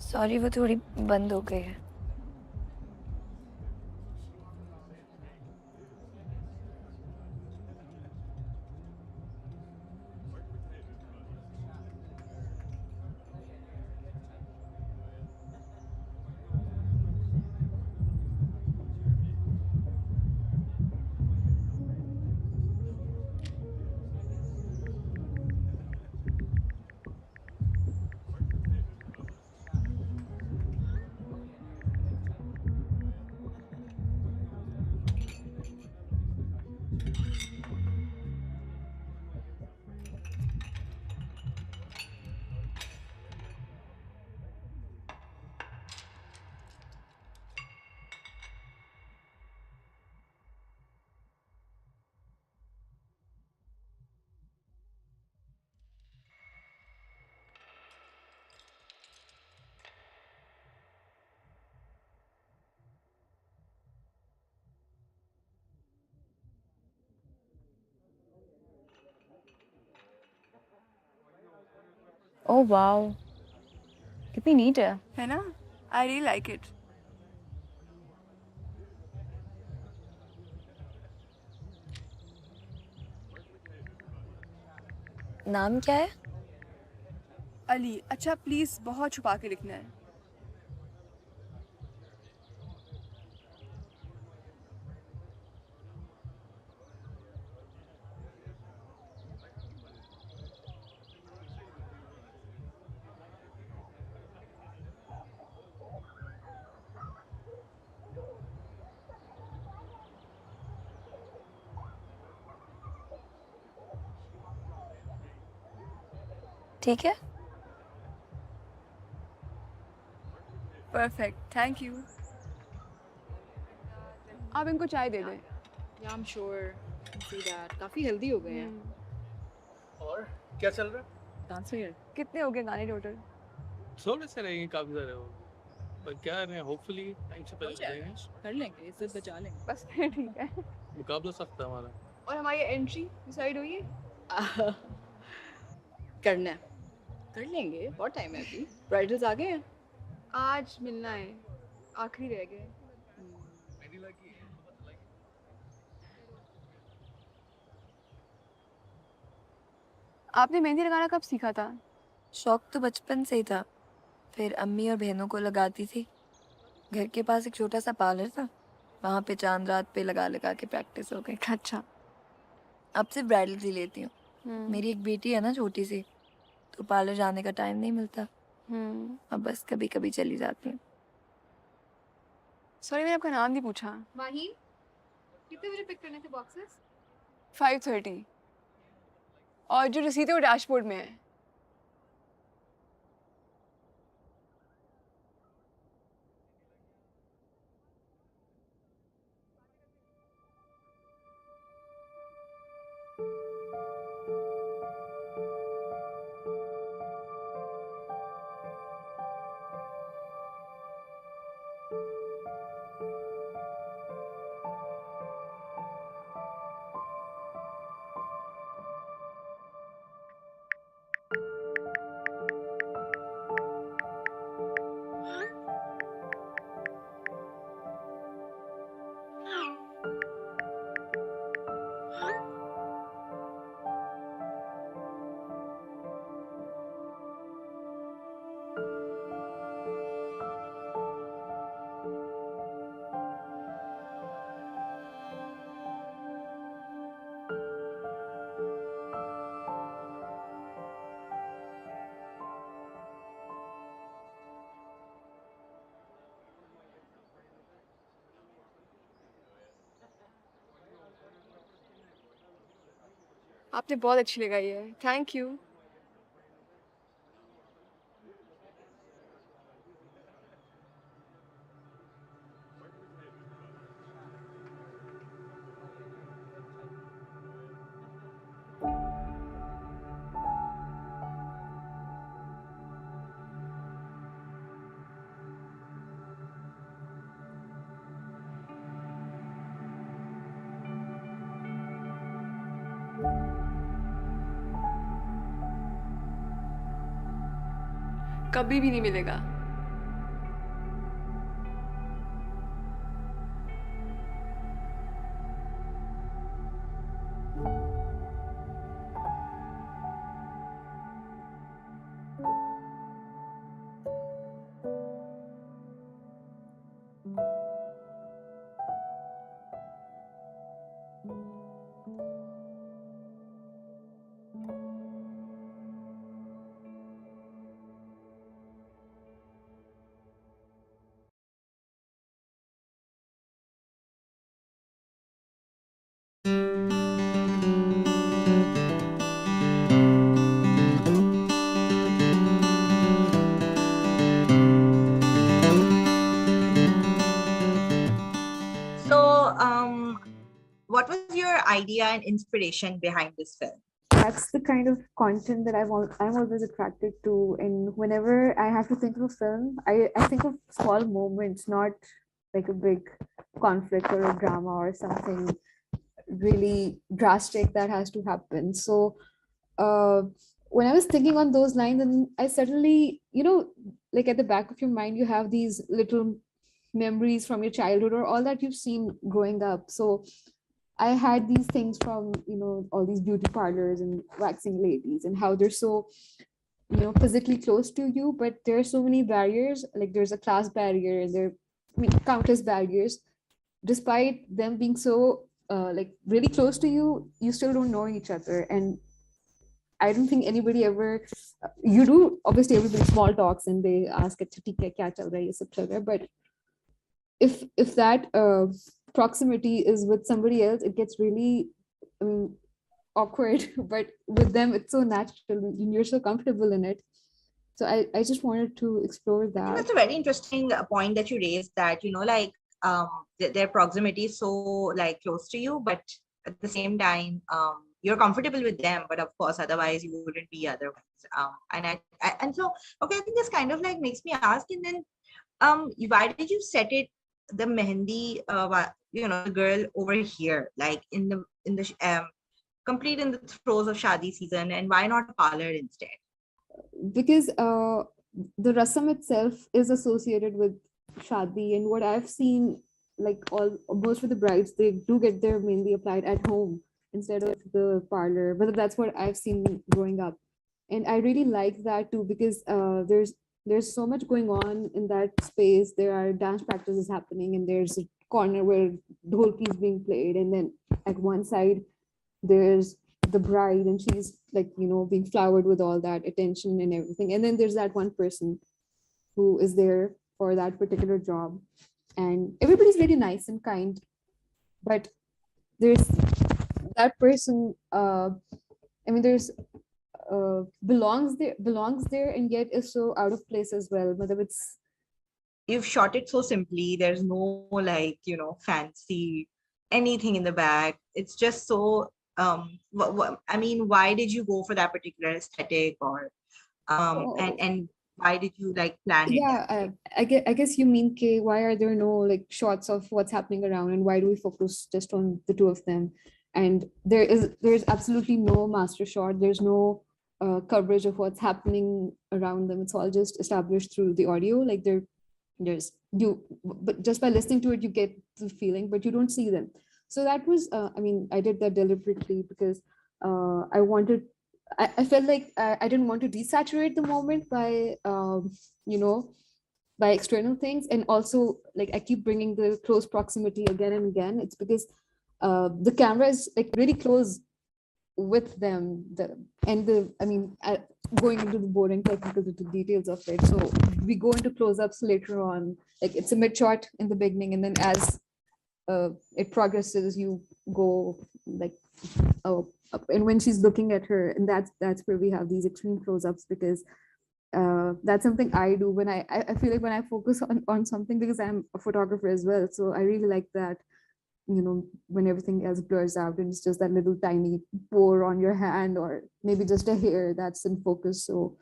S7: सॉरी, वो थोड़ी बंद हो गई है. ओह वाओ, कितनी नीट है ना? I really like it.
S9: नाम क्या है?
S7: अली। अच्छा प्लीज बहुत छुपा के लिखना है।
S9: ठीक है।
S7: Perfect, thank you. आप इनको चाय दे दें।
S6: Yeah, I'm sure. I can see that. काफी हेल्दी हो गए हैं।
S5: और क्या चल रहा है?
S6: डांस में
S7: कितने हो गए गाने टोटल?
S5: थोड़े से रहेंगे, काफी सारे हो, पर क्या है, होपफुली टाइम से पहले करेंगे।
S6: कर लेंगे, इज्जत बचा लेंगे।
S7: बस फिर ठीक है।
S5: मुकाबला सख्त है हमारा।
S7: और हमारी एंट्री डिसाइड हुई है?
S6: करना है, कर लेंगे। बहुत टाइम है अभी। ब्राइडल्स आ गए हैं।
S7: आज मिलना है, आखिरी रह गए। आपने मेहंदी लगाना कब सीखा था?
S9: शौक तो बचपन से ही था, फिर अम्मी और बहनों को लगाती थी। घर के पास एक छोटा सा पार्लर था, वहाँ पे चांद रात पे लगा लगा के प्रैक्टिस हो गई।
S7: अच्छा।
S9: अब सिर्फ ब्राइडल्स ही लेती हूँ। मेरी एक बेटी है ना छोटी सी, तो पार्लर जाने का टाइम नहीं मिलता। अब बस कभी कभी चली जाती हूँ।
S7: सॉरी मैंने आपका नाम नहीं पूछा।
S6: माही, कितने बजे पिक करने थे बॉक्सेस?
S7: 5:30। और जो रसीद है वो डैशबोर्ड में है। आपने बहुत अच्छी लगाई है, थैंक यू। कभी भी नहीं मिलेगा।
S10: What was your idea and inspiration behind this film?
S11: That's the kind of content that I'm always attracted to. And whenever I have to think of a film, I think of small moments, not like a big conflict or a drama or something really drastic that has to happen. So when I was thinking on those lines, and I suddenly, like at the back of your mind, you have these little memories from your childhood or all that you've seen growing up. So I had these things from, all these beauty parlors and waxing ladies and how they're so, physically close to you, but there are so many barriers. Like there's a class barrier and countless barriers. Despite them being so like really close to you, you still don't know each other. And I don't think anybody ever, you do, obviously everybody small talks and they ask, "Achha, theek hai, kya chal raha hai, ye sab chal raha hai." But if that proximity is with somebody else, it gets really awkward. But with them, it's so natural and you're so comfortable in it. So I just wanted to explore
S10: I think
S11: that.
S10: that's a very interesting point that you raised, that like their proximity is so like close to you, but at the same time you're comfortable with them, but of course otherwise you wouldn't be otherwise. And so okay, I think this kind of like makes me ask, and then why did you set it, the mehendi the girl over here, like in the complete in the throes of shadi season, and why not a parlor instead?
S11: Because the rasam itself is associated with shadi, and what I've seen, like most of the brides, they do get their mehndi applied at home instead of the parlor. But that's what I've seen growing up, and I really like that too, because there's so much going on in that space. There are dance practices happening, and there's a corner where dholki is being played, and then at one side there's the bride, and she's like being flowered with all that attention and everything, and then there's that one person who is there for that particular job, and everybody's very nice and kind, but there's that person, there's belongs there and yet is so out of place as well. But it's,
S10: you've shot it so simply, there's no like fancy anything in the back. It's just so why did you go for that particular aesthetic, or and why did you like plan it?
S11: Yeah, I guess you mean, why are there no like shots of what's happening around, and why do we focus just on the two of them? And there's absolutely no master shot. There's no coverage of what's happening around them. It's all just established through the audio. Like but just by listening to it, you get the feeling, but you don't see them. So that was, I did that deliberately because I felt like I didn't want to desaturate the moment by, by external things. And also, like, I keep bringing the close proximity again and again. It's because the camera is like really close with them. Going into the boring technical details of it. So we go into close-ups later on. Like, it's a mid shot in the beginning, and then as it progresses, you go like up. And when she's looking at her, and that's where we have these extreme close-ups, because that's something I do when I feel like when I focus on something, because I'm a photographer as well. So I really like that, when everything else blurs out and it's just that little tiny pore on your hand, or maybe just a hair that's in focus. So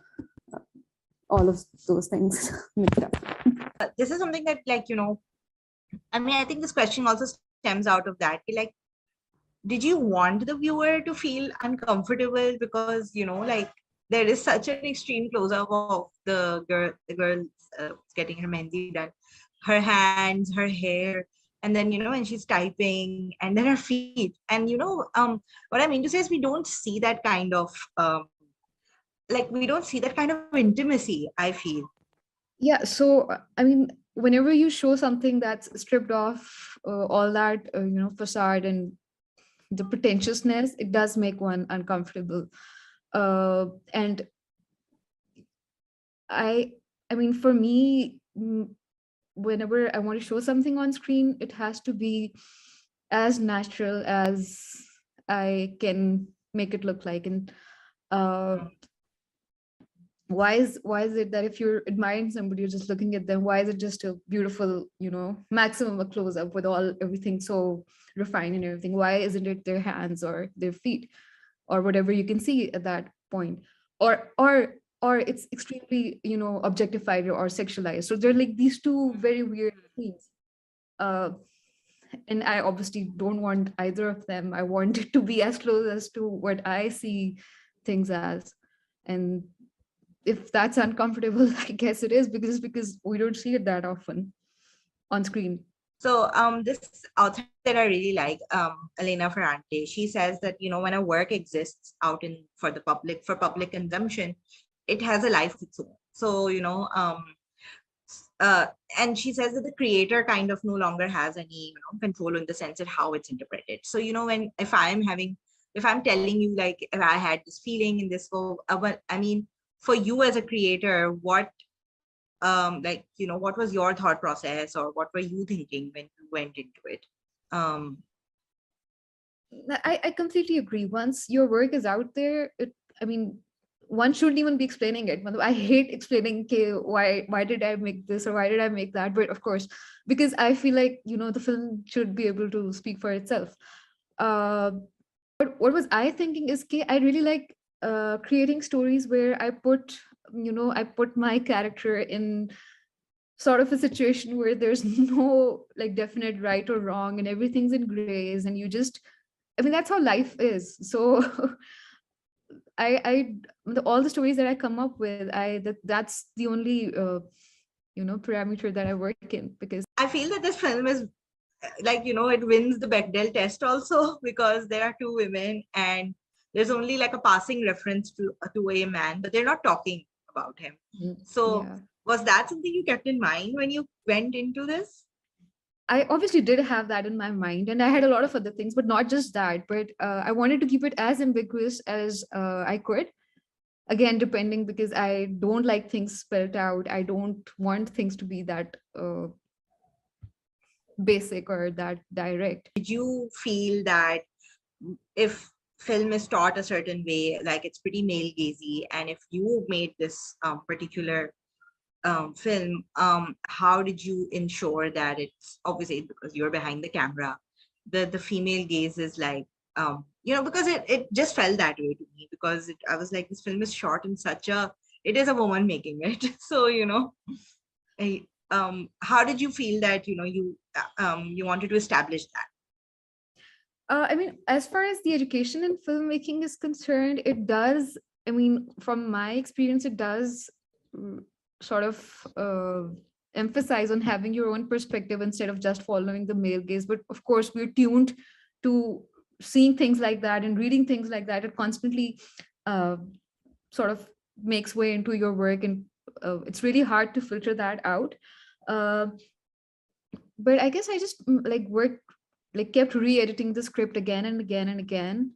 S11: all of those things mixed up.
S10: This is something that, like, I think this question also stems out of that. Like, did you want the viewer to feel uncomfortable? Because, like, there is such an extreme close-up of the girl getting her mehndi done, her hands, her hair, and then, when she's typing, and then her feet. And, what I mean to say is we don't see that kind of, we don't see that kind of intimacy, I feel.
S11: Yeah, so, whenever you show something that's stripped off all that, facade and the pretentiousness, it does make one uncomfortable. And for me, whenever I want to show something on screen, it has to be as natural as I can make it look like. And why is it that if you're admiring somebody, you're just looking at them, why is it just a beautiful, maximum a close-up with everything so refined and everything? Why isn't it their hands or their feet or whatever you can see at that point? Or it's extremely, objectified or sexualized. So they're like these two very weird things. And I obviously don't want either of them. I want it to be as close as to what I see things as.
S14: And if that's uncomfortable, I guess it is, because we don't see it that often on screen.
S10: So this author that I really like, Elena Ferrante, she says that, you know, when a work exists out in for public consumption, it has a life of its own. So, you know, and she says that the creator kind of no longer has any, you know, control in the sense of how it's interpreted. So, you know, if I'm telling you, like, if I had this feeling in this book, I mean, for you as a creator, what like, you know, what was your thought process, or what were you thinking when you went into it?
S14: I completely agree. Once your work is out there, I mean, one shouldn't even be explaining it. I hate explaining, okay, why did I make this or why did I make that? But of course, because I feel like, you know, the film should be able to speak for itself. But what was I thinking is, okay, I really like creating stories where I put my character in sort of a situation where there's no like definite right or wrong, and everything's in grays, and I mean, that's how life is. So all the stories that I come up with, that's the only parameter that I work in, because
S10: I feel that this film is like, you know, it wins the Bechdel test also, because there are two women and there's only like a passing reference to a man, but they're not talking about him. So yeah. Was that something you kept in mind when you went into this?
S14: I obviously did have that in my mind, and I had a lot of other things, but not just that. But I wanted to keep it as ambiguous as I could. Again, depending, because I don't like things spelled out. I don't want things to be that basic or that direct.
S10: Did you feel that if film is taught a certain way, like it's pretty male gazy, and if you made this particular film, how did you ensure that it's obviously, because you're behind the camera, the female gaze is like, you know, because it just felt that way to me, because I was like, this film is shot in it is a woman making it. So, you know, how did you feel that, you know, you wanted to establish that?
S14: I mean, as far as the education in filmmaking is concerned, it does, I mean, from my experience, it does sort of emphasize on having your own perspective instead of just following the male gaze. But of course, we're tuned to seeing things like that and reading things like that. It constantly sort of makes way into your work, and it's really hard to filter that out. But I guess I just kept re-editing the script again and again and again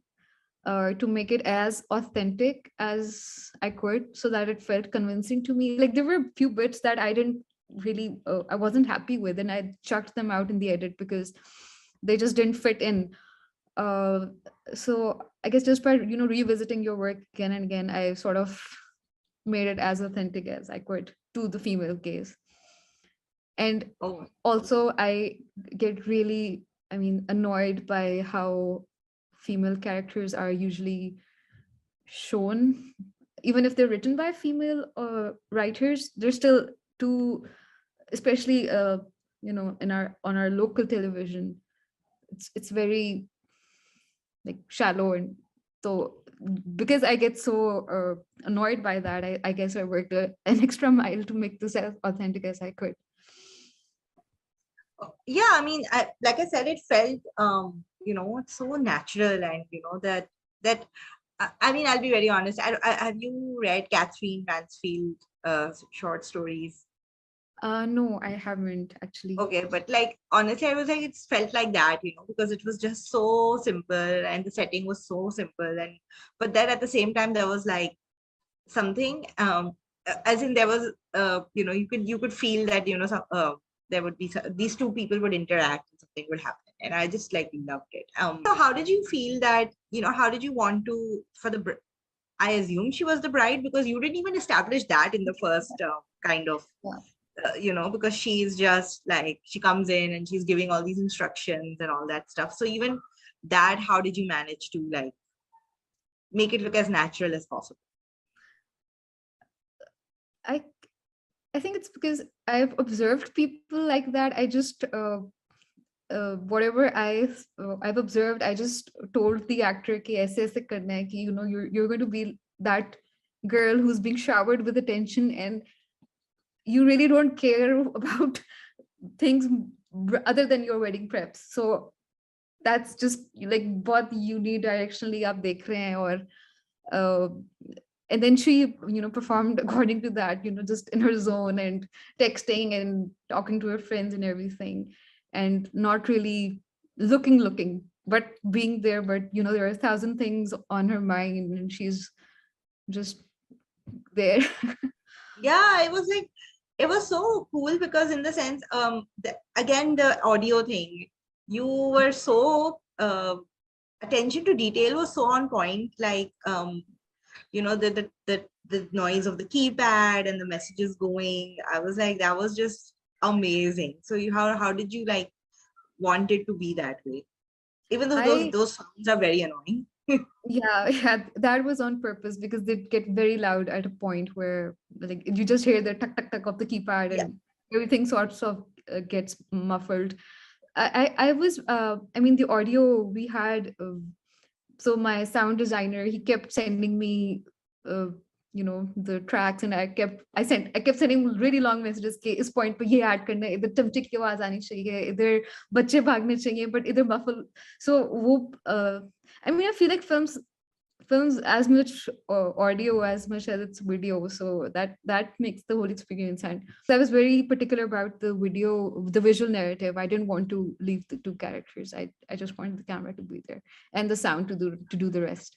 S14: to make it as authentic as I could, so that it felt convincing to me. Like, there were a few bits that I didn't really, I wasn't happy with, and I chucked them out in the edit because they just didn't fit in. So I guess just by, you know, revisiting your work again and again, I sort of made it as authentic as I could to the female gaze. And also I get really, I mean, annoyed by how female characters are usually shown. Even if they're written by female writers, they're still too, especially you know, on our local television, it's very like shallow. And so because I get so annoyed by that, I guess I worked an extra mile to make this as authentic as I could.
S10: Yeah, I mean, like I said, it felt you know, it's so natural, and you know that I mean, I'll be very honest, have you read Catherine Mansfield short stories?
S14: No, I haven't actually.
S10: Okay, but like, honestly, I was like, it's felt like that, you know, because it was just so simple and the setting was so simple, and but then at the same time there was like something as in there was you know, you could feel that, you know, there would be these two people would interact and something would happen, and I just like loved it. So how did you feel that, you know, how did you want to, for the, I assume she was the bride, because you didn't even establish that in the first kind of you know, because she's just like, she comes in and she's giving all these instructions and all that stuff. So even that, how did you manage to like make it look as natural as possible?
S14: I think it's because I've observed people like that. I just whatever I've observed, I just told the actor कि ऐसे ऐसे करना है कि, you know, you're going to be that girl who's being showered with attention, and you really don't care about things other than your wedding preps. So that's just like बहुत unidirectionally आप देख रहे हैं, और and then she performed according to that, just in her zone and texting and talking to her friends and everything, and not really looking, but being there. But there are 1,000 things on her mind, and she's just there.
S10: Yeah, it was like, it was so cool because in the sense, again, the audio thing, you were so, attention to detail was so on point, like, the noise of the keypad and the messages going. I was like, that was just amazing. So how did you like want it to be that way? Even though those sounds are very annoying.
S14: Yeah, that was on purpose because they get very loud at a point where like you just hear the tuck tuck tuck of the keypad and everything sorts of gets muffled. I was the audio we had. So my sound designer, he kept sending me the tracks, and I kept sending really long messages के इस point पे ये add करना है, इधर चमचे की आवाज आनी चाहिए, इधर बच्चे भागने चाहिए, but इधर muffle. So वो I feel like films as much audio as much as it's video, so that makes the whole experience. And so I was very particular about the visual narrative. I didn't want to leave the two characters. I just wanted the camera to be there and the sound to do the rest,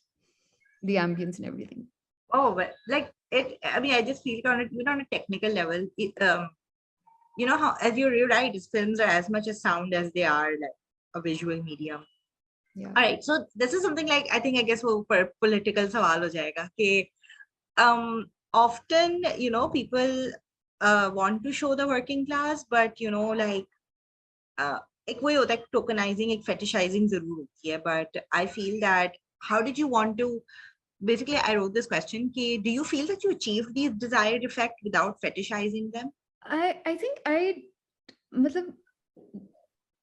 S14: the ambience and everything.
S10: Oh, but like it, I just feel on a technical level, how, as you're right, films are as much a sound as they are like a visual medium.
S14: Yeah.
S10: All right, so this is something like, I guess वो political सवाल हो जाएगा कि often people want to show the working class, but like एक वही होता है, tokenizing, एक fetishizing जरूर होती है. But I feel that how did you want to, basically I wrote this question कि do you feel that you achieved the desired effect without fetishizing them?
S14: I think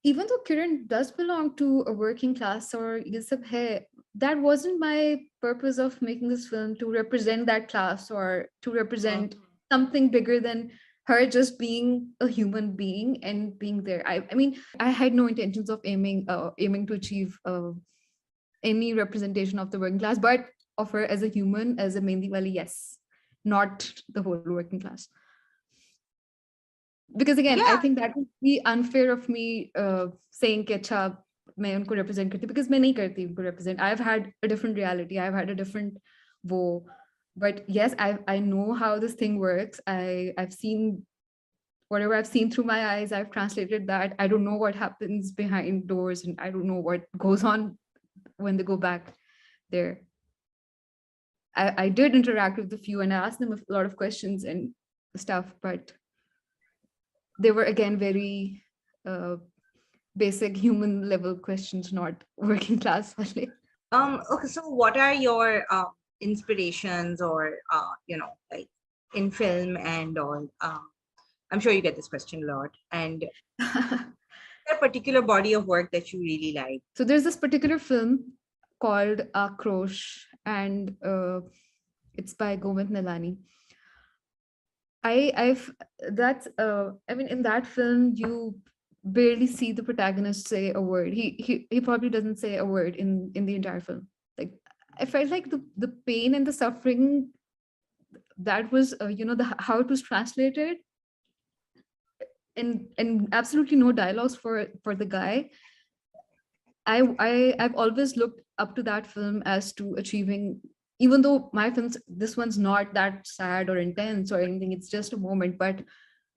S14: even though Kiran does belong to a working class or ये सब है, that wasn't my purpose of making this film, to represent that class or to represent something bigger than her just being a human being and being there. I had no intentions of aiming to achieve any representation of the working class, but of her as a human, as a Mehndi wali, yes, not the whole working class. Because again, I think that would be unfair of me saying कि अच्छा मैं उनको represent करती, because मैं नहीं करती उनको represent. I've had a different reality. I've had a different वो. But yes, I know how this thing works. I've seen whatever I've seen through my eyes. I've translated that. I don't know what happens behind doors, and I don't know what goes on when they go back there. I did interact with a few, and I asked them a lot of questions and stuff, but they were again very basic human level questions, not working class. Okay,
S10: so what are your inspirations, or like in film and all? I'm sure you get this question a lot, and a particular body of work that you really like.
S14: So there's this particular film called Akrosh, and it's by Govind Nalani. In that film, you barely see the protagonist say a word. He probably doesn't say a word in the entire film. Like, I felt like the pain and the suffering that was how it was translated, and absolutely no dialogues for the guy. I've always looked up to that film as to achieving, even though my films, this one's not that sad or intense or anything, it's just a moment, but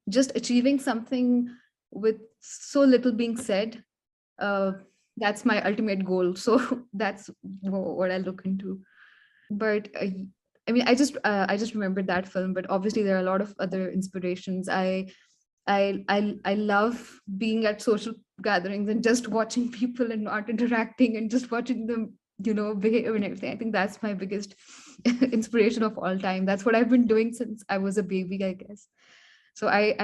S14: just achieving something with so little being said, that's my ultimate goal. So that's what I look into. But I just remembered that film, but obviously there are a lot of other inspirations. I love being at social gatherings and just watching people and not interacting and just watching them behave and everything. I think that's my biggest inspiration of all time. That's what I've been doing since I was a baby, I guess. So I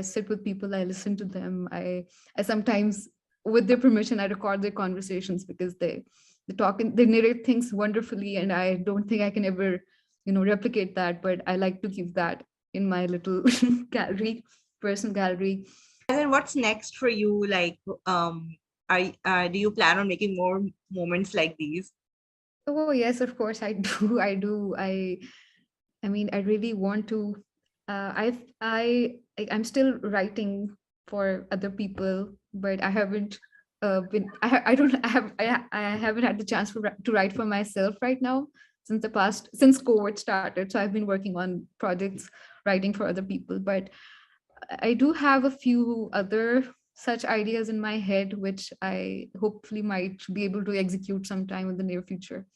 S14: sit with people, I listen to them. I sometimes, with their permission, I record their conversations, because they they narrate things wonderfully, and I don't think I can ever, replicate that. But I like to keep that in my little gallery, personal gallery.
S10: And then what's next for you? Like, do you plan on making more moments like these?
S14: Oh yes, of course I do. I do. I mean, I really want to. I'm still writing for other people, but I haven't been. I don't. I haven't had the chance to write for myself right now since COVID started. So I've been working on projects, writing for other people. But I do have a few other such ideas in my head, which I hopefully might be able to execute sometime in the near future.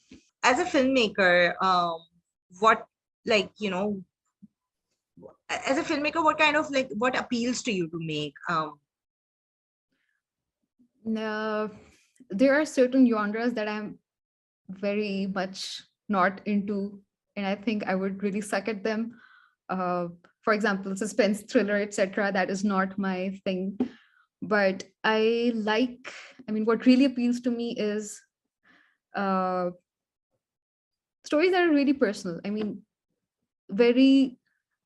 S10: As a filmmaker, what kind of what appeals to you to make?
S14: There are certain genres that I'm very much not into, and I think I would really suck at them. For example, suspense, thriller, etc. That is not my thing. But what really appeals to me is stories that are really personal. I mean, very,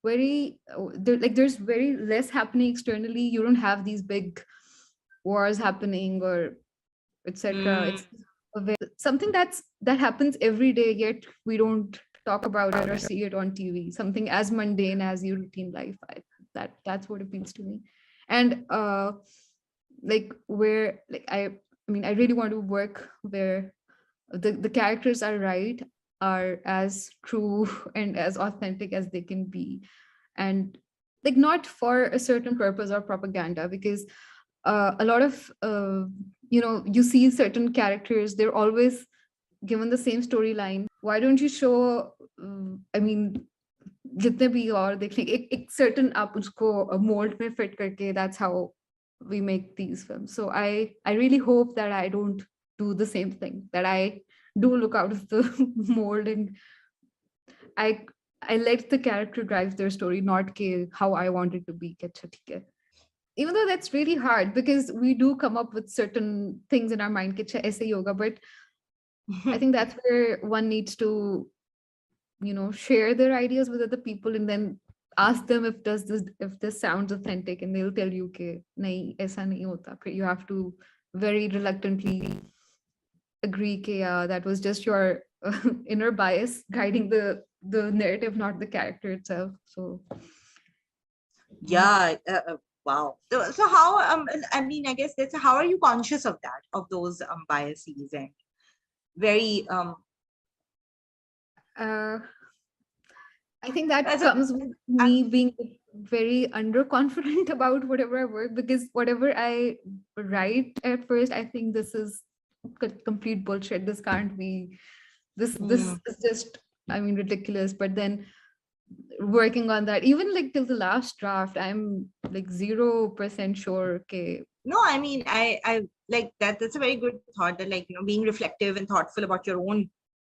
S14: very, there's very less happening externally. You don't have these big wars happening or etc. It's something that happens every day, yet we don't talk about it or see it on TV. Something as mundane as your routine life. That's what appeals to me. And I really want to work where the characters are as true and as authentic as they can be, and not for a certain purpose or propaganda, because a lot of you see certain characters, they're always given the same storyline. Why don't you show जितने भी और देखने एक certain आप उसको mold में fit करके, that's how we make these films. So I really hope that I don't do the same thing, that I do look out of the mold, and I let the character drive their story, not how I want it to be. Even though that's really hard, because we do come up with certain things in our mind, aise yoga, but I think that's where one needs to, share their ideas with other people, and then ask them if this sounds authentic, and they'll tell you ke nahi, aisa nahi hota. You have to very reluctantly agree that that was just your inner bias guiding the narrative, not the character itself. So
S10: yeah. Wow. So how I guess that's how are you conscious of that, of those biases, and very
S14: I think that comes with me being very underconfident about whatever I work, because whatever I write at first, I think this is complete bullshit. This can't be. This is just, ridiculous. But then working on that, even till the last draft, I'm 0% sure. Okay.
S10: No, I like that. That's a very good thought, that being reflective and thoughtful about your own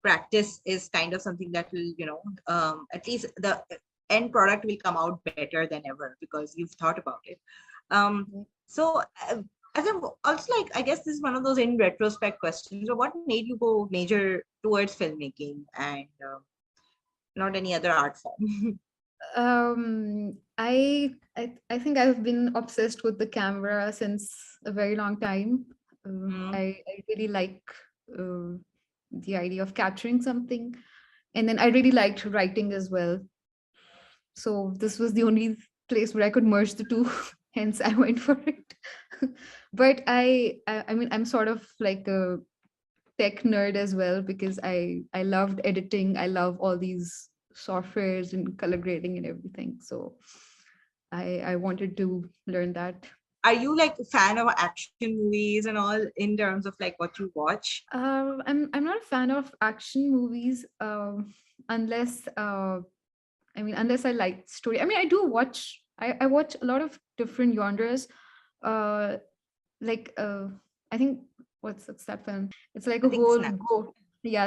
S10: practice is kind of something that will, at least the end product will come out better than ever because you've thought about it. So as I'm also I guess this is one of those in retrospect questions. So what made you go major towards filmmaking and not any other art form?
S14: I think I've been obsessed with the camera since a very long time. I really like the idea of capturing something, and then I really liked writing as well. So this was the only place where I could merge the two. Hence, I went for it. But I'm sort of like a tech nerd as well, because I loved editing. I love all these softwares and color grading and everything. So I wanted to learn that.
S10: Are you a fan of action movies and all, in terms of what you watch?
S14: I'm not a fan of action movies unless unless I like story. I do watch. I watch a lot of different genres. I think what's that film? It's like a whole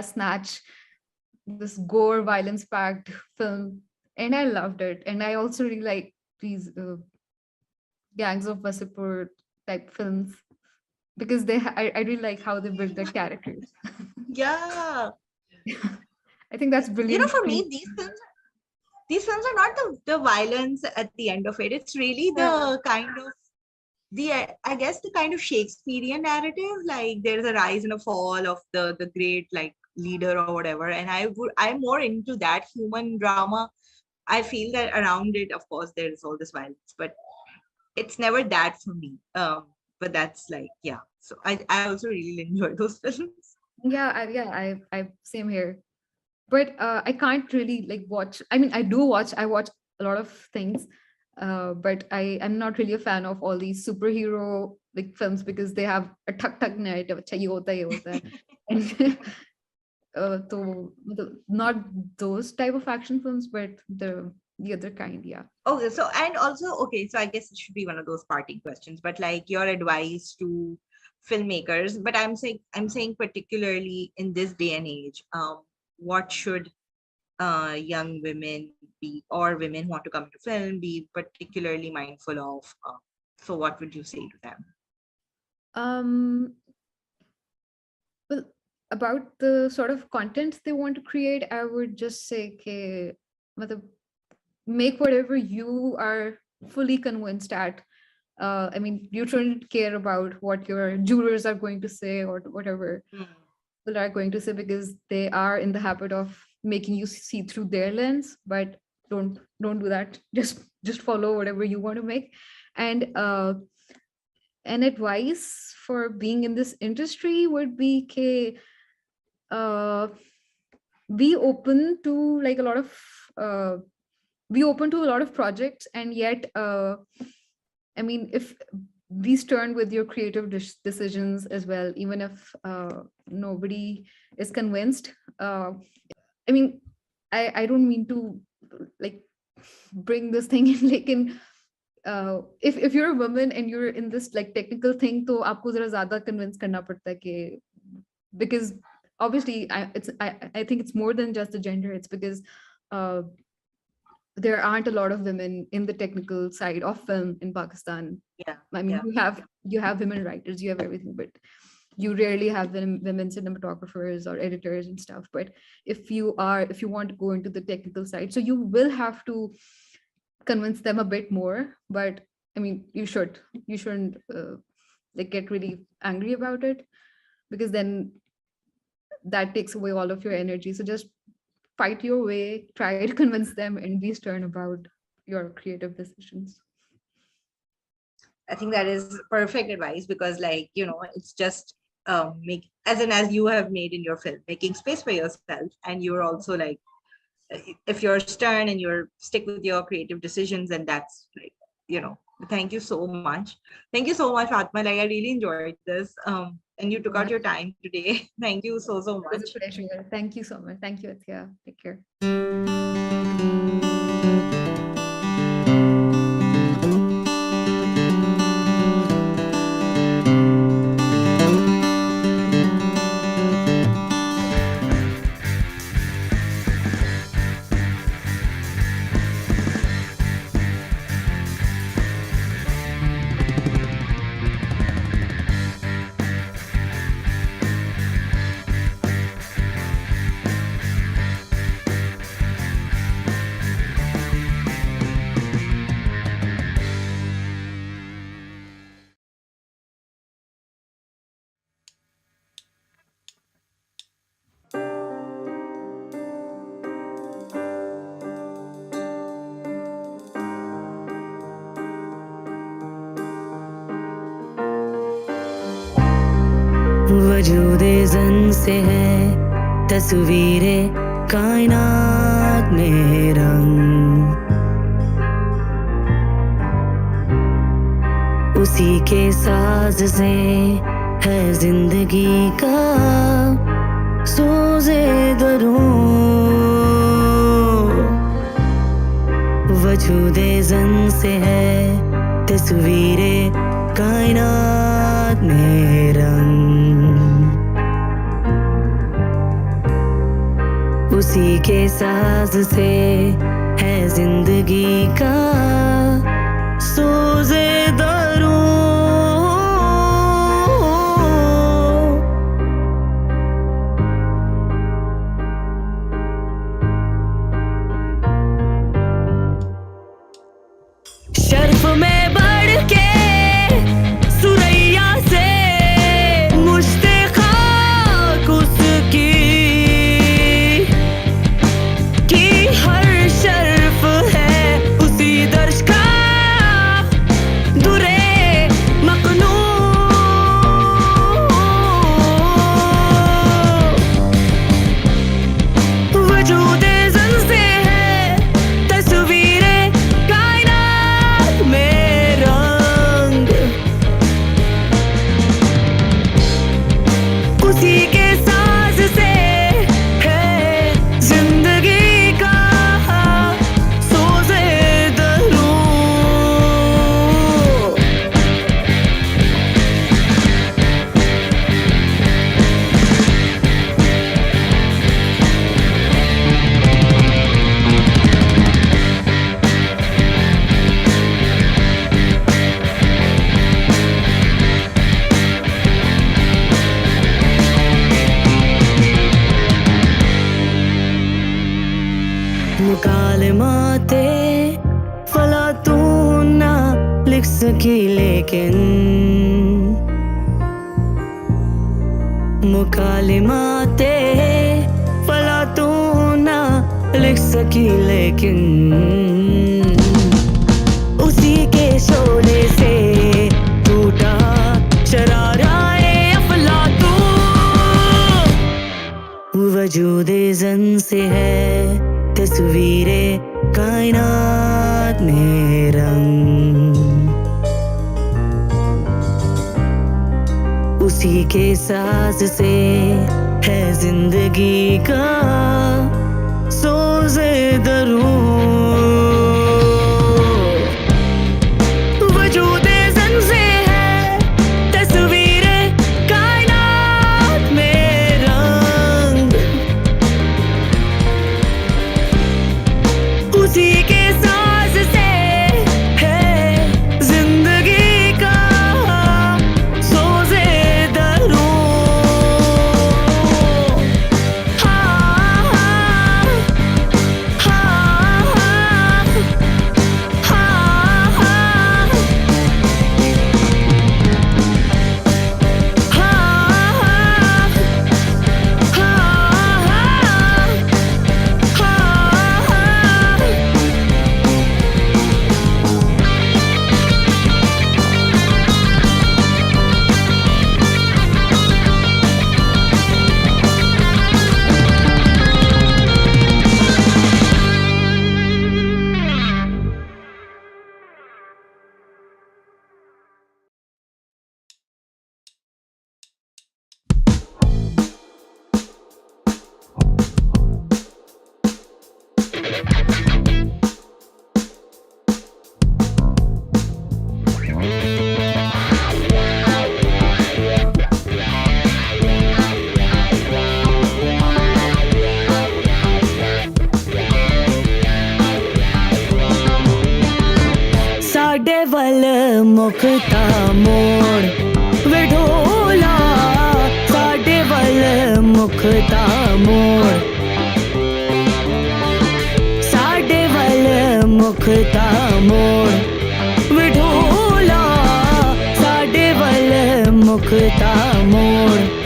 S14: Snatch. This gore, violence-packed film, and I loved it. And I also really like these Gangs of Wasseypur type films. because I really like how they build their characters.
S10: Yeah.
S14: I think that's brilliant.
S10: You know, for me, these films are not the violence at the end of it. It's really the kind of I guess the kind of Shakespearean narrative, like there's a rise and a fall of the great like leader or whatever. And I'm more into that human drama. I feel that around it, of course, there's all this violence, but it's never that for me. But that's like, yeah. So I also really enjoy those films.
S14: I same here. But I can't really like watch. I mean, I watch a lot of things, but I'm not really a fan of all these superhero like films because they have a thak narrative. अच्छा ये होता है, ये होता है. And so not those type of action films, but the other kind, yeah.
S10: Okay, so and also so I guess it should be one of those parting questions, but like your advice to filmmakers. But I'm saying particularly in this day and age, what should young women be, or women who want to come into film, be particularly mindful of? So what would you say to them?
S14: Well, about the sort of content they want to create, I would just say make whatever you are fully convinced at. I mean, you shouldn't care about what your jurors are going to say or whatever people are going to say, because they are in the habit of making you see through their lens. But don't do that. Just follow whatever you want to make. And an advice for being in this industry would be be open to like a lot of projects, and yet I mean, if be stern with your creative decisions as well, even if nobody is convinced. I mean, I don't mean to like bring this thing in like in if you're a woman and you're in this like technical thing, तो आपको ज़रा ज़्यादा convince करना पड़ता है कि, because obviously I think it's more than just the gender. It's because there aren't a lot of women in the technical side of film in Pakistan.
S10: Yeah,
S14: I mean, you have women writers, you have everything, but you rarely have women cinematographers or editors and stuff. But if you want to go into the technical side, so you will have to convince them a bit more. But I mean, you shouldn't like get really angry about it, because then that takes away all of your energy. So just fight your way, try to convince them, and be stern about your creative decisions.
S10: I think that is perfect advice, because like, you know, it's just as you have made in your film, making space for yourself. And you're also like, if you're stern and you're stick with your creative decisions, and that's like, you know, thank you so much. Thank you so much, Fatma. Like, I really enjoyed this. And you took out your time today. Thank you so much.
S14: It was a pleasure. Thank you so much. Thank you, Athiya. Take care.
S15: वजूदे Zann से है तस्वीरें कायनात में रंग, उसी के साज से है जिंदगी का सोज़े दरूं। वजूदे ज़न से है तस्वीरें कायनात में रंग, उसी के साज से है जिंदगी का सोज़े दरूं। मुकालिमाते फला तू ना लिख सकी लेकिन उसी के शोले से टूटा शराराए अफलातून वजूदे ज़न से है तस्वीरे कायनात में रंग उसी के साज से है जिंदगी का सोज़े दरूं वजूदे ज़न से है तस्वीरे कायनात में रंग उसी के साज से है जिंदगी का सोज़े दरूं साडे वल मुखता मोड़ विढोला साडे वल मुखता मोड़ साडे वल मुखता मोड़ विढोला साडे वल मुखता मोड़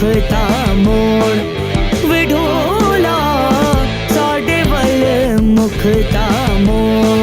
S15: मुखता मोड़ विढोला साडे वल मुखता मोड़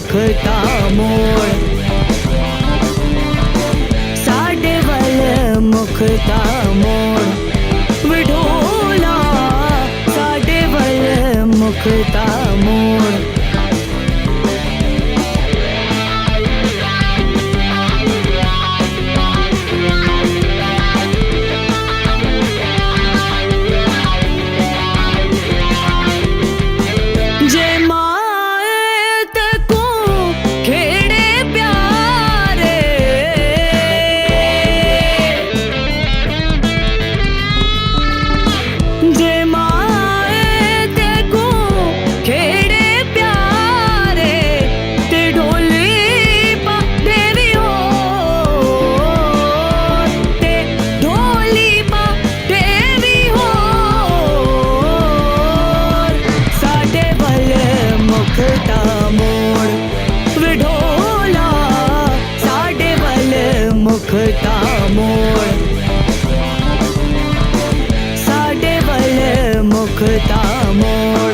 S15: मुखता मोड़ साडे वल मुखता मोड़ विढोला साडे वल मुखता मोड़ मुखता मोड़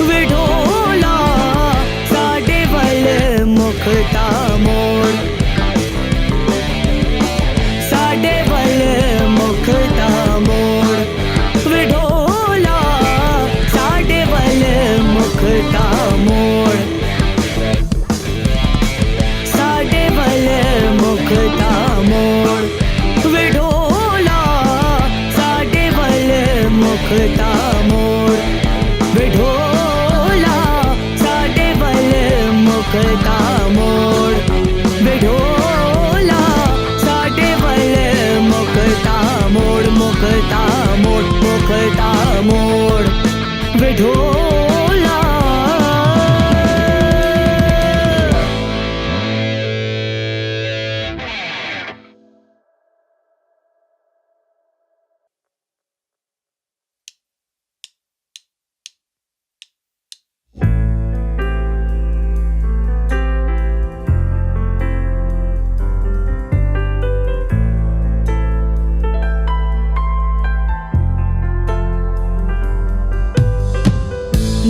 S15: विढोला साडे वल मुखता मोड़ साडे वल मुखता मोड़ विढोला साडे वल मुखता मोड़ साडे वल मुखता मोड़ विढोला साडे वल मुखता मोड़ विढोला साडे वल मुखता मोड़ विढोला साडे वल मुखता मोड़ मुखता मोड़ मुखता मोड़ विढोला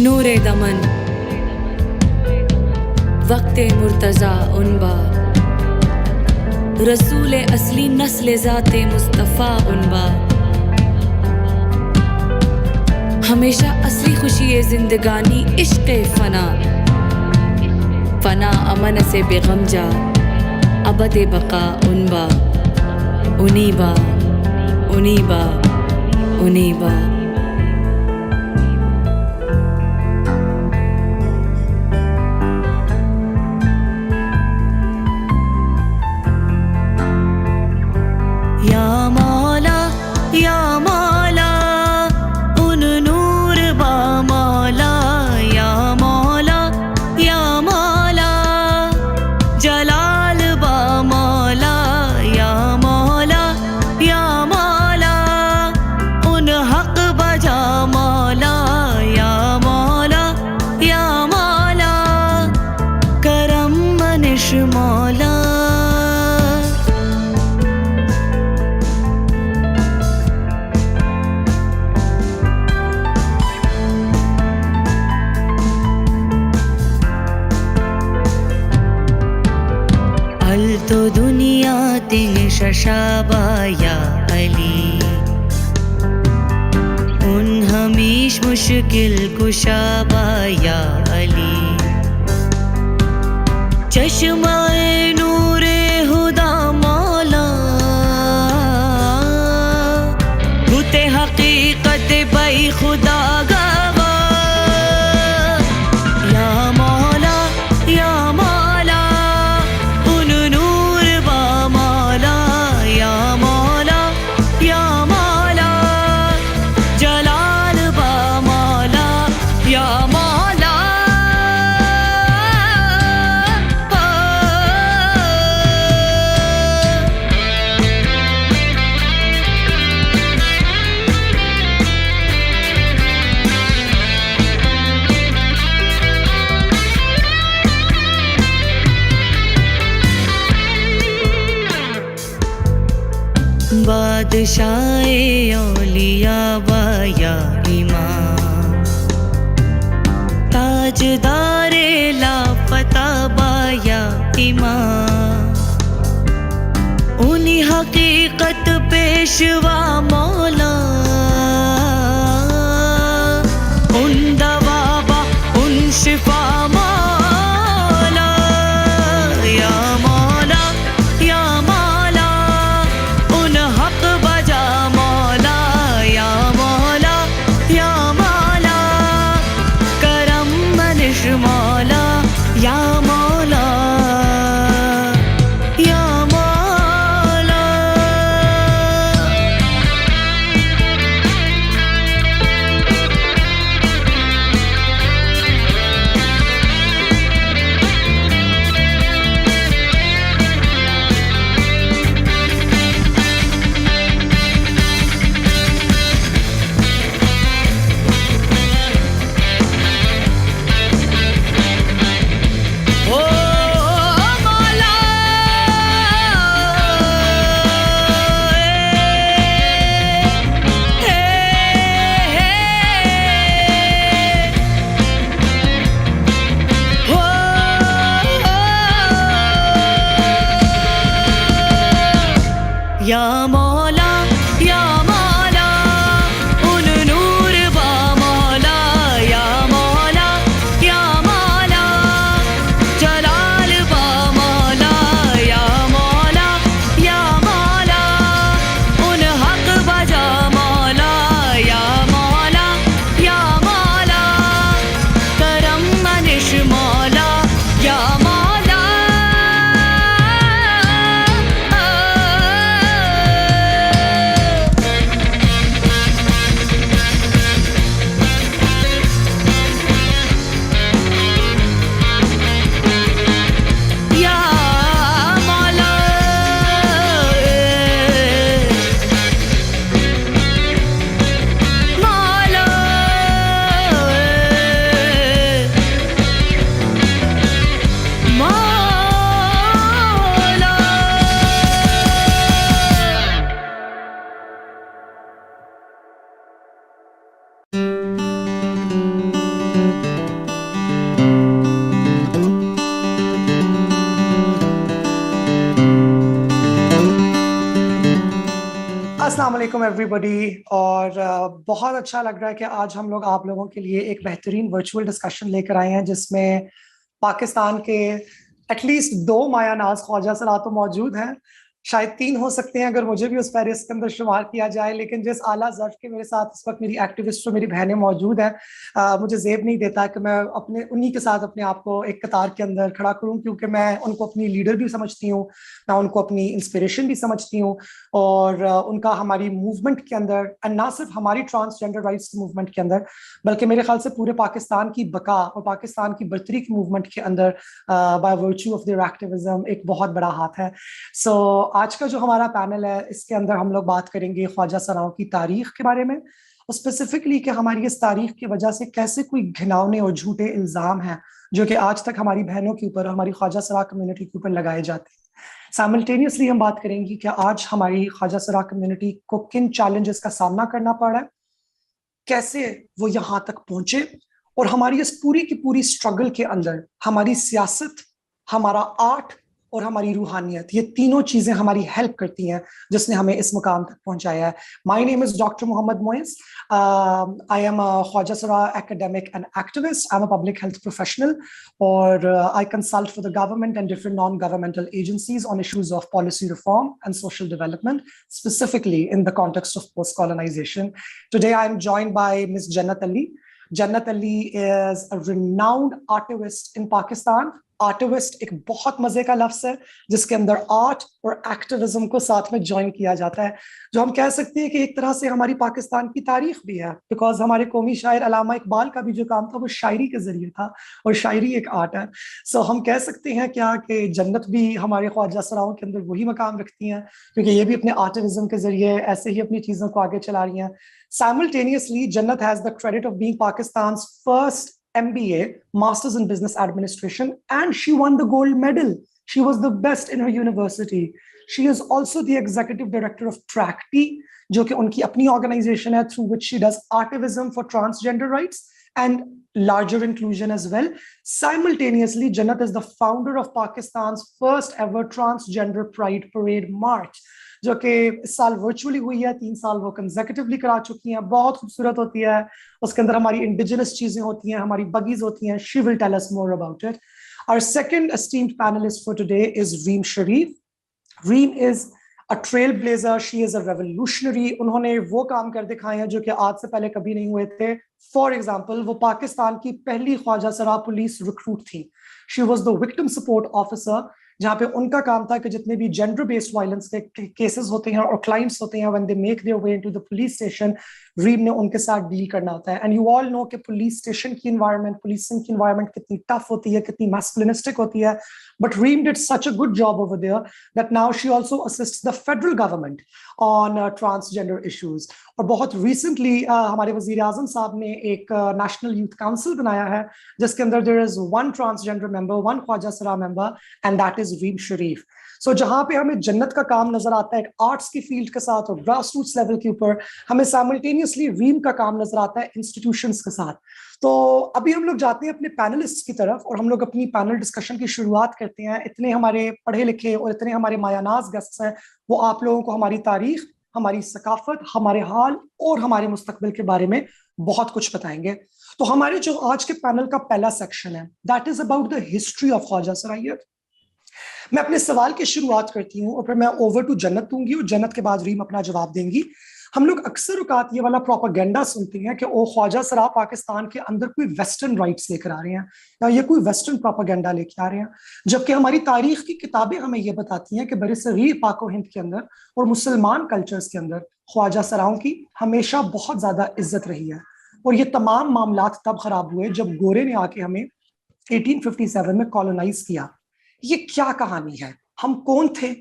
S15: नूरे दमन वक्ते मुर्तज़ा उनबा रसूल असली नस्ल ज़ाते मुस्तफ़ा उनबा हमेशा असली खुशी जिंदगानी इश्क़ फना फना अमन से बेगमजा अबद बका उनबा उनीबा उनीबा उनीबा या मौला उन नूर बा मौला या मौला जलाल बा मौला या मौला उन हक बजा मौला या मौला करम मनिश मौला तो दुनिया दिल शशाबा या अली उन हमीश मुश्किल कुशाबा या अली चश्माए नूरे हुदा मौला गुते हकीकत बई खुदा गवा या मौला बादशाहे औलिया बाया इमाम ताजदारे लापता बाया इमाम उन्हीं हकीकत पेशवा मौला उन दवाबा उन शिफा मौला या मौला उन हक बजा मौला या मौला करम मनिश मौला या मौला या मौला मौला या मौला उन नूर बा मौला या मौला या मौला जलाल बा मौला या मौला या मौला उन हक बजा मौला या मौला या मौला करम मनिश मौला या मौला या मौला मौला
S1: अस्सलाम वालेकुम एवरीबॉडी और बहुत अच्छा लग रहा है कि आज हम लोग आप लोगों के लिए एक बेहतरीन वर्चुअल डिस्कशन लेकर आए हैं जिसमें पाकिस्तान के एटलीस्ट 2 माया नाज ख्वाजा सरा तो मौजूद हैं, शायद 3 हो सकते हैं अगर मुझे भी उस फहरिस्त के अंदर शुमार किया जाए, लेकिन जिस आला ज़र्फ के मेरे साथ इस वक्त मेरी एक्टिविस्ट और मेरी बहनें मौजूद हैं, मुझे ज़ेब नहीं देता कि मैं अपने उन्हीं के साथ अपने आप को एक कतार के अंदर खड़ा करूं, क्योंकि मैं उनको अपनी लीडर भी समझती हूँ, मैं उनको अपनी इंस्पिरेशन भी समझती हूँ और उनका हमारी मूवमेंट के अंदर, एंड ना सिर्फ हमारी ट्रांसजेंडर राइट्स मूवमेंट के अंदर बल्कि मेरे ख्याल से पूरे पाकिस्तान की बका और पाकिस्तान की बर्तरी की मूवमेंट के अंदर by virtue of their activism एक बहुत बड़ा हाथ है। सो आज का जो हमारा पैनल है इसके अंदर हम लोग बात करेंगे ख्वाजा सराओं की तारीख के बारे में और स्पेसिफिकली कि हमारी इस तारीख की वजह से कैसे कोई घिनौने और झूठे इल्जाम हैं जो कि आज तक हमारी बहनों के ऊपर, हमारी ख्वाजा सरा कम्युनिटी के ऊपर लगाए जाते हैं। साइमल्टेनियसली हम बात करेंगे कि आज हमारी ख्वाजा सरा कम्युनिटी को किन चैलेंजेस का सामना करना पड़ा है, कैसे वो यहाँ तक पहुंचे और हमारी इस पूरी की पूरी स्ट्रगल के अंदर हमारी सियासत, हमारा आर्ट और हमारी रूहानियत, ये तीनों चीजें हमारी हेल्प करती हैं जिसने हमें इस मुकाम तक पहुंचाया है। My name is doctor Mohammad Moiz. I am a khwaja sara academic and activist. I'm a public health professional और I consult for the government and different non-governmental agencies on issues of policy reform and social development, specifically in the context of post-colonization. Today I'm joined by Ms. Jannat Ali. Jannat Ali is a renowned artivist in Pakistan. Artivist एक बहुत मजे का लफ्ज है जिसके अंदर art और activism को साथ में ज्वाइन किया जाता है, जो हम कह सकते हैं कि एक तरह से हमारी पाकिस्तान की तारीख भी है, बिकॉज हमारे कौमी शायर अल्लामा इकबाल का भी जो काम था वो शायरी के जरिए था और शायरी एक आर्ट है। सो हम कह सकते हैं क्या कि जन्नत भी हमारे ख्वाजा सराओं के अंदर वही मकाम रखती हैं, क्योंकि ये भी अपने आर्टिविज्म के जरिए ऐसे ही अपनी चीजों को आगे चला रही हैं। Simultaneously, Jannat has the credit of being Pakistan's first MBA, Masters in Business Administration, and she won the gold medal. She was the best in her university. She is also the executive director of TRACTI, जो कि उनकी अपनी organization है through which she does activism for transgender rights and larger inclusion as well. Simultaneously, Jannat is the founder of Pakistan's first ever transgender pride parade march, जो कि इस साल virtually हुई है, 3 साल वो कंसेक्यूटिवली करा चुकी हैं, बहुत खूबसूरत होती है। उसके अंदर हमारी इंडिजिनस चीजें होती हैं, हमारी बगीज होती हैं। She will tell us more about it. Our second esteemed panellist for today is Reem Sharif. Reem is a trail blazer, she is a revolutionary. उन्होंने वो काम कर दिखाए हैं जो कि आज से पहले कभी नहीं हुए थे। फॉर एग्जाम्पल, वो पाकिस्तान की पहली ख्वाजा सरा पुलिस रिक्रूट थी। She was the victim support officer, जहाँ पे उनका काम था कि जितने भी जेंडर बेस्ड वायलेंस के केसेस होते हैं और क्लाइंट्स होते हैं, when they make their way into the police station, रीम ने उनके साथ डील करना होता है। एंड यू ऑल नो कि पुलिस स्टेशन की एनवायरनमेंट, पुलिसिंग की एनवायरनमेंट कितनी टफ होती है, कितनी मैस्कुलिनिस्टिक होती है, but रीम did such a good job over there that now she also assists the federal government on transgender issues. और बहुत रिसेंटली हमारे वजीर आजम साहब ने एक नेशनल यूथ काउंसिल बनाया है जिसके अंदर there is 1 transgender member, 1 khwaja sara member, and that is Reem Sharif. So जहां पे हमें जन्नत का काम नजर आता है एक आर्ट्स की फील्ड के साथ और ग्रास रूट्स लेवल के ऊपर, हमें साइमल्टेनियसली रीम का काम नजर आता है इंस्टीट्यूशंस के साथ। तो अभी हम लोग जाते हैं अपने पैनलिस्ट्स की तरफ और हम लोग अपनी पैनल डिस्कशन की शुरुआत करते हैं। इतने हमारे पढ़े लिखे और इतने हमारे मायानाज गेस्ट्स हैं, वो आप लोगों को हमारी तारीख हमारी सकाफत, हमारे हाल और हमारे मुस्तकबिल के बारे में बहुत कुछ बताएंगे। तो हमारे जो आज के पैनल का पहला सेक्शन है, that is about the history of ख्वाजा सराइयत। मैं अपने सवाल की शुरुआत करती हूँ और फिर मैं ओवर टू जन्नत दूंगी और जन्नत के बाद रीम अपना जवाब देंगी। हम लोग अक्सर औकात ये वाला प्रोपेगेंडा सुनते हैं कि ओ ख्वाजा सरा पाकिस्तान के अंदर कोई वेस्टर्न राइट्स लेकर आ रहे हैं या ये कोई वेस्टर्न प्रोपेगेंडा लेके आ रहे हैं, जबकि हमारी तारीख की किताबें हमें ये बताती हैं कि बरसगीर पाक हिंद के अंदर और मुसलमान कल्चर्स के अंदर ख्वाजा सराओं की हमेशा बहुत ज्यादा इज्जत रही है। और ये तमाम मामलात तब खराब हुए जब गोरे ने आके हमें 1857 में कॉलोनाइज किया। ये क्या कहानी है, हम कौन थे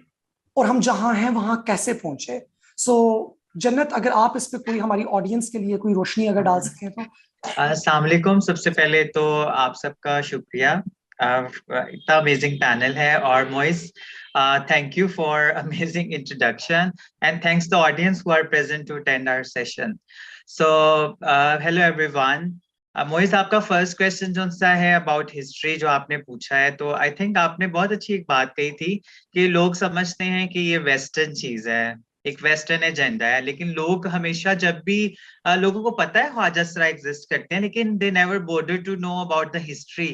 S1: और हम जहां हैं वहां कैसे पहुंचे? सो जन्नत, अगर आप इस पे कोई हमारी ऑडियंस के लिए कोई रोशनी अगर डाल सकें तो।
S16: अस्सलाम वालेकुम। सबसे पहले तो आप सबका शुक्रिया, इतना अमेजिंग पैनल है। और Moiz, thank you for amazing introduction and thanks to audience who are present to attend our session. So hello everyone. Moiz, आपका फर्स्ट क्वेश्चन जो सा है अबाउट हिस्ट्री जो आपने पूछा है, तो आई थिंक आपने बहुत अच्छी एक बात कही थी कि लोग समझते हैं कि ये वेस्टर्न चीज है, एक वेस्टर्न एजेंडा है, लेकिन लोग हमेशा जब भी लोगों को पता है ख्वाजा सरा एग्जिस्ट करते हैं, लेकिन they never bother to know about the history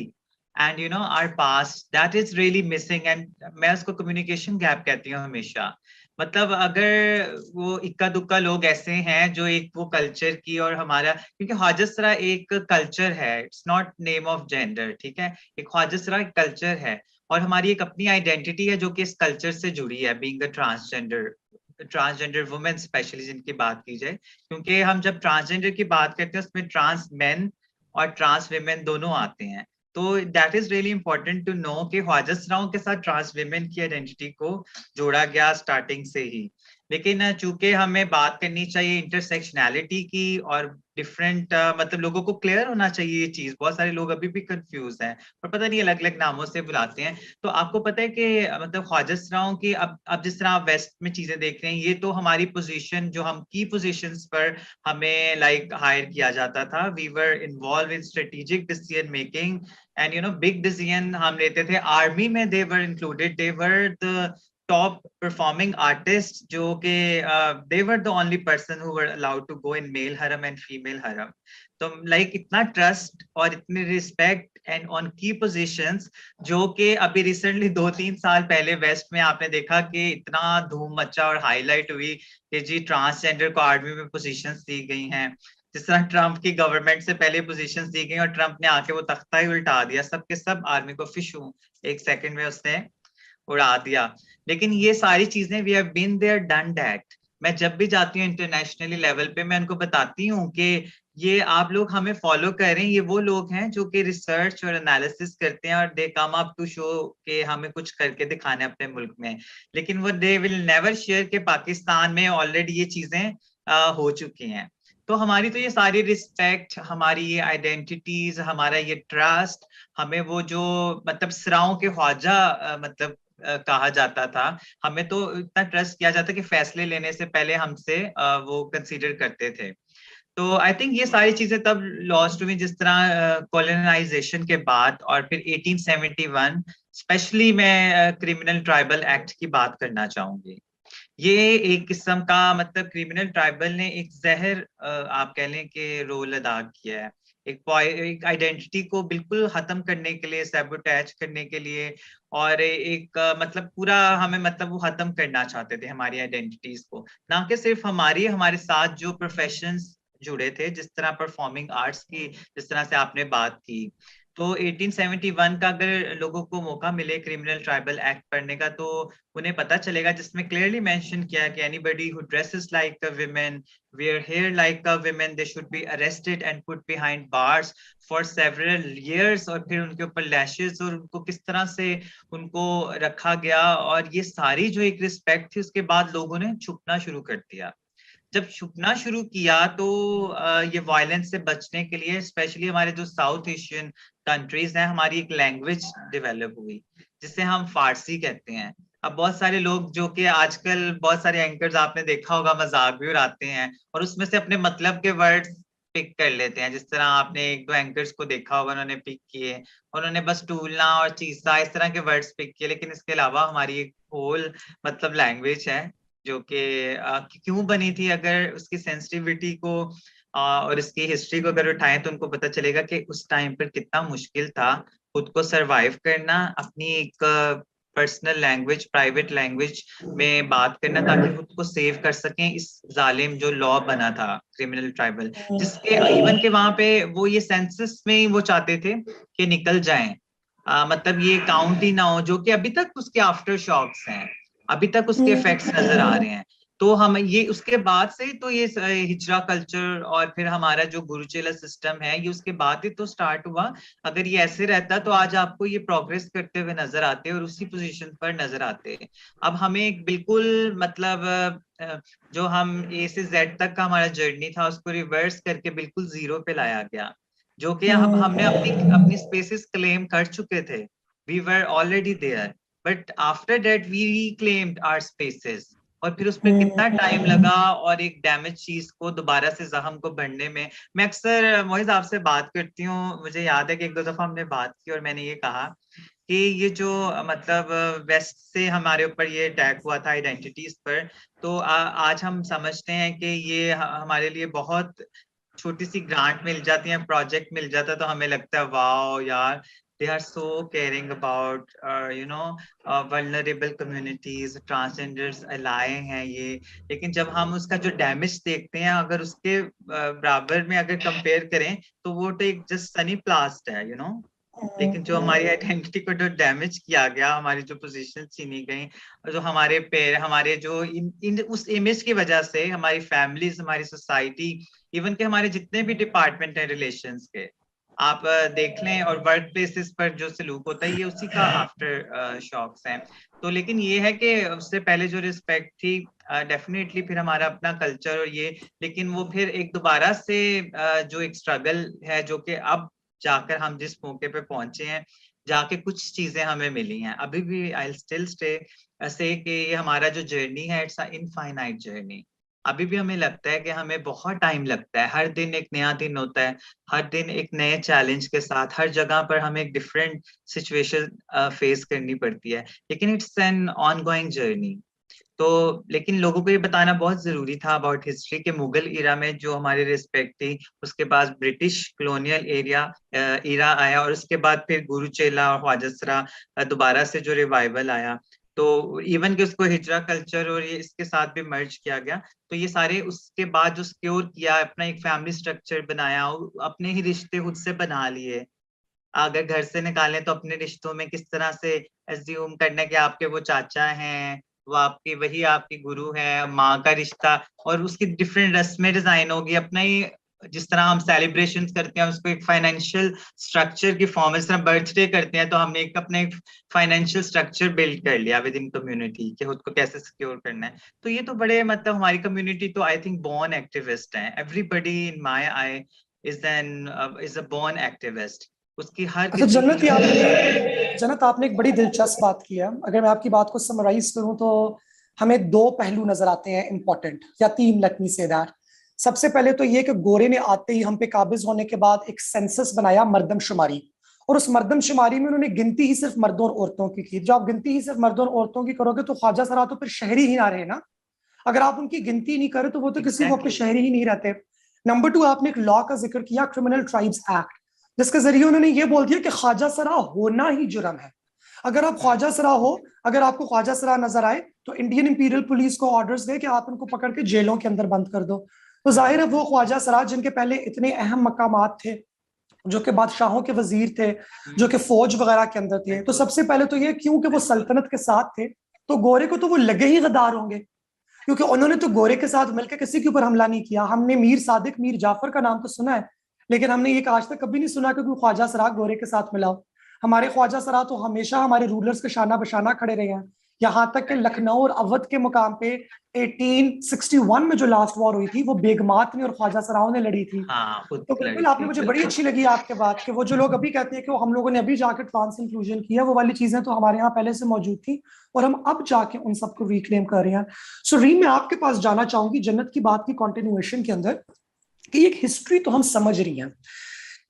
S16: and you know our past, that is really missing. And मैं उसको कम्युनिकेशन गैप कहती हूँ हमेशा। मतलब अगर वो इक्का दुक्का लोग ऐसे हैं जो एक वो कल्चर की और हमारा, क्योंकि ख्वाजा सरा एक कल्चर है, it's not name of gender, ठीक है, एक ख्वाजा सरा एक कल्चर है और हमारी एक अपनी आइडेंटिटी है जो कि इस कल्चर से जुड़ी है, being a transgender women specially जिनकी बात की जाए, क्योंकि हम जब ट्रांसजेंडर की बात करते हैं उसमें ट्रांस मेन और ट्रांस विमेन दोनों आते हैं। तो that is really important to know कि ख्वाजा सराओं के साथ ट्रांस विमेन की आइडेंटिटी को जोड़ा गया स्टार्टिंग से ही। लेकिन चूंकि हमें बात करनी चाहिए इंटरसेक्शनैलिटी की और डिफरेंट मतलब लोगों को क्लियर होना चाहिए ये चीज। बहुत सारे लोग अभी भी कंफ्यूज हैं और पता नहीं अलग अलग नामों से बुलाते हैं। तो आपको पता है कि मतलब ख्वाजा सराओं की अब जिस तरह आप वेस्ट में चीजें देख रहे हैं, ये तो हमारी पोजीशन जो हम की पोजीशंस पर हमें लाइक हायर किया जाता था, we were involved in strategic decision making and you know big decision हम लेते थे। आर्मी में they were included, they were the top performing artists जो कि they were the only person who were allowed to go in male haram and female haram। तो like इतना trust और इतनी रिस्पेक्ट एंड ऑन की positions जो कि अभी रिसेंटली 2-3 साल पहले वेस्ट में आपने देखा कि इतना धूम मचा और हाईलाइट हुई कि जी ट्रांसजेंडर को आर्मी में पोजीशंस दी गई हैं। जिस तरह ट्रंप की गवर्नमेंट से पहले पोजीशंस दी गई और ट्रंप ने आके वो तख्ता ही उल्टा दिया, सबके सब आर्मी को फिशू एक सेकंड में उसने उड़ा दिया। लेकिन ये सारी चीजें we have been there done that. मैं जब भी जाती हूँ इंटरनेशनली लेवल पे मैं उनको बताती हूँ कि ये आप लोग हमें फॉलो कर रहे हैं, ये वो लोग हैं जो कि रिसर्च और एनालिसिस करते हैं और दे कम अप टू शो कि हमें कुछ करके दिखाना है अपने मुल्क में, लेकिन वो दे विल नेवर शेयर के पाकिस्तान में ऑलरेडी ये चीजें हो चुकी हैं। तो हमारी तो ये सारी रिस्पेक्ट, हमारी ये आइडेंटिटीज, हमारा ये ट्रस्ट, हमें वो जो मतलब सराओं के ख्वाजा मतलब कहा जाता था, हमें तो इतना ट्रस्ट किया जाता कि फैसले लेने से पहले हमसे वो कंसीडर करते थे। तो आई थिंक ये सारी चीजें तब लॉस्ट हुई जिस तरह कॉलोनाइजेशन के बाद। और फिर 1871 स्पेशली मैं क्रिमिनल ट्राइबल एक्ट की बात करना चाहूंगी। ये एक किस्म का मतलब क्रिमिनल ट्राइबल ने एक जहर आप कह लें कि रोल अदा किया है, एक आइडेंटिटी को बिल्कुल खत्म करने के लिए, सैबोटैज करने के लिए, और एक मतलब पूरा हमें मतलब वो खत्म करना चाहते थे हमारी आइडेंटिटीज को। ना कि सिर्फ हमारे साथ जो प्रोफेशंस जुड़े थे, जिस तरह परफॉर्मिंग आर्ट्स की जिस तरह से आपने बात की। तो 1871 का अगर लोगों को मौका मिले क्रिमिनल ट्राइबल एक्ट पढ़ने का तो उन्हें पता चलेगा, जिसमें क्लियरली मेंशन किया कि anybody who dresses like a woman, wear hair like a woman, they should be arrested and put behind bars for several years। और फिर उनके ऊपर लैशेस और उनको किस तरह से उनको रखा गया, और ये सारी जो एक रिस्पेक्ट थी उसके बाद लोगों ने छुपना शुरू कर दिया। जब छुपना शुरू किया तो ये वायलेंस से बचने के लिए स्पेशली हमारे जो साउथ एशियन कंट्रीज हैं, हमारी एक लैंग्वेज डेवलप हुई जिसे हम फारसी कहते हैं। अब बहुत सारे लोग जो कि आजकल बहुत सारे एंकर्स आपने देखा होगा मजाक भी उड़ाते हैं और उसमें से अपने मतलब के वर्ड्स पिक कर लेते हैं। जिस तरह आपने 1-2 एंकर्स को देखा होगा, उन्होंने पिक किए, उन्होंने बस टूलना और चीसा इस तरह के वर्ड्स पिक किए, लेकिन इसके अलावा हमारी एक होल मतलब लैंग्वेज है जो कि क्यों बनी थी, अगर उसकी सेंसिटिविटी को और इसकी हिस्ट्री को अगर उठाएं तो उनको पता चलेगा कि उस टाइम पर कितना मुश्किल था खुद को सरवाइव करना, अपनी एक पर्सनल लैंग्वेज, प्राइवेट लैंग्वेज में बात करना, ताकि खुद को सेव कर सकें इस जालिम जो लॉ बना था क्रिमिनल ट्राइबल, जिसके इवन के वहां पे वो ये सेंसस में ही वो चाहते थे कि निकल जाएं, मतलब ये काउंट ही ना हो, जो कि अभी तक उसके आफ्टर शॉक्स हैं, अभी तक उसके इफेक्ट्स नजर आ रहे हैं। तो हम ये उसके बाद से तो ये हिजरा कल्चर और फिर हमारा जो गुरुचेला सिस्टम है, ये उसके बाद ही तो स्टार्ट हुआ। अगर ये ऐसे रहता तो आज आपको ये प्रोग्रेस करते हुए नजर आते और उसी पोजीशन पर नजर आते। अब हमें बिल्कुल मतलब जो हम ए से जेड तक का हमारा जर्नी था उसको रिवर्स करके बिल्कुल जीरो पे लाया गया, जो कि हमने अपनी स्पेसेस क्लेम कर चुके थे। We were already there, but after that we reclaimed our spaces, और फिर उस पर कितना टाइम लगा और एक डैमेज चीज को दोबारा से जख्म को बढ़ने में। मैं अक्सर मोहित आपसे बात करती हूँ, मुझे याद है कि 1-2 दफा हमने बात की और मैंने ये कहा कि ये जो मतलब वेस्ट से हमारे ऊपर ये अटैक हुआ था आइडेंटिटीज पर, तो आज हम समझते हैं कि ये हमारे लिए बहुत छोटी सी ग्रांट मिल जाती है, प्रोजेक्ट मिल जाता है, तो हमें लगता है वाओ यार, they are so caring about vulnerable communities, transgenders ally हैं ये। लेकिन जब हम उसका जो डैमेज देखते हैं, अगर उसके बराबर में अगर कंपेयर करें तो वो तो एक जस्ट सनी प्लास्ट है, लेकिन जो हमारी आइडेंटिटी को जो डैमेज किया गया, हमारी जो पोजीशन छीनी गई, जो हमारे जो इन उस इमेज की वजह से हमारी फैमिलीज, हमारी सोसाइटी, इवन के हमारे जितने भी डिपार्टमेंट हैं रिलेशंस के, आप देख लें, और वर्क प्लेसेस पर जो सलूक होता है, ये उसी का आफ्टर शॉक्स हैं। तो लेकिन ये है कि उससे पहले जो रिस्पेक्ट थी, डेफिनेटली फिर हमारा अपना कल्चर और ये, लेकिन वो फिर एक दोबारा से जो एक स्ट्रगल है, जो कि अब जाकर हम जिस मौके पे पहुंचे हैं, जाके कुछ चीजें हमें मिली हैं। अभी भी आई स्टिल स्टे से कि ये हमारा जो जर्नी है, इट्स अ इनफाइनाइट जर्नी। अभी भी हमें लगता है कि हमें बहुत टाइम लगता है, हर दिन एक नया दिन होता है, हर दिन एक नए चैलेंज के साथ, हर जगह पर हमें एक डिफरेंट सिचुएशन फेस करनी पड़ती है, लेकिन इट्स एन ऑनगोइंग जर्नी। तो लेकिन लोगों को ये बताना बहुत जरूरी था अबाउट हिस्ट्री के मुगल इरा में जो हमारी रिस्पेक्ट थी, उसके बाद ब्रिटिश कॉलोनियल इरा आया, और उसके बाद फिर गुरुचेला और ख्वाजा दोबारा से जो रिवाइवल आया, तो इवन कि उसको हिजरा कल्चर और ये इसके साथ भी मर्ज किया गया। तो ये सारे उसके बाद जो सिक्योर किया, अपना एक फैमिली स्ट्रक्चर बनाया, अपने ही रिश्ते खुद से बना लिए। अगर घर से निकालें तो अपने रिश्तों में किस तरह से एज्यूम करना कि आपके वो चाचा हैं, वो आपकी वही आपकी गुरु है, माँ का रिश्ता, और उसकी डिफरेंट रस्में डिजाइन होगी, अपना ही जिस तरह हम सेलिब्रेशन करते हैं उसको एक फाइनेंशियल स्ट्रक्चर की फॉर्म, इस तरह बर्थडे करते हैं तो हमने एक अपने फाइनेंशियल स्ट्रक्चर बिल्ड कर लिया विद इन कम्युनिटी कि खुद को कैसे सिक्योर करना है। तो ये तो बड़े मतलब हमारी कम्युनिटी तो आई थिंक बोर्न एक्टिविस्ट है। Everybody in my I is a born activist. उसकी हर
S1: अच्छा जन्नत आपने एक बड़ी दिलचस्प बात की है। अगर मैं आपकी बात को समराइज करूं तो हमें 2 पहलू नजर आते हैं इंपॉर्टेंट, या 3, लेट मी से दैट। सबसे पहले तो ये कि गोरे ने आते ही हम पे काबिज होने के बाद एक सेंसस बनाया, मर्दमशुमारी, और उस मर्दमशुमारी में उन्होंने गिनती ही सिर्फ मर्दों और औरतों की की। जब आप गिनती ही सिर्फ मर्दों और औरतों की करोगे तो ख्वाजा सरा तो फिर शहरी ही ना रहे ना। अगर आप उनकी गिनती नहीं करें तो वो तो किसी वक्त पे शहरी ही नहीं रहते। नंबर 2, आपने एक लॉ का जिक्र किया, क्रिमिनल ट्राइब्स एक्ट, जिसके जरिए उन्होंने ये बोल दिया कि ख्वाजा सरा होना ही जुर्म है। अगर आप ख्वाजा सरा हो, अगर आपको ख्वाजा सरा नजर आए तो इंडियन इंपीरियल पुलिस को ऑर्डर्स दे कि आप इनको पकड़ के जेलों के अंदर बंद कर दो। तो जाहिर है वो ख्वाजा सरा जिनके पहले इतने अहम मकामात थे, जो कि बादशाहों के वजीर थे, जो कि फौज वगैरह के अंदर थे, तो सबसे पहले तो ये क्योंकि वो सल्तनत के साथ थे तो गोरे को तो वो लगे ही गद्दार होंगे, क्योंकि उन्होंने तो गोरे के साथ मिलकर किसी के ऊपर हमला नहीं किया। हमने मीर सादिक, मीर जाफर का नाम तो सुना है, लेकिन हमने ये आज तक कभी नहीं सुना कि कोई ख्वाजा सरा गोरे के साथ मिला हो। हमारे ख्वाजा सरा तो हमेशा हमारे रूलर्स के शाना बशाना खड़े रहे हैं, यहाँ तक कि लखनऊ और अवध के मुकाम पे 1861 में जो लास्ट वॉर हुई थी वो बेगमात ने और ख्वाजा सराओं ने लड़ी थी। तो बिल्कुल आपने, मुझे बड़ी अच्छी लगी आपके बात कि वो जो लोग अभी कहते हैं कि वो हम लोगों ने अभी जाकर ट्रांस इंक्लूजन किया, वो वाली चीजें तो हमारे यहाँ पहले से मौजूद थी और हम अब जाके उन सबको रिक्लेम कर रहे हैं। सो रीम, मैं आपके पास जाना चाहूंगी जन्नत की बात की कंटिन्यूएशन के अंदर कि एक हिस्ट्री तो हम समझ रही हैं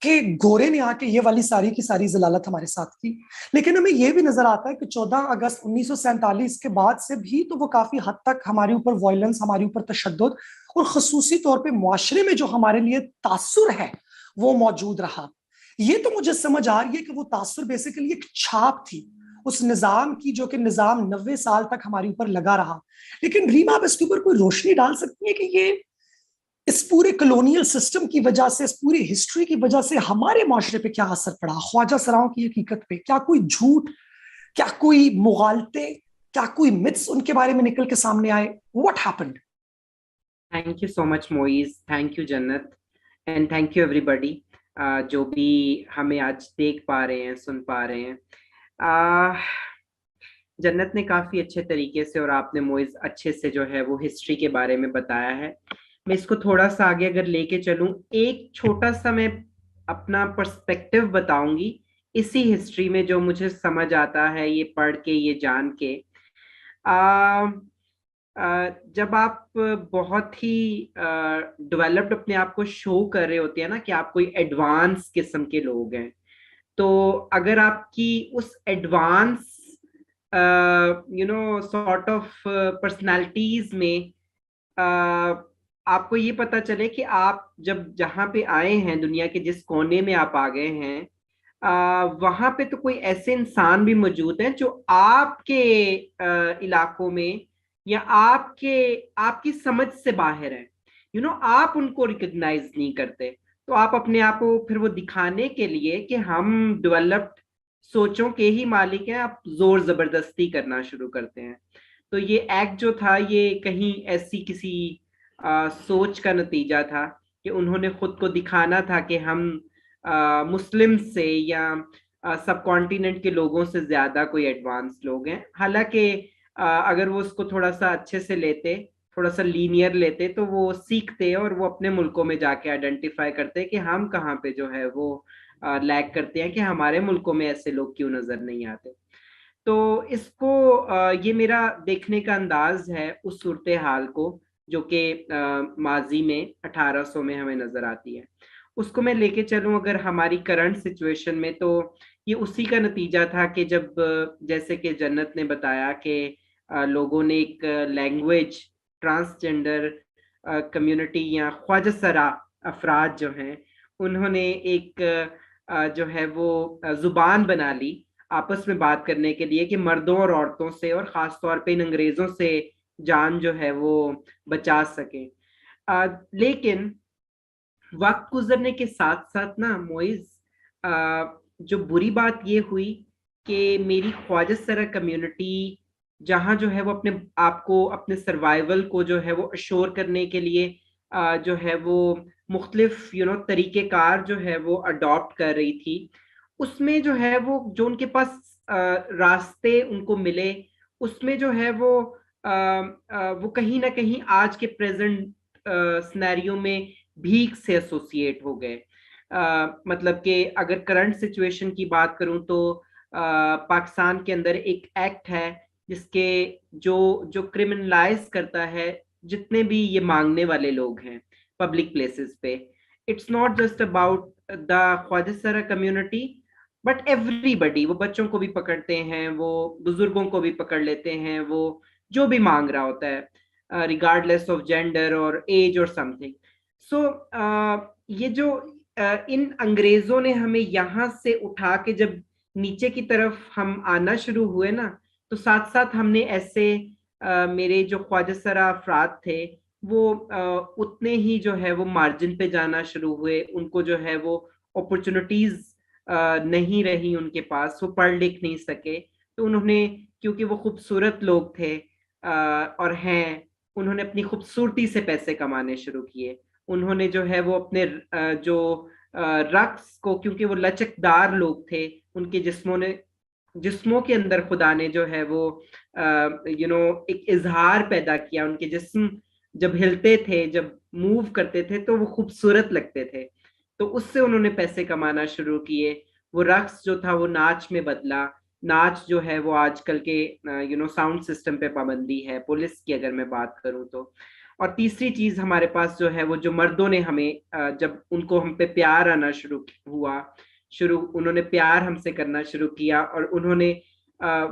S1: कि गोरे ने आके ये वाली सारी की सारी जलालत हमारे साथ की। लेकिन हमें ये भी नजर आता है कि 14 अगस्त 1947 के बाद से भी तो वो काफी हद तक हमारे ऊपर वायलेंस, हमारे ऊपर तशद्दुद और खसूसी तौर पे मुआशरे में जो हमारे लिए तासुर है वो मौजूद रहा। ये तो मुझे समझ आ रही है कि वो तासुर बेसिकली एक छाप थी उस निजाम की, जो कि निजाम 90 साल तक हमारे ऊपर लगा रहा। लेकिन रीमा, आप इसके ऊपर कोई रोशनी डाल सकती है कि ये इस पूरे कॉलोनियल सिस्टम की वजह से, इस पूरी हिस्ट्री की वजह से हमारे माशरे पे क्या असर पड़ा, ख्वाजा सराओं की हकीकत पे? क्या कोई झूठ, क्या कोई मुगालते, क्या कोई मिथ्स उनके बारे में निकल के सामने आए? What happened?
S3: Thank you so much Moiz, thank you जन्नत, एंड थैंक यू एवरीबॉडी जो भी हमें आज देख पा रहे हैं, सुन पा रहे हैं। जन्नत ने काफ़ी अच्छे तरीके से और आपने मोइज अच्छे से जो है वो हिस्ट्री के बारे में बताया है। मैं इसको थोड़ा सा आगे अगर लेके चलूं, एक छोटा सा मैं अपना पर्सपेक्टिव बताऊंगी इसी हिस्ट्री में जो मुझे समझ आता है ये पढ़ के, ये जान के। जब आप बहुत ही डेवलप्ड अपने आप को शो कर रहे होते हैं ना कि आप कोई एडवांस किस्म के लोग हैं, तो अगर आपकी उस एडवांस सॉर्ट ऑफ पर्सनालिटीज में आपको ये पता चले कि आप जब जहाँ पे आए हैं, दुनिया के जिस कोने में आप आ गए हैं, वहां पे तो कोई ऐसे इंसान भी मौजूद हैं जो आपके इलाकों में या आपकी समझ से बाहर है। आप उनको रिकॉग्नाइज नहीं करते, तो आप अपने आप को फिर वो दिखाने के लिए कि हम डेवलप्ड सोचों के ही मालिक हैं, आप जोर जबरदस्ती करना शुरू करते हैं। तो ये एक्ट जो था ये कहीं ऐसी किसी सोच का नतीजा था कि उन्होंने खुद को दिखाना था कि हम मुस्लिम से या सब कॉन्टिनेंट के लोगों से ज्यादा कोई एडवांस लोग हैं। हालांकि अगर वो उसको थोड़ा सा अच्छे से लेते, थोड़ा सा लीनियर लेते, तो वो सीखते और वो अपने मुल्कों में जाके आइडेंटिफाई करते कि हम कहाँ पे जो है वो लैग करते हैं, कि हमारे मुल्कों में ऐसे लोग क्यों नजर नहीं आते। तो इसको ये मेरा देखने का अंदाज है उस सूरत हाल को जो कि माजी में 1800 में हमें नजर आती है। उसको मैं लेके चलूं अगर हमारी करंट सिचुएशन में, तो ये उसी का नतीजा था कि जब जैसे कि जन्नत ने बताया कि लोगों ने एक लैंग्वेज, ट्रांसजेंडर कम्युनिटी या ख्वाजा सरा अफराद जो हैं, उन्होंने एक जो है वो जुबान बना ली आपस में बात करने के लिए कि मर्दों और औरतों से और ख़ास तौर पे इन अंग्रेज़ों से जान जो है वो बचा सके। लेकिन वक्त गुजरने के साथ साथ ना मोइज, जो बुरी बात ये हुई कि मेरी ख्वाजा सरा कम्युनिटी जहाँ जो है वो अपने आप को, अपने सर्वाइवल को जो है वो अश्योर करने के लिए जो है वो मुख्तलिफ तरीक़ेकार जो है वो अडॉप्ट कर रही थी, उसमें जो है वो जो उनके पास रास्ते उनको मिले, उसमें जो है वो कहीं ना कहीं आज के प्रेजेंट सिनेरियो में भीख से एसोसिएट हो गए। मतलब कि अगर करंट सिचुएशन की बात करूं तो पाकिस्तान के अंदर एक एक्ट है जिसके जो क्रिमिनलाइज करता है जितने भी ये मांगने वाले लोग हैं पब्लिक प्लेसेस पे। It's not just about the khwaja sara community but everybody. वो बच्चों को भी पकड़ते हैं, वो बुजुर्गों को भी पकड़ लेते हैं, वो जो भी मांग रहा होता है रिगार्डलेस ऑफ जेंडर और एज और समथिंग। सो ये जो इन अंग्रेजों ने हमें यहाँ से उठा के जब नीचे की तरफ हम आना शुरू हुए ना, तो साथ साथ हमने ऐसे मेरे जो ख्वाजा सरा अफराद थे वो उतने ही जो है वो मार्जिन पे जाना शुरू हुए। उनको जो है वो अपॉर्चुनिटीज नहीं रही उनके पास, वो पढ़ लिख नहीं सके। तो उन्होंने, क्योंकि वो खूबसूरत लोग थे और हैं, उन्होंने अपनी खूबसूरती से पैसे कमाने शुरू किए। उन्होंने जो है वो अपने जो रक्स को, क्योंकि वो लचकदार लोग थे, उनके जिस्मों के अंदर खुदा ने जो है वो एक इजहार पैदा किया। उनके जिस्म जब हिलते थे, जब मूव करते थे, तो वो खूबसूरत लगते थे। तो उससे उन्होंने पैसे कमाना शुरू किए। वो रक्स जो था वो नाच में बदला। नाच जो है वो आजकल के साउंड सिस्टम पे पाबंदी है, पुलिस की अगर मैं बात करूं तो। और तीसरी चीज हमारे पास जो है, वो जो मर्दों ने हमें जब उनको हम पे प्यार आना उन्होंने प्यार हमसे करना शुरू किया, और उन्होंने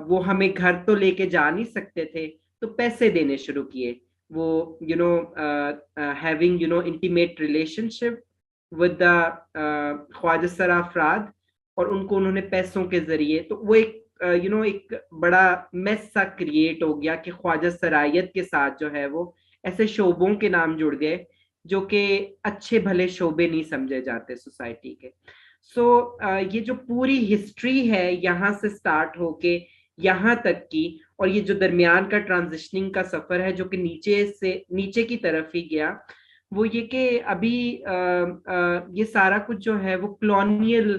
S3: वो हमें घर तो लेके जा नहीं सकते थे, तो पैसे देने शुरू किए। वो having intimate relationship with the khwaja sara अफराद, और उनको उन्होंने पैसों के जरिए, तो वो एक एक बड़ा मेस सा क्रिएट हो गया कि ख्वाजा सरायत के साथ जो है वो ऐसे शोबों के नाम जुड़ गए जो कि अच्छे भले शोबे नहीं समझे जाते सोसाइटी के। सो ये जो पूरी हिस्ट्री है यहाँ से स्टार्ट होके यहाँ तक की, और ये जो दरमियान का ट्रांजिशनिंग का सफर है जो कि नीचे की तरफ ही गया, वो ये कि अभी ये सारा कुछ जो है वो कॉलोनियल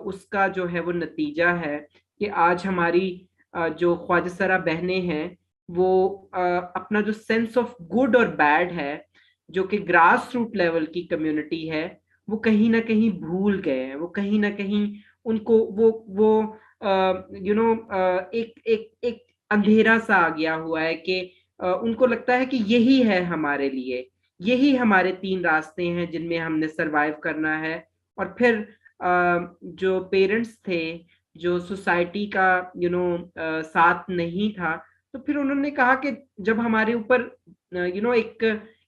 S3: उसका जो है वो नतीजा है कि आज हमारी जो ख्वाजा सरा बहनें हैं वो अपना जो सेंस ऑफ गुड और बैड है, जो कि ग्रास रूट लेवल की कम्युनिटी है, वो कहीं ना कहीं भूल गए हैं। वो कहीं ना कहीं उनको वो एक अंधेरा सा आ गया हुआ है कि उनको लगता है कि यही है हमारे लिए, यही हमारे 3 रास्ते हैं जिनमें हमने सरवाइव करना है। और फिर जो पेरेंट्स थे, जो सोसाइटी का साथ नहीं था, तो फिर उन्होंने कहा कि जब हमारे ऊपर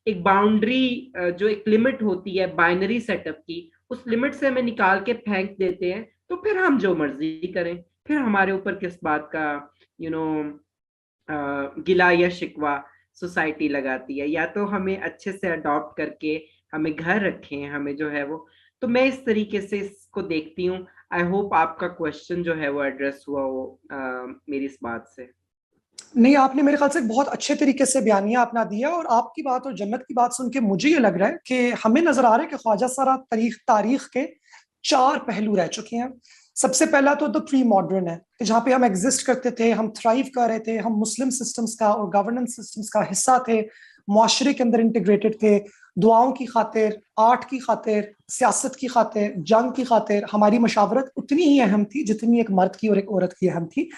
S3: एक बाउंड्री, जो एक लिमिट होती है बाइनरी सेटअप की, उस लिमिट से हमें निकाल के फेंक देते हैं, तो फिर हम जो मर्जी करें, फिर हमारे ऊपर किस बात का गिला या शिकवा सोसाइटी लगाती है। या तो हमें अच्छे से अडॉप्ट करके हमें घर रखें, हमें जो है वो, तो मैं इस तरीके से इसको देखती हूँ। आई होप आपका क्वेश्चन जो है वो एड्रेस हुआ हो मेरी इस बात से।
S1: नहीं, आपने मेरे ख्याल से बहुत अच्छे तरीके से बयानिया अपना दिया, और आपकी बात और जन्नत की बात सुन के मुझे ये लग रहा है कि हमें नजर आ रहा है कि ख्वाजा सरा तारीख के 4 पहलू रह चुके हैं। सबसे पहला तो प्री मॉडर्न है, जहाँ पे हम एग्जिस्ट करते थे, हम थ्राइव कर रहे थे, हम मुस्लिम सिस्टम्स का और गवर्नेंस सिस्टम्स का हिस्सा थे, मुआशरे के अंदर इंटीग्रेटेड थे, दुआओं की खातिर, आर्ट की खातिर, सियासत की खातिर, जंग की खातिर हमारी मशावरत उतनी ही अहम थी जितनी एक मर्द की और एक औरत की अहम थी,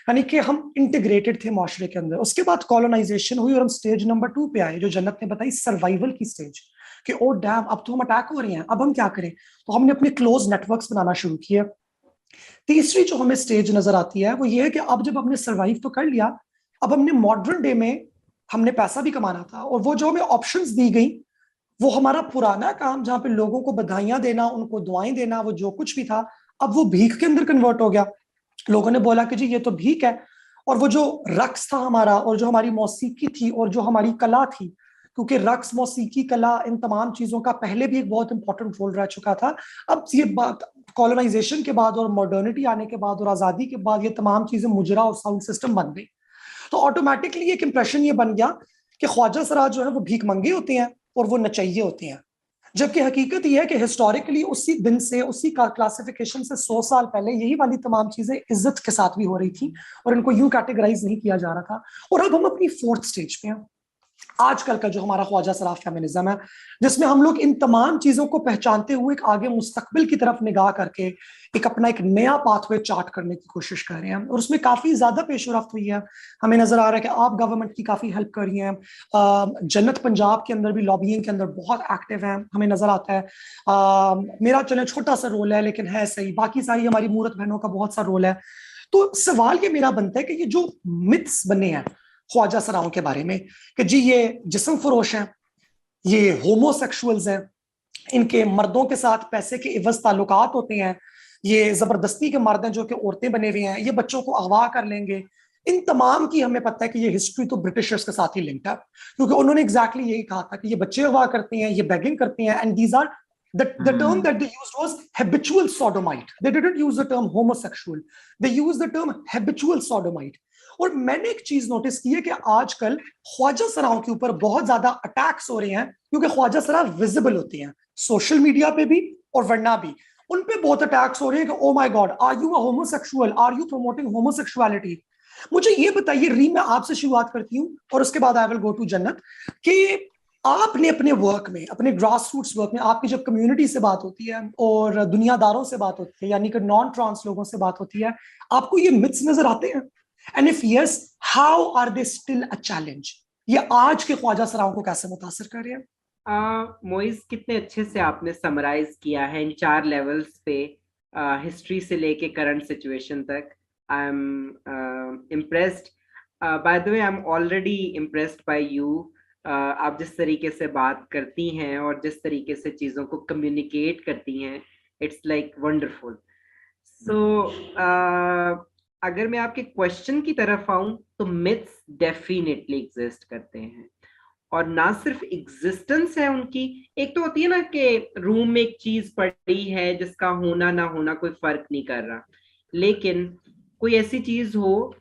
S1: यानी कि हम इंटीग्रेटेड थे माशरे के अंदर। उसके बाद कॉलोनाइजेशन हुई और हम स्टेज नंबर 2 पे आए, जो जन्नत ने बताई, सर्वाइवल की स्टेज, कि ओ डैम, अब तो हम अटैक हो रहे हैं, अब हम क्या करें। तो हमने अपने क्लोज नेटवर्क्स बनाना शुरू किया। तीसरी जो हमें स्टेज नजर आती है वो ये है कि अब जब हमने सर्वाइव तो कर लिया, अब हमने मॉडर्न डे में हमने पैसा भी कमाना था, और वो जो हमें ऑप्शंस दी गई, वो हमारा पुराना काम जहाँ पे लोगों को बधाइयां देना, उनको दुआएं देना, वो जो कुछ भी था, अब वो भीख के अंदर कन्वर्ट हो गया। लोगों ने बोला कि जी ये तो भीख है। और वो जो रक्स था हमारा, और जो हमारी मौसीकी थी, और जो हमारी कला थी, क्योंकि रक्स, मौसीकी, कला, इन तमाम चीजों का पहले भी एक बहुत इंपॉर्टेंट रोल रह चुका था। अब ये बात कॉलोनाइजेशन के बाद और मॉडर्निटी आने के बाद और आजादी के बाद ये तमाम चीजें मुजरा और साउंड सिस्टम बन गई। तो ऑटोमेटिकली एक इंप्रेशन ये बन गया कि ख्वाजा सरा जो है वो भीख मंगे होते हैं और वो नचैये होते हैं, जबकि हकीकत ये है कि हिस्टोरिकली उसी दिन से, उसी क्लासिफिकेशन से 100 साल पहले यही वाली तमाम चीजें इज्जत के साथ भी हो रही थी और इनको यूं कैटेगराइज नहीं किया जा रहा था। और अब हम अपनी 4th स्टेज पे हैं, आजकल का जो हमारा ख्वाजा सरा फेमिनिज्म है, जिसमें हम लोग इन तमाम चीजों को पहचानते हुए एक आगे मुस्तकबिल की तरफ निगाह करके एक अपना एक नया पाथवे चार्ट करने की कोशिश कर रहे हैं, और उसमें काफी ज्यादा पेशरफ्त हुई है। हमें नजर आ रहा है कि आप गवर्नमेंट की काफी हेल्प कर रही हैं। जन्नत पंजाब के अंदर भी लॉबिंग के अंदर बहुत एक्टिव है, हमें नजर आता है। मेरा चले छोटा सा रोल है लेकिन है सही, बाकी सारी हमारी मूरत बहनों का बहुत सा रोल है। तो सवाल ये मेरा बनता है कि ये जो मिथ्स बने हैं ख्वाजा सराओं के बारे में, कि जी ये जिस्म फरोश हैं, ये होमोसेक्सुअल्स हैं, इनके मर्दों के साथ पैसे के इवज ताल्लुकात होते हैं, ये जबरदस्ती के मर्द हैं जो कि औरतें बने हुए हैं, ये बच्चों को अगवा कर लेंगे, इन तमाम की हमें पता है कि ये हिस्ट्री तो ब्रिटिशर्स के साथ ही लिंक्ड है, क्योंकि उन्होंने एग्जैक्टली यही कहा था कि ये बच्चे अगवा करते हैं, ये बेगिंग करते हैं, and these are the term that they used was habitual sodomite. They didn't use the term homosexual, they used the term habitual sodomite. और मैंने एक चीज नोटिस की है कि आजकल ख्वाजा सराओं के ऊपर बहुत ज्यादा अटैक्स हो रहे हैं, क्योंकि ख्वाजा सरा विजिबल होते हैं सोशल मीडिया पे भी और वरना भी, उन पे बहुत अटैक्स हो रहे हैं कि oh my God, are you a homosexual, are you promoting homosexuality. मुझे ये बताइए, रीम मैं आपसे शुरुआत करती हूँ और उसके बाद आई विल गो टू जन्नत, कि आपने अपने वर्क में, अपने ग्रास रूट्स वर्क में, आपकी जब कम्युनिटी से बात होती है और दुनियादारों से बात होती है, यानी कि नॉन ट्रांस लोगों से बात होती है, आपको ये मिथ्स नजर आते हैं? And if yes, how are they still a challenge? ये आज के ख्वाजा सराओं को कैसे मुतासर कर रही है?
S3: मोइज, कितने अच्छे से आपने समराइज किया है इन 4 लेवल्स पे, हिस्ट्री से लेके करंट सिचुएशन तक. I am impressed. By the way, I am already impressed by you. आप जिस तरीके से बात करती हैं और जिस तरीके से चीज़ों को कम्युनिकेट करती हैं, इट्स लाइक वंडरफुल. सो अगर मैं आपके क्वेश्चन की तरफ आऊं तो मिथ्स डेफिनेटली एग्जिस्ट करते हैं, और ना सिर्फ एग्जिस्टेंस है उनकी. एक तो होती है ना कि रूम में एक चीज पड़ी है जिसका होना ना होना कोई फर्क नहीं कर रहा, लेकिन कोई ऐसी चीज हो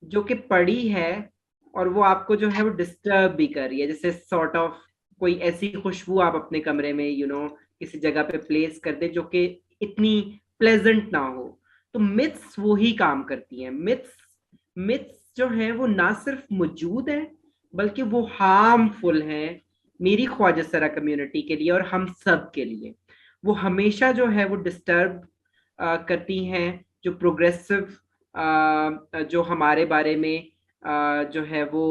S3: जो कि पड़ी है और वो आपको जो है वो डिस्टर्ब भी कर रही है, जैसे सॉर्ट ऑफ कोई ऐसी खुशबू आप अपने कमरे में किसी जगह पे प्लेस कर दे जो कि इतनी प्लेजेंट ना हो. तो मिथ्स वो ही काम करती हैं. मिथ्स जो है वो ना सिर्फ मौजूद है बल्कि वो हार्मफुल है मेरी ख्वाजा सरा कम्युनिटी के लिए और हम सब के लिए. वो हमेशा जो है वो डिस्टर्ब करती हैं जो प्रोग्रेसिव जो हमारे बारे में जो है वो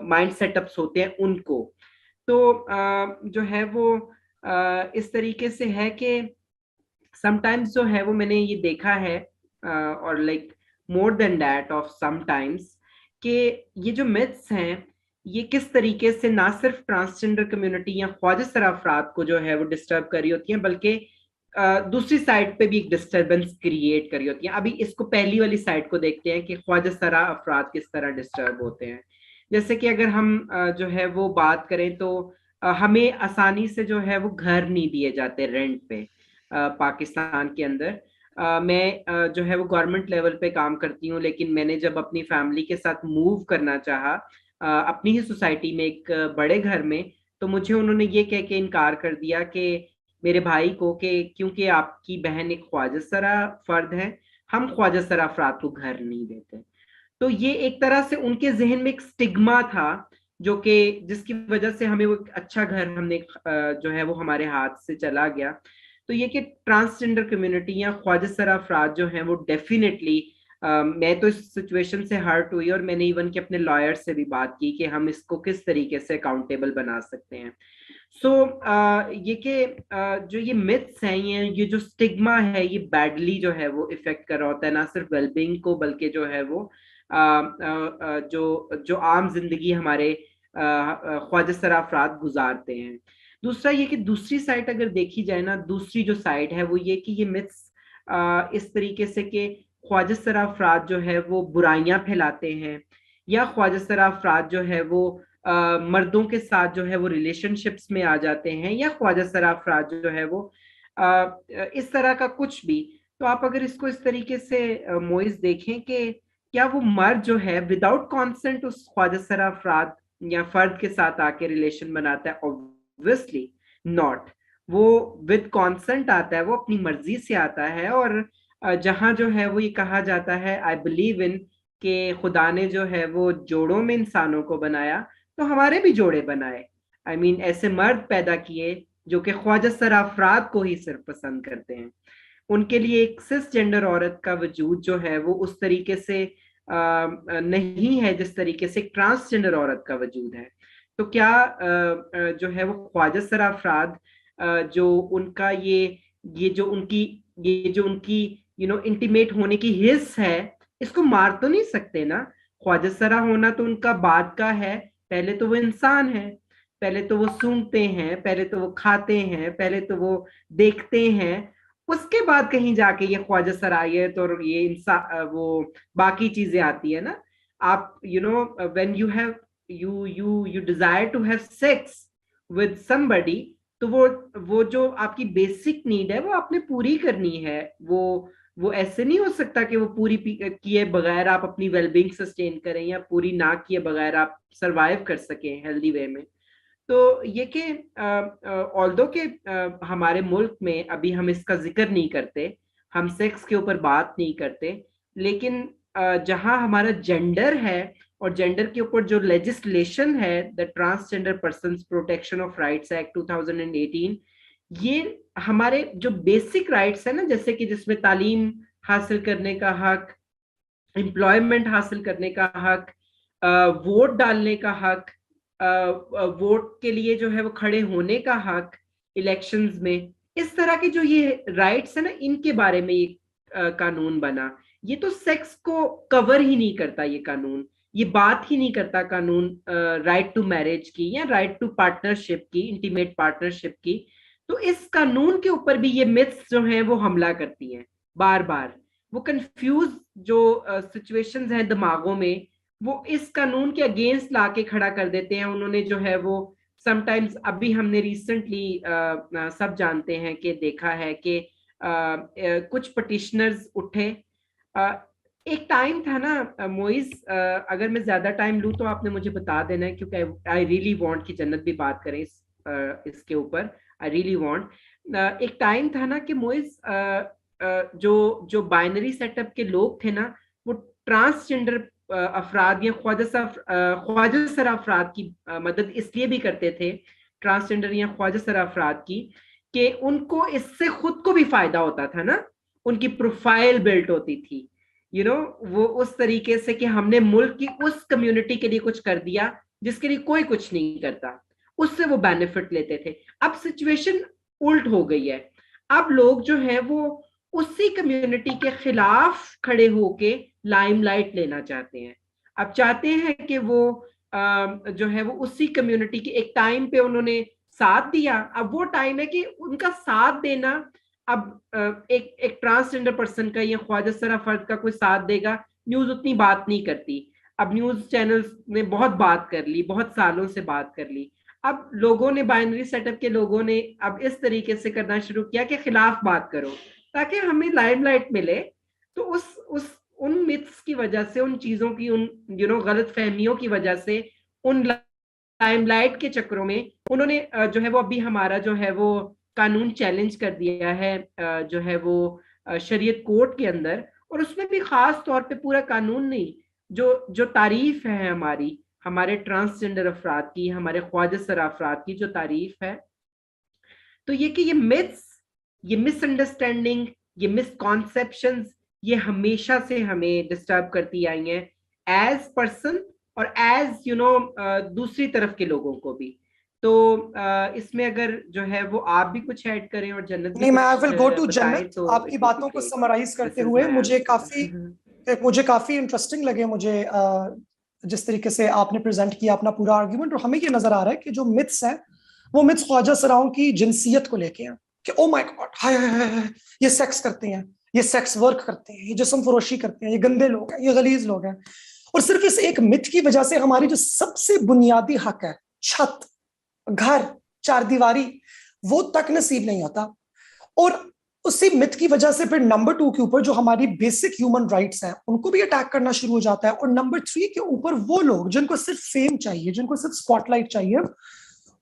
S3: माइंड सेटअप्स होते हैं उनको. तो जो है वो इस तरीके से है कि समटाइम्स जो है वो मैंने ये देखा है, और like more than that of sometimes, कि ये जो मिथ्स हैं ये किस तरीके से ना सिर्फ ट्रांसजेंडर कम्युनिटी या ख्वाजा सरा अफराद को जो है वो डिस्टर्ब कर रही होती हैं, बल्कि दूसरी साइड पे भी एक डिस्टर्बेंस क्रिएट कर रही होती हैं. अभी इसको पहली वाली साइड को देखते हैं कि ख्वाजा सरा अफराद किस तरह डिस्टर्ब होते हैं. जैसे कि अगर हम जो है वो बात करें तो हमें आसानी से जो है वो घर नहीं दिए जाते रेंट पे पाकिस्तान के अंदर. मैं जो है वो गवर्नमेंट लेवल पे काम करती हूँ, लेकिन मैंने जब अपनी फैमिली के साथ मूव करना चाहा अपनी ही सोसाइटी में एक बड़े घर में, तो मुझे उन्होंने ये कह के इनकार कर दिया कि मेरे भाई को कि क्योंकि आपकी बहन एक ख्वाजा सरा फर्द है, हम ख्वाजा सरा अफराद को घर नहीं देते. तो ये एक तरह से उनके जहन में एक स्टिग्मा था जो कि जिसकी वजह से हमें वो अच्छा घर हमने जो है वो हमारे हाथ से चला गया. तो ये कि ट्रांसजेंडर कम्युनिटी या ख्वाजा सरा अफराद जो हैं वो डेफिनेटली, मैं तो इस सिचुएशन से हर्ट हुई और मैंने इवन के अपने लॉयर से भी बात की कि हम इसको किस तरीके से अकाउंटेबल बना सकते हैं. सो ये कि जो ये मिथ्स हैं, ये जो स्टिग्मा है, ये बैडली जो है वो इफेक्ट कर रहा होता है ना सिर्फ वेलबींग को, बल्कि जो है वो जो आम जिंदगी हमारे ख्वाजा सरा अफराद गुजारते हैं. दूसरा ये कि दूसरी साइड अगर देखी जाए ना, दूसरी जो साइड है वो ये कि ये मिथ्स इस तरीके से कि ख्वाजा सरा अफराद जो है वो बुराइयां फैलाते हैं, या ख्वाजा सरा अफराद जो है वो मर्दों के साथ जो है वो रिलेशनशिप्स में आ जाते हैं, या ख्वाजा सरा अफराद जो है वो इस तरह का कुछ भी. तो आप अगर इसको इस तरीके से मोइज देखें कि क्या वो मर्द जो है विदाउट कॉन्सेंट उस ख्वाजा सरा अफराद या फर्द के साथ आके रिलेशन बनाता है? Obviously not. वो विद कॉन्सेंट आता है, वो अपनी मर्जी से आता है. और जहां जो है वो ये कहा जाता है, आई बिलीव इन, कि खुदा ने जो है वो जोड़ों में इंसानों को बनाया, तो हमारे भी जोड़े बनाए. आई मीन ऐसे मर्द पैदा किए जो कि ख्वाजा सरा अफराद को ही सिर्फ पसंद करते हैं. उनके लिए एक सिस जेंडर औरत का वजूद जो है वो उस तरीके से नहीं है जिस तरीके से एक ट्रांसजेंडर औरत का वजूद है. तो क्या जो है वो ख्वाजा सरा अफराद जो उनका ये जो उनकी इंटीमेट होने की हिस्स है, इसको मार तो नहीं सकते ना. ख्वाजा सरा होना तो उनका बाद का है. पहले तो वो इंसान है, पहले तो वो सूंघते हैं, पहले तो वो खाते हैं, पहले तो वो देखते हैं, उसके बाद कहीं जाके ये ख्वाजा सरायत और ये इंसान वो बाकी चीजें आती है ना. आप when you have you desire to have sex with somebody, तो वो जो आपकी बेसिक नीड है वो आपने पूरी करनी है. वो ऐसे नहीं हो सकता कि वो पूरी किए बगैर आप अपनी वेलबींग सस्टेन करें, या पूरी ना किए बगैर आप सरवाइव कर सकें हेल्दी वे में. तो ये कि ऑल्दो के हमारे मुल्क में अभी हम इसका जिक्र नहीं करते, हम सेक्स के ऊपर बात नहीं करते, लेकिन जहां हमारा जेंडर है और जेंडर के ऊपर जो लेजिस्लेशन है, the transgender persons protection of rights act 2018, ये हमारे जो बेसिक राइट्स है ना, जैसे कि जिसमें तालीम हासिल करने का हक, एम्प्लॉयमेंट हासिल करने का हक, वोट डालने का हक, वोट के लिए जो है वो खड़े होने का हक इलेक्शंस में, इस तरह के जो ये राइट्स है ना, इनके बारे में ये कानून बना। ये तो सेक्स को कवर ही नहीं करता ये कानून, ये बात ही नहीं करता कानून राइट टू मैरिज की या राइट टू पार्टनरशिप की, इंटीमेट पार्टनरशिप की। तो इस कानून के ऊपर भी ये मिथ्स जो हैं वो हमला करती हैं बार बार। वो कंफ्यूज जो सिचुएशंस हैं दिमागों में, वो इस कानून के अगेंस्ट लाके खड़ा कर देते हैं। उन्होंने जो है वो समटाइम्स, अभी हमने रिसेंटली सब जानते हैं कि देखा है कि कुछ पटिशनर्स उठे। एक टाइम था ना मोइस, अगर मैं ज्यादा टाइम लूँ तो आपने मुझे बता देना है, क्योंकि आई रियली वांट कि जन्नत भी बात करें इसके ऊपर। I really want. एक टाइम था ना कि मोइस, जो बाइनरी सेटअप के लोग थे ना, वो ट्रांसजेंडर अफराद या ख्वाजा सर अफराद की मदद इसलिए भी करते थे, ट्रांसजेंडर या ख्वाजा सर अफराद की, कि उनको इससे खुद को भी फायदा होता था ना, उनकी प्रोफाइल बिल्ट होती थी, यू नो, वो उस तरीके से कि हमने मुल्क की उस कम्युनिटी के लिए कुछ कर दिया जिसके लिए कोई कुछ नहीं करता, उससे वो बेनिफिट लेते थे। अब सिचुएशन उल्ट हो गई है। अब लोग जो है वो उसी कम्युनिटी के खिलाफ खड़े होके लाइमलाइट लेना चाहते हैं। अब चाहते हैं कि वो जो है वो उसी कम्युनिटी के, एक टाइम पे उन्होंने साथ दिया, अब वो टाइम है कि उनका साथ देना, अब एक ट्रांसजेंडर पर्सन का या ख्वाजा सरा फर्द का कोई साथ देगा, न्यूज उतनी बात नहीं करती। अब न्यूज चैनल्स ने बहुत बात कर ली, बहुत सालों से बात कर ली। अब लोगों ने, बाइनरी सेटअप के लोगों ने अब इस तरीके से करना शुरू किया कि खिलाफ बात करो ताकि हमें लाइमलाइट मिले। तो उन मिथ्स की वजह से, उन चीजों की, उन गलत फहमियों की वजह से, उन लाइमलाइट के चक्रों में उन्होंने जो है वो अभी हमारा जो है वो कानून चैलेंज कर दिया है, जो है वो शरीयत कोर्ट के अंदर। और उसमें भी खास तौर पे पूरा कानून नहीं, जो तारीफ है हमारे ट्रांसजेंडर अफराद की, हमारे ख्वाजा सर अफराद की जो तारीफ है, तो ये कि ये मिथ्स, ये मिसअंडरस्टैंडिंग, ये मिसकॉन्सेप्शंस, ये हमेशा से हमें डिस्टर्ब करती आई हैं एज पर्सन और एज दूसरी तरफ के लोगों को भी। तो इसमें अगर जो है वो आप भी कुछ ऐड करें और जन्नत
S1: नहीं, मैं आई विल गो टू जन्नत।
S3: तो
S1: आपकी बातों को समराइज करते हुए मुझे काफी इंटरेस्टिंग लगे, मुझे जिस तरीके से आपने प्रेजेंट किया अपना पूरा आर्ग्यूमेंट। और हमें ये नजर आ रहा है कि जो मिथ्स हैं वो मिथ्स ख्वाजा सराओं की जिनसियत को लेके हैं कि ओ माय गॉड, हाय ये सेक्स करते हैं, ये सेक्स वर्क करते हैं, ये जिस्म फरोशी करते हैं, ये गंदे लोग हैं, ये गलीज लोग हैं। और सिर्फ इस एक मिथ की वजह से हमारी जो सबसे बुनियादी हक है, छत, घर, चार दीवारी, वो तक नसीब नहीं होता। और उसी मिथ की वजह से फिर नंबर 2 के ऊपर जो हमारी बेसिक ह्यूमन राइट्स हैं उनको भी अटैक करना शुरू हो जाता है। और नंबर 3 के ऊपर वो लोग जिनको सिर्फ फेम चाहिए, जिनको सिर्फ स्पॉटलाइट चाहिए,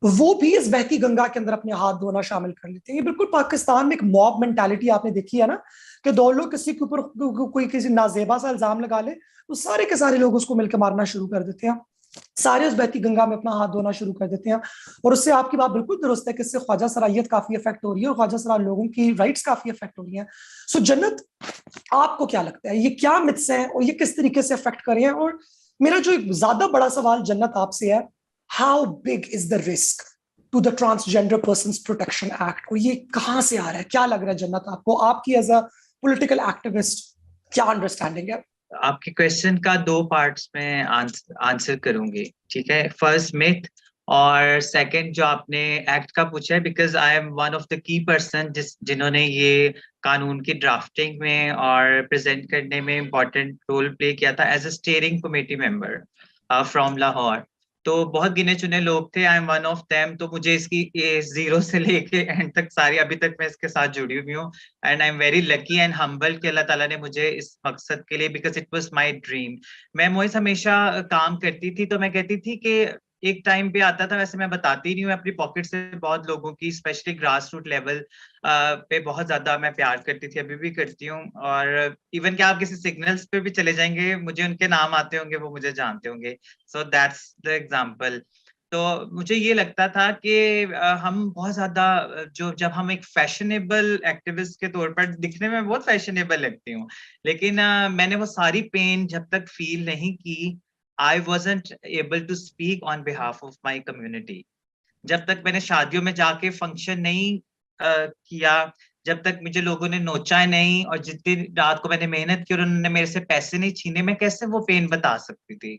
S1: वो भी इस बहती गंगा के अंदर अपने हाथ धोना शामिल कर लेते हैं। ये बिल्कुल पाकिस्तान में एक मॉब मेंटालिटी आपने देखी है ना, कि 2 लोग किसी के ऊपर कोई किसी नाजेबा सा इल्जाम लगा ले तो सारे के सारे लोग उसको मिलकर मारना शुरू कर देते हैं, सारे उस बहती गंगा में अपना हाथ धोना शुरू कर देते हैं। और उससे आपकी बात बिल्कुल दुरुस्त है कि इससे ख्वाजा सराइयत काफी इफेक्ट हो रही है और ख्वाजा सरा लोगों की राइट्स काफी इफेक्ट हो रही हैं। सो जन्नत, आपको क्या लगता है ये क्या मिथ्स हैं और ये किस तरीके से इफेक्ट कर रहे हैं? और मेरा जो एक ज्यादा बड़ा सवाल जन्नत आपसे है, how big is the risk to the transgender persons protection act? और ये कहां से आ रहा है? क्या लग रहा है जन्नत आपको, आपकी एज अ पॉलिटिकल एक्टिविस्ट क्या अंडरस्टैंडिंग है?
S16: आपके क्वेश्चन का 2 पार्ट्स में आंसर करूंगी, ठीक है। फर्स्ट मिथ और सेकंड जो आपने एक्ट का पूछा है, because I am one of the key person जिन्होंने ये कानून की ड्राफ्टिंग में और प्रेजेंट करने में इम्पोर्टेंट रोल प्ले किया था as a steering committee member from Lahore. तो बहुत गिने चुने लोग थे, I am one of them. तो मुझे इसकी जीरो से लेके एंड तक सारी, अभी तक मैं इसके साथ जुड़ी हुई हूँ। And I am very lucky and humble कि अल्लाह ताला ने मुझे इस मकसद के लिए, because it was my dream. मैं मोइस हमेशा काम करती थी, तो मैं कहती थी कि एक टाइम पे आता था, वैसे मैं बताती नहीं हूँ, अपनी पॉकेट से बहुत लोगों की, स्पेशली ग्रास रूट लेवल पे बहुत ज्यादा मैं प्यार करती थी, अभी भी करती हूँ। और इवन कि आप किसी सिग्नल्स पे भी चले जाएंगे, मुझे उनके नाम आते होंगे, वो मुझे जानते होंगे। So that's the example. तो मुझे ये लगता था कि हम बहुत ज्यादा जब हम एक फैशनेबल एक्टिविस्ट के तौर पर, दिखने में बहुत फैशनेबल लगती हूँ, लेकिन मैंने वो सारी पेन जब तक फील नहीं की I wasn't able to speak on behalf of my community. जब तक मैंने शादियों में जाके फंक्शन नहीं किया, जब तक मुझे लोगों ने नोचा नहीं, और जितनी रात को मैंने मेहनत की और उन्होंने मेरे से पैसे नहीं छीने, मैं कैसे वो पेन बता सकती थी।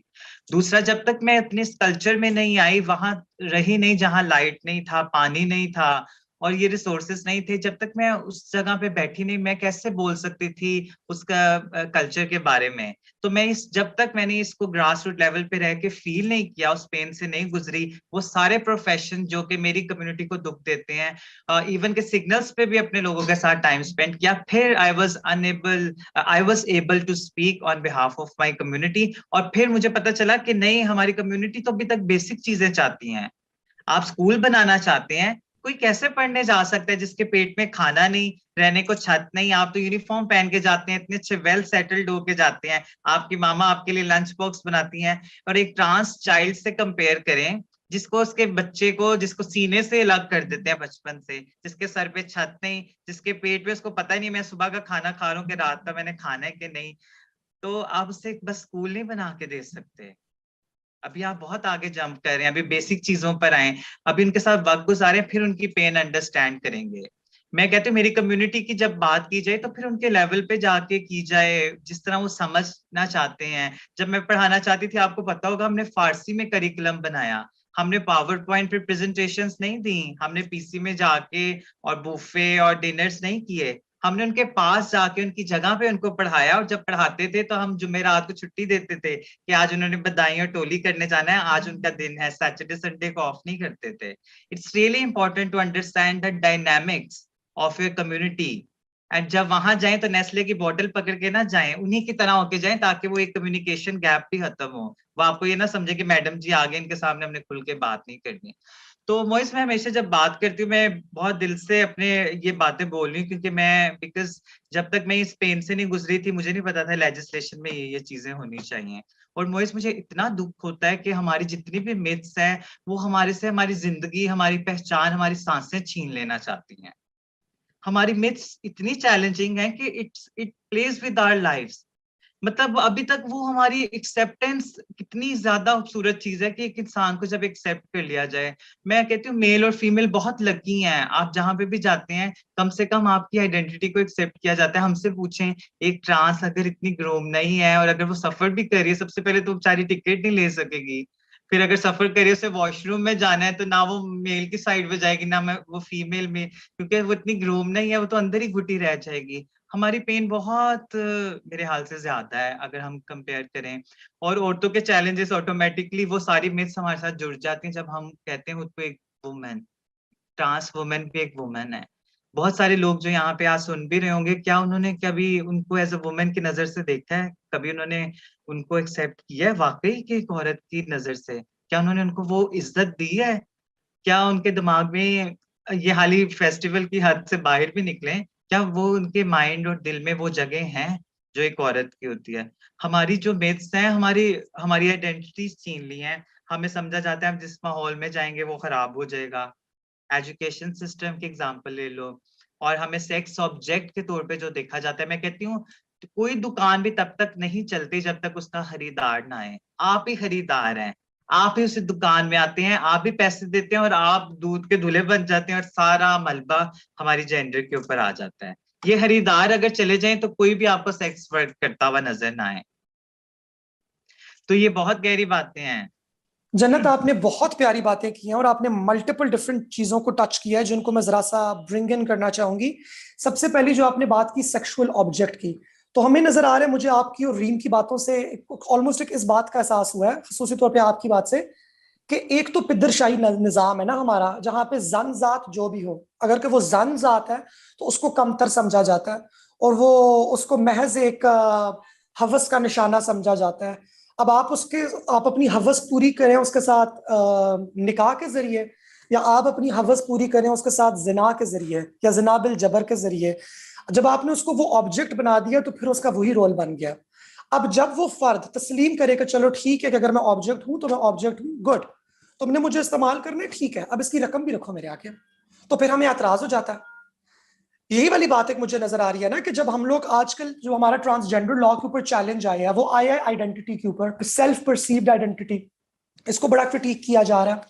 S16: दूसरा, जब तक मैं अपने इस कल्चर में नहीं आई, वहां रही नहीं जहां लाइट नहीं था, पानी नहीं था और ये रिसोर्सेस नहीं थे, जब तक मैं उस जगह पे बैठी नहीं, मैं कैसे बोल सकती थी उसका कल्चर के बारे में। तो मैं जब तक मैंने इसको ग्रास रूट लेवल पे रह के फील नहीं किया, उस पेन से नहीं गुजरी, वो सारे प्रोफेशन जो कि मेरी कम्युनिटी को दुख देते हैं, इवन के सिग्नल्स पे भी अपने लोगों के साथ टाइम स्पेंड किया, फिर I was able to speak on behalf of my community. और फिर मुझे पता चला कि नहीं, हमारी कम्युनिटी तो अभी तक बेसिक चीजें चाहती हैं। आप स्कूल बनाना चाहते हैं, कोई कैसे पढ़ने जा सकता है जिसके पेट में खाना नहीं, रहने को छत नहीं, आप तो यूनिफॉर्म पहन के जाते हैं, इतने अच्छे वेल सेटल्ड होके जाते हैं, आपकी मामा आपके लिए लंच बॉक्स बनाती हैं। और एक ट्रांस चाइल्ड से कंपेयर करें, जिसको उसके बच्चे को, जिसको सीने से अलग कर देते हैं बचपन से, जिसके सर पे छत नहीं, जिसके पेट में उसको पता ही नहीं मैं सुबह का खाना खा रहा हूँ कि रात का मैंने खाना है कि नहीं, तो आप उसे बस स्कूल नहीं बना के दे सकते। अभी आप बहुत आगे जंप कर रहे हैं, अभी बेसिक चीजों पर आए, अभी उनके साथ वक्त गुजारे, फिर उनकी पेन अंडरस्टैंड करेंगे। मैं कहती हूँ मेरी कम्युनिटी की जब बात की जाए तो फिर उनके लेवल पे जाके की जाए, जिस तरह वो समझना चाहते हैं। जब मैं पढ़ाना चाहती थी, आपको पता होगा, हमने फारसी में करिकुलम बनाया, हमने पावर पॉइंट पे प्रेजेंटेशंस नहीं दी, हमने पीसी में जाके और बुफे और डिनर्स नहीं किए, हमने उनके पास जाके उनकी जगह पे उनको पढ़ाया। और जब पढ़ाते थे तो हम जुमेरात को छुट्टी देते थे कि आज उन्होंने बधाई और टोली करने जाना है, आज उनका दिन है, सैटरडे संडे को ऑफ नहीं करते थे। It's really important to understand the dynamics of your community. And जब वहां जाएं तो नेस्ले की बोतल पकड़ के ना जाएं, उन्हीं की तरह होके जाएं, ताकि वो एक कम्युनिकेशन गैप भी खत्म हो। वो आपको ये ना समझे कि मैडम जी आगे, इनके सामने हमने खुल के बात नहीं करनी। तो मोइस, मैं हमेशा जब बात करती हूँ, मैं बहुत दिल से अपने ये बातें बोल रही हूँ, क्योंकि मैं बिकॉज जब तक मैं इस पेन से नहीं गुजरी थी, मुझे नहीं पता था लेजिस्लेशन में ये चीजें होनी चाहिए। और मोइस, मुझे इतना दुख होता है कि हमारी जितनी भी मिथ्स हैं, वो हमारे से हमारी जिंदगी, हमारी पहचान, हमारी सांसें छीन लेना चाहती हैं। हमारी मिथ्स इतनी चैलेंजिंग है कि it plays with our lives. मतलब अभी तक वो हमारी एक्सेप्टेंस कितनी ज्यादा खूबसूरत चीज है कि एक इंसान को जब एक्सेप्ट कर लिया जाए। मैं कहती हूँ मेल और फीमेल बहुत लकी हैं, आप जहां पे भी जाते हैं कम से कम आपकी आइडेंटिटी को एक्सेप्ट किया जाता है। हमसे पूछें, एक ट्रांस अगर इतनी ग्रोम नहीं है और अगर वो सफर भी कर रही है, सबसे पहले तो बेचारी टिकट नहीं ले सकेगी, फिर अगर सफर करिए उसे वॉशरूम में जाना है तो ना वो मेल की साइड पे जाएगी ना वो फीमेल में, क्योंकि वो इतनी ग्रूम नहीं है, वो तो अंदर ही घुटी रह जाएगी। हमारी पेन बहुत मेरे हाल से ज्यादा है अगर हम कंपेयर करें। और औरतों के चैलेंजेस ऑटोमेटिकली वो सारी मिथ्स हमारे साथ जुड़ जाती हैं जब हम कहते हैं उसको एक वुमेन, ट्रांस वुमेन भी एक वुमेन है। बहुत सारे लोग जो यहाँ पे आज सुन भी रहे होंगे, क्या उन्होंने कभी उनको एज अ वुमेन की नजर से देखा है? कभी उन्होंने उनको एक्सेप्ट किया है वाकई की एक औरत की नजर से? क्या उन्होंने उनको वो इज्जत दी है? क्या उनके दिमाग में ये हाली फेस्टिवल की हद से बाहर भी निकले, क्या वो उनके माइंड और दिल में वो जगह हैं जो एक औरत की होती है? हमारी जो मिथ्स हैं, हमारी आइडेंटिटी छीन ली हैं। हमें समझा जाता है हम जिस माहौल में जाएंगे वो खराब हो जाएगा। एजुकेशन सिस्टम की एग्जांपल ले लो, और हमें सेक्स ऑब्जेक्ट के तौर पे जो देखा जाता है। मैं कहती हूँ कोई दुकान भी तब तक नहीं चलती जब तक उसका खरीदार ना आए। आप ही खरीदार हैं, आप ही उस दुकान में आते हैं, आप भी पैसे देते हैं और आप दूध के धुले बन जाते हैं और सारा मलबा हमारी जेंडर के ऊपर आ जाता है। ये खरीदार अगर चले जाएं तो कोई भी आपको सेक्स वर्क करता हुआ नजर ना आए। तो ये बहुत गहरी बातें हैं।
S1: जन्नत, आपने बहुत प्यारी बातें की हैं और आपने मल्टीपल डिफरेंट चीजों को टच किया है जिनको मैं जरा सा ब्रिंग इन करना चाहूंगी। सबसे पहली जो आपने बात की सेक्सुअल ऑब्जेक्ट की, तो हमें नजर आ रहा है, मुझे आपकी और रीम की बातों से ऑलमोस्ट एक इस बात का एहसास हुआ है, खसूसी तौर पे आपकी बात से, कि एक तो पिदरशाही निजाम है ना हमारा, जहां पे जन जात जो भी हो, अगर कि वो जन जात है तो उसको कमतर समझा जाता है और वो उसको महज एक हवस का निशाना समझा जाता है। अब आप अपनी हवस पूरी करें उसके साथ निकाह के जरिए, या आप अपनी हवस पूरी करें उसके साथ जिना के जरिए या जिना बिल जबर के जरिए, जब आपने उसको वो ऑब्जेक्ट बना दिया तो फिर उसका वही रोल बन गया। अब जब वो फर्द तस्लीम करे कि चलो ठीक है कि अगर मैं ऑब्जेक्ट हूं तो मैं ऑब्जेक्ट हूं, गुड, तुमने मुझे इस्तेमाल करना है, ठीक है, अब इसकी रकम भी रखो मेरे आके, तो फिर हमें एतराज हो जाता है। यही वाली बात एक मुझे नजर आ रही है ना कि जब हम लोग आजकल जो हमारा ट्रांसजेंडर लॉ के ऊपर चैलेंज आया है वो आया है आइडेंटिटी के ऊपर, सेल्फ परसीव्ड आइडेंटिटी, इसको बड़ा क्रिटिक किया जा रहा है,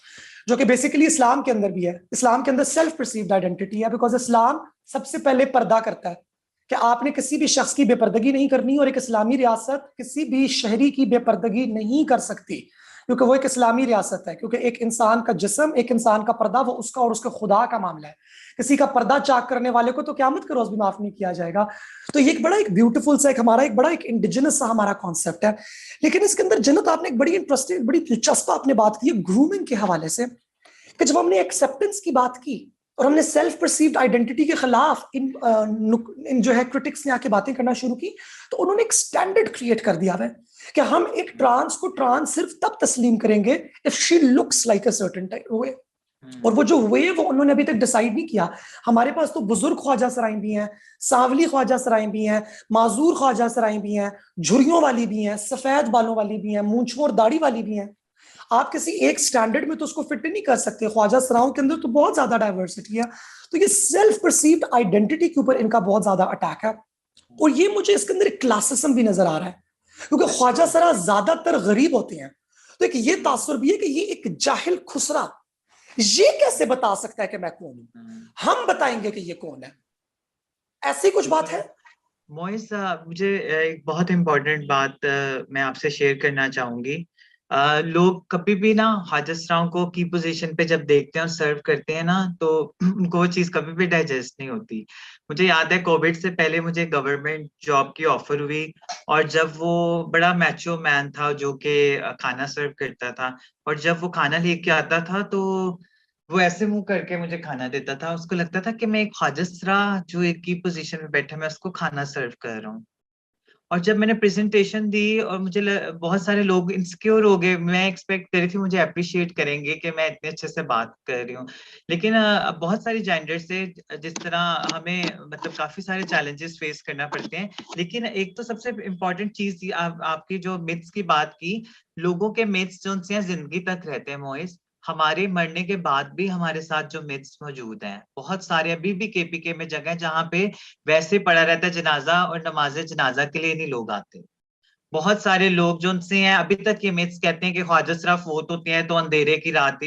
S1: जो कि बेसिकली इस्लाम के अंदर भी है। इस्लाम के अंदर सेल्फ परसीव्ड आइडेंटिटी है, बिकॉज इस्लाम सबसे पहले पर्दा करता है कि आपने किसी भी शख्स की बेपर्दगी नहीं करनी, और एक इस्लामी रियासत किसी भी शहरी की बेपर्दगी नहीं कर सकती, क्योंकि वो एक इस्लामी रियासत है। क्योंकि एक इंसान का जिस्म, एक इंसान का पर्दा, वो उसका और उसके खुदा का मामला है। किसी का पर्दा चाक करने वाले को तो क़यामत के रोज भी माफ नहीं किया जाएगा। तो ये एक ब्यूटीफुल सा, एक हमारा एक बड़ा एक इंडिजिनस सा हमारा कॉन्सेप्ट है। लेकिन इसके अंदर जन्नत, आपने एक बड़ी इंटरेस्टिंग, बड़ी दिलचस्प आपने बात की है ग्रूमिंग के हवाले से, कि जब हमने एक्सेप्टेंस की बात की और हमने सेल्फ परसीव्ड आइडेंटिटी के खिलाफ इन जो है क्रिटिक्स ने आके बातें करना शुरू की, तो उन्होंने एक स्टैंडर्ड क्रिएट कर दिया है कि हम एक ट्रांस को ट्रांस सिर्फ तब तस्लीम करेंगे if she looks like a certain way. और वो जो वे वो उन्होंने अभी तक डिसाइड नहीं किया। हमारे पास तो बुजुर्ग ख्वाजा सराय भी हैं, सांवली ख्वाजा सराय भी हैं, माजूर ख्वाजा सराय भी हैं, झुर्रियों वाली भी हैं, सफेद बालों वाली भी हैं, मूंछों और दाढ़ी वाली भी हैं। आप किसी एक स्टैंडर्ड में तो उसको फिट नहीं कर सकते। ख्वाजा सराओं के अंदर तो बहुत ज्यादा डाइवर्सिटी है। तो ये सेल्फ परसीव्ड आइडेंटिटी के ऊपर इनका बहुत ज्यादा अटैक है, और ये मुझे इसके अंदर एक क्लासिज्म भी नजर आ रहा है, क्योंकि ख्वाजा सरा ज्यादातर गरीब होते हैं। तो एक ये तासुर भी है कि ये एक जाहिल खुसरा ये कैसे बता सकता है कि मैं कौन हूं, हम बताएंगे कि ये कौन है। ऐसी कुछ बात है।
S16: मोइस, मुझे एक बहुत इम्पोर्टेंट बात मैं आपसे शेयर करना चाहूंगी। लोग कभी भी ना हाजसराओं को की पोजीशन पे जब देखते हैं और सर्व करते हैं ना, तो उनको वो चीज कभी भी डाइजेस्ट नहीं होती। मुझे याद है कोविड से पहले मुझे गवर्नमेंट जॉब की ऑफर हुई, और जब वो बड़ा मैचो मैन था जो कि खाना सर्व करता था, और जब वो खाना लेके आता था तो वो ऐसे मुंह करके मुझे खाना देता था। उसको लगता था कि मैं एक हाजसरा जो एक की पोजीशन में बैठा, मैं उसको खाना सर्व कर रहा हूँ। और जब मैंने प्रेजेंटेशन दी और मुझे बहुत सारे लोग इनसिक्योर हो गए, मैं एक्सपेक्ट करी थी मुझे अप्रिशिएट करेंगे कि मैं इतने अच्छे से बात कर रही हूँ। लेकिन बहुत सारी जेंडर से जिस तरह हमें मतलब काफी सारे चैलेंजेस फेस करना पड़ते हैं। लेकिन एक तो सबसे इम्पोर्टेंट चीज थी आपकी जो मिथ्स की बात की, लोगों के मिथ्स जो उनसे जिंदगी तक रहते हैं मोइस, हमारे मरने के बाद भी हमारे साथ जो मिथ्स मौजूद हैं। बहुत सारे अभी भी केपीके में जगह जहाँ पे वैसे पड़ा रहता है जनाजा, और नमाज जनाजा के लिए नहीं लोग आते। बहुत सारे लोग जो उनसे हैं अभी तक ये मिथ्स कहते हैं कि ख्वाजा सरा फोत होते हैं तो अंधेरे की रात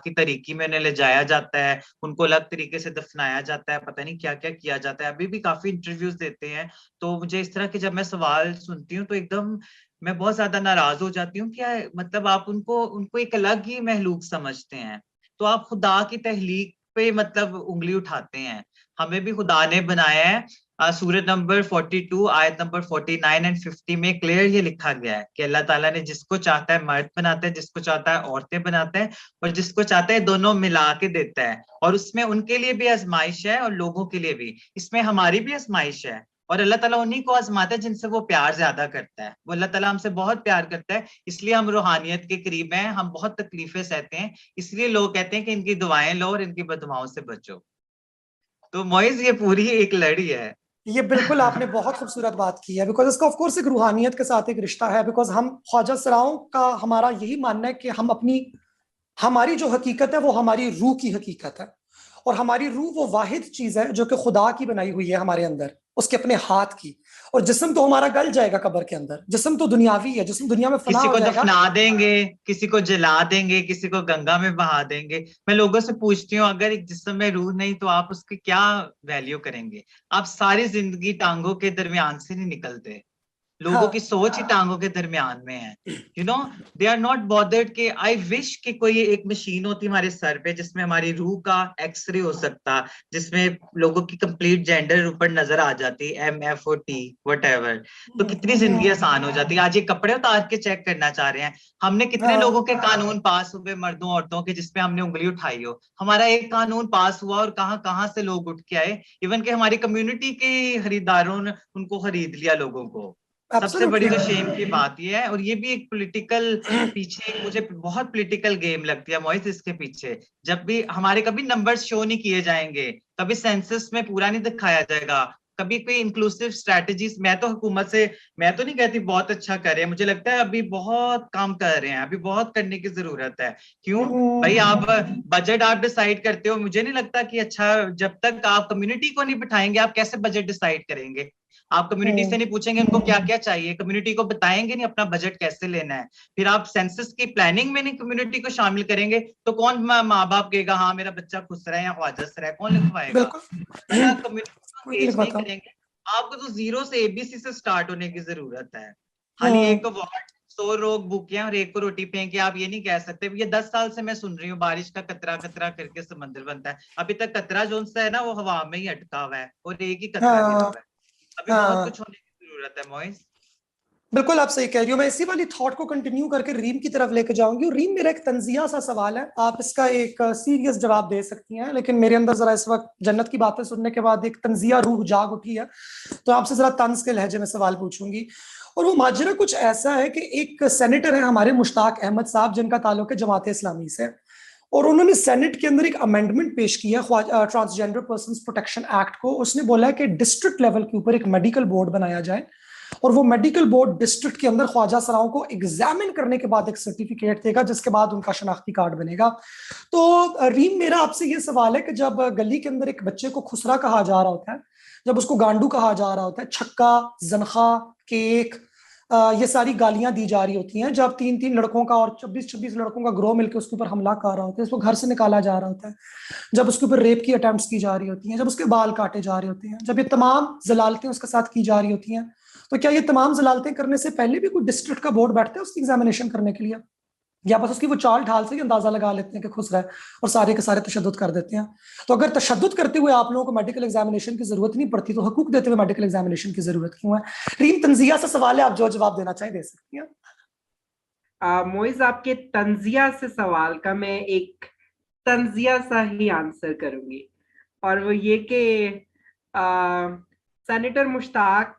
S16: की तरीकी में उन्हें ले जाया जाता है, उनको अलग तरीके से दफनाया जाता है, पता नहीं क्या क्या किया जाता है। अभी भी काफी इंटरव्यूज देते हैं। तो मुझे इस तरह के जब मैं सवाल सुनती हूँ तो एकदम मैं बहुत ज्यादा नाराज हो जाती हूँ। क्या मतलब आप उनको एक अलग ही महलूक समझते हैं, तो आप खुदा की तहलीक पे मतलब उंगली उठाते हैं। हमें भी खुदा ने बनाया है। सूरत नंबर 42 आयत नंबर 49 एंड 50 में क्लियर ये लिखा गया है कि अल्लाह ताला ने जिसको चाहता है मर्द बनाता है, जिसको चाहता है औरतें बनाता है, और जिसको चाहता है दोनों मिला के देता है। और उसमें उनके लिए भी आजमाइश है और लोगों के लिए भी, इसमें हमारी भी आजमाइश है। और अल्लाह ताला उन्हीं को आजमाता है जिनसे वो प्यार ज्यादा करता है। वो अल्लाह ताला हमसे बहुत प्यार करता है, इसलिए हम रूहानियत के करीब हैं। हम बहुत तकलीफें सहते हैं, इसलिए लोग कहते हैं कि इनकी दुआएं लो और इनकी बददुआओं से बचो। तो मोइज ये पूरी एक लड़ी है।
S1: ये बिल्कुल आपने बहुत खूबसूरत बात की है, बिकॉज इसका ऑफ कोर्स एक रूहानियत के साथ एक रिश्ता है। बिकॉज हम ख्वाजा सराओं का हमारा यही मानना है कि हमारी जो हकीकत है वो हमारी रूह की हकीकत है, और हमारी रूह वो वाहिद चीज है जो कि खुदा की बनाई हुई है हमारे अंदर, उसके अपने हाथ की। और जिस्म तो हमारा गल जाएगा कब्र के अंदर, जिस्म तो दुनियावी है, जिस्म दुनिया में फना
S16: किसी
S1: हो
S16: को
S1: जाएगा।
S16: दफना देंगे, किसी को जला देंगे, किसी को गंगा में बहा देंगे। मैं लोगों से पूछती हूँ अगर एक जिस्म में रूह नहीं तो आप उसकी क्या वैल्यू करेंगे? आप सारी जिंदगी टांगों के दरमियान से नहीं निकलते। लोगों की सोच ही टांगों के दरमियान में है। You know they are not bothered के आई विश कि कोई एक मशीन होती हमारे सर पे जिसमें हमारी रूह का एक्सरे हो सकता, जिसमें लोगों की कंप्लीट जेंडर ऊपर नजर आ जाती, MFOT व्हाटएवर, तो कितनी जिंदगी आसान हो जाती। आज ये कपड़े उतार के चेक करना चाह रहे हैं। हमने कितने लोगों के कानून पास हुए मर्दों औरतों के जिसपे हमने उंगली उठाई हो। हमारा एक कानून पास हुआ और कहाँ से लोग उठ के आए, इवन के हमारी कम्युनिटी के खरीदारों ने उनको खरीद लिया लोगों को। सबसे बड़ी तो शेम की बात ये है। और ये भी एक पॉलिटिकल पीछे, मुझे बहुत पॉलिटिकल गेम लगती है मोइस इसके पीछे। जब भी हमारे कभी नंबर्स शो नहीं किए जाएंगे, कभी सेंसस में पूरा नहीं दिखाया जाएगा, कभी कोई इंक्लूसिव स्ट्रेटजीज, मैं तो हुकूमत से, मैं तो नहीं कहती बहुत अच्छा कर रहे हैं, मुझे लगता है अभी बहुत काम कर रहे हैं, अभी बहुत करने की जरूरत है। क्यों भाई, आप बजट आप डिसाइड करते हो, मुझे नहीं लगता कि अच्छा, जब तक आप कम्युनिटी को नहीं बिठाएंगे आप कैसे बजट डिसाइड करेंगे? आप कम्युनिटी से नहीं पूछेंगे उनको क्या क्या चाहिए, कम्युनिटी को बताएंगे नहीं अपना बजट कैसे लेना है, फिर आप सेंसस की प्लानिंग में नहीं कम्युनिटी को शामिल करेंगे, तो कौन माँ बाप कहेगा हाँ मेरा बच्चा खुश रहे या ख्वाजस रहे? कौन लिखवाएगा? कम्युनिटी को एंगेज नहीं करेंगे, आपको तो जीरो से एबीसी से स्टार्ट होने की जरूरत है। खाली एक को वार्ड 100 लोग भूखे हैं और एक को रोटी फेंके, आप ये नहीं कह सकते। ये 10 साल से मैं सुन रही हूँ, बारिश का कतरा कतरा करके समंदर बनता है, अभी तक कतरा जो सा है ना वो हवा में ही अटका हुआ है और एक ही कतरा गिरा हुआ है। अभी बहुत कुछ होने की जरूरत है मोइस।
S1: बिल्कुल आप सही कह रही हो। मैं इसी वाली थॉट को कंटिन्यू करके रीम की तरफ लेके जाऊंगी। और रीम, मेरा एक तंजिया सा सवाल है, आप इसका एक सीरियस जवाब दे सकती हैं, लेकिन मेरे अंदर जरा इस वक्त जन्नत की बातें सुनने के बाद एक तंजिया रूह जाग उठी है, तो आपसे जरा तंज के लहजे में सवाल पूछूंगी। और वो माजरा कुछ ऐसा है कि एक सेनेटर है हमारे, मुश्ताक अहमद साहब, जिनका ताल्लुक है जमात इस्लामी से, और उन्होंने सेनेट के अंदर एक अमेंडमेंट पेश किया ट्रांसजेंडर पर्संस प्रोटेक्शन एक्ट को। उसने बोला है कि डिस्ट्रिक्ट लेवल के ऊपर एक मेडिकल बोर्ड बनाया जाए, और वो मेडिकल बोर्ड डिस्ट्रिक्ट के अंदर ख्वाजा सराओं को एग्जामिन करने के बाद एक सर्टिफिकेट देगा, जिसके बाद उनका शनाख्ती कार्ड बनेगा। तो रीम, मेरा आपसे ये सवाल है कि जब गली के अंदर एक बच्चे को खुसरा कहा जा रहा होता है, जब उसको गांडू कहा जा रहा होता है, छक्का, जनखा, केक, ये सारी गालियां दी जा रही होती हैं, जब 3-3 लड़कों का और 26-26 लड़कों का ग्रोह मिलकर उसके ऊपर हमला कर रहा होता है, उसको घर से निकाला जा रहा होता है, जब उसके ऊपर रेप की अटेम्प्ट्स की जा रही होती हैं, जब उसके बाल काटे जा रहे होते हैं, जब ये तमाम जलालतें उसके साथ की जा रही होती हैं, तो क्या ये तमाम जलालतें करने से पहले भी कोई डिस्ट्रिक्ट का बोर्ड बैठता है उसकी एग्जामिनेशन करने के लिए, या बस उसकी वो चाल ढाल से ही अंदाजा लगा लेते हैं कि खुश रहे और सारे के सारे तशद्दुद कर देते हैं? तो अगर तशद्दुद करते हुए आप लोगों को मेडिकल एग्जामिनेशन की जरूरत नहीं पड़ती, तो हुकूक देते हुए मेडिकल एग्जामिनेशन की जरूरत क्यों है? रीम, तंजिया सा सवाल है, आप जो जवाब देना चाहें दे सकती हैं।
S3: मोइज, आपके तंजिया से सवाल का मैं एक तंजिया सा ही आंसर करूंगी, और वो ये कि सेनेटर मुश्ताक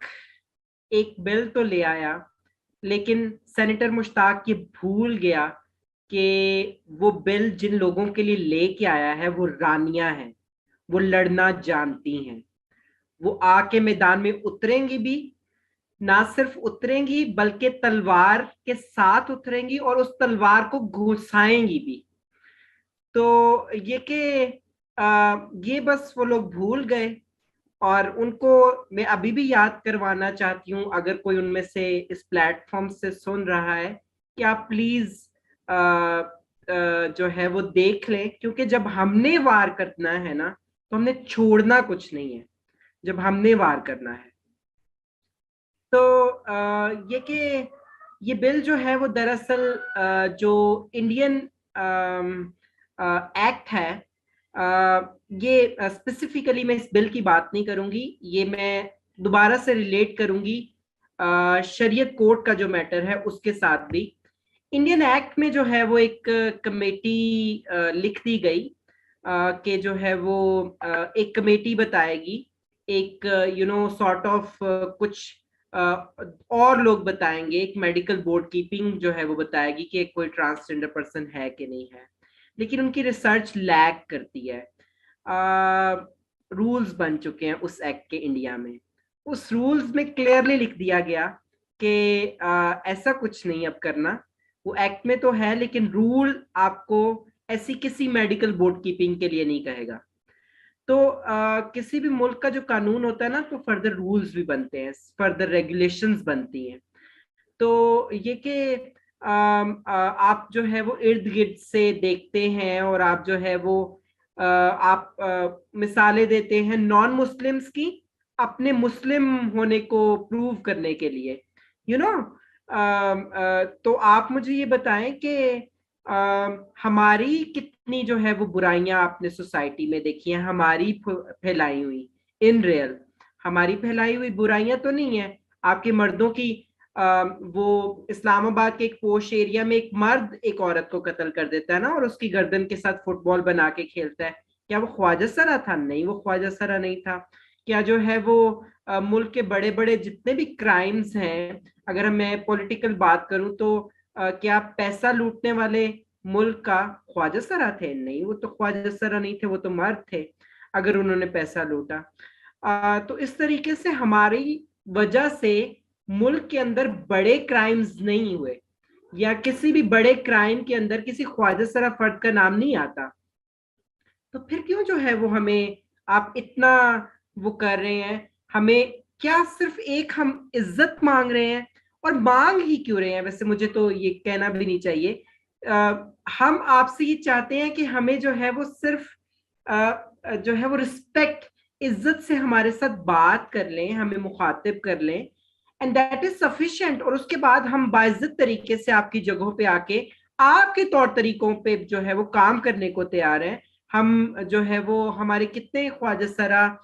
S3: एक बिल तो ले आया, लेकिन सेनेटर मुश्ताक ये भूल गया कि वो बिल जिन लोगों के लिए लेके आया है वो रानियां हैं, वो लड़ना जानती हैं, वो आके मैदान में उतरेंगी भी, ना सिर्फ उतरेंगी बल्कि तलवार के साथ उतरेंगी और उस तलवार को घुसाएंगी भी। तो ये कि ये बस वो लोग भूल गए, और उनको मैं अभी भी याद करवाना चाहती हूँ, अगर कोई उनमें से इस प्लेटफॉर्म से सुन रहा है, कि आप प्लीज जो है वो देख लें, क्योंकि जब हमने वार करना है ना, तो हमने छोड़ना कुछ नहीं है जब हमने वार करना है। तो ये कि ये बिल जो है वो दरअसल जो इंडियन एक्ट है, ये स्पेसिफिकली मैं इस बिल की बात नहीं करूंगी, ये मैं दोबारा से रिलेट करूंगी शरीयत कोर्ट का जो मैटर है उसके साथ भी। इंडियन एक्ट में जो है वो एक कमेटी लिख दी गई कि जो है वो एक कमेटी बताएगी, एक सॉर्ट ऑफ कुछ और लोग बताएंगे, एक मेडिकल बोर्ड कीपिंग जो है वो बताएगी कि कोई ट्रांसजेंडर पर्सन है कि नहीं है, लेकिन उनकी रिसर्च लैग करती है। रूल्स बन चुके हैं उस एक्ट के इंडिया में, उस रूल्स में क्लियरली लिख दिया गया कि ऐसा कुछ नहीं अब करना, वो एक्ट में तो है लेकिन रूल आपको ऐसी किसी मेडिकल बोर्ड कीपिंग के लिए नहीं कहेगा। तो किसी भी मुल्क का जो कानून होता है ना, तो फर्दर रूल्स भी बनते हैं, फर्दर रेगुलेशंस बनती हैं। तो ये कि आप जो है वो इर्द गिर्द से देखते हैं और आप जो है वो आप मिसालें देते हैं नॉन मुस्लिम्स की अपने मुस्लिम होने को प्रूव करने के लिए, तो आप मुझे ये बताएं कि हमारी कितनी जो है वो बुराइयां आपने सोसाइटी में देखी हैं, हमारी फैलाई हुई इन रियल, हमारी फैलाई हुई बुराइयां तो नहीं है आपके मर्दों की। वो इस्लामाबाद के एक पोश एरिया में एक मर्द एक औरत को कत्ल कर देता है ना, और उसकी गर्दन के साथ फुटबॉल बना के खेलता है, क्या वो ख्वाजा सरा था? नहीं, वो ख्वाजा सरा नहीं था। क्या जो है वो मुल्क के बड़े बड़े जितने भी क्राइम्स हैं, अगर मैं पॉलिटिकल बात करूं तो क्या पैसा लूटने वाले मुल्क का ख्वाजा सरा थे? नहीं, वो तो ख्वाजा सरा नहीं थे, वो तो मर्द थे अगर उन्होंने पैसा लूटा। तो इस तरीके से हमारी वजह से मुल्क के अंदर बड़े क्राइम्स नहीं हुए, या किसी भी बड़े क्राइम के अंदर किसी ख्वाजा सरा फर्द का नाम नहीं आता। तो फिर क्यों जो है वो हमें आप इतना वो कर रहे हैं? हमें क्या सिर्फ एक हम इज्जत मांग रहे हैं? और मांग ही क्यों रहे हैं? वैसे मुझे तो ये कहना भी नहीं चाहिए। हम आपसे ये चाहते हैं कि हमें जो है वो सिर्फ जो है वो रिस्पेक्ट, इज्जत से हमारे साथ बात कर लें, हमें मुखातिब कर लें, एंड दैट इज सफिशिएंट। और उसके बाद हम बाइज्जत तरीके से आपकी जगहों पे आके आपके तौर तरीकों पे जो है वो काम करने को तैयार हैं। हम जो है वो हमारे कितने ख्वाजा सरा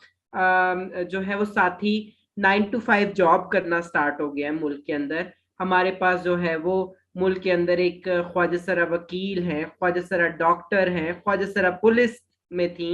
S3: जो है वो साथी 9 to 5 जॉब करना स्टार्ट हो गया है मुल्क के अंदर। हमारे पास जो है वो मुल्क के अंदर एक ख्वाजा सरा वकील हैं, ख्वाजा सरा डॉक्टर हैं, ख्वाजा सरा पुलिस में थी।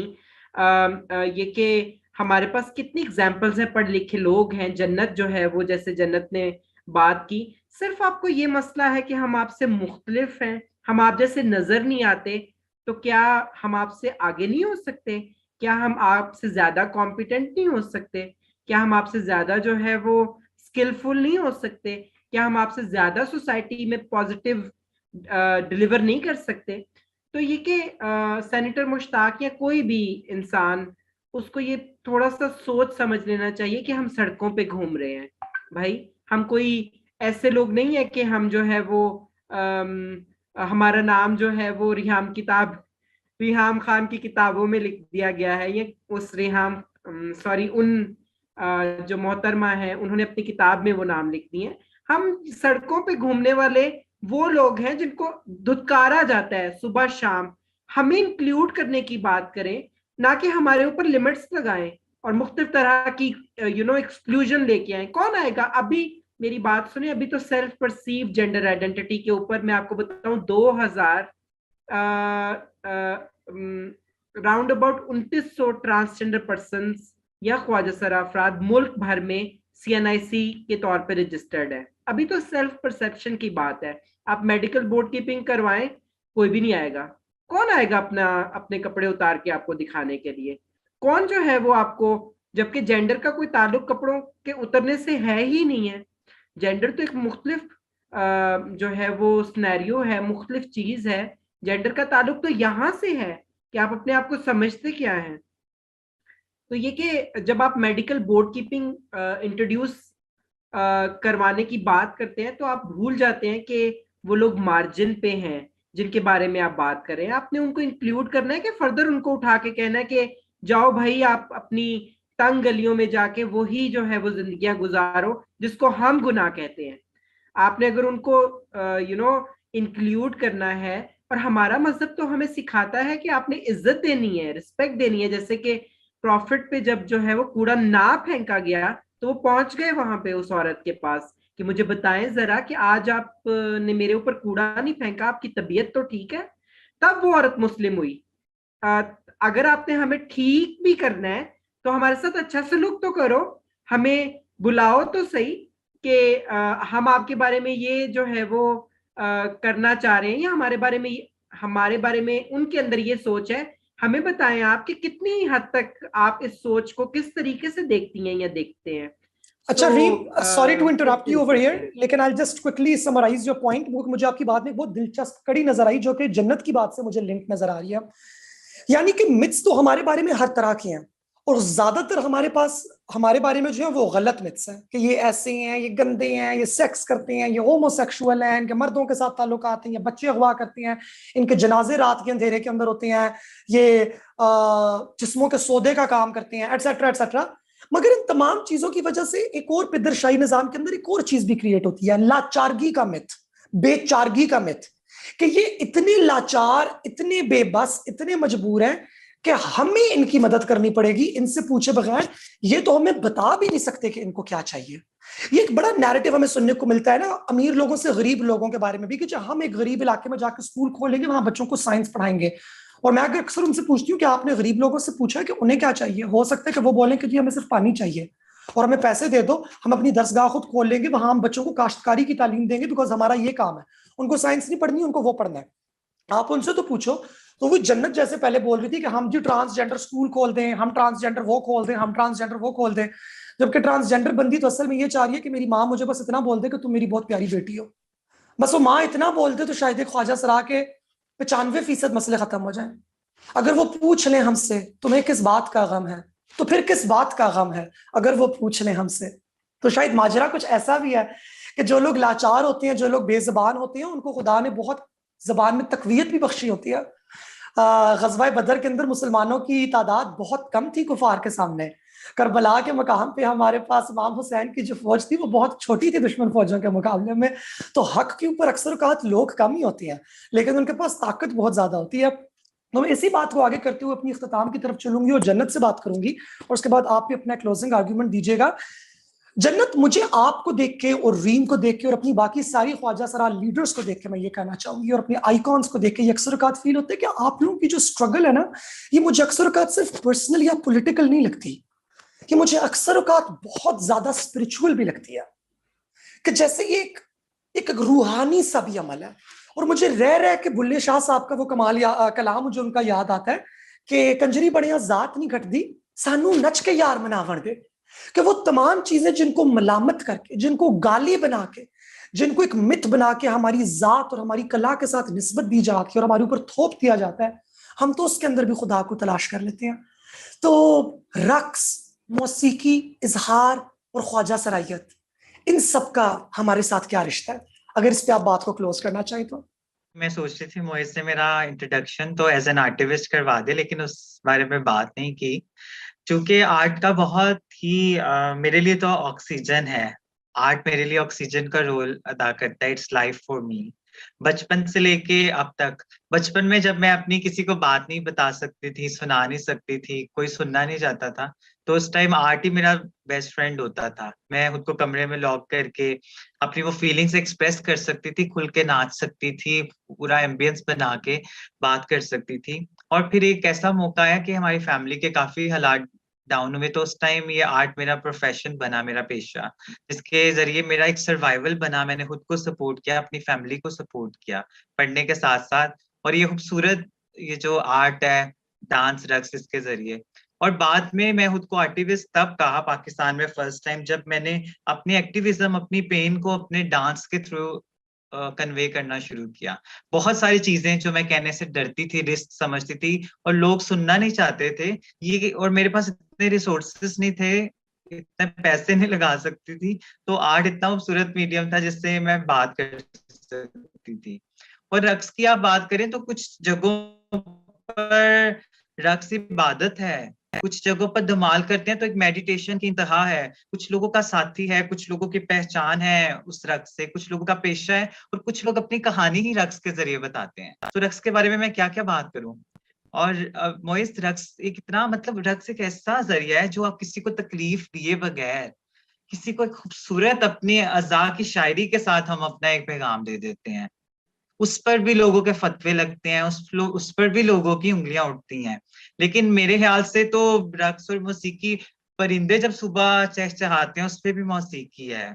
S3: ये कि हमारे पास कितनी एग्जाम्पल्स हैं, पढ़ लिखे लोग हैं। जन्नत जो है वो, जैसे जन्नत ने बात की, सिर्फ आपको ये मसला है कि हम आपसे मुख्तलिफ हैं, हम आप जैसे नजर नहीं आते, तो क्या हम आपसे आगे नहीं हो सकते? क्या हम आपसे ज्यादा कॉम्पिटेंट नहीं हो सकते? क्या हम आपसे ज्यादा जो है वो स्किलफुल नहीं हो सकते? क्या हम आपसे ज्यादा सोसाइटी में पॉजिटिव डिलीवर नहीं कर सकते? तो ये कि सेनेटर मुश्ताक या कोई भी इंसान, उसको ये थोड़ा सा सोच समझ लेना चाहिए कि हम सड़कों पे घूम रहे हैं। भाई, हम कोई ऐसे लोग नहीं है कि हम जो है वो हमारा नाम जो है वो रिहाम खान की किताबों में लिख दिया गया है, ये उस उन जो मोहतरमा है उन्होंने अपनी किताब में वो नाम लिख दिए। हम सड़कों पे घूमने वाले वो लोग हैं जिनको धुतकारा जाता है सुबह शाम। हमें इंक्लूड करने की बात करें, ना कि हमारे ऊपर लिमिट्स लगाएं और मुख्तलिफ तरह की एक्सक्लूजन लेके आए। कौन आएगा? अभी मेरी बात सुने, अभी तो सेल्फ परसीव जेंडर आइडेंटिटी के ऊपर मैं आपको बताऊं 2000 राउंड अबाउट 2900 ट्रांसजेंडर पर्सन या ख्वाजा सरा अफराद मुल्क भर में CNIC के तौर पे रजिस्टर्ड है। अभी तो सेल्फ परसेप्शन की बात है। आप मेडिकल बोर्ड कीपिंग करवाएं, कोई भी नहीं आएगा। कौन आएगा अपने कपड़े उतार के आपको दिखाने के लिए? कौन जो है वो आपको, जबकि जेंडर का कोई ताल्लुक कपड़ों के उतरने से है ही नहीं है। जेंडर तो एक मुख्तलिफ जो है वो सिनेरियो है, मुख्तलिफ चीज है। जेंडर का ताल्लुक तो यहाँ से है कि आप अपने आप को समझते क्या हैं। तो ये कि जब आप मेडिकल बोर्ड कीपिंग इंट्रोड्यूस करवाने की बात करते हैं, तो आप भूल जाते हैं कि वो लोग मार्जिन पे हैं जिनके बारे में आप बात कर रहे हैं। आपने उनको इंक्लूड करना है कि फर्दर उनको उठा के कहना है कि जाओ भाई, आप अपनी तंग गलियों में जाके वही जो है वो जिंदगियां गुजारो जिसको हम गुनाह कहते हैं। आपने अगर उनको इंक्लूड करना है, और हमारा मजहब तो हमें सिखाता है कि आपने इज्जत देनी है, रिस्पेक्ट देनी है। जैसे कि प्रॉफिट पे जब जो है वो कूड़ा ना फेंका गया, तो वो पहुंच गए वहां पे उस औरत के पास कि मुझे बताएं जरा कि आज आपने मेरे ऊपर कूड़ा नहीं फेंका, आपकी तबीयत तो ठीक है? तब वो औरत मुस्लिम हुई। अगर आपने हमें ठीक भी करना है तो हमारे साथ अच्छा सलूक तो करो, हमें बुलाओ तो सही कि हम आपके बारे में ये जो है वो करना चाह रहे हैं, या हमारे बारे में उनके अंदर ये सोच है। हमें बताएं आप कि कितनी हद तक आप इस सोच को किस तरीके से देखती हैं या देखते हैं।
S1: अच्छा Reem, sorry to interrupt you over here, लेकिन I just quickly summarise your point. मुझे आपकी बात में बहुत दिलचस्प कड़ी नजर आई, जो कि जन्नत की बात से मुझे लिंक नजर आ रही है। यानी कि मिथ्स तो हमारे बारे में हर तरह के हैं, और ज्यादातर हमारे बारे में जो है वो गलत मिथ्स हैं कि ये ऐसे हैं, ये गंदे हैं, ये सेक्स करते हैं, ये होमोसेक्सुअल हैं, इनके मर्दों के साथ ताल्लुकात हैं, ये बच्चे अगवा करते हैं, इनके जनाजे रात के अंधेरे के अंदर होते हैं, ये जिस्मों के सौदे का काम करते हैं, एटसेट्रा एटसेट्रा। मगर इन तमाम चीजों की वजह से एक और पिदरशाही निजाम के अंदर एक और चीज भी क्रिएट होती है, लाचारगी का मिथ, बेचारगी का मिथ, कि ये इतने लाचार, इतने बेबस, इतने मजबूर हैं कि हमें इनकी मदद करनी पड़ेगी, इनसे पूछे बगैर ये तो हमें बता भी नहीं सकते कि इनको क्या चाहिए। ये एक बड़ा नैरेटिव हमें सुनने को मिलता है ना, अमीर लोगों से गरीब लोगों के बारे में भी, कि जब हम एक गरीब इलाके में जाकर स्कूल खोलेंगे, वहां बच्चों को साइंस पढ़ाएंगे, और मैं अक्सर उनसे पूछती हूँ कि आपने गरीब लोगों से पूछा कि उन्हें क्या चाहिए? हो सकता है कि वो बोलें कि जी हमें सिर्फ पानी चाहिए और हमें पैसे दे दो, हम अपनी दरसगाह खुद खोल लेंगे, वहां हम बच्चों को काश्तकारी की तालीम देंगे, बिकॉज हमारा ये काम है। उनको साइंस नहीं पढ़नी, उनको वो पढ़ना है। आप उनसे तो पूछो तो वो जन्नत जैसे पहले बोल रही थी कि हम जी ट्रांसजेंडर स्कूल खोल दें, हम ट्रांसजेंडर वो खोल दें, हम ट्रांसजेंडर वो खोल दें, जबकि ट्रांसजेंडर बंदी तो असल में ये चाह रही है कि मेरी माँ मुझे बस इतना बोल दे कि तुम मेरी बहुत प्यारी बेटी हो। बस वो माँ इतना बोल दे तो शायद एक ख्वाजा सरा के 95% मसले खत्म हो जाएं। अगर वो पूछ लें हमसे तुम्हें किस बात का गम है, तो फिर किस बात का गम है, अगर वो पूछ लें हमसे, तो शायद माजरा कुछ ऐसा भी है कि जो लोग लाचार होते हैं, जो लोग बेजुबान होते हैं, उनको खुदा ने बहुत जबान में तकवीयत भी बख्शी होती है। ग़ज़वा बदर के अंदर मुसलमानों की तादाद बहुत कम थी कुफार के सामने। करबला के मकाम पे हमारे पास इमाम हुसैन की जो फौज थी वो बहुत छोटी थी दुश्मन फौजों के मुकाबले में। तो हक के ऊपर अक्सर औक़ात लोग कम ही होती हैं, लेकिन उनके पास ताकत बहुत ज्यादा होती है। तो मैं इसी बात को आगे करते हुए अपनी इख्तिताम की तरफ चलूंगी और जन्नत से बात करूंगी, और उसके बाद आप भी अपना क्लोजिंग आर्ग्यूमेंट दीजिएगा। जन्नत, मुझे आपको देख के और रीम को देख के और अपनी बाकी सारी ख्वाजा सरा लीडर्स को देख के मैं ये कहना चाहूंगी, और अपने आइकॉन्स को देख के ये अक्सर औक़ात फील होता है कि आप लोगों की जो स्ट्रगल है ना, ये मुझे अक्सर औक़ात सिर्फ पर्सनल या पॉलिटिकल नहीं लगती, कि मुझे अक्सर औक़ात बहुत ज्यादा स्पिरिचुअल भी लगती है, कि जैसे ये एक रूहानी सा भी अमल है। और मुझे रह रह के बुल्ले शाह साहब का वो कलाम मुझे उनका याद आता है कि कंजरी बड़िया जात नहीं घटदी, सानू नच के यार मनावण दे। कि वो तमाम चीजें जिनको मलामत करके, जिनको गाली बना के, जिनको एक मिथ बना के हमारी जात और हमारी कला के साथ निस्बत दी जाती है और हमारे ऊपर थोप दिया जाता है, हम तो उसके अंदर भी खुदा को तलाश कर लेते हैं। तो रक्स, मौसीकी, इजहार और ख्वाजा सरायत, इन सब का हमारे साथ क्या रिश्ता है? अगर इस पे आप बात को क्लोज करना चाहें तो।
S16: मैं सोच रही थी मोइज ने मेरा इंट्रोडक्शन तो एज एन आर्टिस्ट करवा दे, लेकिन उस बारे में बात नहीं की, क्योंकि आर्ट का बहुत ही मेरे लिए तो ऑक्सीजन है। आर्ट मेरे लिए ऑक्सीजन का रोल अदा करता है। It's life for me. बचपन से लेके अब तक, बचपन में जब मैं अपनी किसी को बात नहीं बता सकती थी, सुना नहीं सकती थी, कोई सुनना नहीं चाहता था, तो उस टाइम आर्ट ही मेरा बेस्ट फ्रेंड होता था। मैं खुद को कमरे में लॉक करके अपनी वो फीलिंग्स एक्सप्रेस कर सकती थी, खुल के नाच सकती थी, पूरा एम्बियंस बना के बात कर सकती थी। और फिर एक ऐसा मौका आया कि हमारी फैमिली के काफी हालात डाउन हुए, तो उस टाइम ये आर्ट मेरा प्रोफेशन बना, मेरा पेशा, जिसके जरिए मेरा एक सर्वाइवल बना। मैंने खुद को सपोर्ट किया, अपनी फैमिली को सपोर्ट किया पढ़ने के साथ साथ, और ये खूबसूरत ये जो आर्ट है, डांस, रक्स, इसके जरिए। और बाद में मैं खुद को आर्टिस्ट तब कहा पाकिस्तान में फर्स्ट टाइम, जब मैंने अपनी एक्टिविज्म, अपनी पेन को अपने डांस के थ्रू कन्वे करना शुरू किया। बहुत सारी चीजें जो मैं कहने से डरती थी, रिस्क समझती थी, और लोग सुनना नहीं चाहते थे ये, और मेरे पास इतने रिसोर्सेस नहीं थे, इतने पैसे नहीं लगा सकती थी, तो आर्ट इतना खूबसूरत मीडियम था जिससे मैं बात कर सकती थी। और रक्स की आप बात करें तो कुछ जगहों पर रक्स इबादत है, कुछ जगहों पर धमाल करते हैं तो एक मेडिटेशन की इंतहा है, कुछ लोगों का साथी है, कुछ लोगों की पहचान है उस रक्स से, कुछ लोगों का पेशा है, और कुछ लोग अपनी कहानी ही रक्स के जरिए बताते हैं। तो रक्स के बारे में मैं क्या क्या बात करूं। और मोइस, रक्स एक इतना, मतलब रक्स एक ऐसा जरिया है जो आप किसी को तकलीफ दिए बगैर, किसी को एक खूबसूरत अपनी अज़ा की शायरी के साथ हम अपना एक पैगाम दे देते हैं। उस पर भी लोगों के फतवे लगते हैं, उस पर भी लोगों की उंगलियां उठती हैं। लेकिन मेरे ख्याल से तो रक्स और मौसीकी, परिंदे जब सुबह चहचहाते हैं उस पर भी मौसीकी है,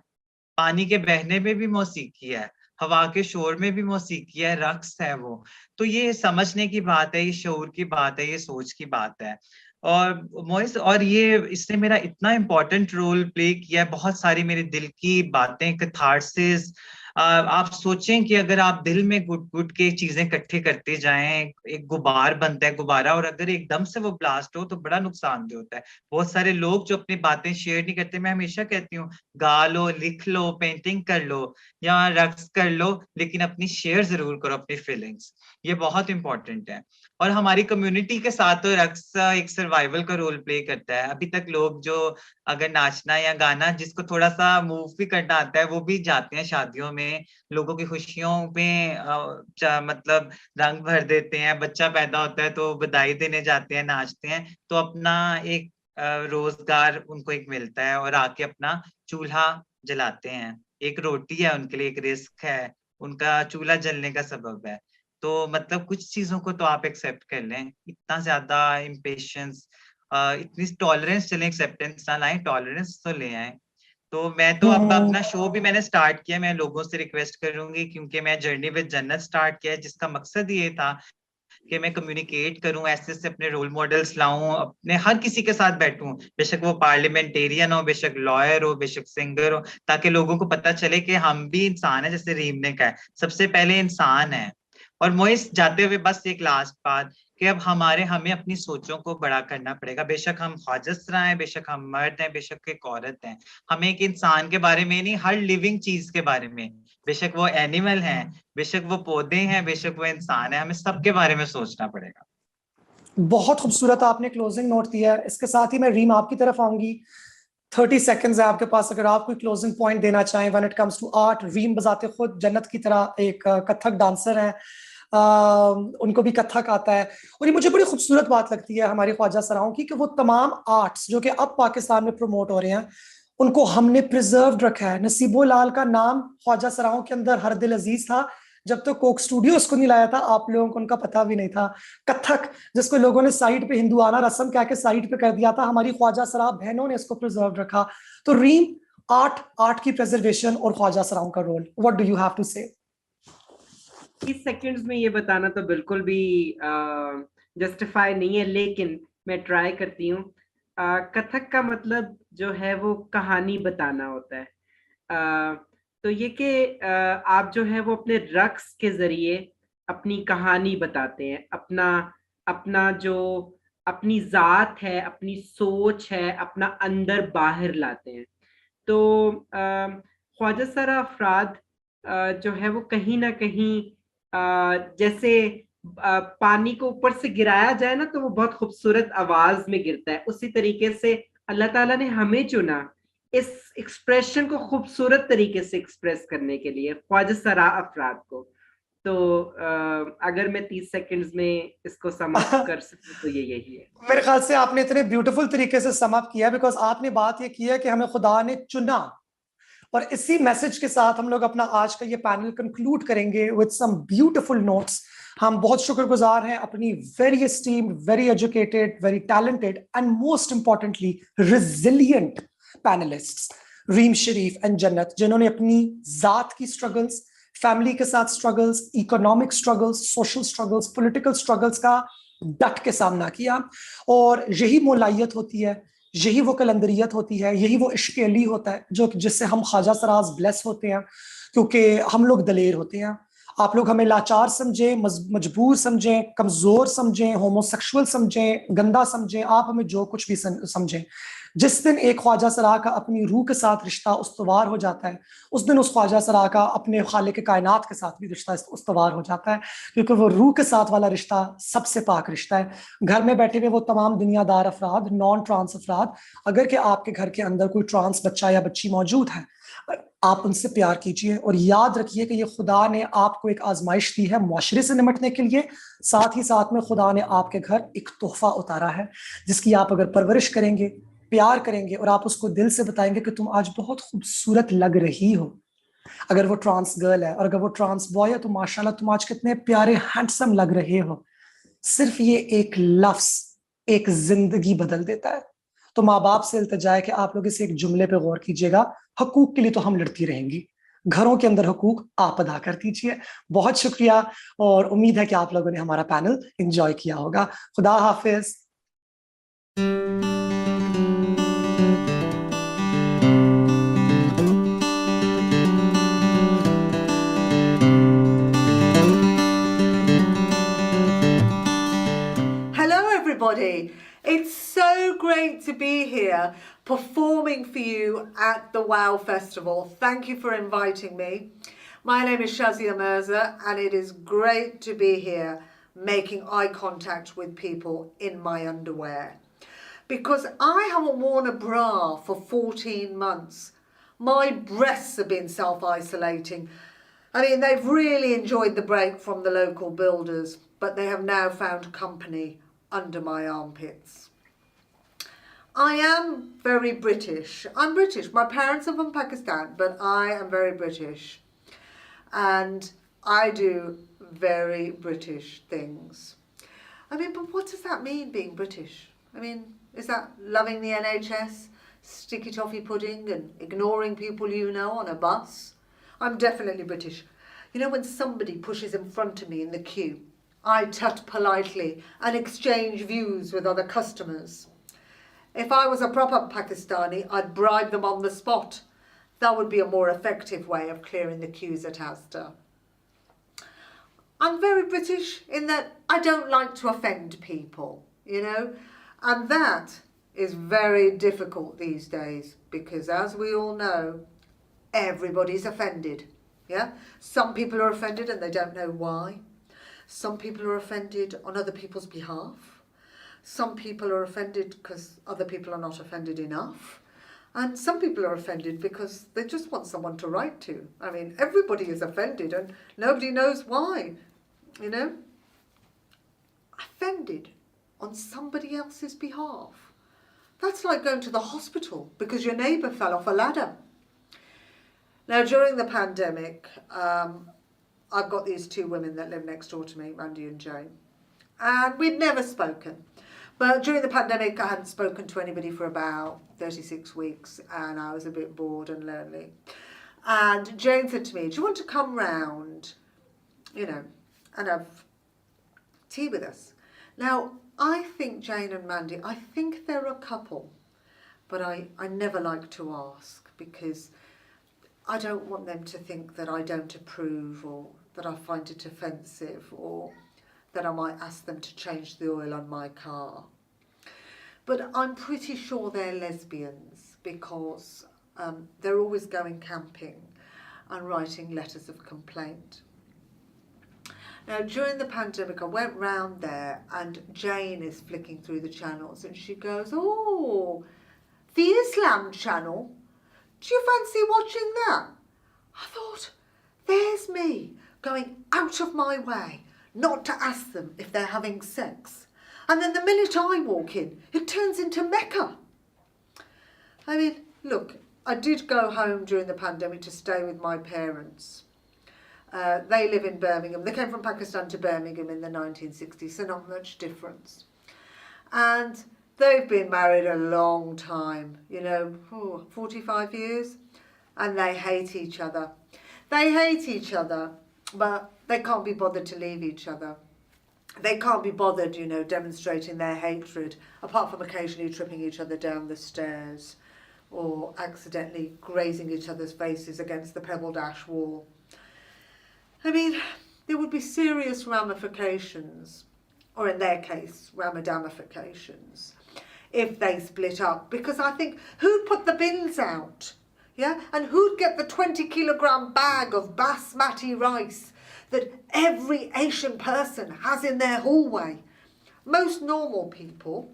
S16: पानी के बहने में भी मौसीकी है, हवा के शोर में भी मौसीकी है, रक्स है वो। तो ये समझने की बात है, ये शऊर की बात है, ये सोच की बात है। और मोइस, और ये इसने मेरा इतना इम्पोर्टेंट रोल प्ले किया है, बहुत सारी मेरे दिल की बातें, कैथार्सिस। आप सोचें कि अगर आप दिल में गुट गुट के चीजें इकट्ठे करते जाएं, एक गुबार बनता है, गुब्बारा, और अगर एकदम से वो ब्लास्ट हो तो बड़ा नुकसानदेह होता है। बहुत सारे लोग जो अपनी बातें शेयर नहीं करते, मैं हमेशा कहती हूँ, गा लो, लिख लो, पेंटिंग कर लो या रक्स कर लो, लेकिन अपनी शेयर जरूर करो, अपनी फीलिंग्स, ये बहुत इंपॉर्टेंट है। और हमारी कम्युनिटी के साथ तो रक्स एक सर्वाइवल का रोल प्ले करता है। अभी तक लोग जो अगर नाचना या गाना, जिसको थोड़ा सा मूव भी करना आता है, वो भी जाते हैं शादियों में, लोगों की खुशियों में मतलब रंग भर देते हैं। बच्चा पैदा होता है तो बधाई देने जाते हैं, नाचते हैं, तो अपना एक रोजगार उनको एक मिलता है, और आके अपना चूल्हा जलाते हैं। एक रोटी है उनके लिए, एक रिस्क है, उनका चूल्हा जलने का सबब है। तो मतलब कुछ चीजों को तो आप एक्सेप्ट कर लें, इतना ज्यादा इम्पेशंस, इतनी टॉलरेंस चले, एक्सेप्टेंस ना लाएं, टॉलरेंस तो ले आए। तो मैं तो अब अपना शो भी मैंने स्टार्ट किया, मैं लोगों से रिक्वेस्ट करूंगी, क्योंकि मैं जर्नी विद जन्नत स्टार्ट किया है, जिसका मकसद ये था कि मैं कम्युनिकेट करूं, ऐसे ऐसे अपने रोल मॉडल्स लाऊं, अपने हर किसी के साथ बैठूं, बेशक वो पार्लियामेंटेरियन हो, बेशक लॉयर हो, बेशक सिंगर हो, ताकि लोगों को पता चले कि हम भी इंसान है, जैसे रीम ने कहा सबसे पहले इंसान है। और मोइस जाते हुए बस एक लास्ट बात कि अब हमें अपनी सोचों को बड़ा करना पड़ेगा। बेशक हम ख्वाजसरा हैं, बेशक हम मर्द हैं, बेशक एक औरत हैं, हमें एक इंसान के बारे में नहीं, हर लिविंग चीज के बारे में, बेशक वो एनिमल हैं, बेशक वो पौधे हैं, बेशक वो इंसान है, हमें सबके बारे में सोचना पड़ेगा।
S1: बहुत खूबसूरत आपने क्लोजिंग नोट दिया है। इसके साथ ही मैं रीम आपकी तरफ आऊंगी। 30 सेकंड्स है आपके पास, अगर आप कोई क्लोजिंग पॉइंट देना चाहें when it comes to art. Reem बजाते खुद जन्नत की तरह एक कथक डांसर है, उनको भी कथक आता है। और ये मुझे बड़ी खूबसूरत बात लगती है हमारी ख्वाजा सराओं की कि वो तमाम आर्ट्स जो कि अब पाकिस्तान में प्रमोट हो रहे हैं उनको हमने प्रिजर्व रखा है। नसीबो लाल का नाम ख्वाजा सराओं के अंदर हर दिल अजीज था, जब तक कोक स्टूडियोज को नहीं लाया था आप लोगों को उनका पता भी नहीं था। कथक जिसको लोगों ने साइड पे हिंदुआना रस्म कह के साइड पे कर दिया था, हमारी ख्वाजा सरा बहनों ने इसको प्रिजर्व रखा। तो रीम, आर्ट की प्रिजर्वेशन और ख्वाजा सराओं का role, what do you have to say?
S3: 30 seconds में ये बताना तो बिल्कुल भी जस्टिफाई नहीं है, लेकिन मैं ट्राई करती हूँ। कथक का मतलब जो है वो कहानी बताना होता है। तो ये कि आप जो है वो अपने रक्स के जरिए अपनी कहानी बताते हैं, अपना जो अपनी जात है, अपनी सोच है, अपना अंदर बाहर लाते हैं। तो ख्वाजा सरा अफराद जो है वो कहीं ना कहीं जैसे पानी को ऊपर से गिराया जाए ना तो वो बहुत खूबसूरत आवाज में गिरता है, उसी तरीके से अल्लाह ताला ने हमें चुना इस एक्सप्रेशन को खूबसूरत तरीके से एक्सप्रेस करने के लिए, ख्वाजा सरा अफराद को। तो अगर मैं 30 सेकंड्स में इसको सम अप कर सकूं तो ये यही है।
S1: मेरे ख्याल से आपने इतने ब्यूटीफुल तरीके से सम अप किया, बिकॉज आपने बात ये की है कि हमें खुदा ने चुना। और इसी मैसेज के साथ हम लोग अपना आज का ये पैनल कंक्लूड करेंगे विद सम ब्यूटीफुल नोट्स। हम बहुत शुक्रगुजार हैं अपनी very esteemed, very educated, very talented and most importantly resilient panellists Reem Sharif and Jannat, जिन्होंने अपनी जात की स्ट्रगल्स, फैमिली के साथ struggles, economic struggles, social struggles, political struggles का डट के सामना किया। और यही मोलायत होती है, यही वो कलंदरियत होती है, यही वो इश्क अली होता है जो जिससे हम ख्वाजा सराज ब्लेस होते हैं, क्योंकि हम लोग दलेर होते हैं। आप लोग हमें लाचार समझें, मजबूर समझें, कमजोर समझें, होमोसेक्सुअल समझें, गंदा समझें, आप हमें जो कुछ भी समझें, जिस दिन एक ख्वाजा सरा का अपनी रूह के साथ रिश्ता उस्तवार हो जाता है, उस दिन उस ख्वाजा सरा का अपने खालिक कायनात के साथ भी रिश्ता उस्तवार हो जाता है, क्योंकि वो रूह के साथ वाला रिश्ता सबसे पाक रिश्ता है। घर में बैठे हुए वो तमाम दुनियादार अफराद, नॉन ट्रांस अफराद, अगर कि आपके घर के अंदर कोई ट्रांस बच्चा या बच्ची मौजूद है, आप उनसे प्यार कीजिए और याद रखिए कि ये खुदा ने आपको एक आजमाइश दी है मुआशरे से निमटने के लिए। साथ ही साथ में खुदा ने आपके घर एक तोहफा उतारा है, जिसकी आप अगर परवरिश करेंगे, प्यार करेंगे और आप उसको दिल से बताएंगे कि तुम आज बहुत खूबसूरत लग रही हो। अगर वो ट्रांस गर्ल है और अगर वो ट्रांस बॉय है तो माशाल्लाह तुम आज कितने प्यारे हैंडसम लग रहे हो। सिर्फ ये एक लफ्ज एक जिंदगी बदल देता है। तो माँ बाप से इल्तिजा है कि आप लोग इस एक जुमले पे गौर कीजिएगा, हकूक के लिए तो हम लड़ती रहेंगी, घरों के अंदर हकूक आप अदा कर दीजिए। बहुत शुक्रिया और उम्मीद है कि आप लोगों ने हमारा पैनल एंजॉय किया होगा। खुदा हाफिज।
S8: Hello, everybody. It's so great to be here performing for you at the WOW Festival. Thank you for inviting me. My name is Shazia Mirza, and it is great to be here making eye contact with people in my underwear. Because I haven't worn a bra for 14 months. My breasts have been self-isolating. I mean, they've really enjoyed the break from the local builders, but they have now found company under my armpits. I am very British. I'm British. My parents are from Pakistan, but I am very British. And I do very British things. I mean, but what does that mean, being British? I mean, is that loving the NHS, sticky toffee pudding and ignoring people you know on a bus? I'm definitely British. You know, when somebody pushes in front of me in the queue,
S13: I tut politely and exchange views with other customers. If I was a proper Pakistani, I'd bribe them on the spot. That would be a more effective way of clearing the queues at Asda. I'm very British in that I don't like to offend people, you know, and that is very difficult these days because, as we all know, everybody's offended. Yeah, some people are offended and they don't know why. Some people are offended on other people's behalf. Some people are offended because other people are not offended enough. And some people are offended because they just want someone to write to. I mean, everybody is offended and nobody knows why, you know. Offended on somebody else's behalf. That's like going to the hospital because your neighbour fell off a ladder. Now, during the pandemic, I've got these two women that live next door to me, Randy and Jane, and we'd never spoken. But during the pandemic, I hadn't spoken to anybody for about 36 weeks, and I was a bit bored and lonely. And Jane said to me, do you want to come round, you know, and have tea with us? Now, I think Jane and Mandy, I think they're a couple, but I never like to ask because I don't want them to think that I don't approve or that I find it offensive or that I might ask them to change the oil on my car. But I'm pretty sure they're lesbians because they're always going camping and writing letters of complaint. Now, during the pandemic, I went round there and Jane is flicking through the channels and she goes, oh, the Islam channel? Do you fancy watching that? I thought, there's me going out of my way not to ask them if they're having sex. And then the minute I walk in, it turns into Mecca. I mean, look, I did go home during the pandemic to stay with my parents. They live in Birmingham. They came from Pakistan to Birmingham in the 1960s, so not much difference. And they've been married a long time, you know, 45 years, and they hate each other. They hate each other, but they can't be bothered to leave each other. They can't be bothered, you know, demonstrating their hatred, apart from occasionally tripping each other down the stairs or accidentally grazing each other's faces against the pebbled ash wall. I mean, there would be serious ramifications, or in their case, ramadamifications, if they split up. Because I think, who'd put the bins out? Yeah? And who'd get the 20-kilogram bag of basmati rice that every Asian person has in their hallway? Most normal people,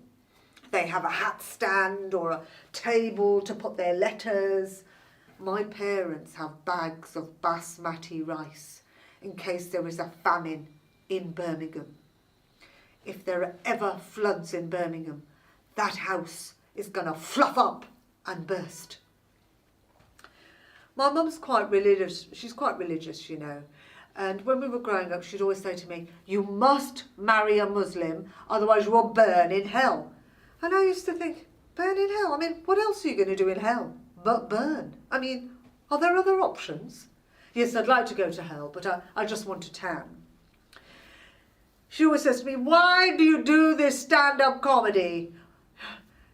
S13: they have a hat stand or a table to put their letters. My parents have bags of basmati rice in case there is a famine in Birmingham. If there are ever floods in Birmingham, that house is going to fluff up and burst. My mum's quite religious. She's quite religious, you know. And when we were growing up, she'd always say to me, you must marry a Muslim, otherwise you will burn in hell. And I used to think, burn in hell? I mean, what else are you going to do in hell but burn? I mean, are there other options? Yes, I'd like to go to hell, but I just want to tan. She always says to me, why do you do this stand-up comedy?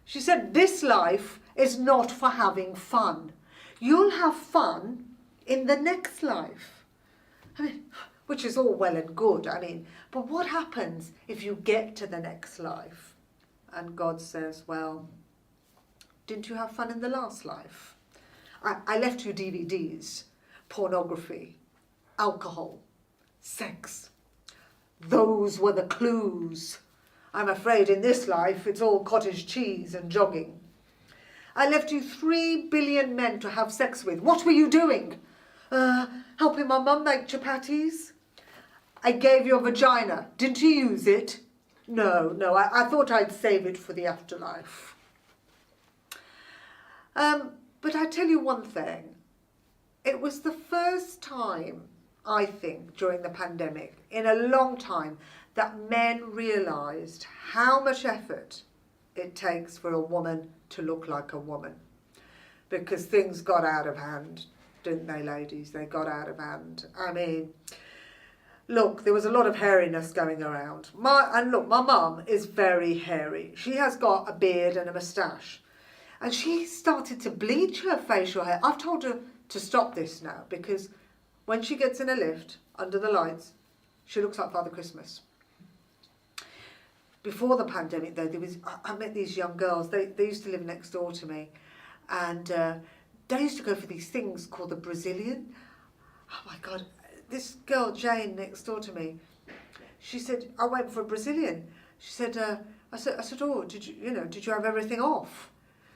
S13: She said, this life is not for having fun. You'll have fun in the next life. I mean, which is all well and good, I mean, but what happens if you get to the next life? And God says, well, didn't you have fun in the last life? I left you DVDs, pornography, alcohol, sex. Those were the clues. I'm afraid in this life it's all cottage cheese and jogging. I left you 3 billion men to have sex with. What were you doing? Helping my mum make chapatis? I gave you a vagina. Didn't you use it? No, I thought I'd save it for the afterlife. But I tell you one thing. It was the first time, I think, during the pandemic, in a long time, that men realised how much effort it takes for a woman to look like a woman. Because things got out of hand, didn't they, ladies? They got out of hand. I mean, look, there was a lot of hairiness going around. My mum is very hairy. She has got a beard and a moustache. And she started to bleach her facial hair. I've told her to stop this now because when she gets in a lift under the lights, she looks like Father Christmas. Before the pandemic, though, I met these young girls. They used to live next door to me. And they used to go for these things called the Brazilian. Oh, my God. This girl, Jane, next door to me, she said, I went for a Brazilian. She said, I said, oh, did you have everything off?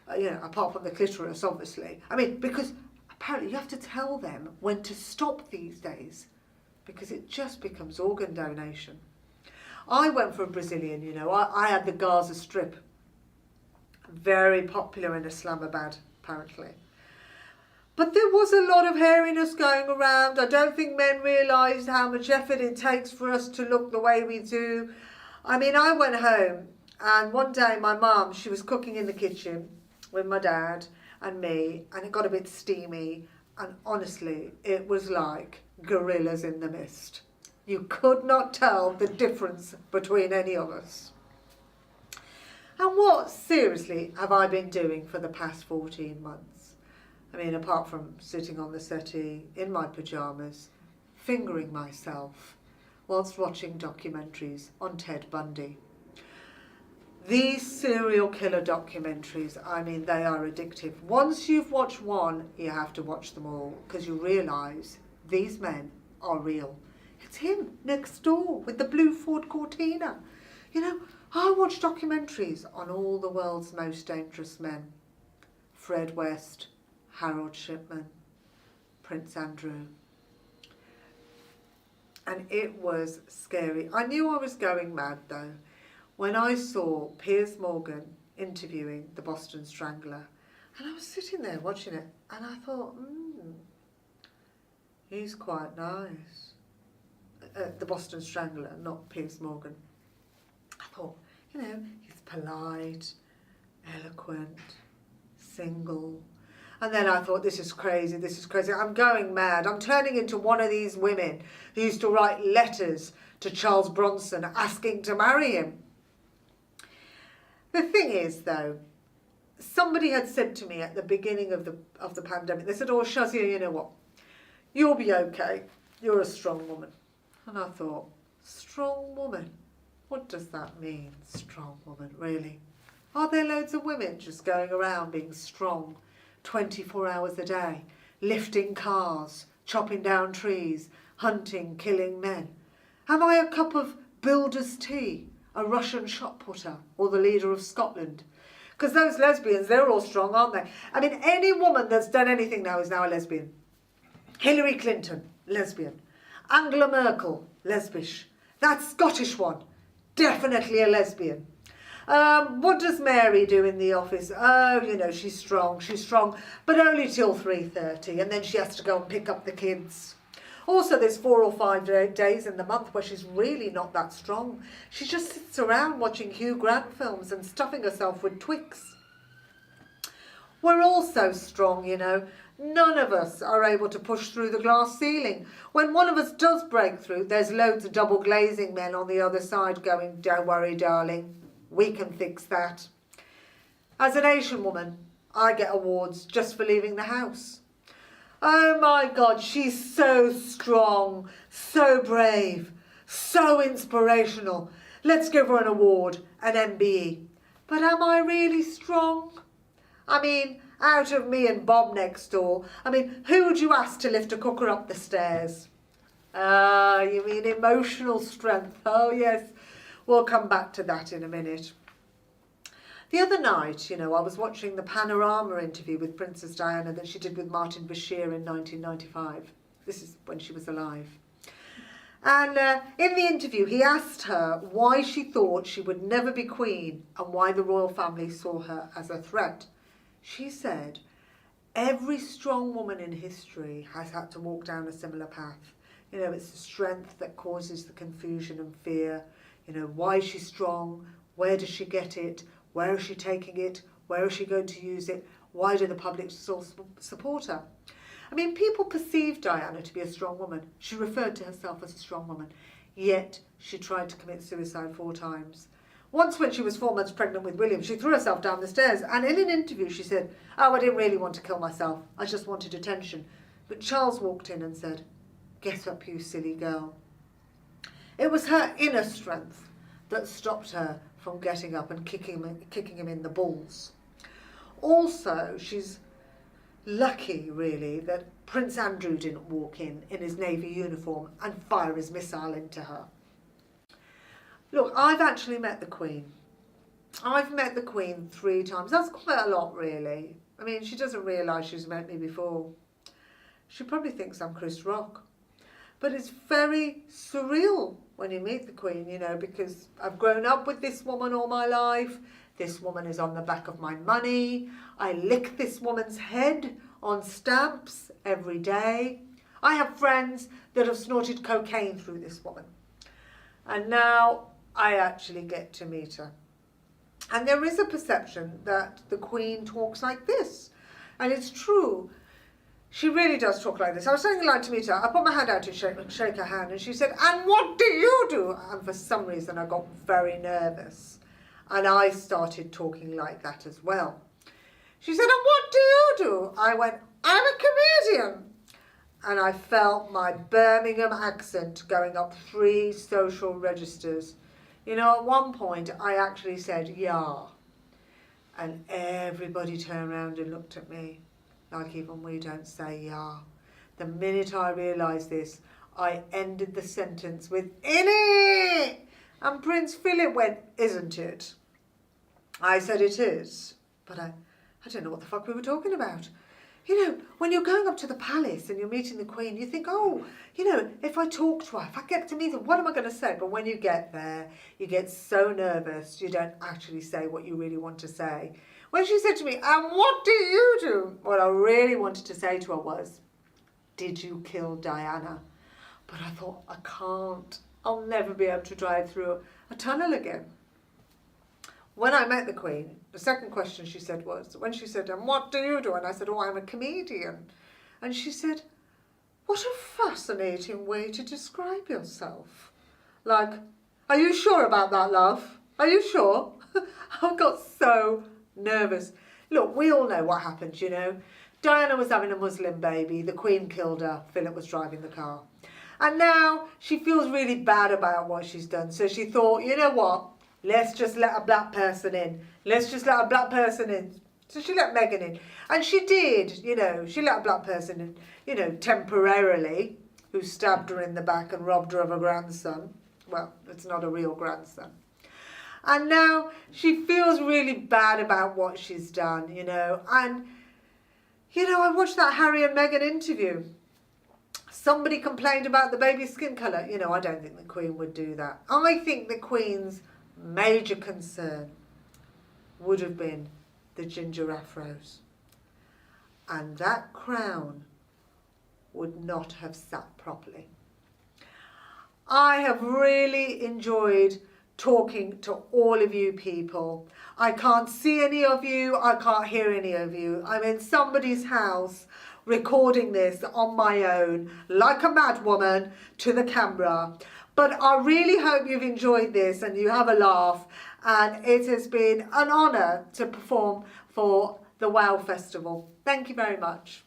S13: Apart from the clitoris, obviously. I mean, because apparently you have to tell them when to stop these days because it just becomes organ donation. I went for a Brazilian, I had the Gaza Strip. Very popular in Islamabad, apparently. But there was a lot of hairiness going around. I don't think men realised how much effort it takes for us to look the way we do. I mean, I went home and one day my mum, she was cooking in the kitchen with my dad and me, and it got a bit steamy, and honestly, it was like gorillas in the mist. You could not tell the difference between any of us. And what, seriously, have I been doing for the past 14 months? I mean, apart from sitting on the settee in my pyjamas, fingering myself, whilst watching documentaries on Ted Bundy. These serial killer documentaries, I mean, they are addictive. Once you've watched one, you have to watch them all, because you realise these men are real. It's him next door with the blue Ford Cortina. I watch documentaries on all the world's most dangerous men. Fred West, Harold Shipman, Prince Andrew. And it was scary. I knew I was going mad though when I saw Piers Morgan interviewing the Boston Strangler. And I was sitting there watching it and I thought, he's quite nice. The Boston Strangler, not Piers Morgan. I thought, he's polite, eloquent, single. And then I thought, this is crazy, I'm going mad. I'm turning into one of these women who used to write letters to Charles Bronson asking to marry him. The thing is, though, somebody had said to me at the beginning of the pandemic, they said, oh, Shazia, you know what? You'll be okay. You're a strong woman. And I thought, strong woman? What does that mean, strong woman, really? Are there loads of women just going around being strong 24 hours a day, lifting cars, chopping down trees, hunting, killing men? Am I a cup of builder's tea, a Russian shot putter, or the leader of Scotland? Because those lesbians, they're all strong, aren't they? I mean, any woman that's done anything now is now a lesbian. Hillary Clinton, lesbian. Angela Merkel, lesbish. That Scottish one, definitely a lesbian. What does Mary do in the office? Oh, she's strong, but only till 3:30, and then she has to go and pick up the kids. Also, there's 4 or 5 days in the month where she's really not that strong. She just sits around watching Hugh Grant films and stuffing herself with Twix. We're all so strong, None of us are able to push through the glass ceiling. When one of us does break through, there's loads of double glazing men on the other side going, don't worry, darling, we can fix that. As an Asian woman, I get awards just for leaving the house. Oh my God, she's so strong, so brave, so inspirational. Let's give her an award, an MBE. But am I really strong? I mean, out of me and Bob next door, who would you ask to lift a cooker up the stairs? You mean emotional strength? Oh yes, we'll come back to that in a minute. The other night, I was watching the Panorama interview with Princess Diana that she did with Martin Bashir in 1995. This is when she was alive. And in the interview, he asked her why she thought she would never be queen and why the royal family saw her as a threat. She said, every strong woman in history has had to walk down a similar path. It's the strength that causes the confusion and fear. Why is she strong? Where does she get it? Where is she taking it? Where is she going to use it? Why do the public still support her? I mean, people perceive Diana to be a strong woman. She referred to herself as a strong woman, yet she tried to commit suicide 4 times. Once when she was 4 months pregnant with William, she threw herself down the stairs, and in an interview she said, "Oh, I didn't really want to kill myself. I just wanted attention." But Charles walked in and said, "Get up, you silly girl." It was her inner strength that stopped her from getting up and kicking him in the balls. Also, she's lucky, really, that Prince Andrew didn't walk in his Navy uniform and fire his missile into her. Look, I've actually met the Queen. I've met the Queen 3 times. That's quite a lot, really. I mean, she doesn't realise she's met me before. She probably thinks I'm Chris Rock. But it's very surreal when you meet the Queen, you know, because I've grown up with this woman all my life. This woman is on the back of my money. I lick this woman's head on stamps every day. I have friends that have snorted cocaine through this woman. And now I actually get to meet her. And there is a perception that the Queen talks like this. And it's true. She really does talk like this. I was standing in line to meet her. I put my hand out to shake her hand, and she said, "And what do you do?" And for some reason, I got very nervous. And I started talking like that as well. She said, "And what do you do?" I went, "I'm a comedian." And I felt my Birmingham accent going up 3 social registers. You know, at one point, I actually said, "Yeah." And everybody turned around and looked at me. Like even we don't say "yeah." The minute I realised this, I ended the sentence with "innit?" And Prince Philip went, "Isn't it?" I said, "It is." But I don't know what the fuck we were talking about. You know, when you're going up to the palace and you're meeting the Queen, you think, oh, you know, if I talk to her, if I get to meet her, what am I going to say? But when you get there, you get so nervous, you don't actually say what you really want to say. When she said to me, "And what do you do?" what I really wanted to say to her was, "Did you kill Diana?" But I thought, I can't. I'll never be able to drive through a tunnel again. When I met the Queen, the second question she said was, when she said, "And what do you do?" and I said, "Oh, I'm a comedian." And she said, "What a fascinating way to describe yourself." Like, "Are you sure about that, love? Are you sure?" I got so nervous. Look, we all know what happened, you know. Diana was having a Muslim baby. The Queen killed her. Philip was driving the car. And now she feels really bad about what she's done. So she thought, you know what? Let's just let a black person in. Let's just let a black person in. So she let Meghan in. And she did, you know. She let a black person in, you know, temporarily, who stabbed her in the back and robbed her of a grandson. Well, it's not a real grandson. And now she feels really bad about what she's done, you know. And, you know, I watched that Harry and Meghan interview. Somebody complained about the baby's skin colour. You know, I don't think the Queen would do that. I think the Queen's major concern would have been the ginger afros. And that crown would not have sat properly. I have really enjoyed talking to all of you people. I can't see any of you. I can't hear any of you. I'm in somebody's house recording this on my own like a mad woman to the camera. But I really hope you've enjoyed this and you have a laugh. And it has been an honour to perform for the WOW Festival. Thank you very much.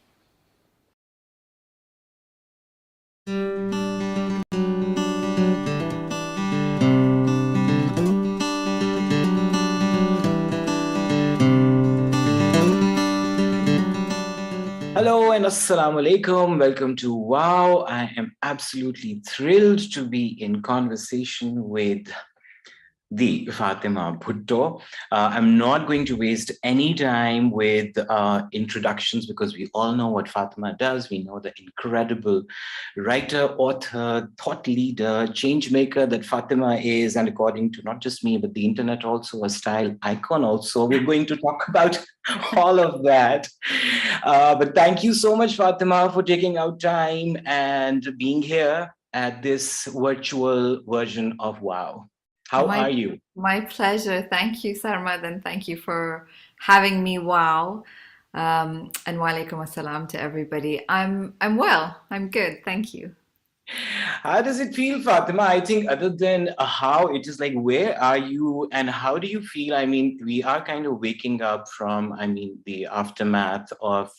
S4: Hello and Assalamu alaikum. Welcome to WOW. I am absolutely thrilled to be in conversation with the Fatima Bhutto. I'm not going to waste any time with introductions because we all know what Fatima does. We know the incredible writer, author, thought leader, change maker that Fatima is, and according to not just me, but the internet also, a style icon also. We're going to talk about all of that. But thank you so much, Fatima, for taking out time and being here at this virtual version of WOW. How are you?
S21: My pleasure. Thank you, Sarmad, and thank you for having me. Wow.
S18: And walaikum assalam to everybody. I'm well. I'm good. Thank you.
S4: How does it feel, Fatima? I think other than how it is like, where are you and how do you feel? I mean, we are kind of waking up from, I mean, the aftermath of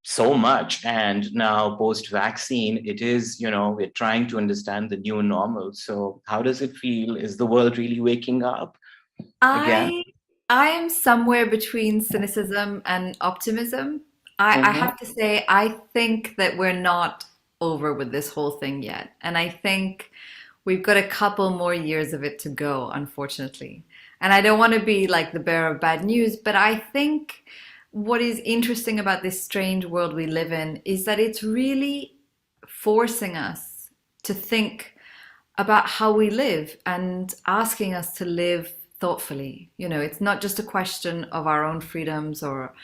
S4: so much. And now post-vaccine, it is, you know, we're trying to understand the new normal. So how does it feel? Is the world really waking up again?
S18: I am somewhere between cynicism and optimism. I have to say, I think that we're not over with this whole thing yet. And I think we've got a couple more years of it to go, unfortunately. And I don't want to be like the bearer of bad news, but I think what is interesting about this strange world we live in is that it's really forcing us to think about how we live and asking us to live thoughtfully. You know, it's not just a question of our own freedoms or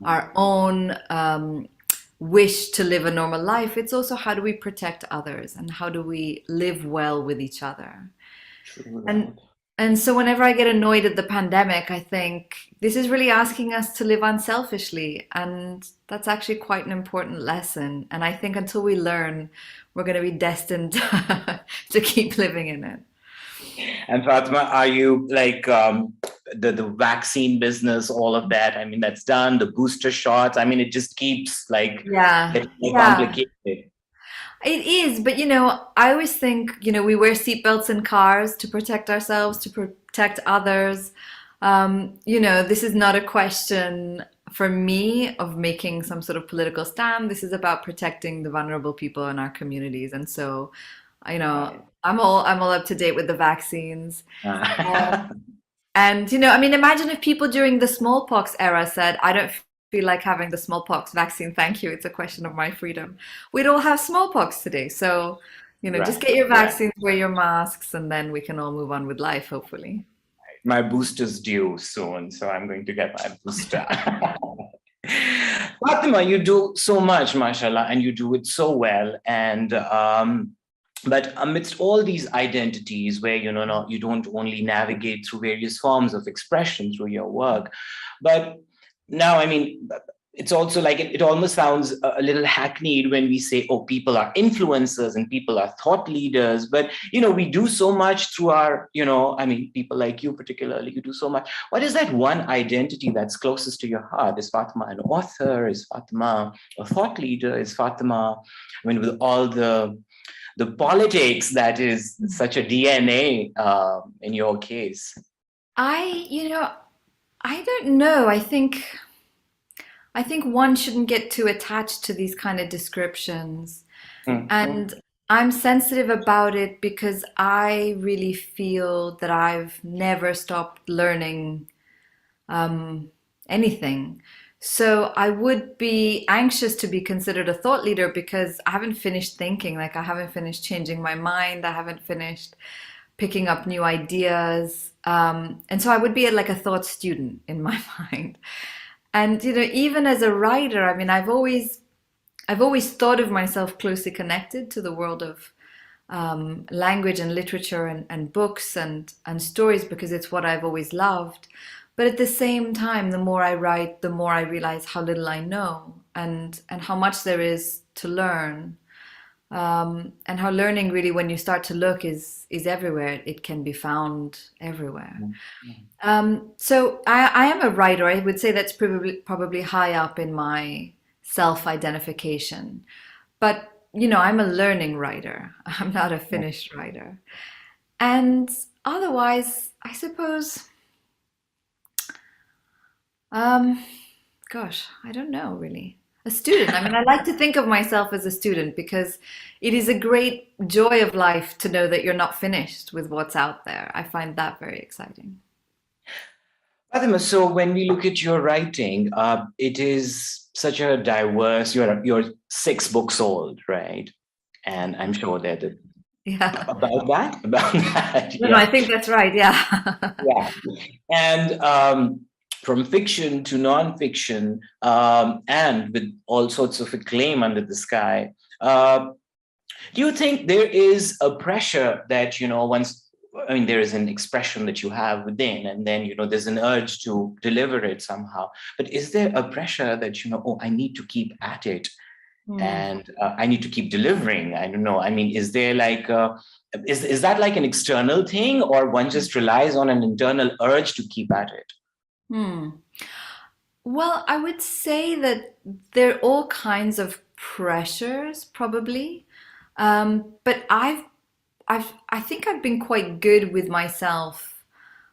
S18: our own wish to live a normal life. It's also how do we protect others and how do we live well with each other. And so whenever I get annoyed at the pandemic, I think this is really asking us to live unselfishly. And that's actually quite an important lesson. And I think until we learn, we're going to be destined to keep living in it.
S4: And Fatima, are you like the vaccine business, all of that? I mean, that's done, the booster shots. I mean, it just keeps like getting more complicated.
S18: It is, but you know, I always think, you know, we wear seatbelts in cars to protect ourselves, to protect others. You know, this is not a question for me of making some sort of political stand. This is about protecting the vulnerable people in our communities. And so, you know, I'm all up to date with the vaccines. And, you know, I mean, imagine if people during the smallpox era said, I don't feel like having the smallpox vaccine, thank you, it's a question of my freedom. We'd all have smallpox today. So, you know, just get your vaccines, wear your masks, and then we can all move on with life, hopefully.
S4: My booster's due soon, so I'm going to get my booster. Fatima, you do so much, mashallah, and you do it so well. And but amidst all these identities where, you know, you don't only navigate through various forms of expression through your work, but now, I mean, it's also like it almost sounds a little hackneyed when we say, oh, people are influencers and people are thought leaders. But, you know, we do so much through our, you know, I mean, people like you particularly, you do so much. What is that one identity that's closest to your heart? Is Fatima an author? Is Fatima a thought leader? Is Fatima, I mean, with all the politics that is such a DNA in your case?
S18: You know, I don't know. I think one shouldn't get too attached to these kind of descriptions. And I'm sensitive about it because I really feel that I've never stopped learning anything. So I would be anxious to be considered a thought leader because I haven't finished thinking, like I haven't finished changing my mind. I haven't finished picking up new ideas. And so I would be like a thought student in my mind. And, you know, even as a writer, I mean, I've always thought of myself closely connected to the world of language and literature and books and stories because it's what I've always loved. But at the same time, the more I write, the more I realize how little I know and how much there is to learn. And how learning really, when you start to look, is everywhere. It can be found everywhere. So I am a writer. I would say that's probably high up in my self-identification. But, you know, I'm a learning writer. I'm not a finished writer. And otherwise, I suppose, gosh, I don't know really. A student. I mean, I like to think of myself as a student because it is a great joy of life to know that you're not finished with what's out there. I find that very exciting.
S4: Fatima, so when we look at your writing, it is such a diverse, you're 6 books old, right? And I'm sure that about that.
S18: No, I think that's right. Yeah.
S4: Yeah. And from fiction to non-fiction, and with all sorts of acclaim under the sky. Do you think there is a pressure that, you know, once I mean, there is an expression that you have within, and then, there's an urge to deliver it somehow. But is there a pressure that, oh, I need to keep at it, and I need to keep delivering? I don't know. I mean, is there like, is that like an external thing, or one just relies on an internal urge to keep at it?
S18: Well, I would say that there are all kinds of pressures, probably. But I think I've been quite good with myself,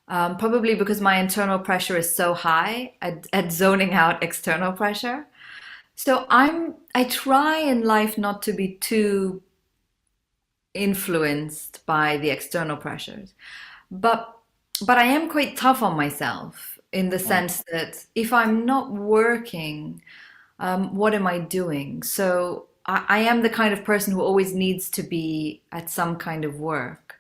S18: probably because my internal pressure is so high at zoning out external pressure. So I try in life not to be too influenced by the external pressures, but I am quite tough on myself in the sense that if I'm not working, what am I doing? So I am the kind of person who always needs to be at some kind of work.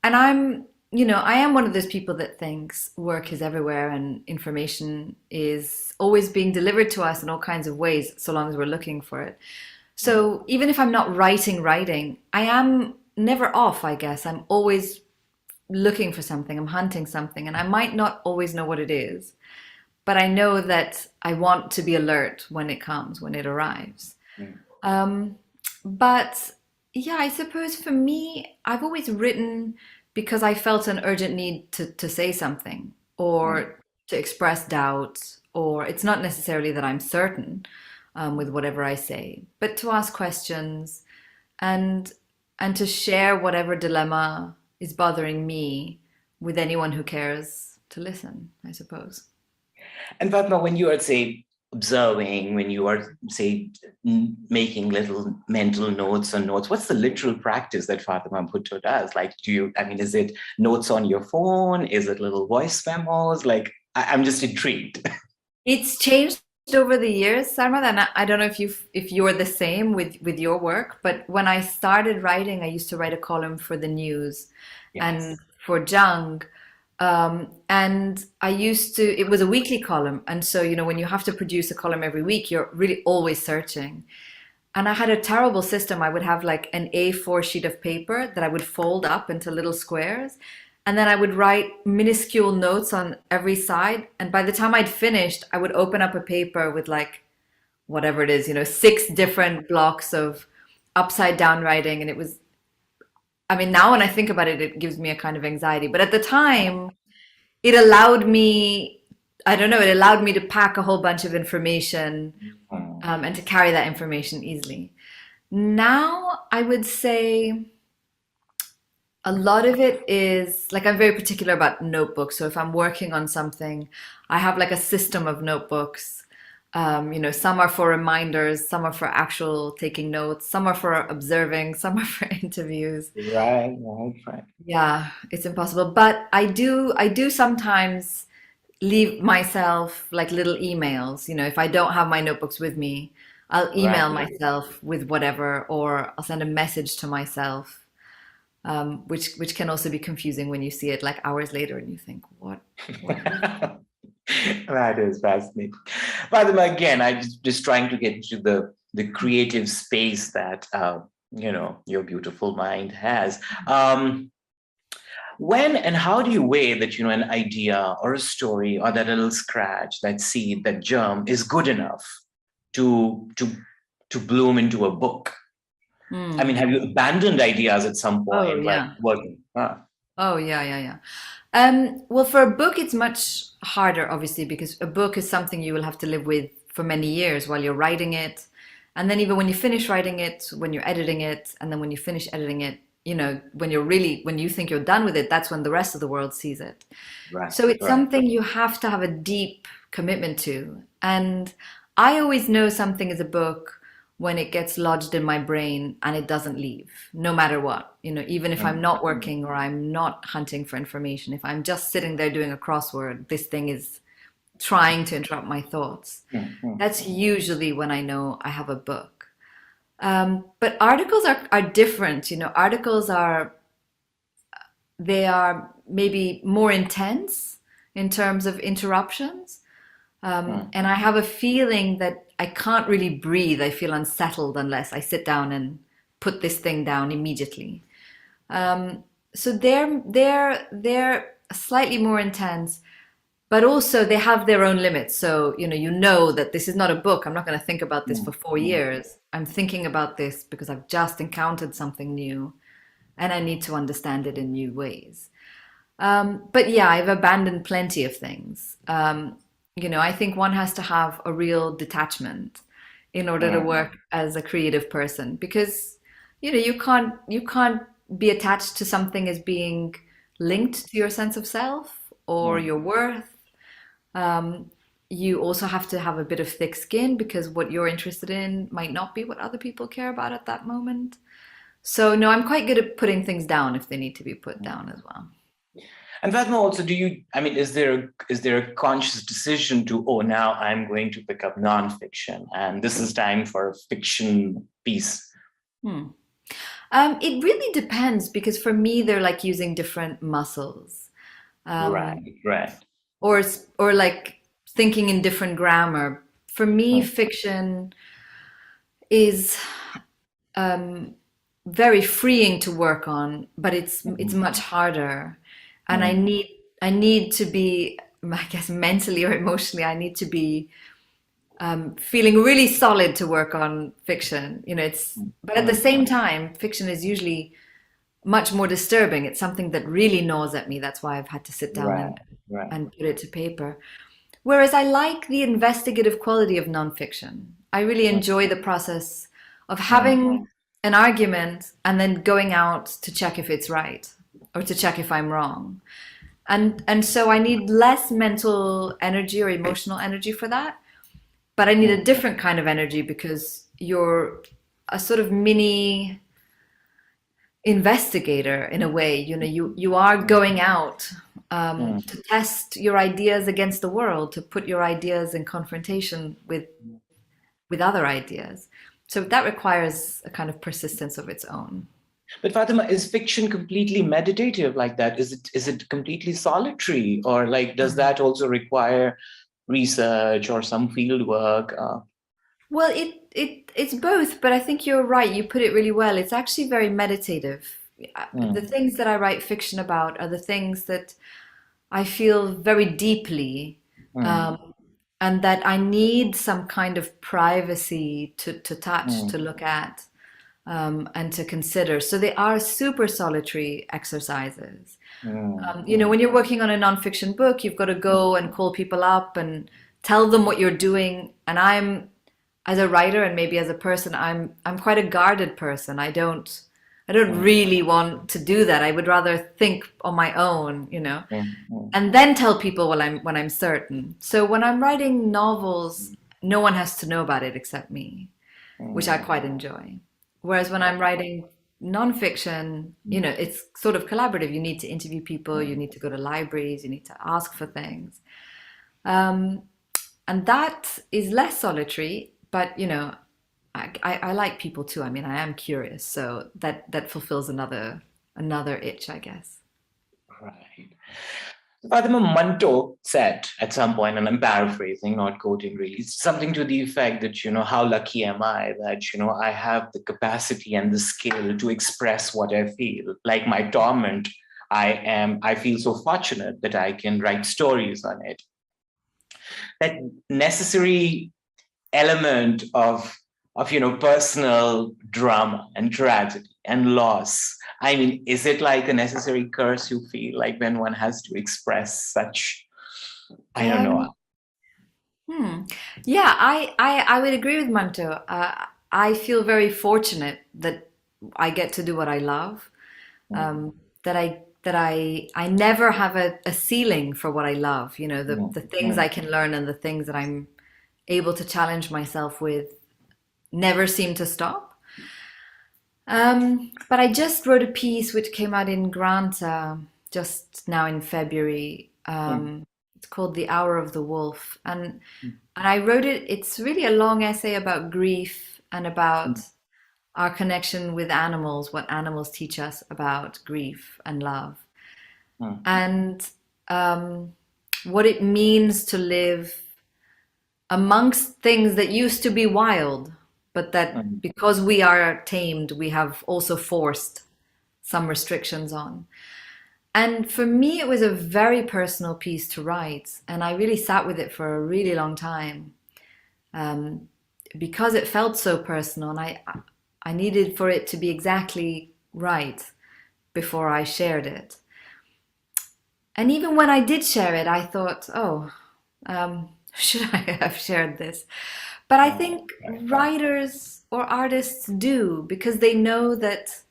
S18: And I am one of those people that thinks work is everywhere and information is always being delivered to us in all kinds of ways, so long as we're looking for it. So even if I'm not writing, I am never off, I guess. I'm always looking for something, I'm hunting something, and I might not always know what it is, but I know that I want to be alert when it comes, when it arrives. But yeah, I suppose for me, I've always written because I felt an urgent need to say something or to express doubt, or it's not necessarily that I'm certain with whatever I say, but to ask questions and to share whatever dilemma is bothering me with anyone who cares to listen, I suppose.
S4: And Fatma, when you are, say, observing, when you are, say, making little mental notes or notes, what's the literal practice that Fatima Bhutto does? Like, is it notes on your phone? Is it little voice memos? Like, I'm just intrigued.
S18: It's changed over the years, Sarma, and I don't know if you're the same with your work, but when I started writing, I used to write a column for the news and for Jung. And it was a weekly column. And so, when you have to produce a column every week, you're really always searching. And I had a terrible system. I would have like an A4 sheet of paper that I would fold up into little squares. And then I would write minuscule notes on every side. And by the time I'd finished, I would open up a paper with like, whatever it is, 6 different blocks of upside down writing. And it was, now when I think about it, it gives me a kind of anxiety. But at the time, it allowed me to pack a whole bunch of information and to carry that information easily. Now, I would say a lot of it is, like, I'm very particular about notebooks. So if I'm working on something, I have like a system of notebooks. Some are for reminders, some are for actual taking notes, some are for observing, some are for interviews.
S4: Right.
S18: Yeah, it's impossible. But I do sometimes leave myself like little emails. If I don't have my notebooks with me, I'll email myself with whatever, or I'll send a message to myself, which can also be confusing when you see it like hours later and you think, what?
S4: That is fascinating. But again, I'm just trying to get into the creative space that your beautiful mind has. When and how do you weigh that an idea or a story or that little scratch, that seed, that germ is good enough to bloom into a book? Have you abandoned ideas at some point?
S18: Oh, yeah.
S4: Like working?
S18: Oh, yeah. Well, for a book, it's much harder, obviously, because a book is something you will have to live with for many years while you're writing it. And then even when you finish writing it, when you're editing it, and then when you finish editing it, when you think you're done with it, that's when the rest of the world sees it.
S4: Right.
S18: So it's something you have to have a deep commitment to. And I always know something is a book when it gets lodged in my brain and it doesn't leave, no matter what. Even if I'm not working or I'm not hunting for information, if I'm just sitting there doing a crossword, this thing is trying to interrupt my thoughts. That's usually when I know I have a book. But articles are different. Articles they are maybe more intense in terms of interruptions. And I have a feeling that I can't really breathe. I feel unsettled unless I sit down and put this thing down immediately. so they're slightly more intense, but also they have their own limits. So, you know that this is not a book. I'm not going to think about this for 4 years. I'm thinking about this because I've just encountered something new and I need to understand it in new ways. But yeah, I've abandoned plenty of things. I think one has to have a real detachment in order to work as a creative person, because you can't be attached to something as being linked to your sense of self or your worth. You also have to have a bit of thick skin, because what you're interested in might not be what other people care about at that moment. So no, I'm quite good at putting things down if they need to be put down as well.
S4: And Fatma, also, is there a conscious decision to, now I'm going to pick up nonfiction and this is time for a fiction piece?
S18: It really depends, because for me, they're like using different muscles.
S4: Right.
S18: Or like thinking in different grammar. For me, fiction is very freeing to work on, but it's much harder. And I need to be, I guess, mentally or emotionally, I need to be feeling really solid to work on fiction. But at the same time, fiction is usually much more disturbing. It's something that really gnaws at me. That's why I've had to sit down and put it to paper. Whereas I like the investigative quality of nonfiction. I really enjoy the process of having an argument and then going out to check if it's right or to check if I'm wrong. And so I need less mental energy or emotional energy for that. But I need a different kind of energy, because you're a sort of mini investigator in a way. You are going out to test your ideas against the world, to put your ideas in confrontation with other ideas. So that requires a kind of persistence of its own.
S4: But Fatima, is fiction completely meditative like that? Is it completely solitary, or like does that also require research or some field work?
S18: Well, it's both, but I think you're right. You put it really well. It's actually very meditative. The things that I write fiction about are the things that I feel very deeply, and that I need some kind of privacy to touch, to look at, and to consider. So they are super solitary exercises. When you're working on a nonfiction book, you've got to go and call people up and tell them what you're doing. And I'm, as a writer and maybe as a person, I'm quite a guarded person. I don't really want to do that. I would rather think on my own, and then tell people when I'm certain. So when I'm writing novels, no one has to know about it except me, which I quite enjoy. Whereas when I'm writing nonfiction, it's sort of collaborative. You need to interview people, you need to go to libraries, you need to ask for things. And that is less solitary, but, I like people too. I mean, I am curious, so that fulfills another itch, I guess.
S4: Right. Fatima, Manto said at some point, and I'm paraphrasing, not quoting really, something to the effect that, how lucky am I that, I have the capacity and the skill to express what I feel. Like my torment, I feel so fortunate that I can write stories on it. That necessary element of personal drama and tragedy and loss. I mean, is it like a necessary curse you feel like when one has to express such, I don't know.
S18: Yeah, I would agree with Manto. I feel very fortunate that I get to do what I love. That I never have a ceiling for what I love. The things I can learn and the things that I'm able to challenge myself with never seem to stop. But I just wrote a piece which came out in Granta just now in February. It's called The Hour of the Wolf. And I wrote it, it's really a long essay about grief and about our connection with animals, what animals teach us about grief and love. And what it means to live amongst things that used to be wild, but that because we are tamed, we have also forced some restrictions on. And for me, it was a very personal piece to write. And I really sat with it for a really long time because it felt so personal. And I needed for it to be exactly right before I shared it. And even when I did share it, I thought, should I have shared this? But I think writers or artists do, because they know that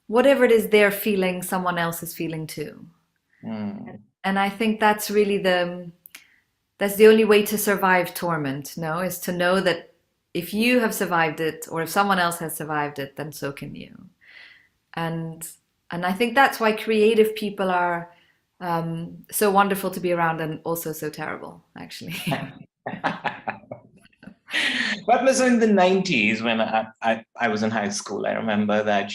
S18: whatever it is they're feeling, someone else is feeling too. And I think that's really that's the only way to survive torment, no? Is to know that if you have survived it, or if someone else has survived it, then so can you. And I think that's why creative people are so wonderful to be around, and also so terrible, actually.
S4: But listen, in the 90s, when I was in high school, I remember that,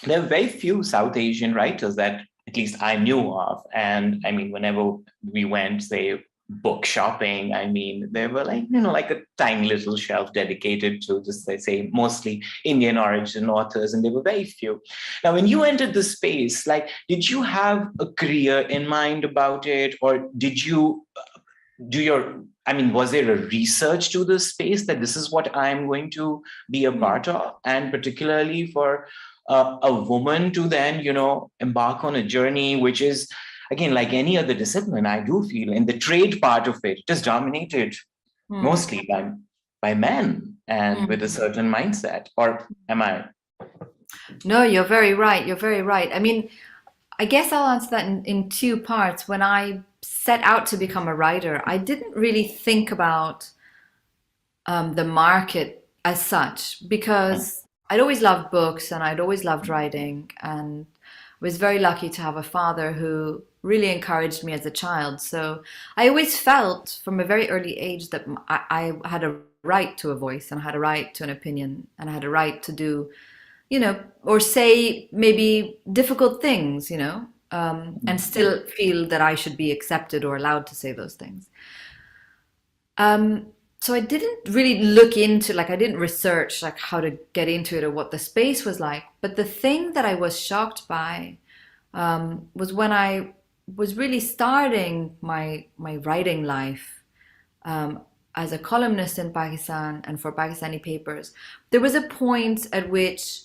S4: there were very few South Asian writers that at least I knew of. And I mean, whenever we went, say, book shopping, I mean, there were like a tiny little shelf dedicated to just, let's say, mostly Indian origin authors, and there were very few. Now, when you entered the space, did you have a career in mind about it, or did you was there a research to the space that this is what I'm going to be a part of? And particularly for a woman to then, embark on a journey, which is, again, like any other discipline, I do feel in the trade part of it, it is dominated mostly by men and with a certain mindset. Or am I?
S18: No, you're very right. You're very right. I mean, I guess I'll answer that in two parts. When I set out to become a writer, I didn't really think about the market as such, because I'd always loved books and I'd always loved writing, and was very lucky to have a father who really encouraged me as a child. So I always felt from a very early age that I had a right to a voice, and I had a right to an opinion, and I had a right to do, or say maybe difficult things, and still feel that I should be accepted or allowed to say those things. So I didn't really look into, I didn't research how to get into it or what the space was like. But the thing that I was shocked by was when I was really starting my writing life as a columnist in Pakistan and for Pakistani papers. There was a point at which,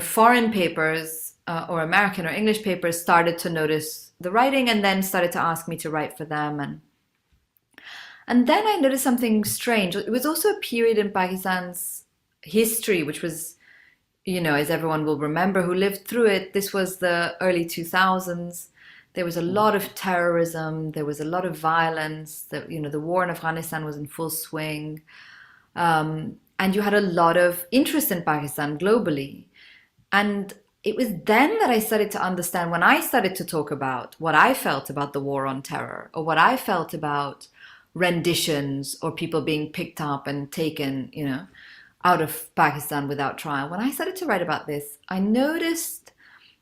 S18: foreign papers or American or English papers started to notice the writing, and then started to ask me to write for them. And then I noticed something strange. It was also a period in Pakistan's history, which was, as everyone will remember who lived through it, this was the early 2000s. There was a lot of terrorism. There was a lot of violence. The war in Afghanistan was in full swing. And you had a lot of interest in Pakistan globally. And it was then that I started to understand, when I started to talk about what I felt about the war on terror, or what I felt about renditions or people being picked up and taken, out of Pakistan without trial. When I started to write about this, I noticed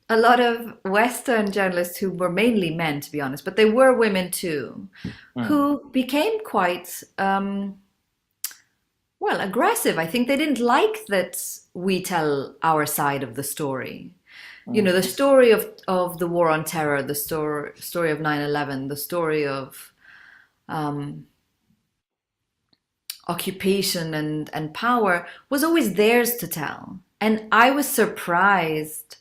S18: a lot of Western journalists, who were mainly men, to be honest, but they were women too, who became quite, aggressive. I think they didn't like that we tell our side of the story. The story of the war on terror, the story of 9/11, the story of occupation and power was always theirs to tell. And I was surprised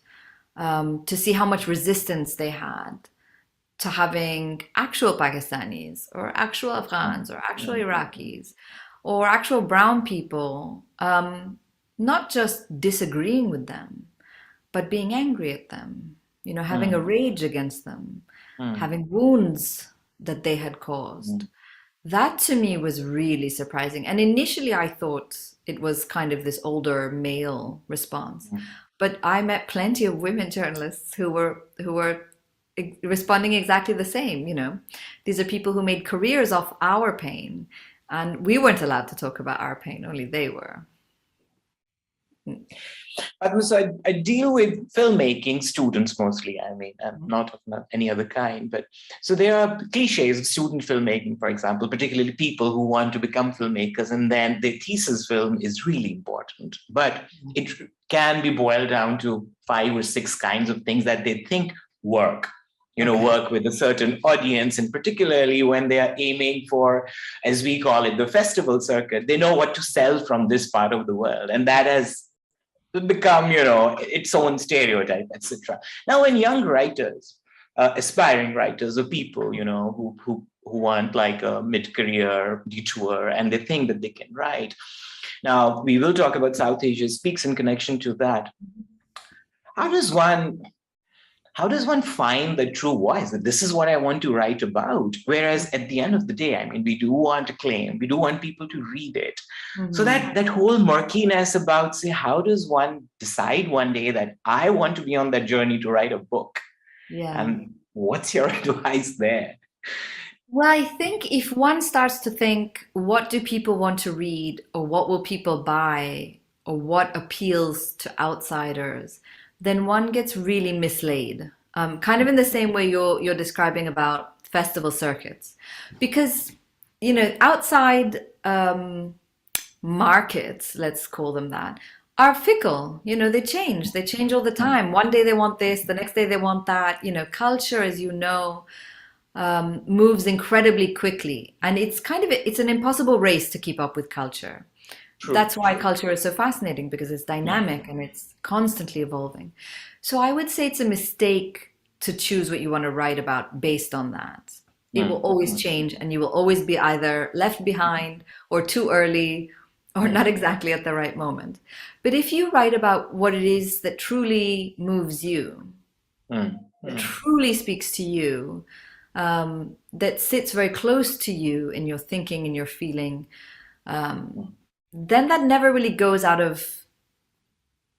S18: to see how much resistance they had to having actual Pakistanis or actual Afghans or actual Iraqis or actual brown people not just disagreeing with them, but being angry at them, having a rage against them, having wounds that they had caused. That to me was really surprising. And initially I thought it was kind of this older male response. But I met plenty of women journalists who were responding exactly the same. These are people who made careers off our pain, and we weren't allowed to talk about our pain, only they were.
S4: So I deal with filmmaking students mostly. I mean, not of any other kind, but so there are cliches of student filmmaking, for example, particularly people who want to become filmmakers, and then their thesis film is really important. But it can be boiled down to 5 or 6 kinds of things that they think work. Work with a certain audience, and particularly when they are aiming for, as we call it, the festival circuit, they know what to sell from this part of the world. And that has become, its own stereotype, etc. Now, when young writers, aspiring writers, or people, who want like a mid-career detour, and they think that they can write. Now, we will talk about South Asia Speaks in connection to that. How does one find the true voice that this is what I want to write about? Whereas at the end of the day, I mean, we do want acclaim, we do want people to read it. So that whole murkiness about, say, how does one decide one day that I want to be on that journey to write a book?
S18: Yeah.
S4: And what's your advice there?
S18: Well, I think if one starts to think, what do people want to read, or what will people buy, or what appeals to outsiders, then one gets really misled. Kind of in the same way you're describing about festival circuits. Because, outside markets, let's call them that, are fickle. They change all the time. One day they want this, the next day they want that. Culture, as moves incredibly quickly. And it's an impossible race to keep up with culture. True. That's why culture is so fascinating, because it's dynamic and it's constantly evolving. So I would say it's a mistake to choose what you want to write about based on that. It will always change, and you will always be either left behind or too early or not exactly at the right moment. But if you write about what it is that truly moves you, that truly speaks to you, that sits very close to you in your thinking and your feeling, then that never really goes out of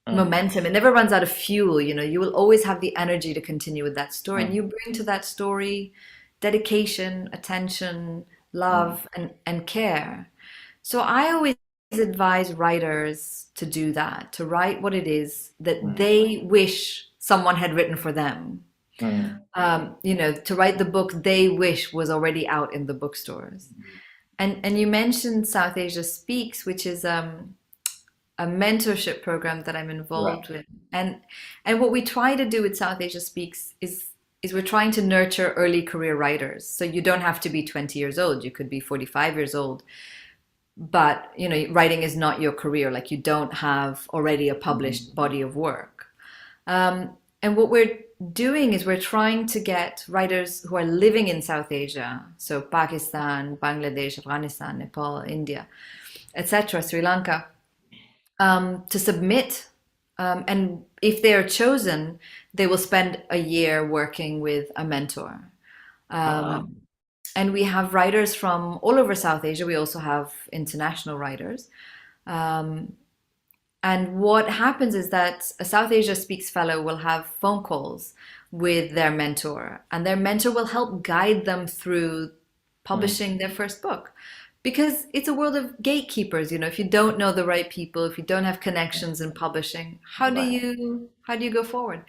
S18: momentum. It never runs out of fuel. You will always have the energy to continue with that story, and you bring to that story dedication, attention, love, and care. So I always advise writers to do that, to write what it is that they wish someone had written for them. To write the book they wish was already out in the bookstores. And you mentioned South Asia Speaks, which is a mentorship program that I'm involved with. And what we try to do with South Asia Speaks is we're trying to nurture early career writers. So you don't have to be 20 years old. You could be 45 years old. But, writing is not your career. Like, you don't have already a published body of work. And what we're doing is we're trying to get writers who are living in South Asia, so Pakistan, Bangladesh, Afghanistan, Nepal, India, etc., Sri Lanka, to submit. And if they are chosen, they will spend a year working with a mentor. And we have writers from all over South Asia. We also have international writers. And what happens is that a South Asia Speaks fellow will have phone calls with their mentor, and their mentor will help guide them through publishing their first book. Because it's a world of gatekeepers. If you don't know the right people, if you don't have connections in publishing, how do you go forward?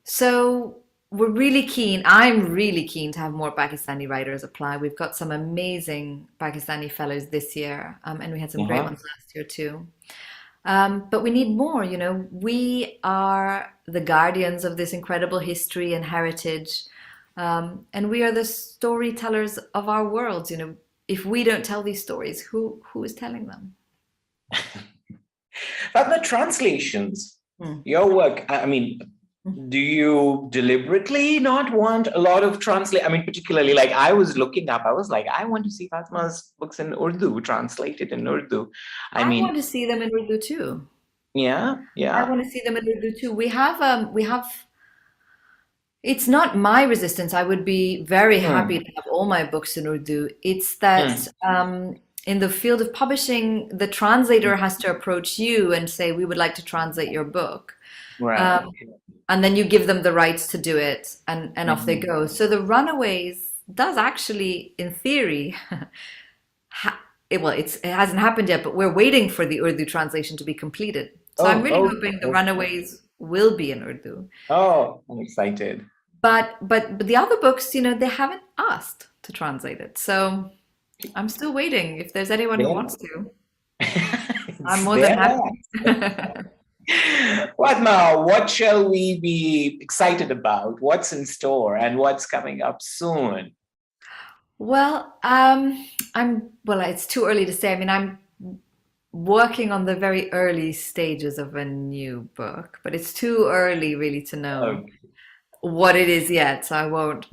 S18: So we're really keen. I'm really keen to have more Pakistani writers apply. We've got some amazing Pakistani fellows this year, and we had some great ones last year too. But we need more. We are the guardians of this incredible history and heritage, and we are the storytellers of our worlds. If we don't tell these stories, who is telling them?
S4: But the translations, your work, I mean, do you deliberately not want a lot of particularly, like, I was looking up, I was like, I want to see Fatma's books in Urdu, translated in Urdu. I
S18: want to see them in Urdu too.
S4: Yeah.
S18: I want to see them in Urdu too. We have, it's not my resistance. I would be very happy to have all my books in Urdu. It's that in the field of publishing, the translator has to approach you and say, we would like to translate your book.
S4: Right.
S18: And then you give them the rights to do it, and off they go. So the Runaways does actually, in theory, it hasn't happened yet, but we're waiting for the Urdu translation to be completed. So I'm really
S4: Oh,
S18: hoping The
S4: okay.
S18: Runaways will be in Urdu.
S4: Oh, I'm excited.
S18: But the other books, you know, they haven't asked to translate it. So I'm still waiting. If there's anyone who
S4: Then
S18: wants to,
S4: it's
S18: I'm more than
S4: there.
S18: happy.
S4: Fatma, what shall we be excited about? What's in store and what's coming up soon?
S18: Well, it's too early to say. I mean, I'm working on the very early stages of a new book, but it's too early really to know
S4: Okay.
S18: what it is yet. So I won't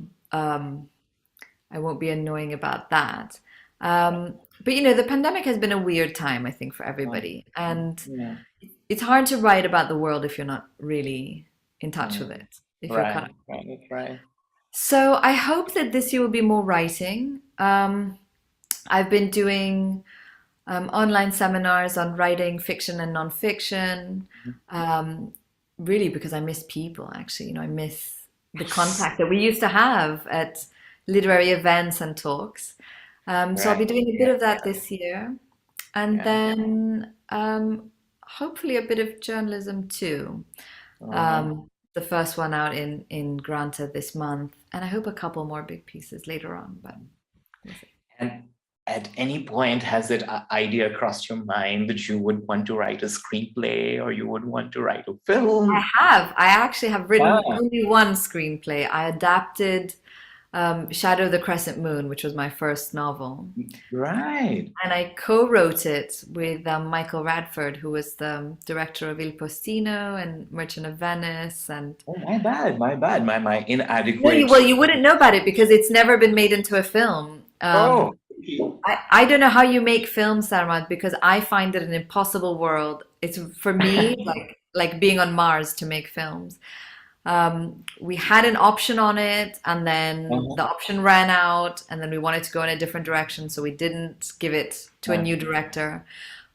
S18: be annoying about that. But you know, the pandemic has been a weird time, I think, for everybody, and
S4: Yeah.
S18: it's hard to write about the world if you're not really in touch with it. If you're cut
S4: Right, right.
S18: So I hope that this year will be more writing. I've been doing online seminars on writing fiction and nonfiction, really because I miss people, actually. You know, I miss the contact that we used to have at literary events and talks. So I'll be doing a bit of that this year. And then hopefully a bit of journalism too. The first one out in Granta this month, and I hope a couple more big pieces later on. But we'll see.
S4: And at any point, has that idea crossed your mind that you would want to write a screenplay or you would want to write a film?
S18: I actually have written only one screenplay. I adapted Shadow of the Crescent Moon, which was my first novel.
S4: Right.
S18: And I co-wrote it with Michael Radford, who was the director of Il Postino and Merchant of Venice. And
S4: oh, my bad, my inadequate.
S18: well, you wouldn't know about it because it's never been made into a film. I don't know how you make films, Sarmad, because I find it an impossible world. It's for me like being on Mars to make films. We had an option on it, and then the option ran out, and then we wanted to go in a different direction, so we didn't give it to a new director.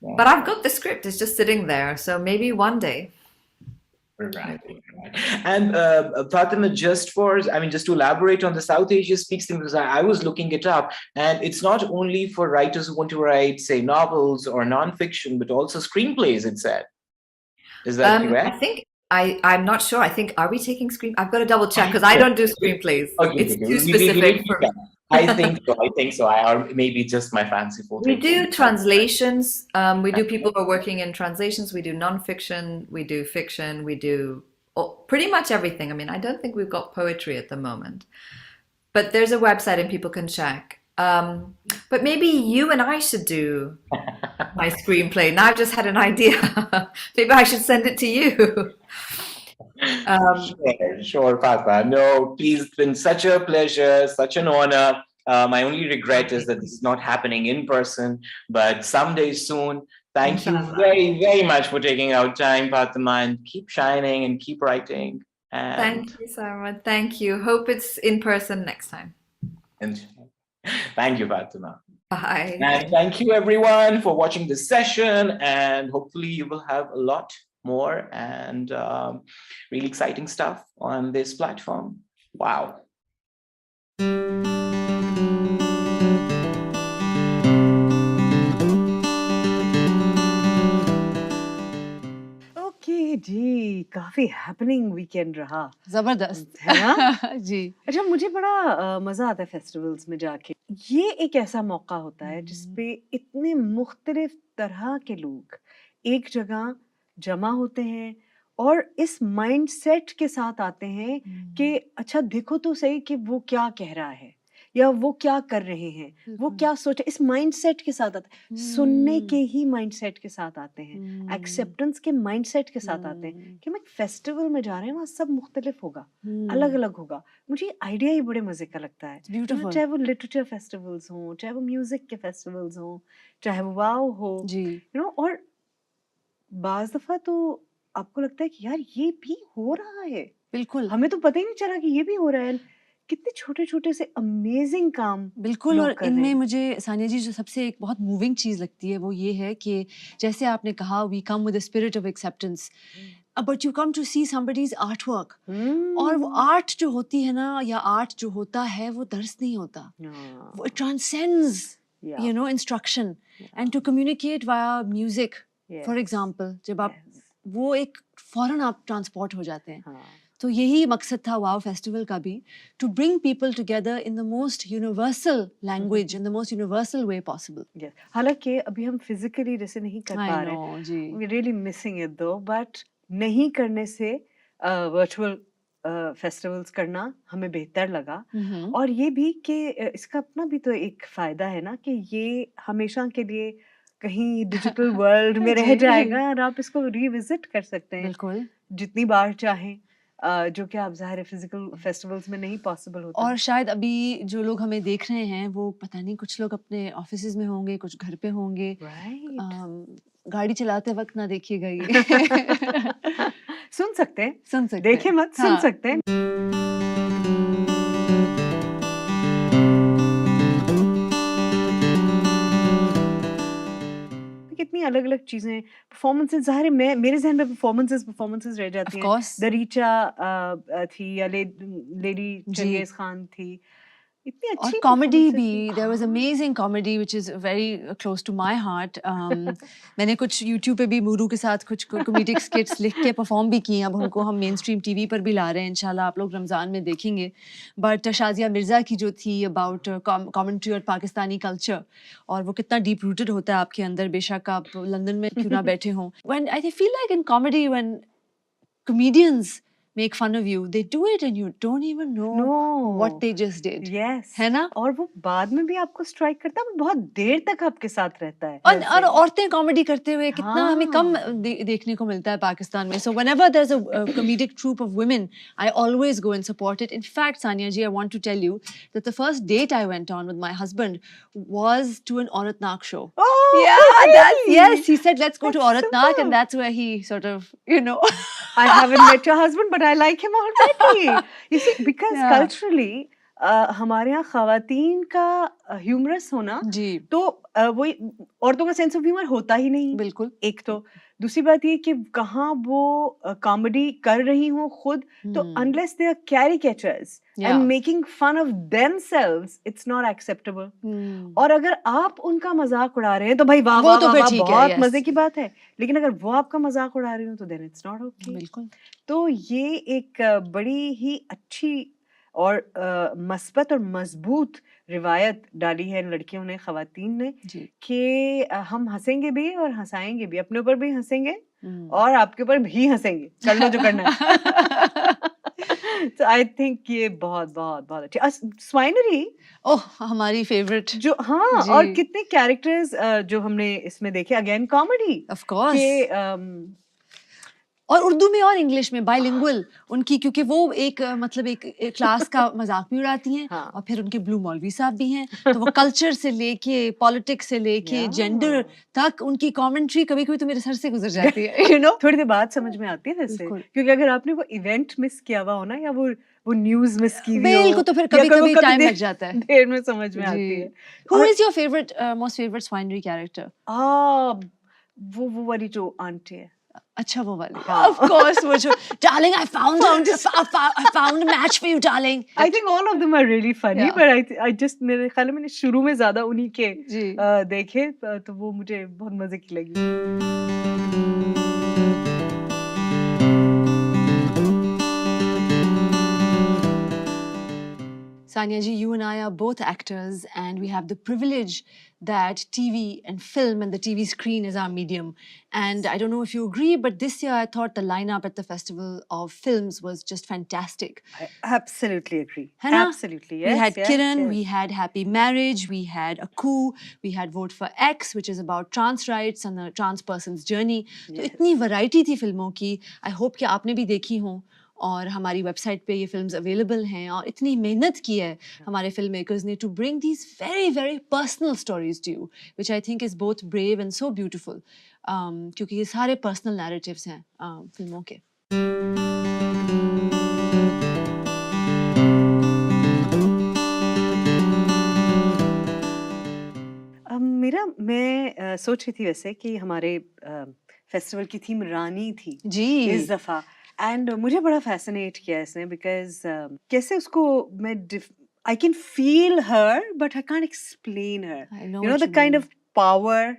S18: But I've got the script; it's just sitting there. So maybe one day.
S4: Right. And Fatima, just to elaborate on the South Asia Speaks thing, because I was looking it up, and it's not only for writers who want to write, say, novels or nonfiction, but also screenplays, it said. Is that correct?
S18: I think I'm not sure. I think, are we taking I've got to double check because I don't do screenplays. It's too specific for me.
S4: I think so. Or maybe just my fanciful.
S18: We do translations. We do people who are working in translations. We do nonfiction. We do fiction. We do pretty much everything. I mean, I don't think we've got poetry at the moment, but there's a website and people can check. But maybe you and I should do my screenplay. Now I've just had an idea. Maybe I should send it to you.
S4: Sure, Fatma. No, please, it's been such a pleasure, such an honor. My only regret is that this is not happening in person, but someday soon. Thank you very, very much for taking out time, Fatma, and keep shining and keep writing. And
S18: thank you, Sarah. Thank you. Hope it's in person next time.
S4: And thank you, Fatima.
S18: Bye.
S4: And thank you, everyone, for watching this session. And hopefully you will have a lot more and really exciting stuff on this platform. Wow.
S8: Okay ji, काफी happening weekend रहा,
S6: जबरदस्त
S8: है ना?
S6: जी।
S8: अच्छा, मुझे बड़ा मजा आता है फेस्टिवल्स में जाके। ये एक ऐसा मौका होता है जिसपे इतने मुख्तलिफ तरह के लोग एक जगह जमा होते हैं और इस माइंडसेट के साथ आते हैं कि अच्छा देखो तो सही कि वो क्या कह रहा है या वो क्या कर रहे हैं, वो क्या सोच, इस माइंडसेट के साथ आते हैं, सुनने के ही माइंडसेट के साथ आते हैं, एक्सेप्टेंस के माइंडसेट के साथ आते हैं कि मैं फेस्टिवल में जा रहे हैं, वहाँ सब मुख्तलिफ होगा, अलग अलग होगा। मुझे आइडिया ही बड़े मजे का लगता है, चाहे वो लिटरेचर फेस्टिवल्स हों, चाहे वो म्यूजिक के फेस्टिवल्स हों, चाहे वो वाव हो, यू नो। और बाज दफा तो आपको लगता है कि यार ये भी हो रहा है, बिल्कुल, हमें तो पता ही नहीं चला कि ये भी हो रहा है। कितने छोटे छोटे से अमेजिंग काम
S6: बिल्कुल। और इनमें मुझे सानिया जी जो सबसे एक बहुत मूविंग चीज़ लगती है वो ये है कि जैसे आपने कहा we come with the spirit of acceptance, but you come to see somebody's art work, और वो आर्ट जो होती है ना या आर्ट जो होता है वो दर्स नहीं होता, वो it transcends you know instruction and to communicate via music. For example जब आप वो एक फौरन आप ट्रांसपोर्ट हो जाते हैं। तो यही मकसद था वाओ फेस्टिवल का भी, to bring people together in the most universal language, in the most universal way possible.
S8: हालांकि अभी हम फिजिकली जैसे नहीं कर
S6: I
S8: पा रहे
S6: know, जी।
S8: We really missing it though, but नहीं करने से वर्चुअल फेस्टिवल्स करना हमें बेहतर लगा। और ये भी कि इसका अपना भी तो एक फायदा है ना कि ये हमेशा के लिए कहीं डिजिटल वर्ल्ड में रह
S6: जी।
S8: जाएगा और आप इसको रिविजिट कर सकते हैं
S6: बिल्कुल।
S8: जितनी बार चाहें, जो कि आप ज़ाहिर है फिजिकल फेस्टिवल्स में नहीं पॉसिबल होता।
S6: और शायद अभी जो लोग हमें देख रहे हैं वो पता नहीं, कुछ लोग अपने ऑफिसेज में होंगे, कुछ घर पे होंगे। गाड़ी चलाते वक्त ना देखिएगा ये।
S8: सुन सकते हैं,
S6: सुन सकते
S8: देखे
S6: हैं।
S8: मत, सुन
S6: हाँ।
S8: सकते हैं। कितनी अलग अलग चीजें, परफॉर्मेंसेस, ज़ाहिर है मैं मेरे जहन में परफॉर्मेंसेस रह जाती
S6: Of
S8: हैं।
S6: course.
S8: दरीचा थी या लेडी
S6: जी।
S8: चंगेज खान थी, इतनी
S6: और
S8: अच्छी
S6: कॉमेडी
S8: performances
S6: भी,
S8: थी।
S6: There was amazing comedy which is very close to my heart. मैंने कुछ यूट्यूब पे भी मूरू के साथ कुछ कॉमेडिक स्किट्स लिख के परफॉर्म भी किए। अब उनको हम मेन स्ट्रीम टीवी पर भी ला रहे हैं, इंशाल्लाह आप लोग रमज़ान में देखेंगे। बट शाजिया मिर्ज़ा की जो थी अबाउट कमेंट्री और पाकिस्तानी कल्चर, और वो कितना डीप रूटेड होता है आपके अंदर, बेशक आप लंदन में क्यों ना बैठे हों। When I feel like in comedy when comedians make fun of you, they do it and you don't even know what they just did.
S8: Yes,
S6: है ना?
S8: और वो बाद में भी आपको स्ट्राइक करता है, वो बहुत देर तक आपके साथ रहता है।
S6: और औरतें कॉमेडी करते हुए कितना हमें कम
S8: हाँ।
S6: देखने को मिलता है पाकिस्तान में। So whenever there's a comedic troupe of women, I always go and support it. In fact, Sania ji, I want to tell you that the first date I went on with my husband was to an Auratnak show.
S8: Oh,
S6: Yeah,
S8: really?
S6: yes, he said let's go to
S8: That's
S6: Auratnak,
S8: superb.
S6: and that's where he sort of, you know.
S8: I haven't met your husband, but I like him already. You see, because
S6: Yeah.
S8: culturally, हमारे यहाँ खवातीन का humerus होना,
S6: जी,
S8: तो वही औरतों का sense of humour होता ही नहीं।
S6: बिल्कुल।
S8: एक तो दूसरी बात ये कि कहाँ वो कॉमेडी कर रही हों खुद, तो unless they are caricatures
S6: Yeah.
S8: and making fun of themselves, it's not acceptable. और अगर आप उनका मजाक उड़ा रहे हैं तो भाई वाह
S6: वो
S8: वाह
S6: तो
S8: वाह
S6: फिर
S8: वाह,
S6: ठीक है,
S8: बहुत
S6: yes.
S8: मजे की बात है। लेकिन अगर वो आपका मजाक उड़ा रही हो तो then it's not okay.
S6: बिल्कुल।
S8: तो ये एक बड़ी ही अच्छी और मस्बत और मजबूत रिवायत डाली है इन लड़कियों ने, खवातीन ने, कि हम हंसेंगे भी और हंसाएंगे भी, अपने ऊपर भी हंसेंगे और आपके ऊपर भी हंसेंगे, कर लो जो करना है। तो आई थिंक ये बहुत बहुत बहुत अच्छी। स्वाइनरी,
S6: ओह हमारी फेवरेट
S8: जो हाँ,
S6: जी।
S8: और कितने कैरेक्टर्स जो हमने इसमें देखे, अगेन कॉमेडी
S6: ऑफ कोर्स,
S8: के
S6: और उर्दू में और इंग्लिश में बाइलिंगुअल उनकी, क्योंकि वो एक मतलब एक क्लास का मजाक भी उड़ाती हैं।
S8: हाँ।
S6: और फिर उनके ब्लू मौलवी साहब भी हैं, तो वो कल्चर से लेके पॉलिटिक्स से लेके जेंडर तक उनकी कमेंट्री कभी कभी तो मेरे सर से गुजर जाती है, you know?
S8: थोड़ी देर बाद समझ में आती है वैसे, क्योंकि अगर आपने वो इवेंट मिस किया हुआ हो ना, या वो न्यूज़ मिस की हुई हो,
S6: बिल्कुल, तो फिर कभी कभी टाइम लग जाता है,
S8: देर में समझ में आती है।
S6: Who is your favorite most favorite Swinery character?
S8: वो वाली जो आंटी है।
S6: अच्छा, वो वाली। Of course, वो जो darling, I found a match for you, darling.
S8: I think all of them are really funny,
S6: Yeah.
S8: but I just मेरे ख्याल में मैंने शुरू में ज्यादा उन्हीं के देखे, तो वो मुझे बहुत मजे की लगी।
S6: Sania ji, you and I are both actors, and we have the privilege that TV and film and the TV screen is our medium. And I don't know if you agree, but this year I thought the lineup at the Festival of Films was just fantastic.
S8: I absolutely agree.
S6: Hannah?
S8: Absolutely, yes.
S6: We had
S8: yes,
S6: Kiran,
S8: yes.
S6: we had Happy Marriage, we had A Coup, we had Vote for X, which is about trans rights and a trans person's journey. तो इतनी variety थी फिल्मों की. I hope कि आपने भी देखी हों, और हमारी वेबसाइट पे ये फिल्म्स अवेलेबल हैं। और इतनी मेहनत की है हमारे फिल्म मेकर्स ने to bring these very very personal stories to you, which I think is both brave and so beautiful, क्योंकि ये सारे पर्सनल नैरेटिव्स हैं फिल्मों के।
S8: मैं सोच रही थी वैसे कि हमारे फेस्टिवल की थीम रानी थी
S6: जी
S8: इस दफा, एंड मुझे बड़ा फैसिनेट किया इसने, बिकॉज कैसे उसको मैं I can feel her but I can't explain her, you know the kind of power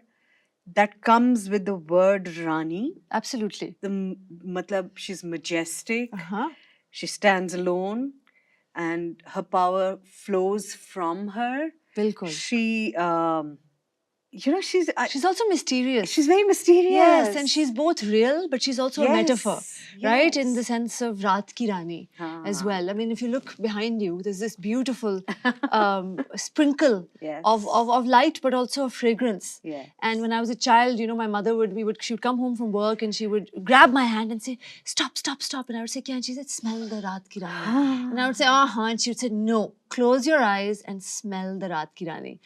S8: that comes with the word Rani.
S6: Absolutely.
S8: Matlab, she's majestic. She stands alone, and her power flows from her.
S6: Bilkul.
S8: She,
S6: she's also mysterious.
S8: She's very mysterious.
S6: Yes, and she's both real, but she's also a metaphor, right? In the
S8: yes.
S6: sense of Raat Ki Rani as well. I mean, if you look behind you, there's this beautiful sprinkle
S8: Yes.
S6: of light, but also of fragrance.
S8: Yeah.
S6: And when I was a child, my mother she would come home from work and she would grab my hand and say, "Stop, stop, stop." And I would say, "Kya?" And she said, "Smell the Raat Ki Rani." And I would say, "Uh-huh." And she would say, "No, close your eyes and smell the Raat Ki Rani."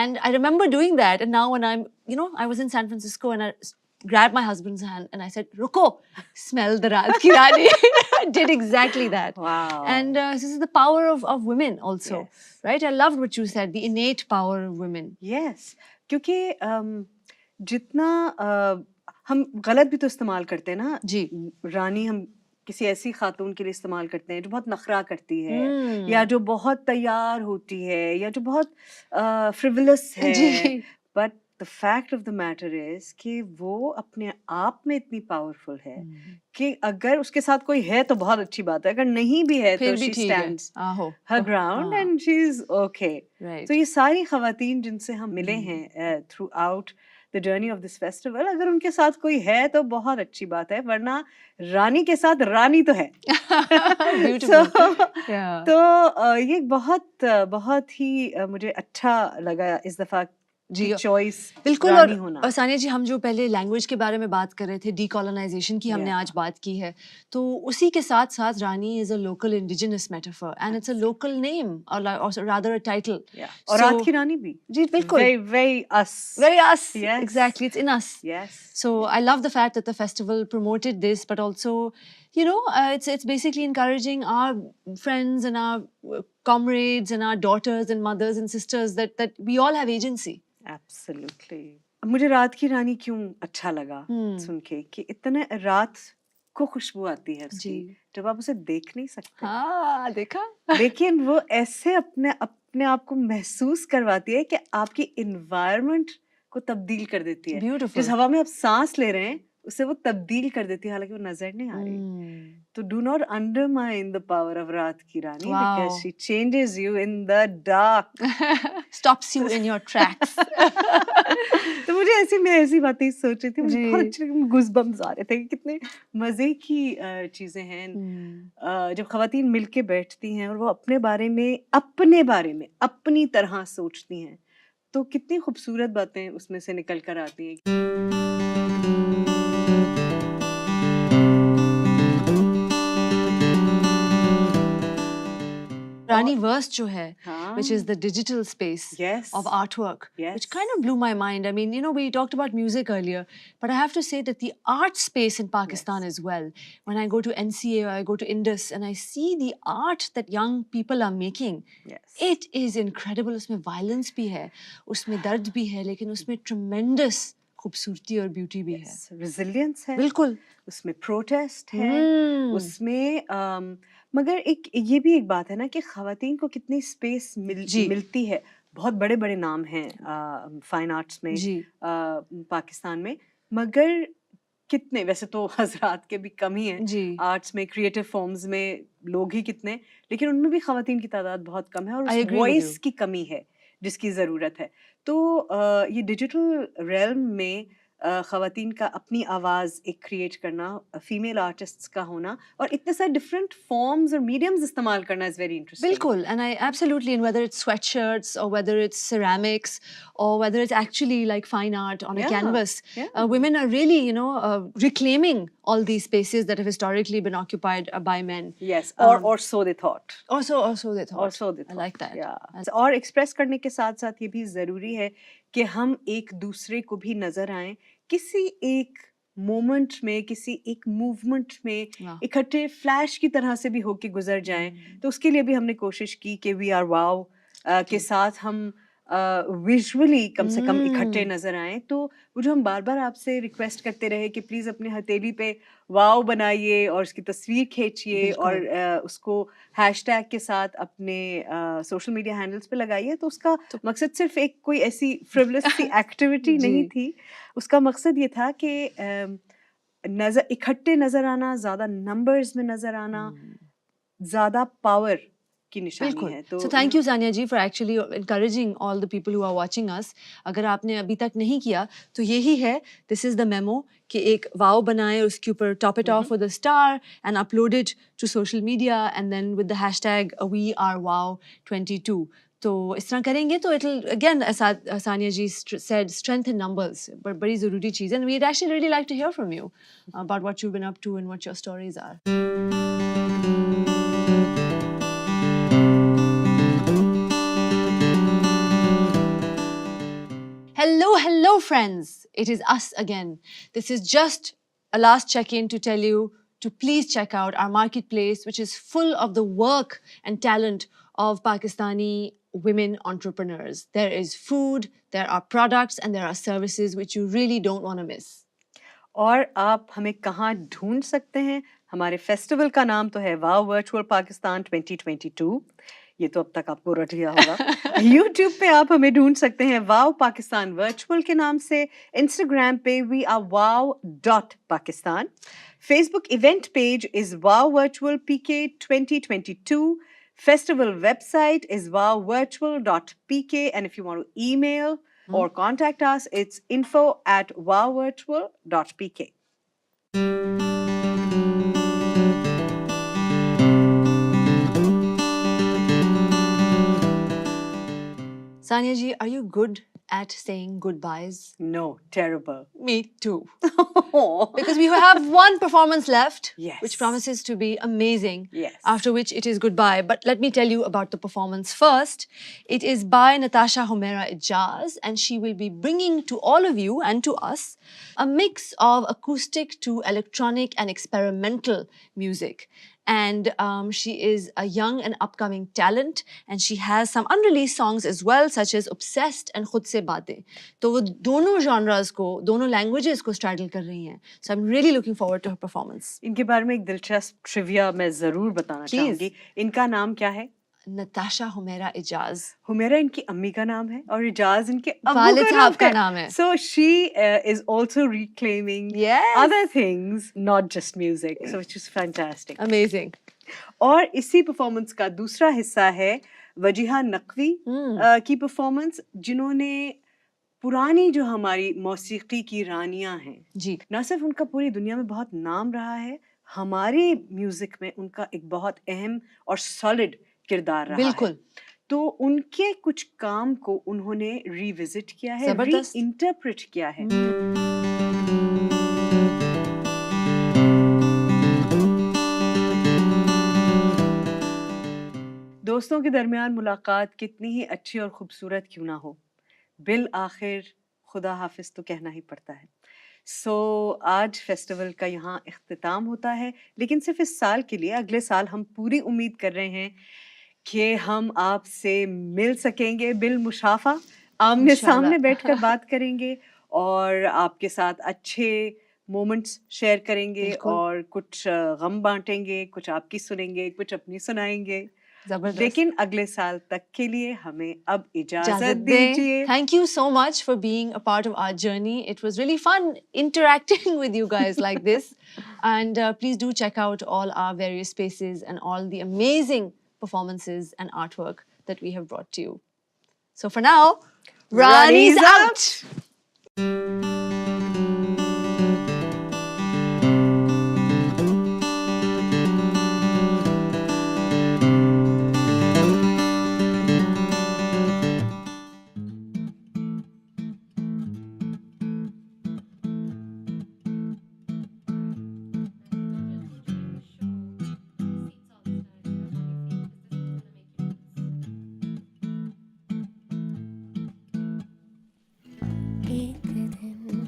S6: And I remember doing that. And now when I'm, I was in San Francisco and I grabbed my husband's hand and I said, "Ruko, smell the Raat Ki Rani." I did exactly that.
S8: Wow.
S6: And this is the power of women also, right? I loved what you said, the innate power of women.
S8: Yes, क्योंकि जितना हम गलत भी तो इस्तेमाल करते हैं ना
S6: जी,
S8: रानी हम किसी ऐसी खातून के लिए इस्तेमाल करते हैं जो बहुत नखरा करती है या जो बहुत तैयार होती है या जो बहुत फ्रिवलस है
S6: जी।
S8: But the fact of the matter is कि वो अपने आप में इतनी पावरफुल है कि अगर उसके साथ कोई है तो बहुत अच्छी बात है, अगर नहीं भी है तो she stands her ground and she is okay. तो ये सारी खवातीन जिनसे हम मिले हैं through out the journey of this festival, अगर उनके साथ कोई है तो बहुत अच्छी बात है, वरना रानी के साथ रानी तो है। तो ये बहुत ही मुझे अच्छा लगा इस दफा
S6: जी
S8: चॉइस
S6: बिल्कुल। और सानिया जी, हम जो पहले लैंग्वेज के बारे में बात कर रहे थे, डीकोलोनाइजेशन की हमने आज बात की है, तो उसी के साथ साथ Rani is a local indigenous metaphor and it's a local name और रादर अ टाइटल।
S8: और रात की रानी भी
S6: जी बिल्कुल very us exactly, it's in us. So I love the fact that the festival promoted this, but also it's basically encouraging our friends and our comrades and our daughters and mothers and sisters that we all have agency.
S8: Absolutely. मुझे रात की रानी क्यों अच्छा लगा सुन के कि इतने रात को खुशबू आती है उसकी जब आप उसे देख नहीं सकते।
S6: हाँ, देखा।
S8: लेकिन वो ऐसे अपने आप को महसूस करवाती है कि आपकी environment को तब्दील कर देती है।
S6: Beautiful.
S8: जिस हवा में आप सांस ले रहे हैं उसे वो तब्दील कर देती है, हालांकि वो नजर नहीं आ रही। तो do not undermine the power of रात की रानी because she changes you in the dark,
S6: stops you in your tracks.
S8: तो मैं ऐसी बातें सोच रही थी, मुझे बहुत अच्छे गूज़बम्स आ रहे थे कि कितने मजे की चीजें हैं जब खवातीन मिलके बैठती हैं और वो अपने बारे में अपनी तरह सोचती हैं, तो कितनी खूबसूरत बातें उसमें से निकल कर आती हैं।
S6: Raniverse जो है, which is the digital space of artwork, which kind of blew my mind. I mean, we talked about music earlier, but I have to say that the art space in Pakistan as well, when I go to NCA or I go to Indus and I see the art that young people are making, it is incredible. उसमें violence भी है, उसमें दर्द भी है, लेकिन उसमें tremendous खूबसूरती और ब्यूटी भी है,
S8: resilience है,
S6: बिल्कुल
S8: उसमें protest है, उसमें मगर ये भी एक बात है ना कि खवातीन को कितनी स्पेस मिलती है। बहुत बड़े बड़े नाम हैं फाइन आर्ट्स में पाकिस्तान में, मगर कितने, वैसे तो हजरात के भी कम ही हैं आर्ट्स में, क्रिएटिव फॉर्म्स में लोग ही कितने, लेकिन उनमें भी खवातीन की तादाद बहुत कम है और उस वॉइस की कमी है जिसकी ज़रूरत है। तो ये डिजिटल रेल्म में खवातीन का अपनी आवाज़ एक क्रिएट करना, फीमेल आर्टिस्ट्स का होना और इतने सारे डिफरेंट फॉर्म्स और मीडियम्स इस्तेमाल करना इज़ वेरी इंटरेस्टिंग।
S6: बिल्कुल, and I absolutely, and whether it's sweatshirts और whether it's ceramics or whether it's actually like fine art on a canvas, women are really reclaiming all these spaces that have historically been occupied by men.
S8: Yes, or so they thought.
S6: Or so they thought. I like that.
S8: Yeah. और express करने के साथ साथ ये भी ज़रूरी है कि हम एक दूसरे को भी नजर आएं, किसी एक मोमेंट में, किसी एक मूवमेंट में इकट्ठे फ्लैश की तरह से भी होके गुजर जाएं। तो उसके लिए भी हमने कोशिश की कि वी आर वाओ के साथ हम विजुअली कम से कम इकट्ठे नजर आए। तो वो जो हम बार बार आपसे रिक्वेस्ट करते रहे कि प्लीज अपने हथेली पे वाव बनाइए और उसकी तस्वीर खींचिए और उसको हैशटैग के साथ अपने सोशल मीडिया हैंडल्स पे लगाइए, तो उसका मकसद सिर्फ एक कोई ऐसी फ्रिवलस सी एक्टिविटी नहीं थी। उसका मकसद ये था कि नजर इकट्ठे नजर आना, ज्यादा नंबर्स में नजर आना, ज्यादा पावर की निशानी है। तो
S6: So thank you Sania ji for actually encouraging all the people who are watching us. अगर आपने अभी तक नहीं किया तो यही है, this is the memo कि एक वाव बनाए, उसके ऊपर top it off with a star and upload it to social media and then with the hashtag we are wow22. तो इस तरह करेंगे तो it'll again as Sania ji said strength in numbers, but बड़ी ज़रूरी चीज़ है, and we'd actually really like to hear from you about what you've been up to and what your stories are. Hello friends, it is us again. This is just a last check-in to tell you to please check out our marketplace, which is full of the work and talent of Pakistani women entrepreneurs. There is food, there are products and there are services which you really don't want to miss.
S8: और आप हमें कहाँ ढूंढ सकते हैं? हमारे festival का नाम तो है वाव वर्चुअल पाकिस्तान 2022। ये तो अब तक आपको रट गया होगा। यूट्यूब पे आप हमें ढूंढ सकते हैं वाव पाकिस्तान वर्चुअल के नाम से। इंस्टाग्राम पे we are wow.pakistan। Facebook event page is wow virtual PK 2022। Festival website is wowvirtual.pk, and if you want to email or contact us, it's info@wowvirtual.pk.
S6: Sania ji, are you good at saying goodbyes?
S8: No, terrible.
S6: Me too. Because we have one performance left,
S8: yes,
S6: which promises to be amazing.
S8: Yes.
S6: After which it is goodbye. But let me tell you about the performance first. It is by Natasha Humaira Ijaz, and she will be bringing to all of you and to us a mix of acoustic to electronic and experimental music. And she is a young and upcoming talent, and she has some unreleased songs as well, such as Obsessed and Khud Se Baatein. तो वो दोनों genres को, दोनों languages को straddle कर रही हैं. So I'm really looking forward to her performance.
S8: इनके बारे में एक दिलचस्प ट्रिविया मैं जरूर बताना चाहूंगी। इनका नाम क्या है?
S6: Natasha Humaira Ijaz.
S8: हुमेरा इनकी अम्मी का नाम है और इजाज इनके
S6: वालिद साहब का नाम है।
S8: So she is also reclaiming other things, not just music, so which is fantastic.
S6: Amazing.
S8: और इसी परफॉर्मेंस का दूसरा हिस्सा है वजीहा नकवी की परफॉर्मेंस, जिन्होंने पुरानी जो हमारी मौसीकी की रानियां हैं
S6: जी,
S8: न सिर्फ उनका पूरी दुनिया में बहुत नाम रहा है, हमारे म्यूजिक में उनका एक बहुत अहम और सॉलिड किरदार रहा
S6: बिल्कुल।
S8: तो उनके कुछ काम को उन्होंने रिविजिट किया है,
S6: जबरदस्त।
S8: रीइंटरप्रेट किया है। दोस्तों के दरमियान मुलाकात कितनी ही अच्छी और खूबसूरत क्यों ना हो, बिल आखिर खुदा हाफिज तो कहना ही पड़ता है। आज फेस्टिवल का यहाँ इख्तिताम होता है, लेकिन सिर्फ इस साल के लिए। अगले साल हम पूरी उम्मीद कर रहे हैं कि हम आपसे मिल सकेंगे बिल मुशाफा, आमने सामने बैठकर बात करेंगे और आपके साथ अच्छे मोमेंट्स शेयर करेंगे और कुछ गम बांटेंगे, कुछ आपकी सुनेंगे, कुछ अपनी सुनाएंगे। लेकिन अगले साल तक के लिए हमें अब इजाजत दीजिए।
S6: Thank you so much for being a part of our journey. It was really fun interacting with you guys like this. And please do check out all our various spaces and all the amazing performances and artwork that we have brought to you. So for now, Rani's out!
S19: एक दिन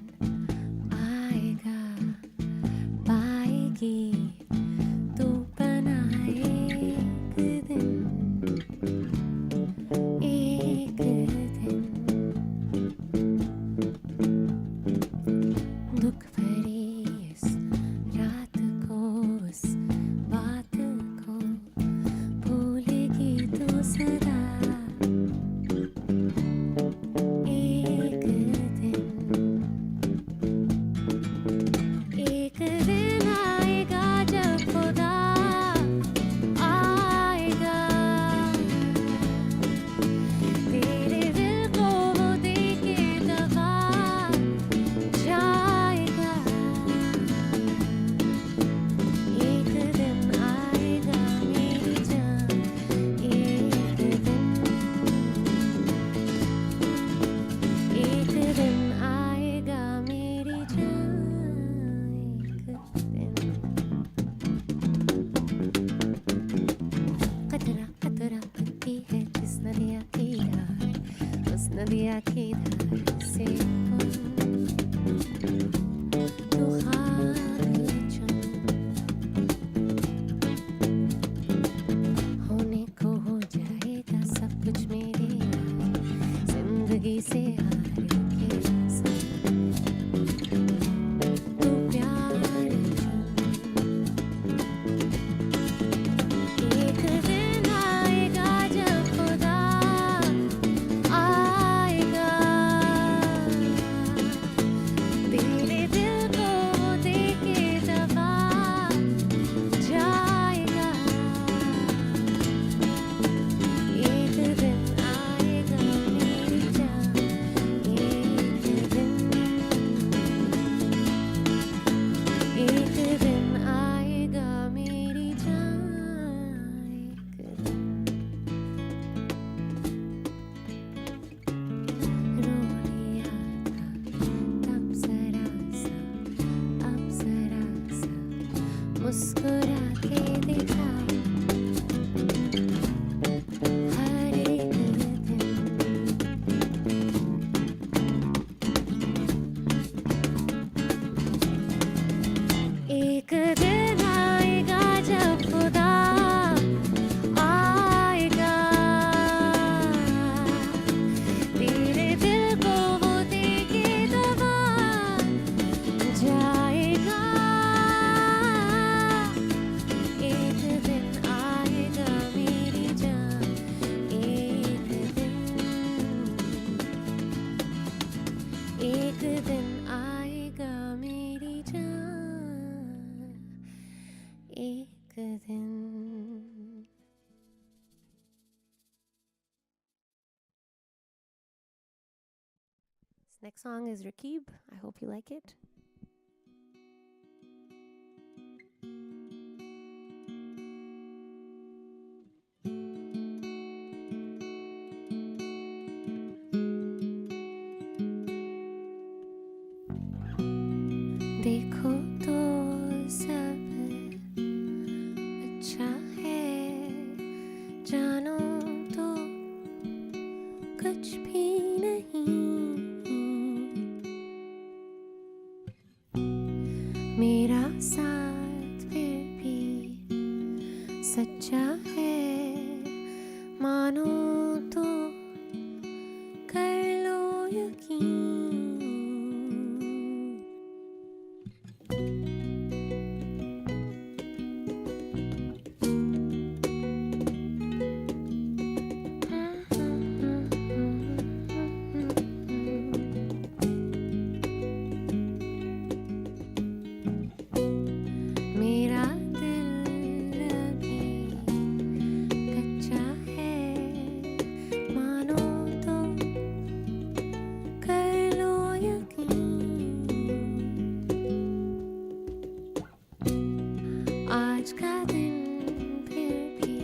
S20: मुस्कुरा के दिखा हर एक दिन। एक दिन आएगा जब खुदा आएगा तेरे दिल को वो देके दबा जाएगा। एक दिन आएगा मेरी जान, एक दिन आएगा मेरी जान, एक दिन। This next song is Rakib. I hope you like it. देखो तो सब अच्छा है, जानो तो कुछ भी नहीं। मेरा साथ फिर भी सच्चा है, मानो तो कर लो यकीन। मेरा दिल अभी कच्चा है, मानो तो कर लो यकीन। आज का दिन फिर भी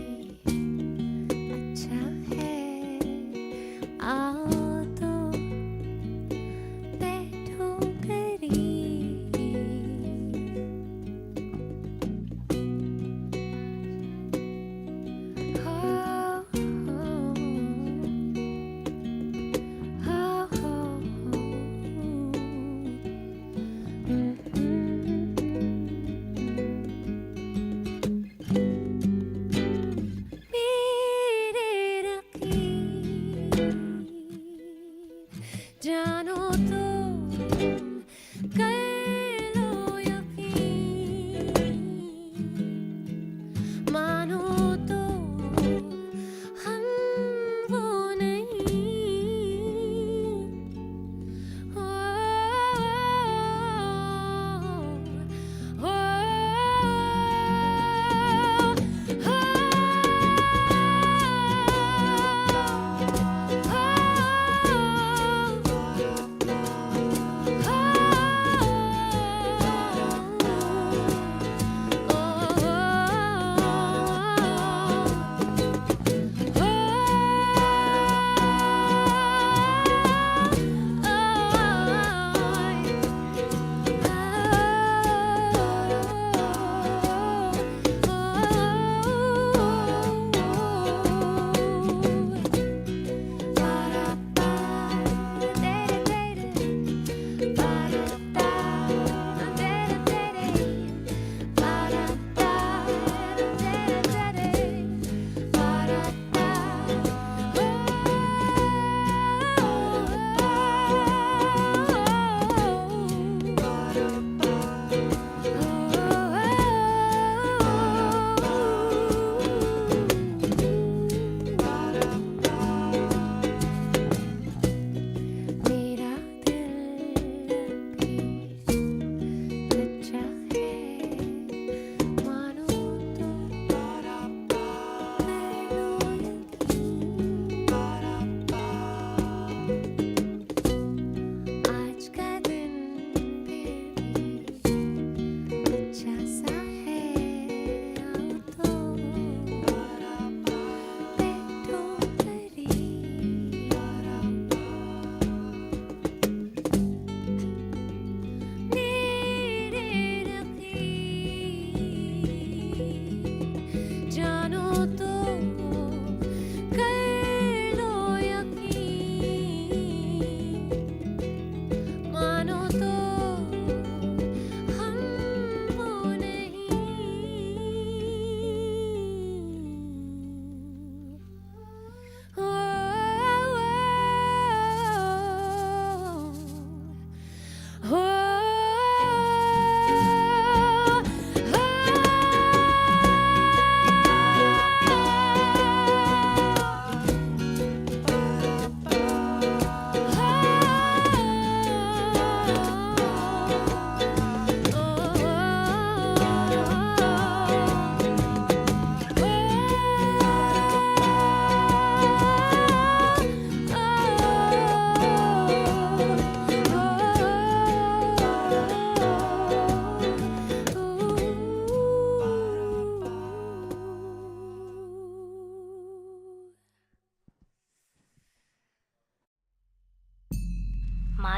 S20: अच्छा है, आओ तो बैठो करीब। हो मेरे रकीब, जानो तो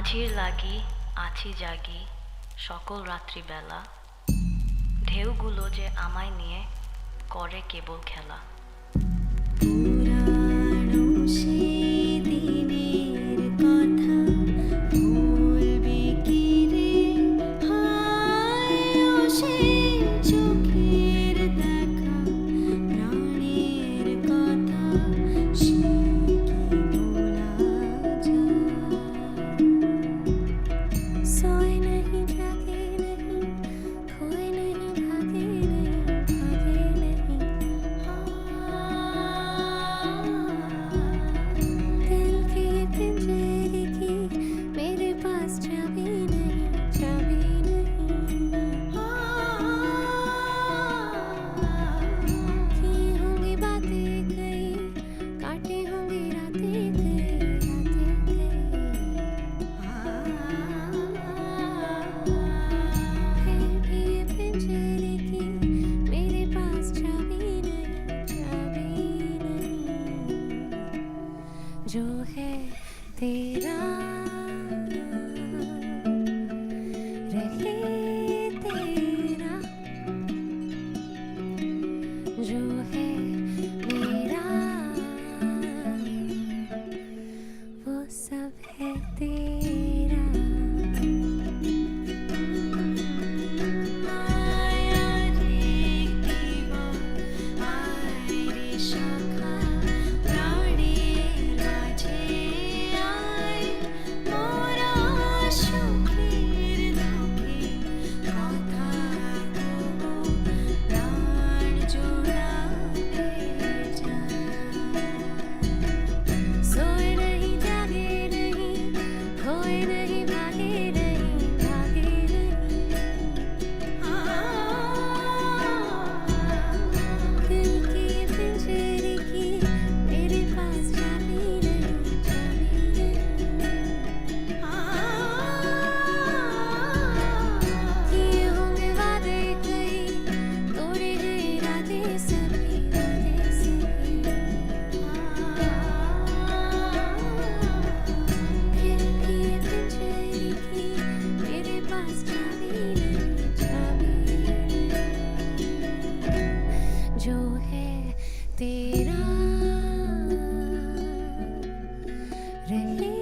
S17: মাঝির লাগি আছি জাগি সকল রাত্রিবেলা ঢেউগুলো যে আমায় নিয়ে করে কেবল খেলা
S20: जो है तेरा रहे तेरा जो है मेरा वो सब है तेरा आया रे दीवा आय रे शाखा प्राणी राजे आय मोरा सुखीर लोके कथा तो प्राण जोड़ा भेजा सोए नहीं जागे नहीं खोए नहीं भागे नहीं भागे नहीं दिल की पिंजरे की मेरे पास चाबी नहीं चाबी नहीं किए होंगे वादे कई तोड़े गए इरादे सभी इरादे सभी फिर भी ये पिंजरे की मेरे पास चाबी नहीं चाबी नहीं जो है तेरा रहे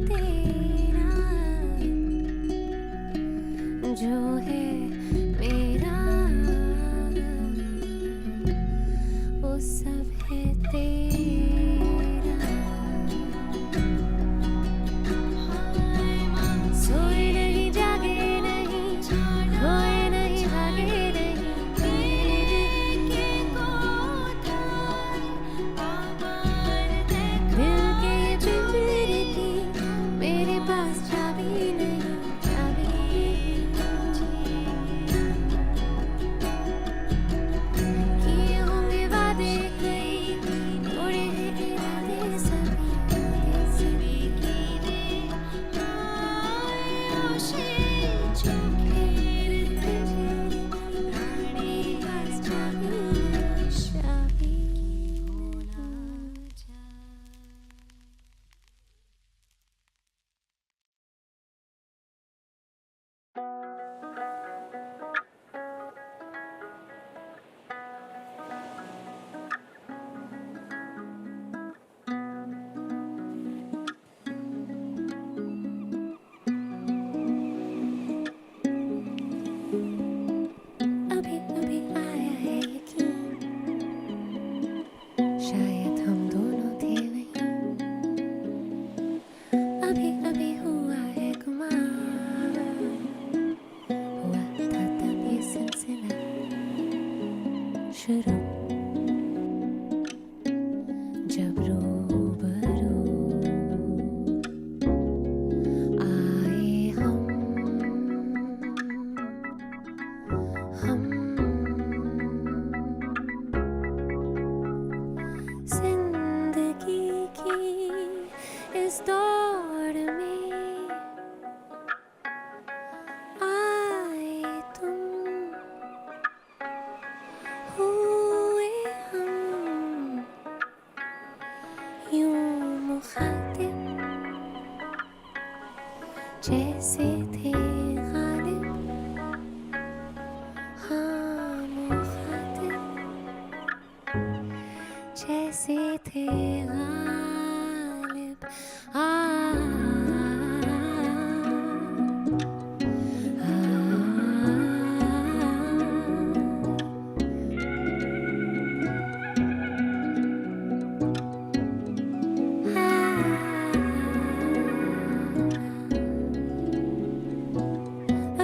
S20: तेरा जो है मेरा वो सब है तेरा सोए नहीं जागे नहीं खोए नहीं भागे नहीं के कोठा दिल के ये पिंजरे की मेरे पास चाबी नहीं चाबी नहीं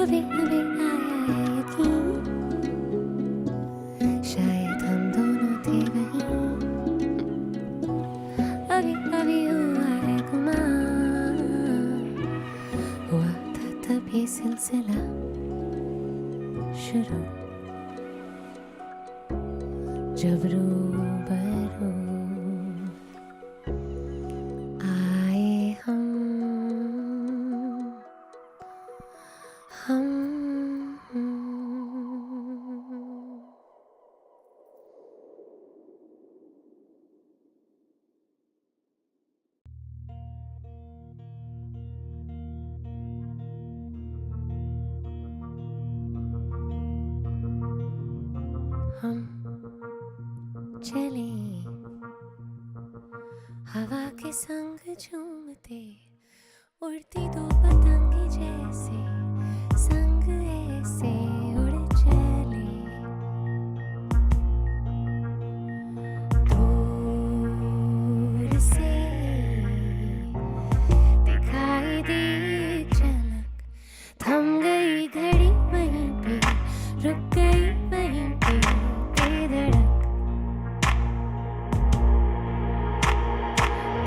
S20: अभी अभी आया यकीन, शायद हम दोनों थे वहीं, अभी अभी हुआ है गुमान, हुआ था तभी सिलसिला शुरू, जब रूबरू आए हम हम चले हवा के संग झूमते, उड़ती दो पतंगे जैसे संग ऐसे उड़ चले, दूर से दिखाई दी एक झलक, थम गई घड़ी वहीं पे, रुक गई वहीं पे बेधड़क,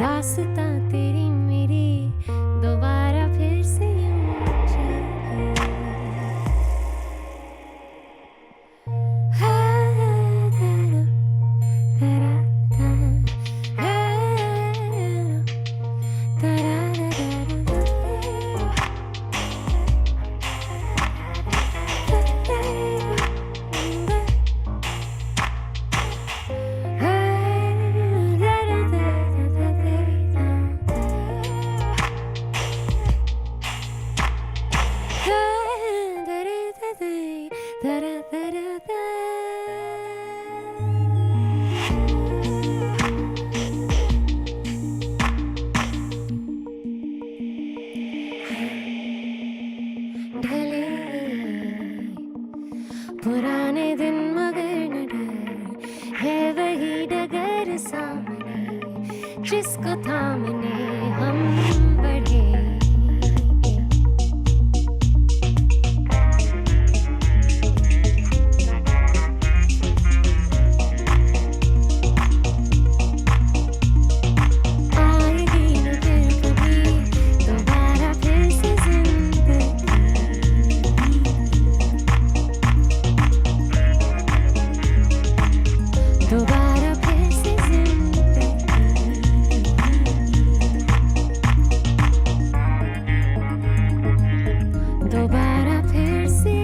S20: दास्तां तेरी मेरी दोबारा फिर से यूं चले। हा दरा दरा दा, हा दरा दरा ढले पुराने दिन मगर न डर, है वही डगर सामने, जिसको थामने हम बढ़े। आएगी न फिर कभी दोबारा फिर से जिंदगी, दोबारा फिर से जिंदगी, दोबारा फिर से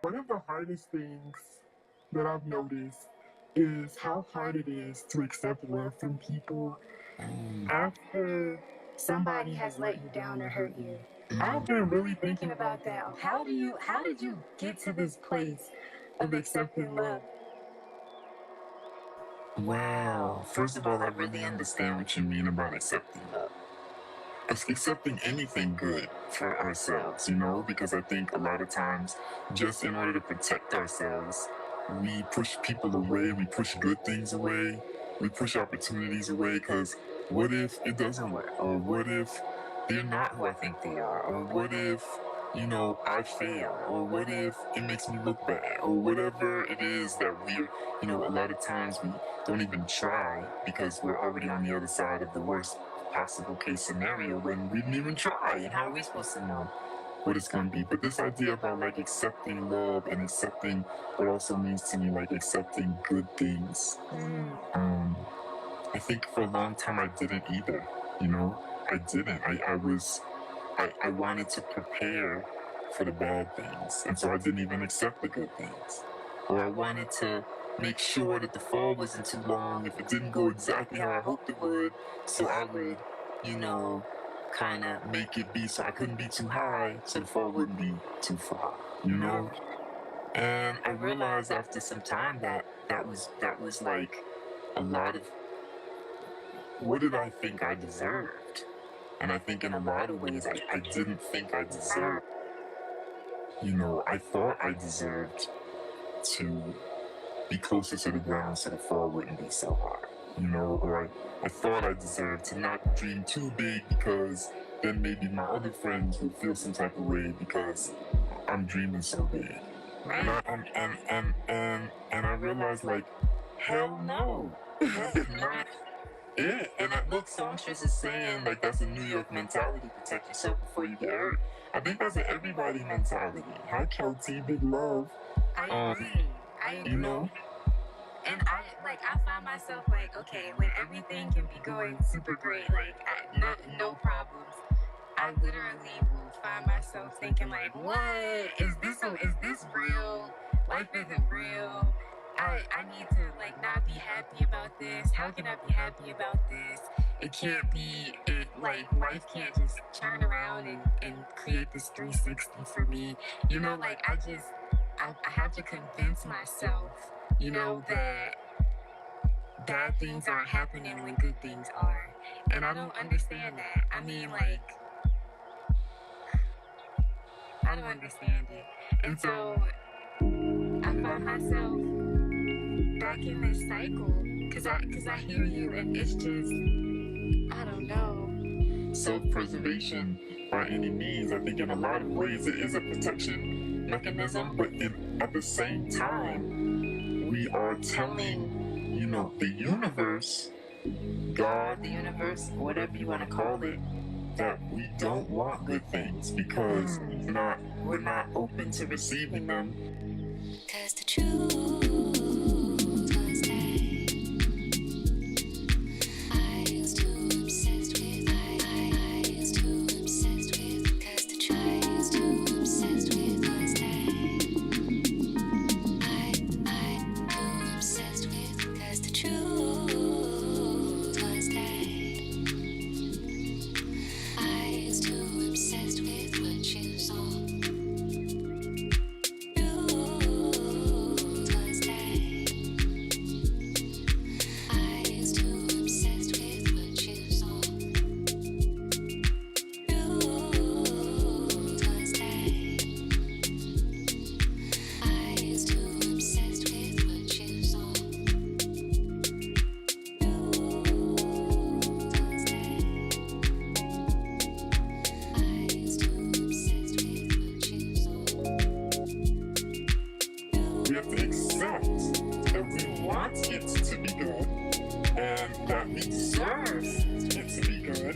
S2: One of the hardest things that I've noticed is how hard it is to accept love from people after somebody has let you down or hurt you. I've been really thinking about that. How did you get to this place of accepting love? Wow. First of all, I really understand what you mean about accepting love. Accepting anything good for ourselves, you know, because I think a lot of times, just in order to protect ourselves, we push people away, we push good things away, we push opportunities away, because what if it doesn't work? Or what if they're not who I think they are? Or what if, you know, I fail? Or what if it makes me look bad? Or whatever it is that we're, you know, a lot of times we don't even try because we're already on the other side of the worst possible case scenario when we didn't even try. And how are we supposed to know what it's going to be? But this idea about like accepting love and accepting what also means to me like accepting good things. I think for a long time I didn't either, you know? I didn't. I wanted to prepare for the bad things. And so I didn't even accept the good things. Or I wanted to make sure that the fall wasn't too long if it didn't go exactly how I hoped it would. So I would, you know, kind of make it be so I couldn't be too high so the fall wouldn't be too far, you know? And I realized after some time that that was like a lot of what did I think I deserved? And I think in a lot of ways I didn't think I deserved you know, I thought I deserved to be closer to the ground so the fall wouldn't be so hard, you know, or I thought I deserved to not dream too big because then maybe my other friends would feel some type of way because I'm dreaming so big. And I realized, like, hell no, that is not it. And that look, songstress is saying, like, that's a New York mentality, protect yourself before you get hurt. I think that's an everybody mentality. Hi, Kelty, big love.
S21: I agree.
S2: You know?
S21: And I find myself like, okay, when everything can be going super great, like no problems, I literally will find myself thinking like, what is this? Is this real? Life isn't real. I need to like not be happy about this. How can I be happy about this? It can't be it, like life can't just turn around and create this 360 for me. You know, like I have to convince myself, you know, that bad things aren't happening when good things are. And I don't understand that. I mean, like, I don't understand it. And so I find myself back in this cycle because I hear you and it's just, I don't know.
S2: Self-preservation by any means, I think in a lot of ways it is a protection mechanism, but at the same time, we are telling, you know, the universe, God, the universe, whatever you want to call it, that we don't want good things because we're not open to receiving them.
S20: 'Cause the truth was that I used to obsessed with. 'Cause the truth I used to obsessed with was that I too obsessed with. 'Cause the truth was that I used to obsessed with what you saw.
S2: We have to accept that we want it to be good and that we deserve it to be good.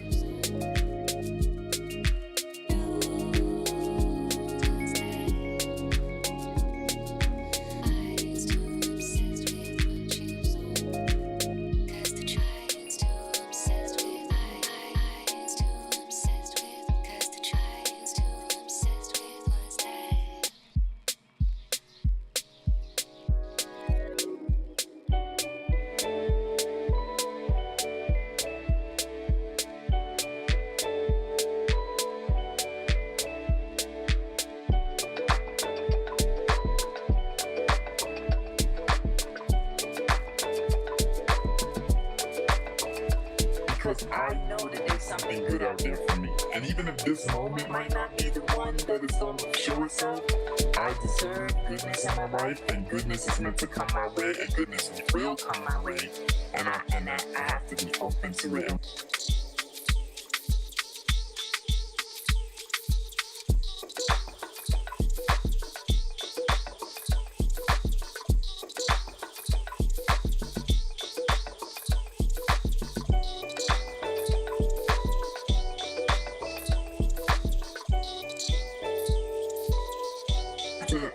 S2: Because I know that there's something good out there for me. And even if this moment might not be the one that is going to show itself, I deserve goodness in my life, and goodness is meant to come my way, and goodness will come my way. And I have to be open to it.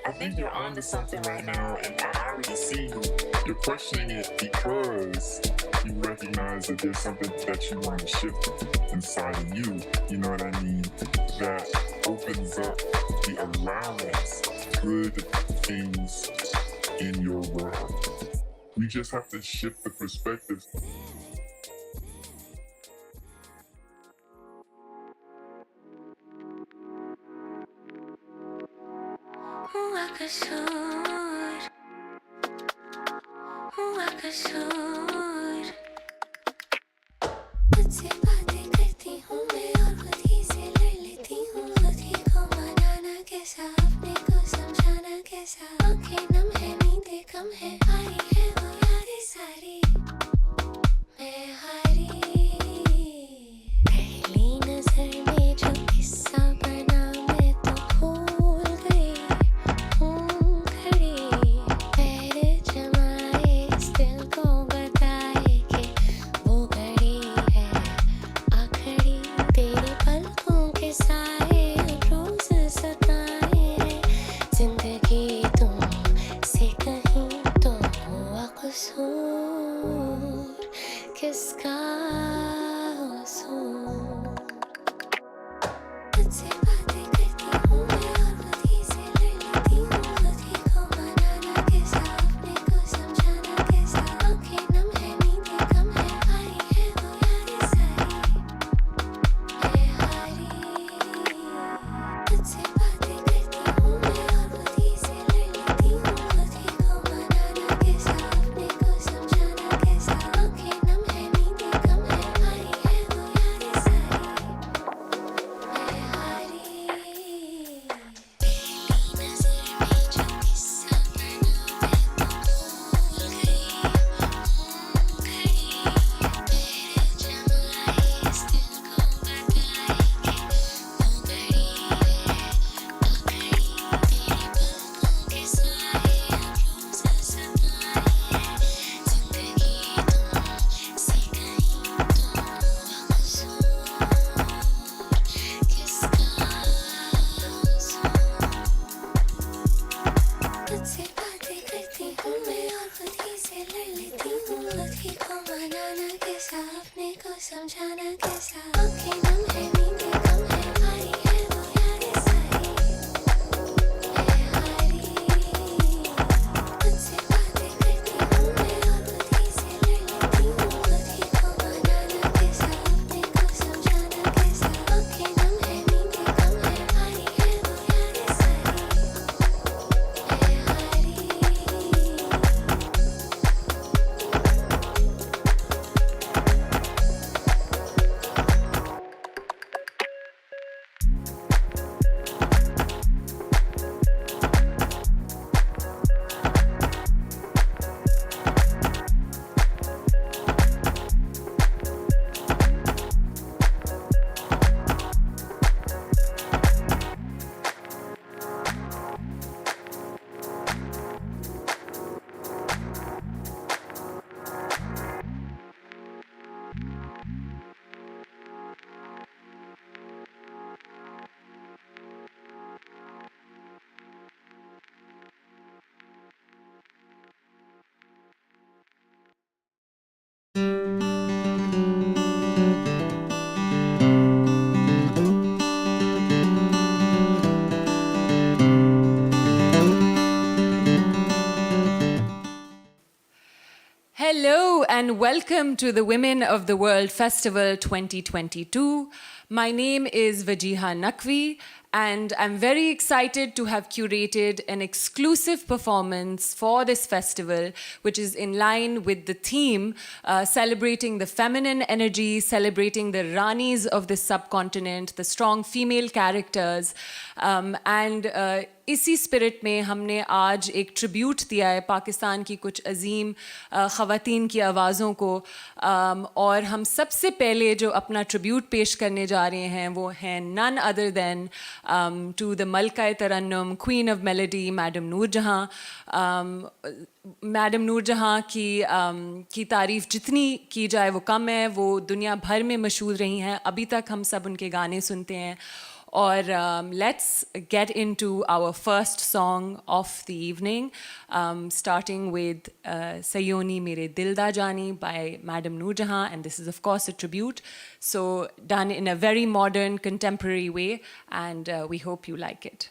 S2: I think you're onto something right now, and I already see you. You're questioning it because you recognize that there's something that you want to shift inside of you. You know what I mean? That opens up the allowance of good things in your world. We just have to shift the perspective.
S20: हुआ कसूर मुझसे बातें करती हूँ मैं और खुद ही से लड़ लेती हूँ खुद ही को मनाना कैसा अपने कैसा आंखें नम है नींदें कम है हारी है वो यादें सारी मैं हारी पहली नजर में जो किस्सा बना मैं तो भूल गई खड़ी पैर जमाए इस दिल को बताए कि वो घड़ी है आखिरी तेरी पलकों के साए रोज सताए जिंदगी तुमसे कहीं तो हुआ कसूर किसका कसूर तुझसे बातें करती हूँ मैं और खुद ही से लड़ लेती हूँ खुद ही को मनाना कैसा अपने को समझाना कैसा आंखें नम है नींदें कम है हारी है वो यादें सारी मैं हारी तुझसे बातें करती हूँ मैं और खुद ही से लड़ लेती हूँ खुद ही को मनाना कैसा अपने को समझाना कैसा आंखें नम है नींदें कम है हारी है वो यादें सारी मैं हारी पहली नजर में जो किस्सा बना मैं तो भूल गई खड़ी पैर जमाए इस दिल को बताए कि वो घड़ी है आखिरी तेरी पलकों के साए रोज सताए जिंदगी तुमसे कहीं तो हुआ कसूर किसका कसूर तुझसे बातें करती हूँ मैं और खुद ही से लड़ लेती हूँ खुद ही को मनाना कैसा अपने को समझाना कैसा आंखें नम है नींदें कम है हारी है वो यादें सारी मैं हारी तुझसे बातें करती हूँ मैं और खुद ही से लड़ लेती हूँ खुद ही को मनाना कैसा अपने को समझाना कैसा आंखें नम है नींदें कम है हारी है वो यादें सारी मैं हारी
S12: Hello and welcome to the Women of the World Festival 2022. My name is Vajiha Naqvi and I'm very excited to have curated an exclusive performance for this festival, which is in line with the theme celebrating the feminine energy, celebrating the Ranis of the subcontinent, the strong female characters, and इसी spirit में हमने आज एक tribute दिया है पाकिस्तान की कुछ अजीम ख़वातीन की आवाज़ों को, और हम सबसे पहले जो अपना ट्रिब्यूट पेश करने जा रहे हैं वो हैं none other than to the मलका तरन्नुम, queen of melody, madam Noorjahan. Madam Noorjahan की तारीफ़ जितनी की जाए वो कम है। वो दुनिया भर में मशहूर रही हैं, अभी तक हम सब उनके गाने सुनते हैं। Or let's get into our first song of the evening, starting with Sayoni Mere Dil Da Jani by Madam Noorjahan, and this is of course a tribute, so done in a very modern, contemporary way, and we hope you like it.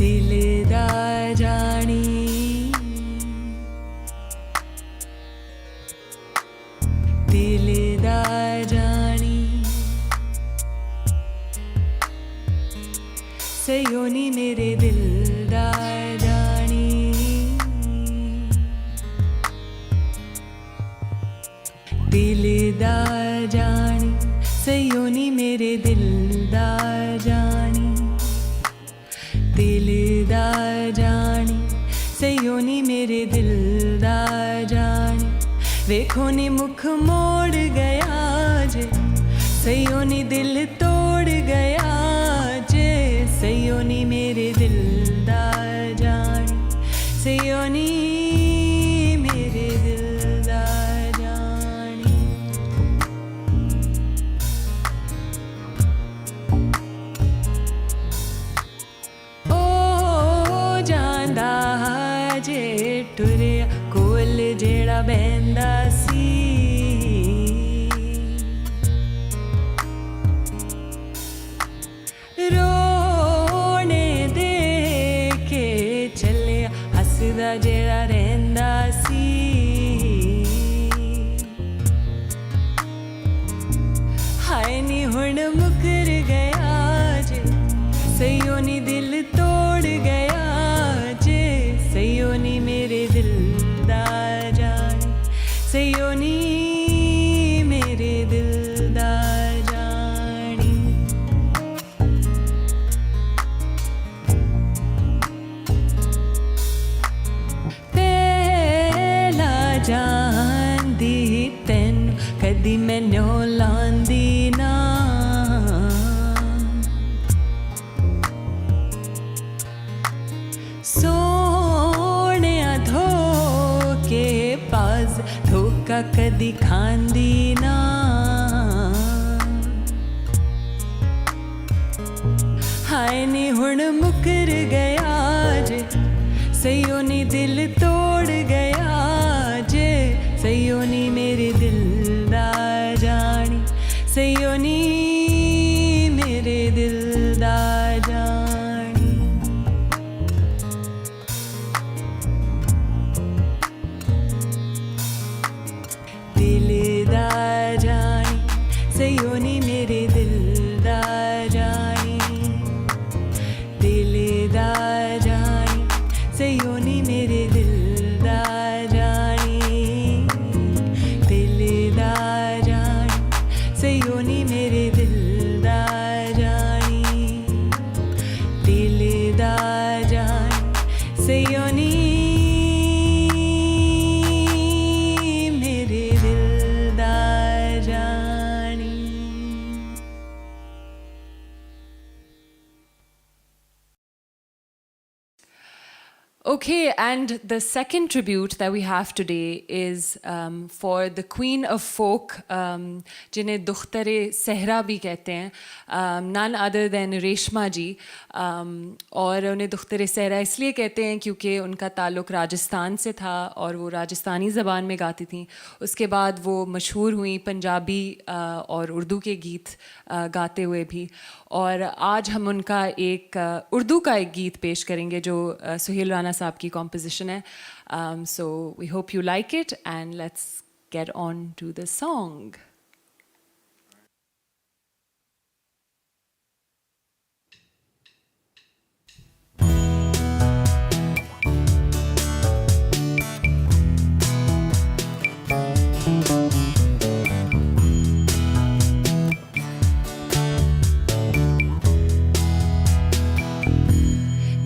S12: दिलदार जानी दिलदार जानी सयोनी मेरे दिलदार जानी दिलदार जानी सयोनी मेरे दिलदार जानी दिलदार जानी सयोनी मेरे दिलदार जानी वेखो नी मुख मोड़ गया जे सयोनी दिल तोड़ गया जे सयोनी मेरे दिलदार जानी सयोनी मेरे दिलदार जानी ओ जांदा जे टुरिया कोल जेड़ा बहंदा सी रोने दे के चले हसदा जेड़ा रहंदा सी हाय नी हुण मुकर गया जे सयोनी दिल तोड़ गया जे सयोनी मेरे दिलदार जानी सयोनी मेरे दिलदार जानी पहला जानदी तैन कदी मैनू लांदी ना सोने धोके पास धोखा कदी खांदी ना हाय नी हुण मुकर गया जे सयोनी दिल तोड़ गया जे सयोनी मेरे दिलदार जानी सयोनी मेरे दिलदार जानी दिलदार जानी सयोनी मेरे दिलदार जानी दिलदार जानी सयोनी मेरे दिलदार जानी दिलदार जानी सयोनी मेरे दिलदार जानी दिलदार जानी सयोनी मेरे दिलदार जानी Okay, and the second tribute that we have today is for the Queen of Folk, जिन्हें दुख्तर-ए सहरा भी कहते हैं, none other than रेशमा जी, और उन्हें दुख्तर-ए सहरा इसलिए कहते हैं क्योंकि उनका ताल्लुक़ राजस्थान से था और वो राजस्थानी ज़बान में गाती थीं. उसके बाद वो मशहूर हुई पंजाबी और उर्दू के गीत गाते हुए भी, और आज हम उनका एक उर्दू का एक गीत पेश करेंगे जो सुहेल राना साहब की कॉम्पोजिशन है. So we hope you like it and let's get on to the song.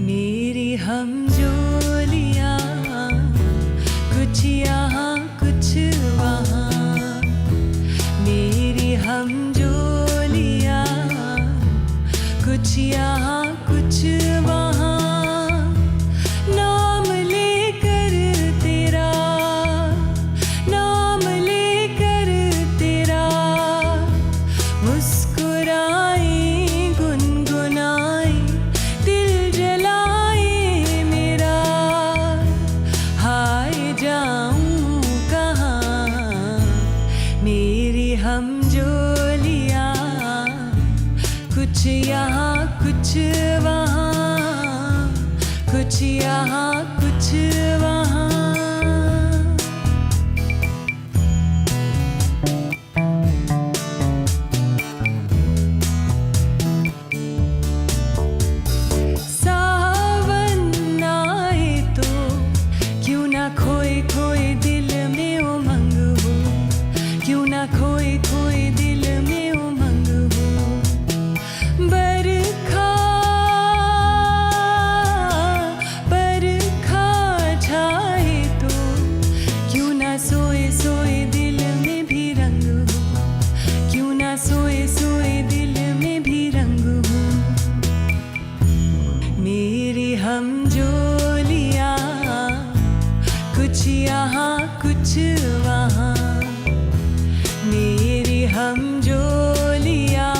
S12: मेरी हमजोलियाँ कुछ यहाँ कुछ वहाँ, मेरी हमजोलियाँ कुछ यहाँ कुछ वहाँ, नाम लेकर तेरा, नाम लेकर तेरा, मुस्कुराए गुनगुनाए दिल जलाए मेरा, हाय जाऊं कहाँ मेरी हमजोलियाँ कुछ यहाँ कुछ कुछ यहाँ कुछ वहाँ सावन आए तो क्यों ना खोए खोए दिल में उमंग हो, क्यों ना खोए खोए दिल में उमंग हो। बरखा बरखा छाए तो क्यों ना सोए सोए दिल में भी रंग हो, क्यों ना सोए सोए दिल में भी रंग हो। मेरी हमजोलियाँ कुछ यहाँ कुछ वहाँ, मेरी हमजोलियाँ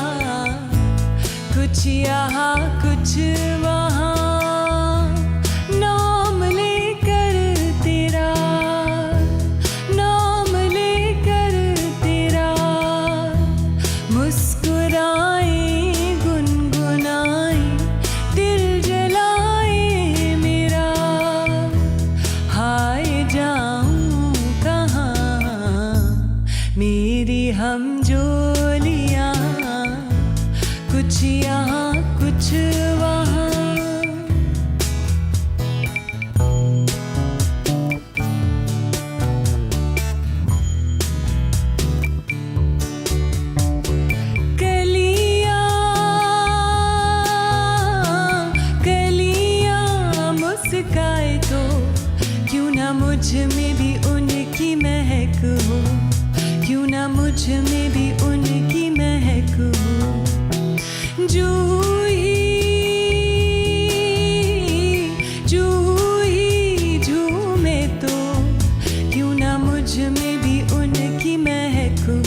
S12: कुछ यहाँ कुछ वहाँ। नाम लेकर तेरा, नाम लेकर तेरा, मुस्कुराए गुनगुनाए दिल जलाए मेरा। हाय जाऊं कहाँ मेरी हमजोलियाँ कुछ यहाँ कुछ वहाँ। कलियाँ मुस्काए तो क्यों ना मुझ में भी उनकी महक हो, क्यों ना मुझ में भी उनकी महक हो। जूही जूही झूमे तो क्यों ना मुझ में भी उनकी महक हो,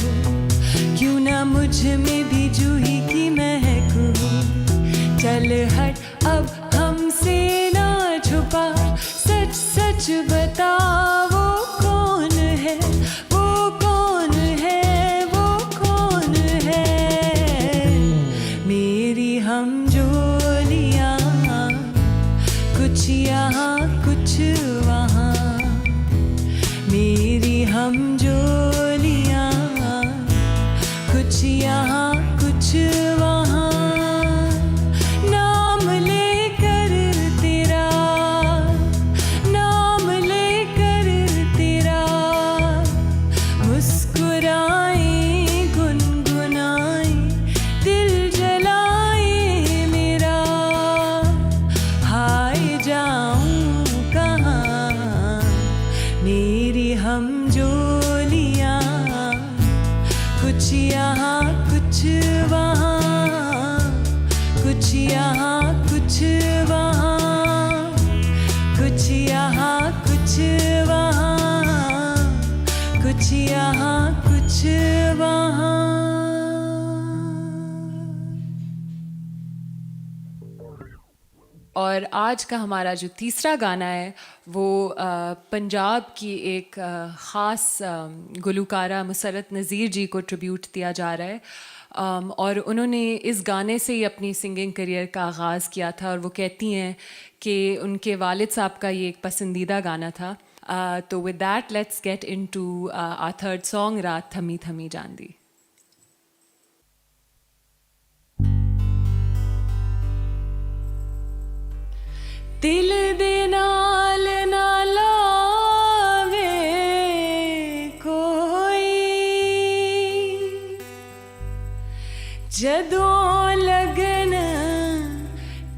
S12: क्यों ना मुझ में भी जूही की महक हो। चल हट अब हमसे ना छुपा, सच सच बता वो कौन है, वो कौन है, वो कौन है। मेरी हमजोलियाँ कुछ यहाँ कुछ वहाँ, मेरी हमजोलियाँ कुछ यहाँ कुछ वहाँ। नाम लेकर तेरा, नाम लेकर तेरा, मुस्कुराए गुनगुनाए दिल जलाए मेरा। हाय जाऊं कहाँ मेरी हमजोलियाँ कुछ यहाँ कुछ वहाँ, कुछ यहाँ कुछ वहाँ, कुछ यहाँ कुछ वहाँ, कुछ यहाँ कुछ वहाँ। और आज का हमारा जो तीसरा गाना है वो पंजाब की एक ख़ास गुलकारा मुसरत नज़ीर जी को ट्रिब्यूट दिया जा रहा है। और उन्होंने इस गाने से ही अपनी सिंगिंग करियर का आगाज़ किया था और वो कहती हैं कि उनके वालिद साहब का ये एक पसंदीदा गाना था। तो with that let's get into our third song, रात थमी थमी जांदी। दिल दे नाल ना लावे कोई, जदों लगन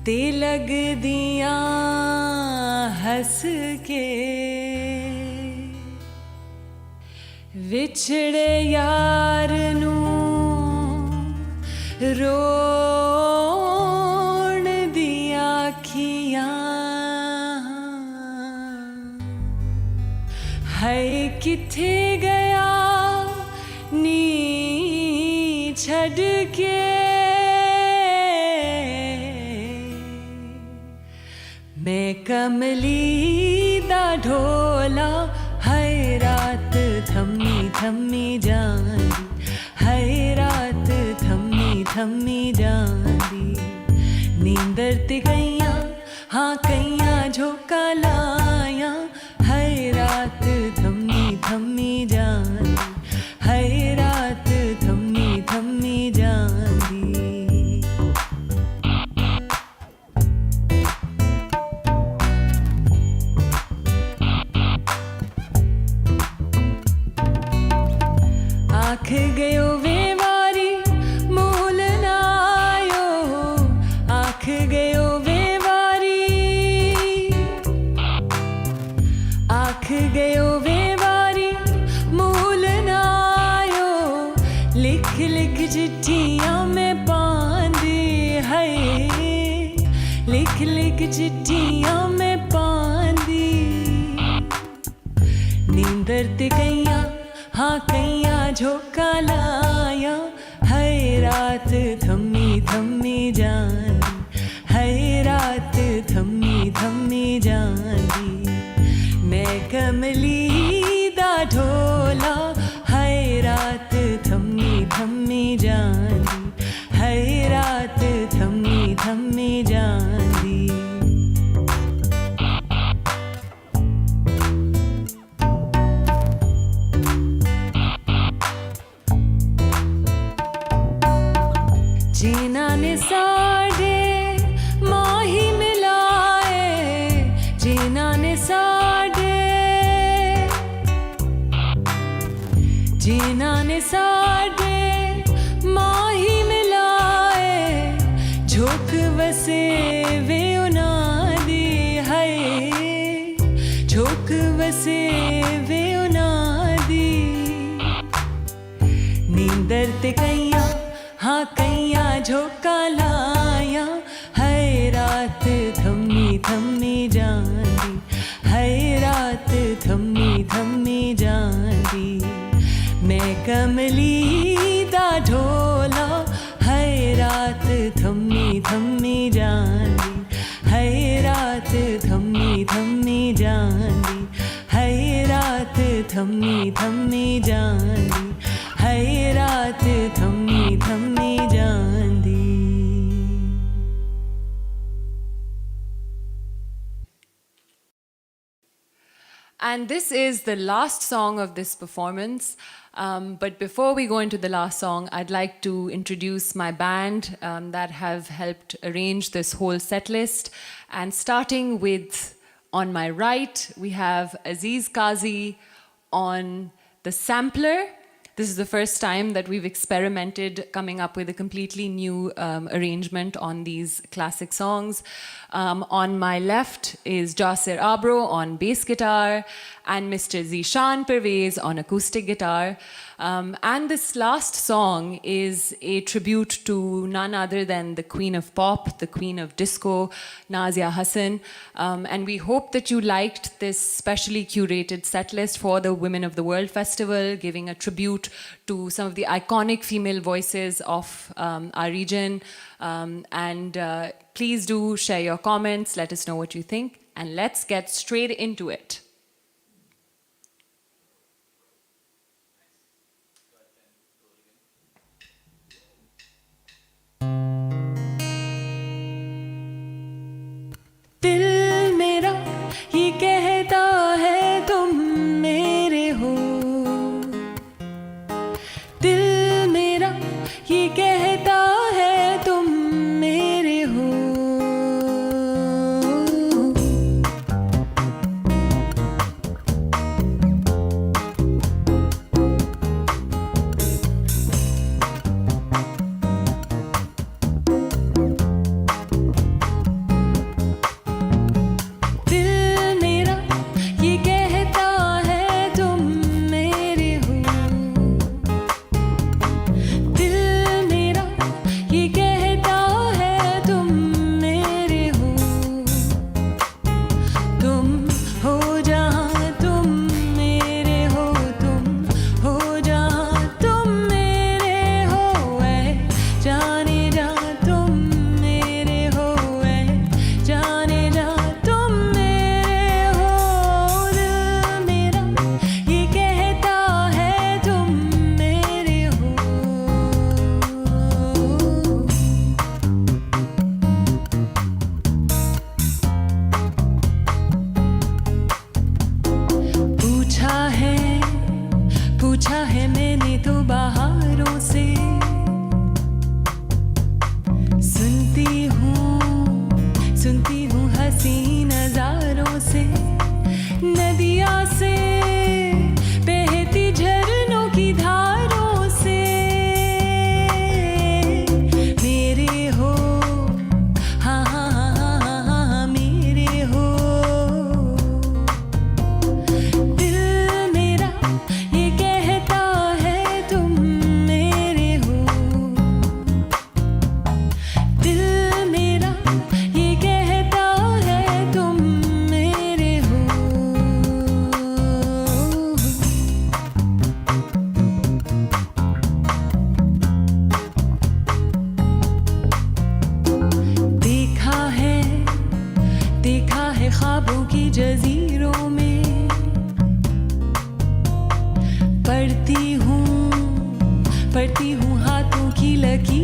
S12: ते लगदियां हस के, विछड़े यार नू रोण दियां अखियां। है किथे गया नी छड़ के, मैं कमली दा ढोला, है रात थमी थमी जांदी, है रात थमी थमी जांदी। नींदर ते कईयां हाँ कईयां लिख चिट्ठियां में पांदी नींदर ते कईयां हाँ कईयां झोंका लाया है रात थम्मी थम्मी जांदी है रात थम्मी थम्मी जांदी मैं कमली दा ढोला है रात थम्मी थम्मी जांदी है रात थम्मी थम्मी जांदी जीना ने साढ़े माही मिलाए जीना ने साढ़े जीना ने साढ़े माही मिलाए झोंक वसे वे उनादी है झोंक वसे वे उनादी नींदर ते कईयां हाँ कईयां झोंका लाया है रात थम्मी थम्मी जांदी है रात थम्मी थम्मी जांदी मैं कमली दा ढोला है रात थम्मी थम्मी जांदी है रात थम्मी थम्मी जांदी है रात थम्मी थम्मी जांदी है रात थम्मी थम्मी जांदी And this is the last song of this performance. But before we go into the last song, I'd like to introduce my band that have helped arrange this whole set list. And starting with, on my right, we have Aziz Qazi on the sampler. This is the first time that we've experimented coming up with a completely new arrangement on these classic songs. On my left is Jasir Abro on bass guitar and Mr. Zishan Pervez on acoustic guitar. And this last song is a tribute to none other than the queen of pop, the queen of disco, Nazia Hassan. And we hope that you liked this specially curated set list for the Women of the World Festival, giving a tribute to some of the iconic female voices of our region. And please do share your comments, let us know what you think, and let's get straight into it. दिल मेरा ये कहता है तुम मेरे हो दिल मेरा ये कहता है तुम मेरे हो दिल मेरा ये कहता देखा है ख्वाबों की जजीरों में, पढ़ती हूँ हाथों की लकीर